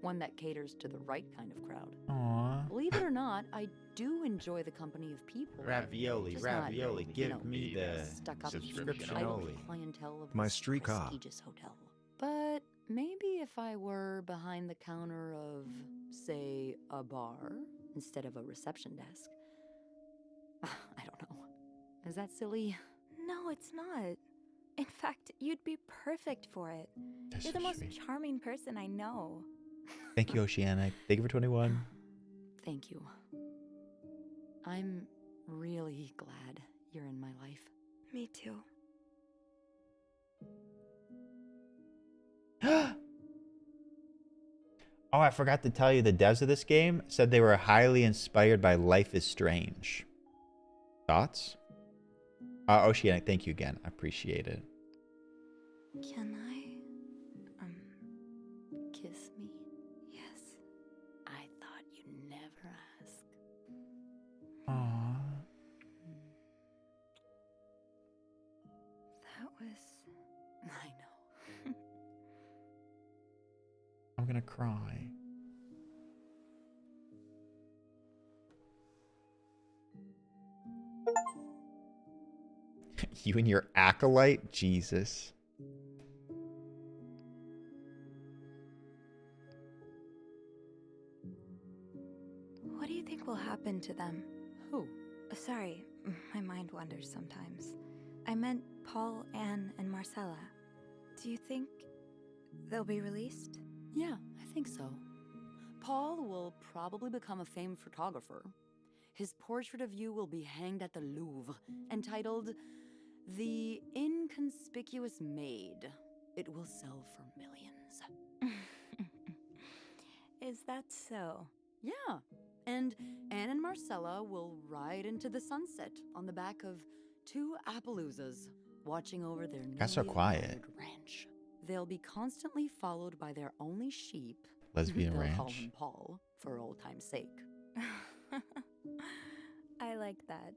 one that caters to the right kind of crowd. Aww. Believe it or not, I do enjoy the company of people. Ravioli, Just ravioli, not, give me the stuck-up subscription idle only. clientele of My this streak off. prestigious hotel. But maybe if I were behind the counter of, say, a bar instead of a reception desk. I don't know. Is that silly? No, it's not. In fact, you'd be perfect for it. That's You're the so most sweet. charming person I know. Thank you, Oceanic. Thank you for 21. Thank you. I'm really glad you're in my life. Me too. Oh, I forgot to tell you, the devs of this game said they were highly inspired by Life is Strange. Thoughts? Oceanic, thank you again. I appreciate it. Can I, kiss me? Yes. I thought you'd never ask. Aww. That was... I know. I'm gonna cry. You and your acolyte? Jesus. What do you think will happen to them? Who? Sorry, my mind wanders sometimes. I meant Paul, Anne, and Marcella. Do you think they'll be released? Yeah, I think so. Paul will probably become a famed photographer. His portrait of you will be hanged at the Louvre, entitled The Inconspicuous Maid. It will sell for millions. Is that so? Yeah, and Anne and Marcella will ride into the sunset on the back of two Appaloozas, watching over their Got so newly quiet. acquired ranch. They'll be constantly followed by their only sheep. Lesbian They'll call ranch. him Paul, for old time's sake. I like that.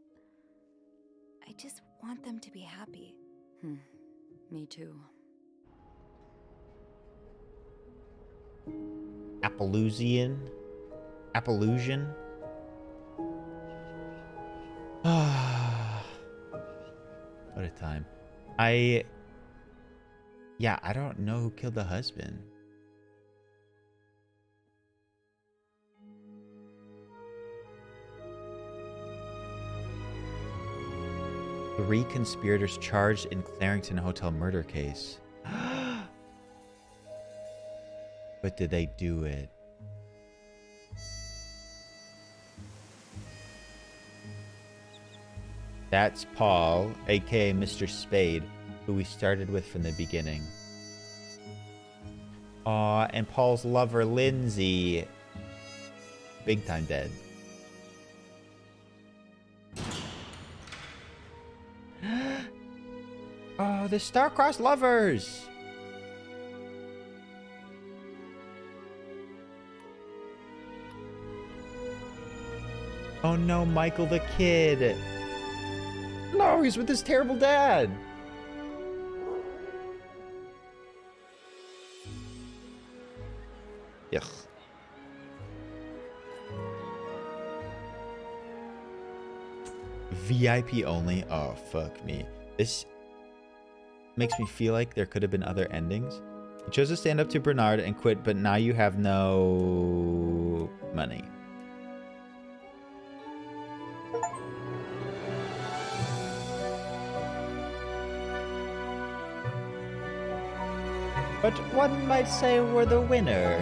I just want them to be happy. Me too. Appaloozian? Appaloosian? What a time. Yeah, I don't know who killed the husband. Three conspirators charged in Clarington Hotel murder case. But did they do it? That's Paul, aka Mr. Spade, who we started with from the beginning. Aw, and Paul's lover, Lindsay. Big time dead. Oh, the star-crossed lovers! Oh no, Michael the kid! No, he's with his terrible dad! Yuck. VIP only? Oh, fuck me. This makes me feel like there could have been other endings. You chose to stand up to Bernard and quit, but now you have no money. But one might say we're the winner.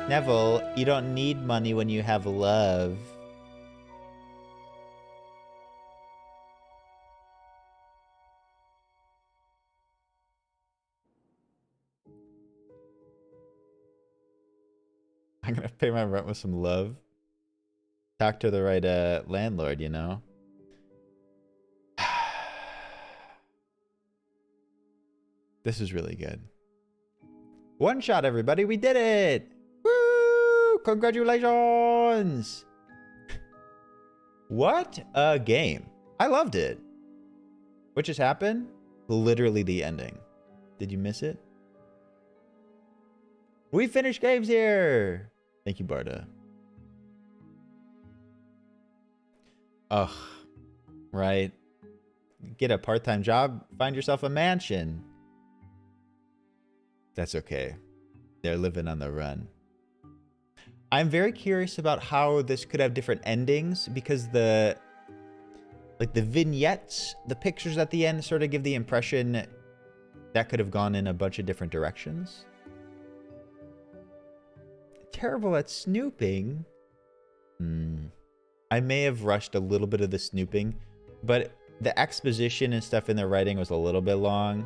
Neville, you don't need money when you have love. I'm gonna pay my rent with some love. Talk to the right landlord, you know. This is really good. One shot, everybody. We did it. Woo! Congratulations. What a game. I loved it. What just happened? Literally the ending. Did you miss it? We finished games here. Thank you, Barda. Ugh. Right. Get a part-time job. Find yourself a mansion. That's okay. They're living on the run. I'm very curious about how this could have different endings because the vignettes, the pictures at the end sort of give the impression that could have gone in a bunch of different directions. Terrible at snooping. I may have rushed a little bit of the snooping, but the exposition and stuff in the writing was a little bit long.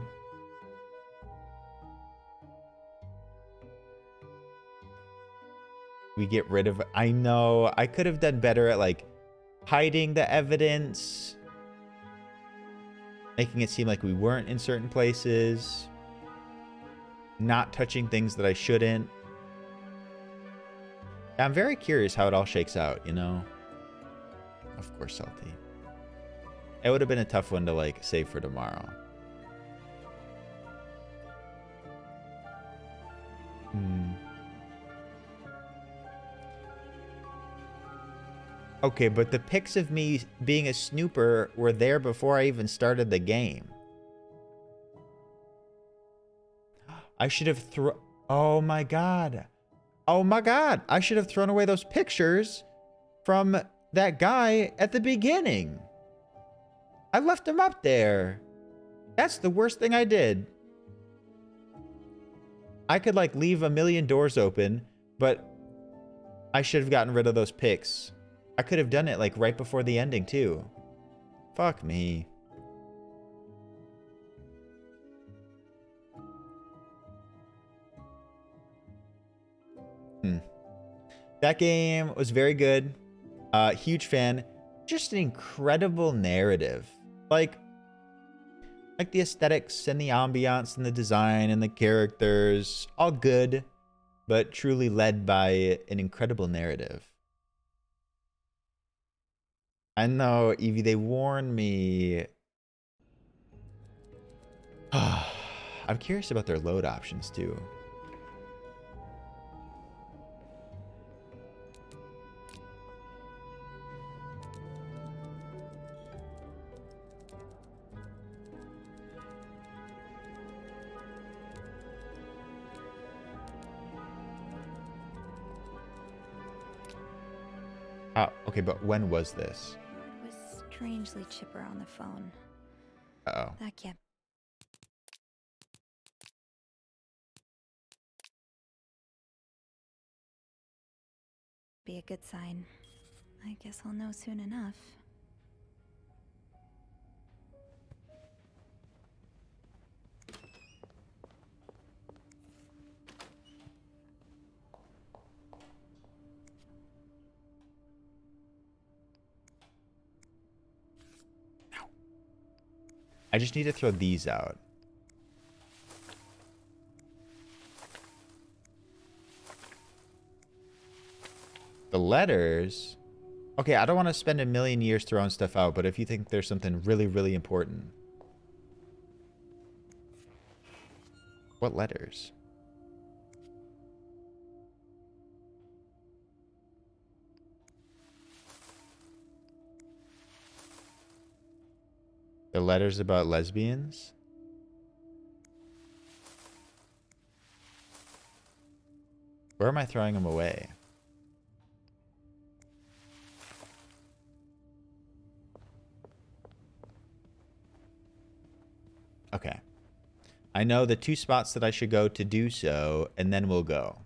We get rid of... I know. I could have done better at, like, hiding the evidence. Making it seem like we weren't in certain places. Not touching things that I shouldn't. I'm very curious how it all shakes out, you know? Of course, Salty. It would have been a tough one to, like, save for tomorrow. Okay, but the pics of me being a snooper were there before I even started the game. I should have oh my god. Oh my god. I should have thrown away those pictures from that guy at the beginning. I left them up there. That's the worst thing I did. I could like leave a million doors open, but I should have gotten rid of those pics. I could have done it like right before the ending too. Fuck me. That game was very good. Huge fan. Just an incredible narrative. Like the aesthetics and the ambiance and the design and the characters, all good, but truly led by an incredible narrative. I know, Evie, they warned me. I'm curious about their load options too. Okay, but when was this? It was strangely chipper on the phone. Uh-oh. That can't be a good sign. I guess I'll know soon enough. I just need to throw these out. The letters? Okay, I don't want to spend a million years throwing stuff out, but if you think there's something really, really important. What letters? The letters about lesbians? Where am I throwing them away? Okay. I know the 2 spots that I should go to do so, and then we'll go.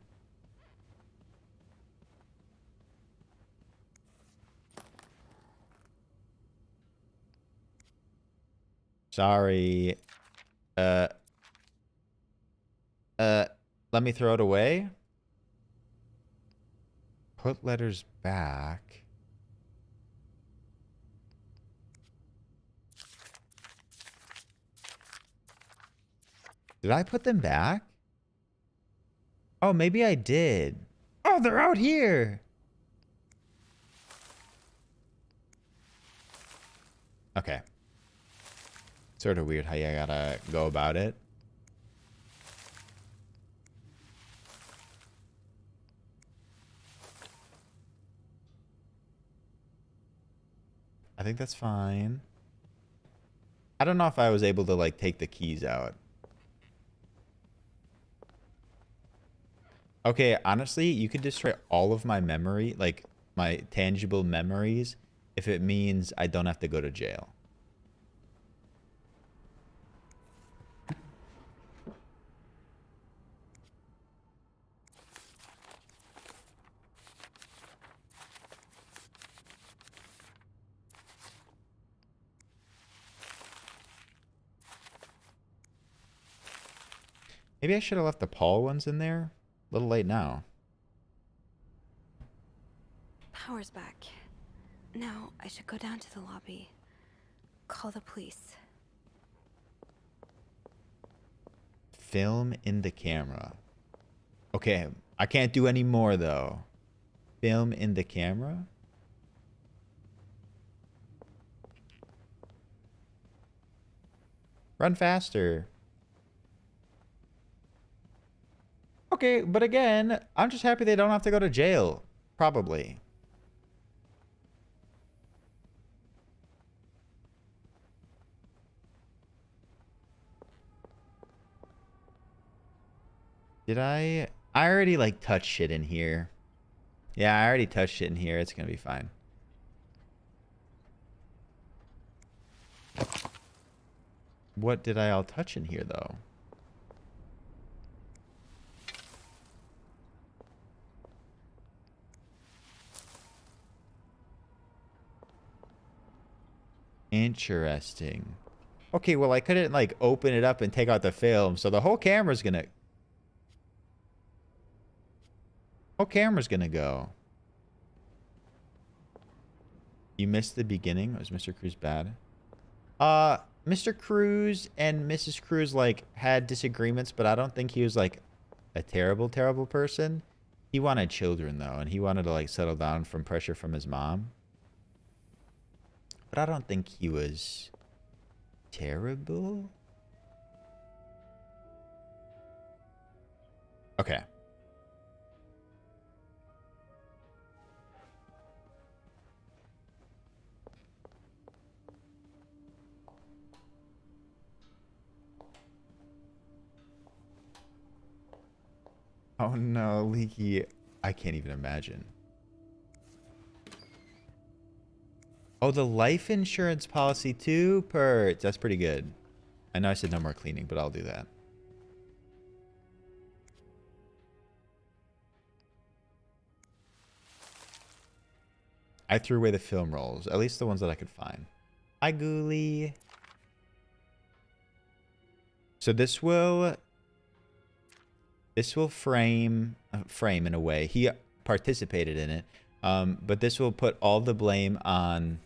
Sorry. Let me throw it away. Put letters back. Did I put them back? Oh, maybe I did. Oh, they're out here. Okay. Sort of weird how you gotta go about it. I think that's fine. I don't know if I was able to like take the keys out. Okay, honestly, you could destroy all of my memory, like my tangible memories, if it means I don't have to go to jail. Maybe I should have left the Paul ones in there. A little late now. Power's back. Now I should go down to the lobby. Call the police. Film in the camera. Okay, I can't do any more though. Film in the camera? Run faster. Okay, but again, I'm just happy they don't have to go to jail. Probably. Did I already like touched shit in here. Yeah, I already touched shit in here. It's gonna be fine. What did I all touch in here though? Interesting. Okay, well, I couldn't, like, open it up and take out the film, so the whole camera's gonna... Whole camera's gonna go. You missed the beginning? Was Mr. Cruz bad? Mr. Cruz and Mrs. Cruz, like, had disagreements, but I don't think he was, like, a terrible, terrible person. He wanted children, though, and he wanted to, like, settle down from pressure from his mom. But I don't think he was terrible. Okay. Oh no, Leaky. I can't even imagine. Oh, the life insurance policy too, Pert. That's pretty good. I know I said no more cleaning, but I'll do that. I threw away the film rolls, at least the ones that I could find. Hi, Ghoulie. So this will frame in a way. He participated in it, but this will put all the blame on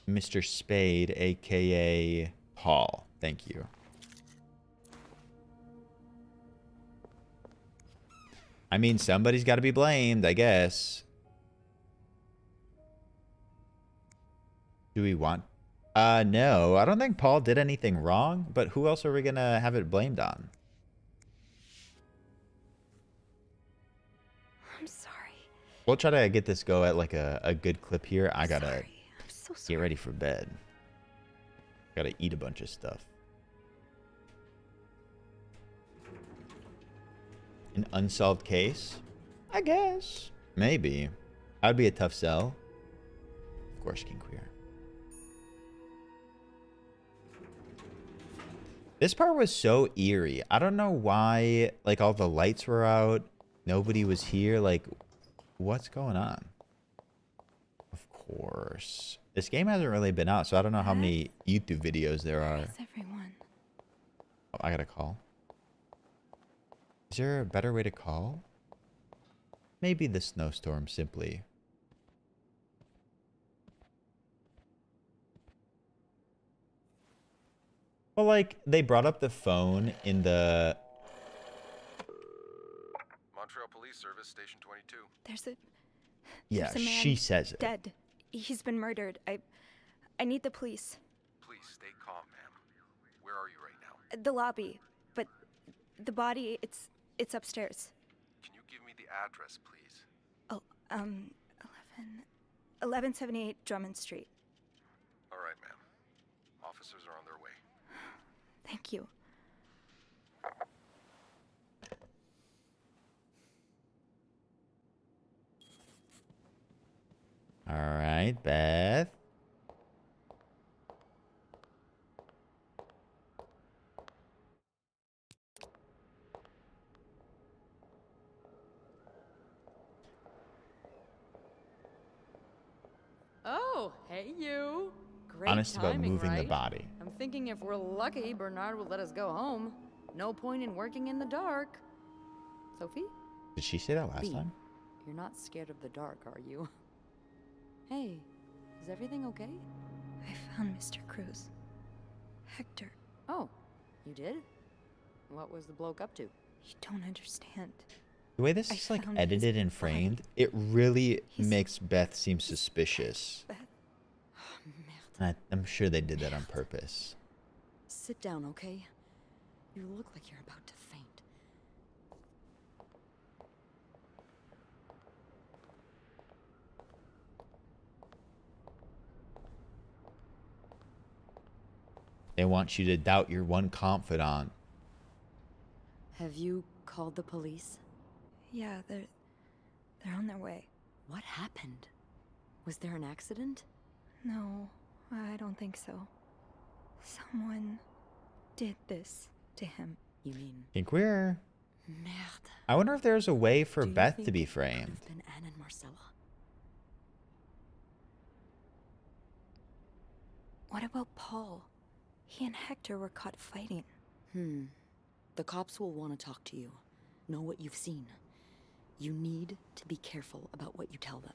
Mr. Spade, aka Paul. Thank you. I mean, somebody's got to be blamed, I guess. Do we want... no, I don't think Paul did anything wrong, but who else are we going to have it blamed on? I'm sorry. We'll try to get this go at like a good clip here. I got to get ready for bed. Got to eat a bunch of stuff. An unsolved case? I guess. Maybe. That'd be a tough sell. Of course, King Queer. This part was so eerie. I don't know why, like, all the lights were out. Nobody was here. Like, what's going on? Of course. This game hasn't really been out, so I don't know how many YouTube videos there are. Where's everyone? Oh, I gotta call. Is there a better way to call? Maybe the snowstorm simply. Well, like, they brought up the phone in the... Montreal Police Service, Station 22. There's a Yeah, man she says it. dead. He's been murdered. I need the police. Please stay calm, ma'am. Where are you right now? The lobby, but the body, it's upstairs. Can you give me the address, please? Oh, 1178 Drummond Street. All right, ma'am. Officers are on their way. Thank you. All right, Beth. Oh, hey you. Great Honest about timing, moving the right? body. I'm thinking if we're lucky, Bernard will let us go home. No point in working in the dark. Sophie? Did she say that last B, time? You're not scared of the dark, are you? Hey, is everything okay? I found Mr. Cruz. Hector. Oh, you did? What was the bloke up to? You don't understand. The way this is like edited and framed, it really makes Beth seem suspicious. And I'm sure they did that on purpose. Sit down, okay? You look like you're about to faint. They want you to doubt your one confidant. Have you called the police? Yeah, they're on their way. What happened? Was there an accident? No, I don't think so. Someone did this to him. You mean? Think we're... Merde. I wonder if there's a way for Do you Beth think to be it could framed. have been Anne and Marcella? What about Paul? He and Hector were caught fighting. The cops will want to talk to you. Know what you've seen. You need to be careful about what you tell them.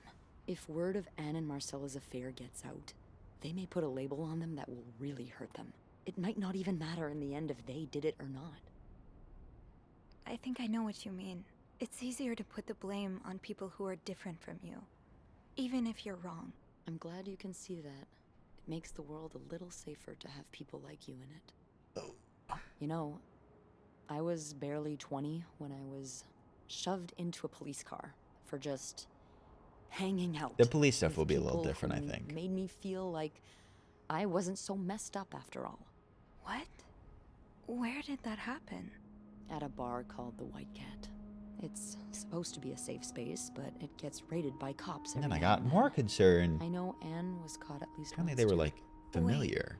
If word of Anne and Marcella's affair gets out, they may put a label on them that will really hurt them. It might not even matter in the end if they did it or not. I think I know what you mean. It's easier to put the blame on people who are different from you, even if you're wrong. I'm glad you can see that. It makes the world a little safer to have people like you in it. You know, I was barely 20 when I was shoved into a police car for just hanging out. The police stuff will with be a little people different, I who think. Made me feel like I wasn't so messed up after all. What? Where did that happen? At a bar called the White Cat. It's supposed to be a safe space, but it gets raided by cops And every then I now got and more then. concerned. I know Anne was caught at least Apparently once they were too. like familiar.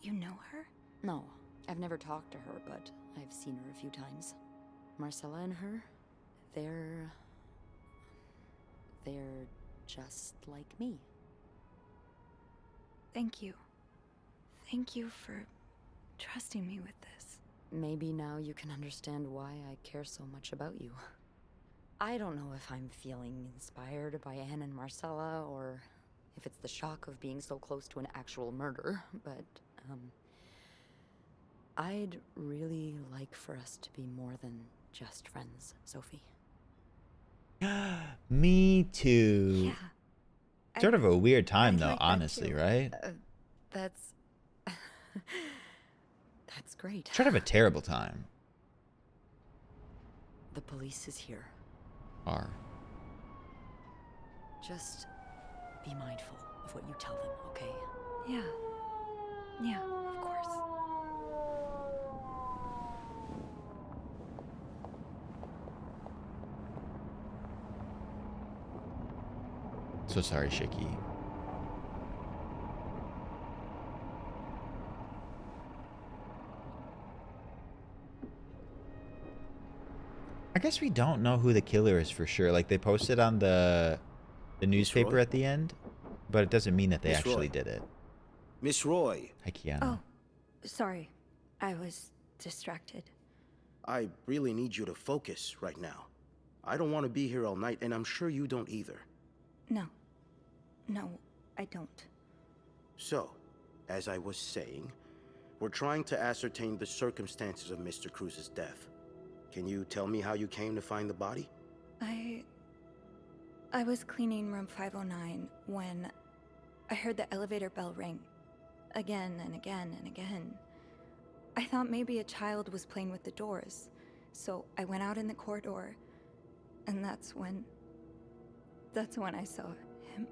You know her? No, I've never talked to her, but I've seen her a few times. Marcella and her, they're just like me. Thank you. Thank you for trusting me with this. Maybe now you can understand why I care so much about you. I don't know if I'm feeling inspired by Anne and Marcella, or if it's the shock of being so close to an actual murder, but, I'd really like for us to be more than just friends, Sophie. Me too. Yeah. Sort of a weird time, I'd though, like that honestly, too. right? That's... That's great. Sort of a terrible time. The police is here. Are. Just be mindful of what you tell them, okay? Yeah. Yeah, of course. So sorry, Shiki. I guess we don't know who the killer is for sure. Like, they posted on the newspaper Roy? at the end, but it doesn't mean that they Miss actually Roy. did it. Miss Roy. Hi, Kiana. Oh, sorry. I was distracted. I really need you to focus right now. I don't want to be here all night, and I'm sure you don't either. No. No, I don't. So, as I was saying, we're trying to ascertain the circumstances of Mr. Cruz's death. Can you tell me how you came to find the body? I was cleaning room 509 when I heard the elevator bell ring. Again and again and again. I thought maybe a child was playing with the doors, so I went out in the corridor, and that's when I saw him.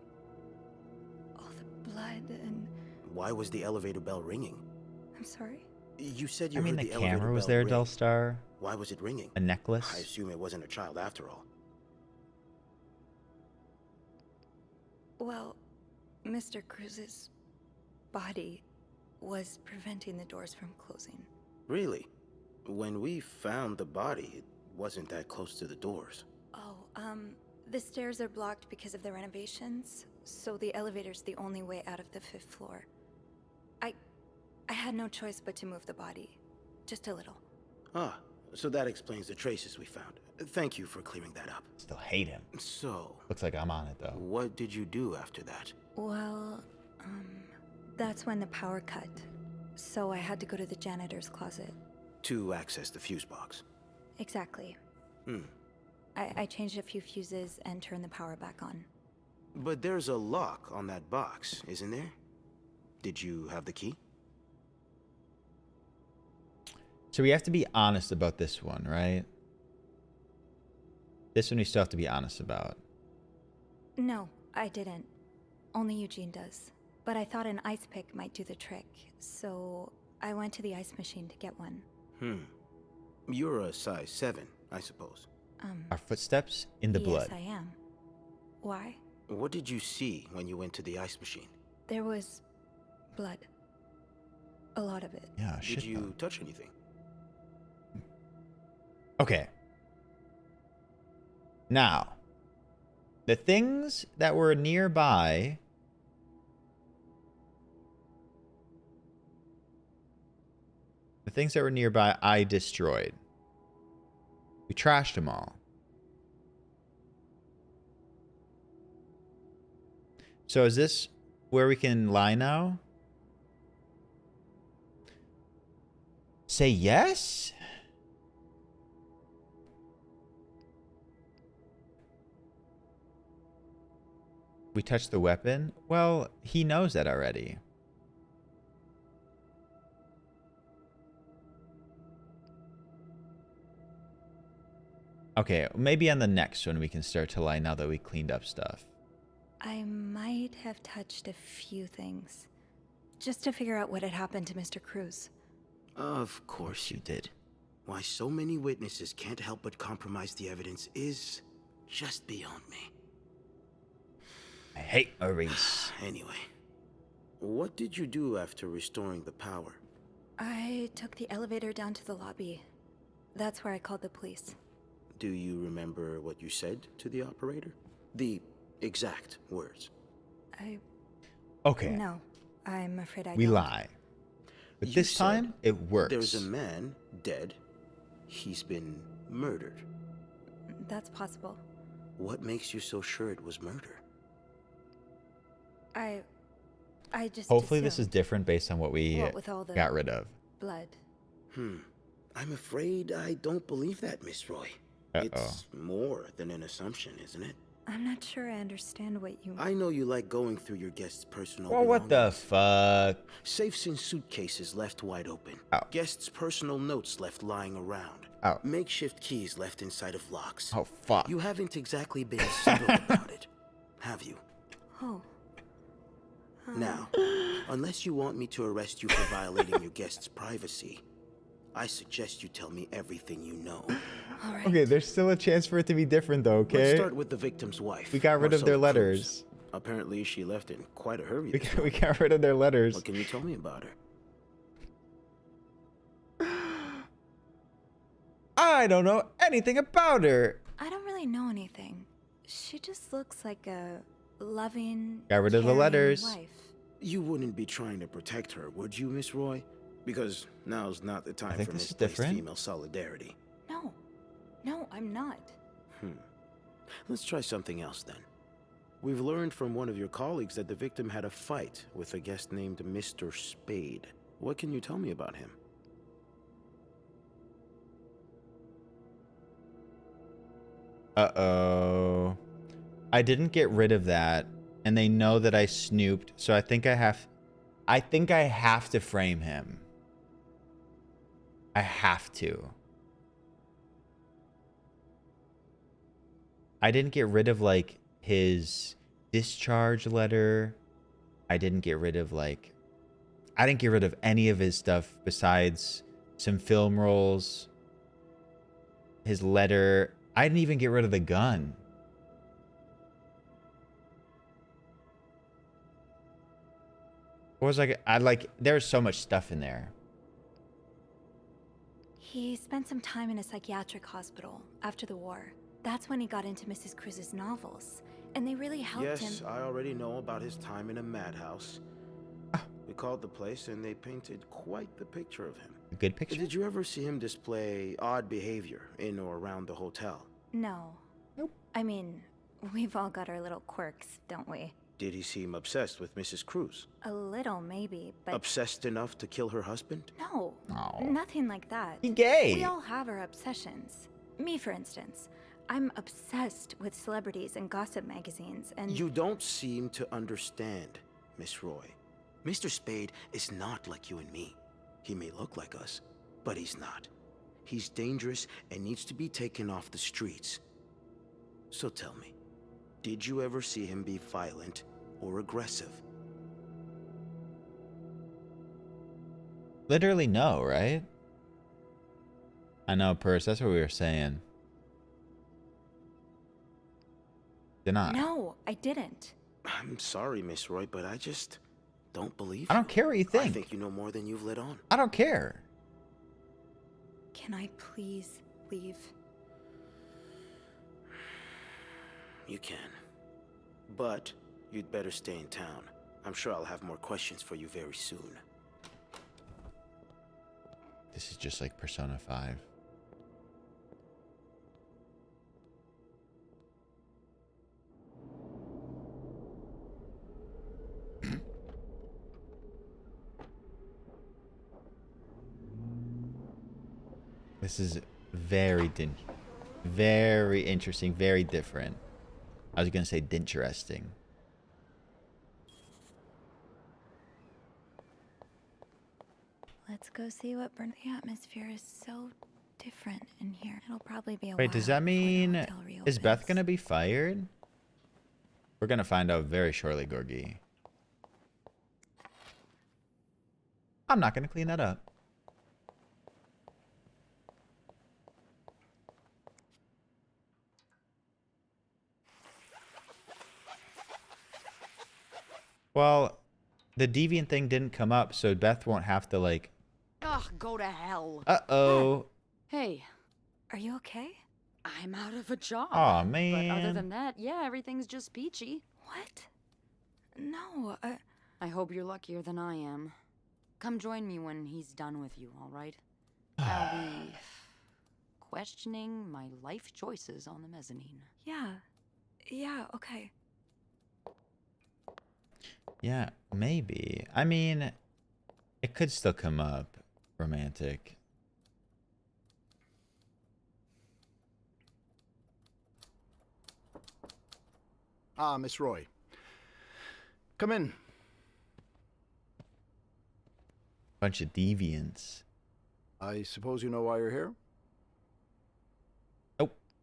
All the blood and... Why was the elevator bell ringing? I'm sorry? You said you I mean, heard the the elevator camera was bell there, ring. Delstar. Why was it ringing? A necklace. I assume it wasn't a child after all. Well, Mr. Cruz's body was preventing the doors from closing. Really? When we found the body, it wasn't that close to the doors. Oh, the stairs are blocked because of the renovations, so the elevator's the only way out of the 5th floor. I had no choice but to move the body. Just a little. Ah, so that explains the traces we found. Thank you for clearing that up. Still hate him. So... Looks like I'm on it, though. What did you do after that? Well, that's when the power cut. So I had to go to the janitor's closet. To access the fuse box. Exactly. I changed a few fuses and turned the power back on. But there's a lock on that box, isn't there? Did you have the key? So we have to be honest about this one, right? This one we still have to be honest about. No, I didn't. Only Eugene does. But I thought an ice pick might do the trick, so I went to the ice machine to get one. You're a size 7, I suppose. Our footsteps in the blood. Yes, I am. Why? What did you see when you went to the ice machine? There was blood. A lot of it. Yeah, shit. Did you touch anything? Okay. Now, the things that were nearby... The things that were nearby, I destroyed. We trashed them all. So is this where we can lie now? Say yes? We touched the weapon? Well, he knows that already. Okay, maybe on the next one we can start to lie now that we cleaned up stuff. I might have touched a few things. Just to figure out what had happened to Mr. Cruz. Of course you did. Why so many witnesses can't help but compromise the evidence is just beyond me. I hate Maurice. Anyway, what did you do after restoring the power? I took the elevator down to the lobby. That's where I called the police. Do you remember what you said to the operator? The exact words. Okay. No, I'm afraid I We don't. lie. But You this said time, it works. There's a man dead. He's been murdered. That's possible. What makes you so sure it was murder? I just Hopefully this is assumed. different based on what we What with all the got rid of. blood. I'm afraid I don't believe that, Miss Roy. It's more than an assumption, isn't it? I'm not sure I understand what you... I know you like going through your guests' personal Well, what the fuck? Safes and suitcases left wide open. Guests' personal notes left lying around. Makeshift keys left inside of locks. Oh, fuck. You haven't exactly been subtle about it, have you? Oh. Now, unless you want me to arrest you for violating your guests' privacy, I suggest you tell me everything you know. All right. Okay, there's still a chance for it to be different, though, okay? Let's start with the victim's wife. We got rid of their Marcella letters. Cruz. Apparently, she left in quite a hurry. We got rid of their letters. What can you tell me about her? I don't know anything about her. I don't really know anything. She just looks like a loving, Got rid of the caring letters. wife. You wouldn't be trying to protect her, would you, Miss Roy? Because now's not the time think for this is misplaced different. female solidarity. No. No, I'm not. Let's try something else then. We've learned from one of your colleagues that the victim had a fight with a guest named Mr. Spade. What can you tell me about him? Uh-oh. I didn't get rid of that, and they know that I snooped, so I think I have to frame him. I have to. I didn't get rid of, like, his discharge letter. I didn't get rid of, like... I didn't get rid of any of his stuff besides some film rolls. His letter. I didn't even get rid of the gun. What was there's so much stuff in there. He spent some time in a psychiatric hospital after the war. That's when he got into Mrs. Cruz's novels, and they really helped him. Yes, I already know about his time in a madhouse. We called the place, and they painted quite the picture of him. A good picture? Did you ever see him display odd behavior in or around the hotel? No. Nope. I mean, we've all got our little quirks, don't we? Did he seem obsessed with Mrs. Cruz? A little, maybe, but... Obsessed enough to kill her husband? No. Oh. Nothing like that. He gay. We all have our obsessions. Me, for instance. I'm obsessed with celebrities and gossip magazines, and... You don't seem to understand, Miss Roy. Mr. Spade is not like you and me. He may look like us, but he's not. He's dangerous and needs to be taken off the streets. So tell me, did you ever see him be violent or aggressive? Literally no, right? I know, Purse. That's what we were saying. Did not. No, I didn't. I'm sorry, Miss Roy, but I just don't believe I don't care what you think. I think you know more than you've let on. I don't care. Can I please leave? You can. But you'd better stay in town. I'm sure I'll have more questions for you very soon. This is just like Persona 5. This is very interesting, very different. I was gonna say dinteresting. Let's go see what burnt the atmosphere is so different in here. It'll probably be a Wait, while does that before the mean hotel is Beth reopens. gonna be fired? We're gonna find out very shortly, Gorgie. I'm not gonna clean that up. Well, the deviant thing didn't come up, so Beth won't have to, like... Ugh, go to hell. Uh-oh. Hey. Are you okay? I'm out of a job. Aw, But man. other than that, yeah, everything's just peachy. What? No, I hope you're luckier than I am. Come join me when he's done with you, all right? I'll be questioning my life choices on the mezzanine. Yeah. Yeah, okay. Yeah, maybe. I mean, it could still come up romantic. Ah, Miss Roy. Come in. Bunch of deviants. I suppose you know why you're here?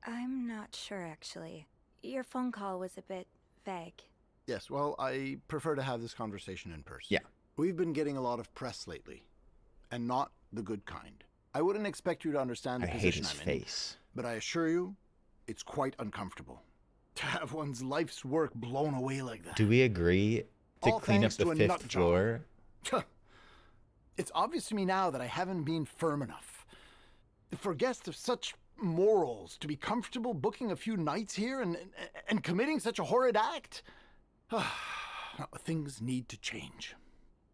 I'm not sure, actually. Your phone call was a bit vague. Yes, well, I prefer to have this conversation in person. Yeah. We've been getting a lot of press lately, and not the good kind. I wouldn't expect you to understand the I hate position his I'm face. in, but I assure you, it's quite uncomfortable. To have one's life's work blown away like that. Do we agree to All clean up thanks to the a fifth nut job. floor? It's obvious to me now that I haven't been firm enough. For guests of such morals to be comfortable booking a few nights here and committing such a horrid act. Things need to change.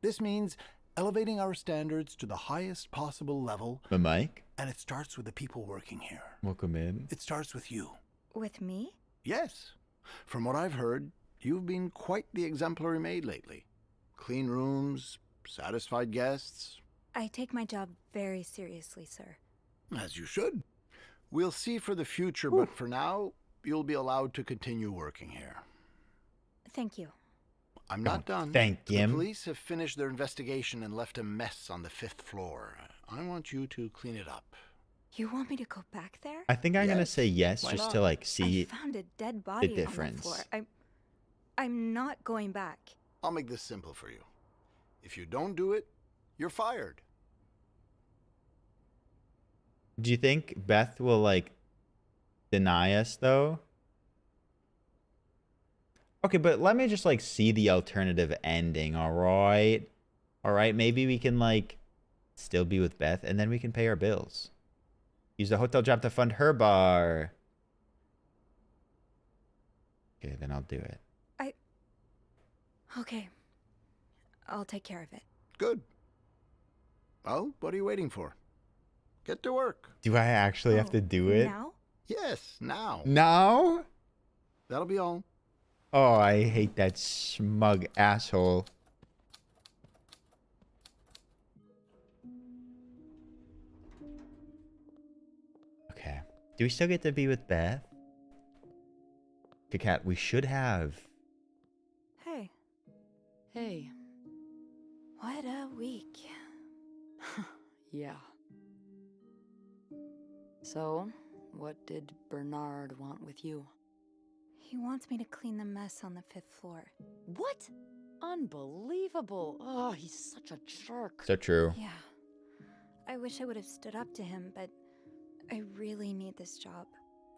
This means elevating our standards to the highest possible level. But Mike? And it starts with the people working here. Welcome in. It starts with you. With me? Yes. From what I've heard, you've been quite the exemplary maid lately. Clean rooms, satisfied guests. I take my job very seriously, sir. As you should. We'll see for the future, but for now, you'll be allowed to continue working here. Thank you. I'm not done. Thank The him. police have finished their investigation and left a mess on the 5th floor. I want you to clean it up. You want me to go back there? I think I'm gonna say yes, Why just not? to like see I found a dead body the on the difference. floor. I'm not going back. I'll make this simple for you. If you don't do it, you're fired. Do you think Beth will like deny us though? Okay, but let me just like see the alternative ending, all right? All right, maybe we can like still be with Beth and then we can pay our bills. Use the hotel job to fund her bar. Okay, then I'll do it. Okay. I'll take care of it. Good. Well, what are you waiting for? Get to work. Do I actually have to do it? Now? Yes, now. Now? That'll be all. Oh, I hate that smug asshole. Okay. Do we still get to be with Beth? Okay, Kat, we should have. Hey. Hey. What a week. Yeah. So, what did Bernard want with you? He wants me to clean the mess on the 5th floor. What? Unbelievable. Oh, he's such a jerk. So true. Yeah. I wish I would have stood up to him, but I really need this job.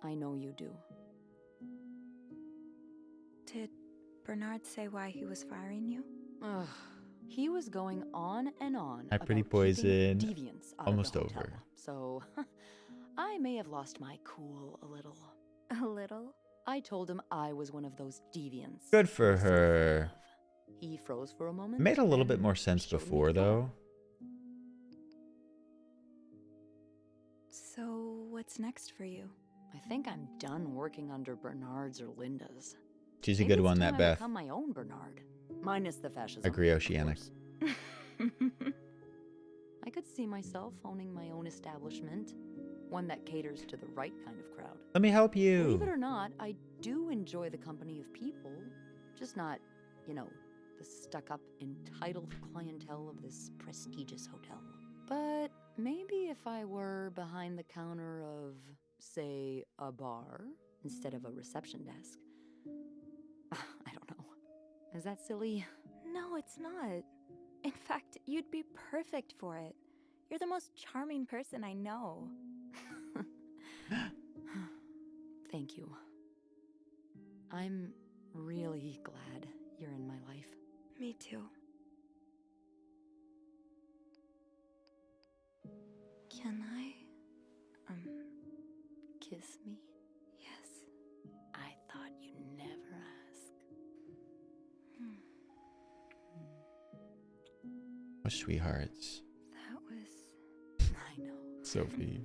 I know you do. Did Bernard say why he was firing you? Ugh. He was going on and on Hi, Pretty about Poison. keeping deviants out Almost of the hotel. over. So, I may have lost my cool a little. A little? I told him I was one of those deviants. Good for her. He froze for a moment. It made a little bit then more sense showed me before, the door. though. So, what's next for you? I think I'm done working under Bernard's or Linda's. She's a Maybe good it's one, time that I Beth. become my own Bernard, minus the fascism. Agree, of Oceanic. course. I could see myself owning my own establishment, one that caters to the right kind of crowd. Let me help you. Believe it or not, I do enjoy the company of people, just not, you know, the stuck-up, entitled clientele of this prestigious hotel. But maybe if I were behind the counter of, say, a bar instead of a reception desk. I don't know. Is that silly? No, it's not. In fact, you'd be perfect for it. You're the most charming person I know. Thank you. I'm really glad you're in my life. Me too. Can I, kiss me? Yes. I thought you'd never ask. Oh, sweethearts. That was... I know. Sophie.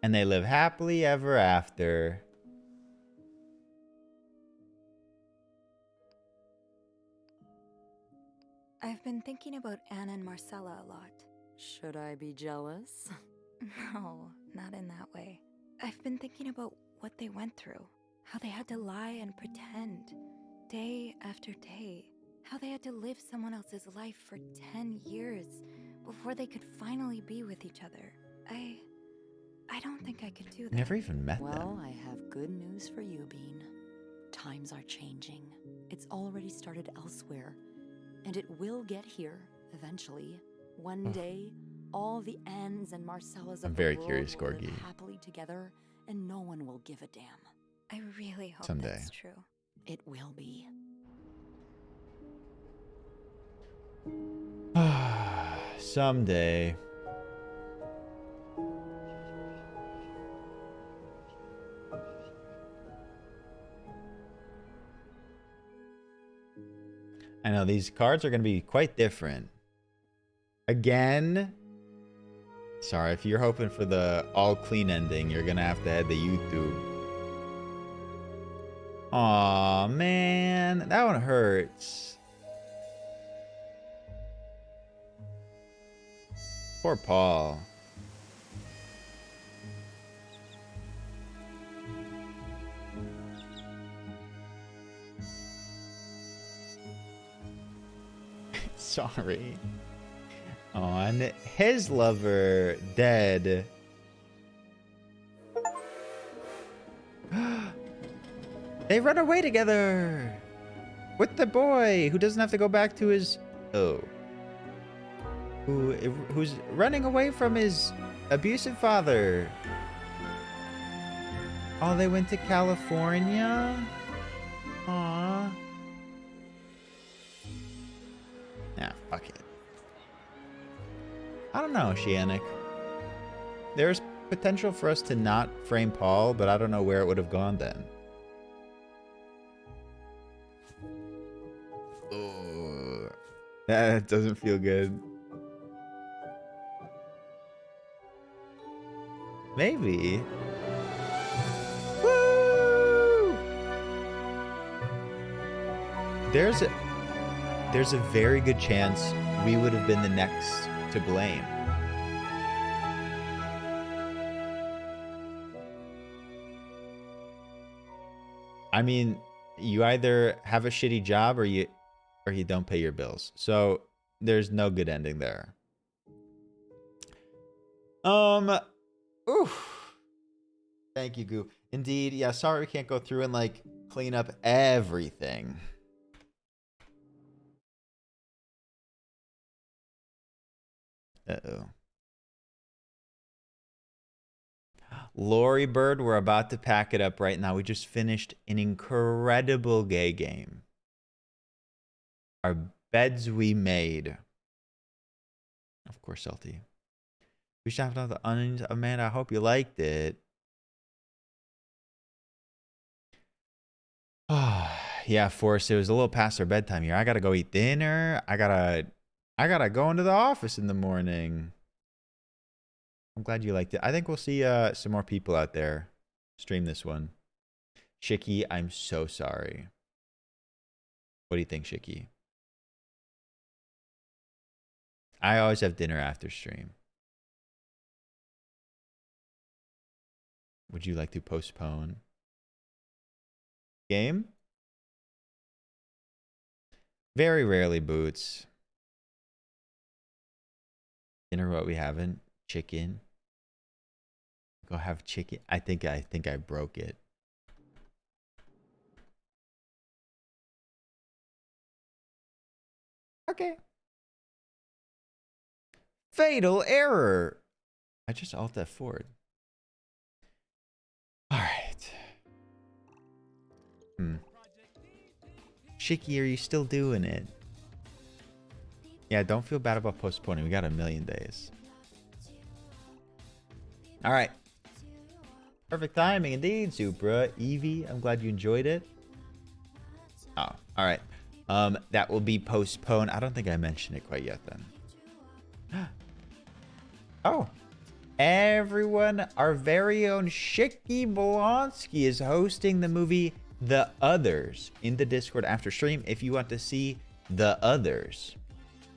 And they live happily ever after. I've been thinking about Anna and Marcella a lot. Should I be jealous? No, not in that way. I've been thinking about what they went through. How they had to lie and pretend, day after day. How they had to live someone else's life for 10 years before they could finally be with each other. I don't think I could do that. Never even met them. Well, I have good news for you, Bean. Times are changing. It's already started elsewhere. And it will get here, eventually. One day, all the Annes and Marcellas of I'm the very world curious, will live Gorgie. happily together, and no one will give a damn. I really hope Someday. that's true. It will be. Someday. I know these cards are going to be quite different. Again, sorry, if you're hoping for the all clean ending, you're going to have to head to YouTube. Aw, man, that one hurts. Poor Paul. Sorry. On his lover dead. They run away together with the boy who doesn't have to go back to his who's running away from his abusive father. Oh, they went to California? Aww. Nah, fuck it. I don't know, Shianik. There's potential for us to not frame Paul, but I don't know where it would have gone then. Oh, that doesn't feel good. Maybe. Woo! There's a very good chance we would have been the next to blame. I mean, you either have a shitty job or you don't pay your bills. So there's no good ending there. Oof. Thank you, Goo. Indeed, yeah, sorry we can't go through and like clean up everything. Uh-oh. Lori Bird, we're about to pack it up right now. We just finished an incredible gay game. Our beds we made. Of course, Salty. We should have the onions. Amanda, I hope you liked it. Yeah, Forrest, it was a little past our bedtime here. I gotta go eat dinner. I gotta go into the office in the morning. I'm glad you liked it. I think we'll see some more people out there stream this one. Shiki, I'm so sorry. What do you think, Shiki? I always have dinner after stream. Would you like to postpone? Game? Very rarely, Boots. Dinner, what we haven't? Chicken. Go have chicken. I think I broke it. Okay. Fatal error. I just alt F4'd. All right. Shiki, are you still doing it? Yeah, don't feel bad about postponing. We got a million days. All right. Perfect timing indeed, Supra. Evie, I'm glad you enjoyed it. Oh, all right. That will be postponed. I don't think I mentioned it quite yet then. Oh. Everyone, our very own Shiki Blonsky is hosting the movie The Others in the Discord after stream. If you want to see The Others,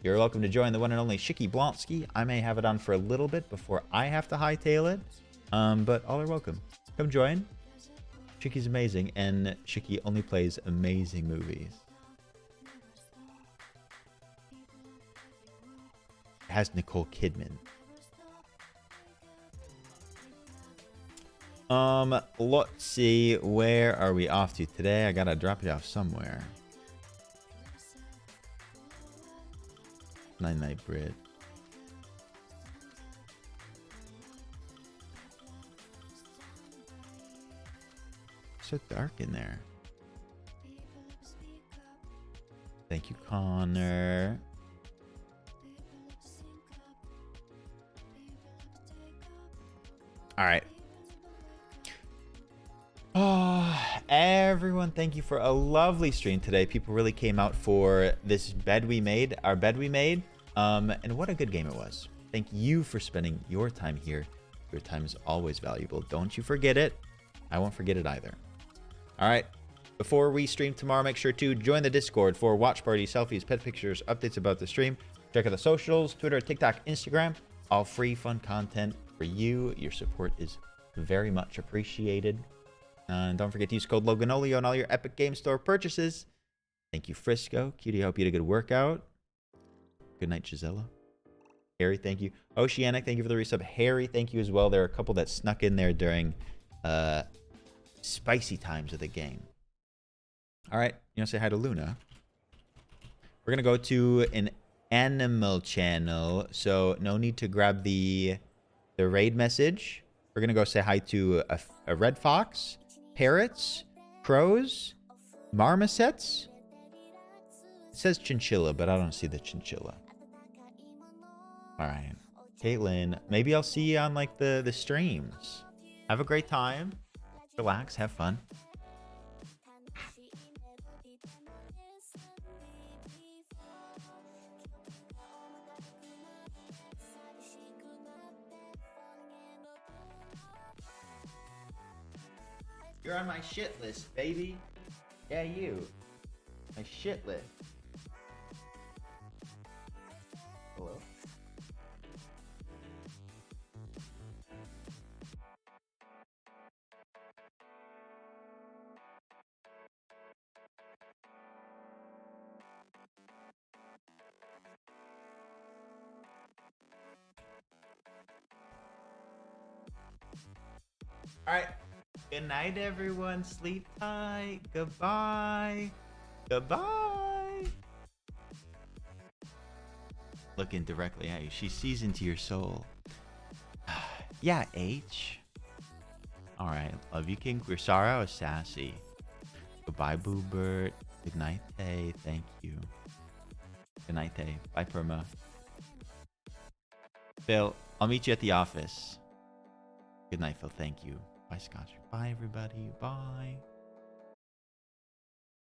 you're welcome to join the one and only Shiki Blonsky. I may have it on for a little bit before I have to hightail it. But all are welcome. Come join. Shiki's amazing, and Shiki only plays amazing movies. It has Nicole Kidman. Let's see, where are we off to today? I gotta drop you off somewhere. Night night, Brit. So dark in there. Thank you, Connor. All right. Oh, everyone. Thank you for a lovely stream today. People really came out for this bed we made, our bed we made. And what a good game it was. Thank you for spending your time here. Your time is always valuable. Don't you forget it. I won't forget it either. All right. Before we stream tomorrow, make sure to join the Discord for watch party, selfies, pet pictures, updates about the stream. Check out the socials, Twitter, TikTok, Instagram. All free, fun content for you. Your support is very much appreciated. And don't forget to use code Loganolio on all your Epic Game Store purchases. Thank you, Frisco. Cutie, I hope you had a good workout. Good night, Gisela. Harry, thank you. Oceanic, thank you for the resub. Harry, thank you as well. There are a couple that snuck in there during spicy times of the game. All right, you want to say hi to Luna? We're going to go to an animal channel, so no need to grab the raid message. We're going to go say hi to a red fox, parrots, crows, marmosets. It says chinchilla, but I don't see the chinchilla. All right, Caitlin, maybe I'll see you on like the streams. Have a great time. Relax, have fun. You're on my shit list, baby. Yeah, you. My shit list. Hello? All right. Good night, everyone. Sleep tight. Goodbye. Goodbye. Looking directly at you. She sees into your soul. Yeah, H. All right. Love you, King Queer. Sorry I was sassy. Goodbye, Boobert. Good night, Tay. Thank you. Good night, Tay. Bye, Perma. Phil, I'll meet you at the office. Good night, Phil. Thank you. Bye, Scotch. Bye, everybody. Bye.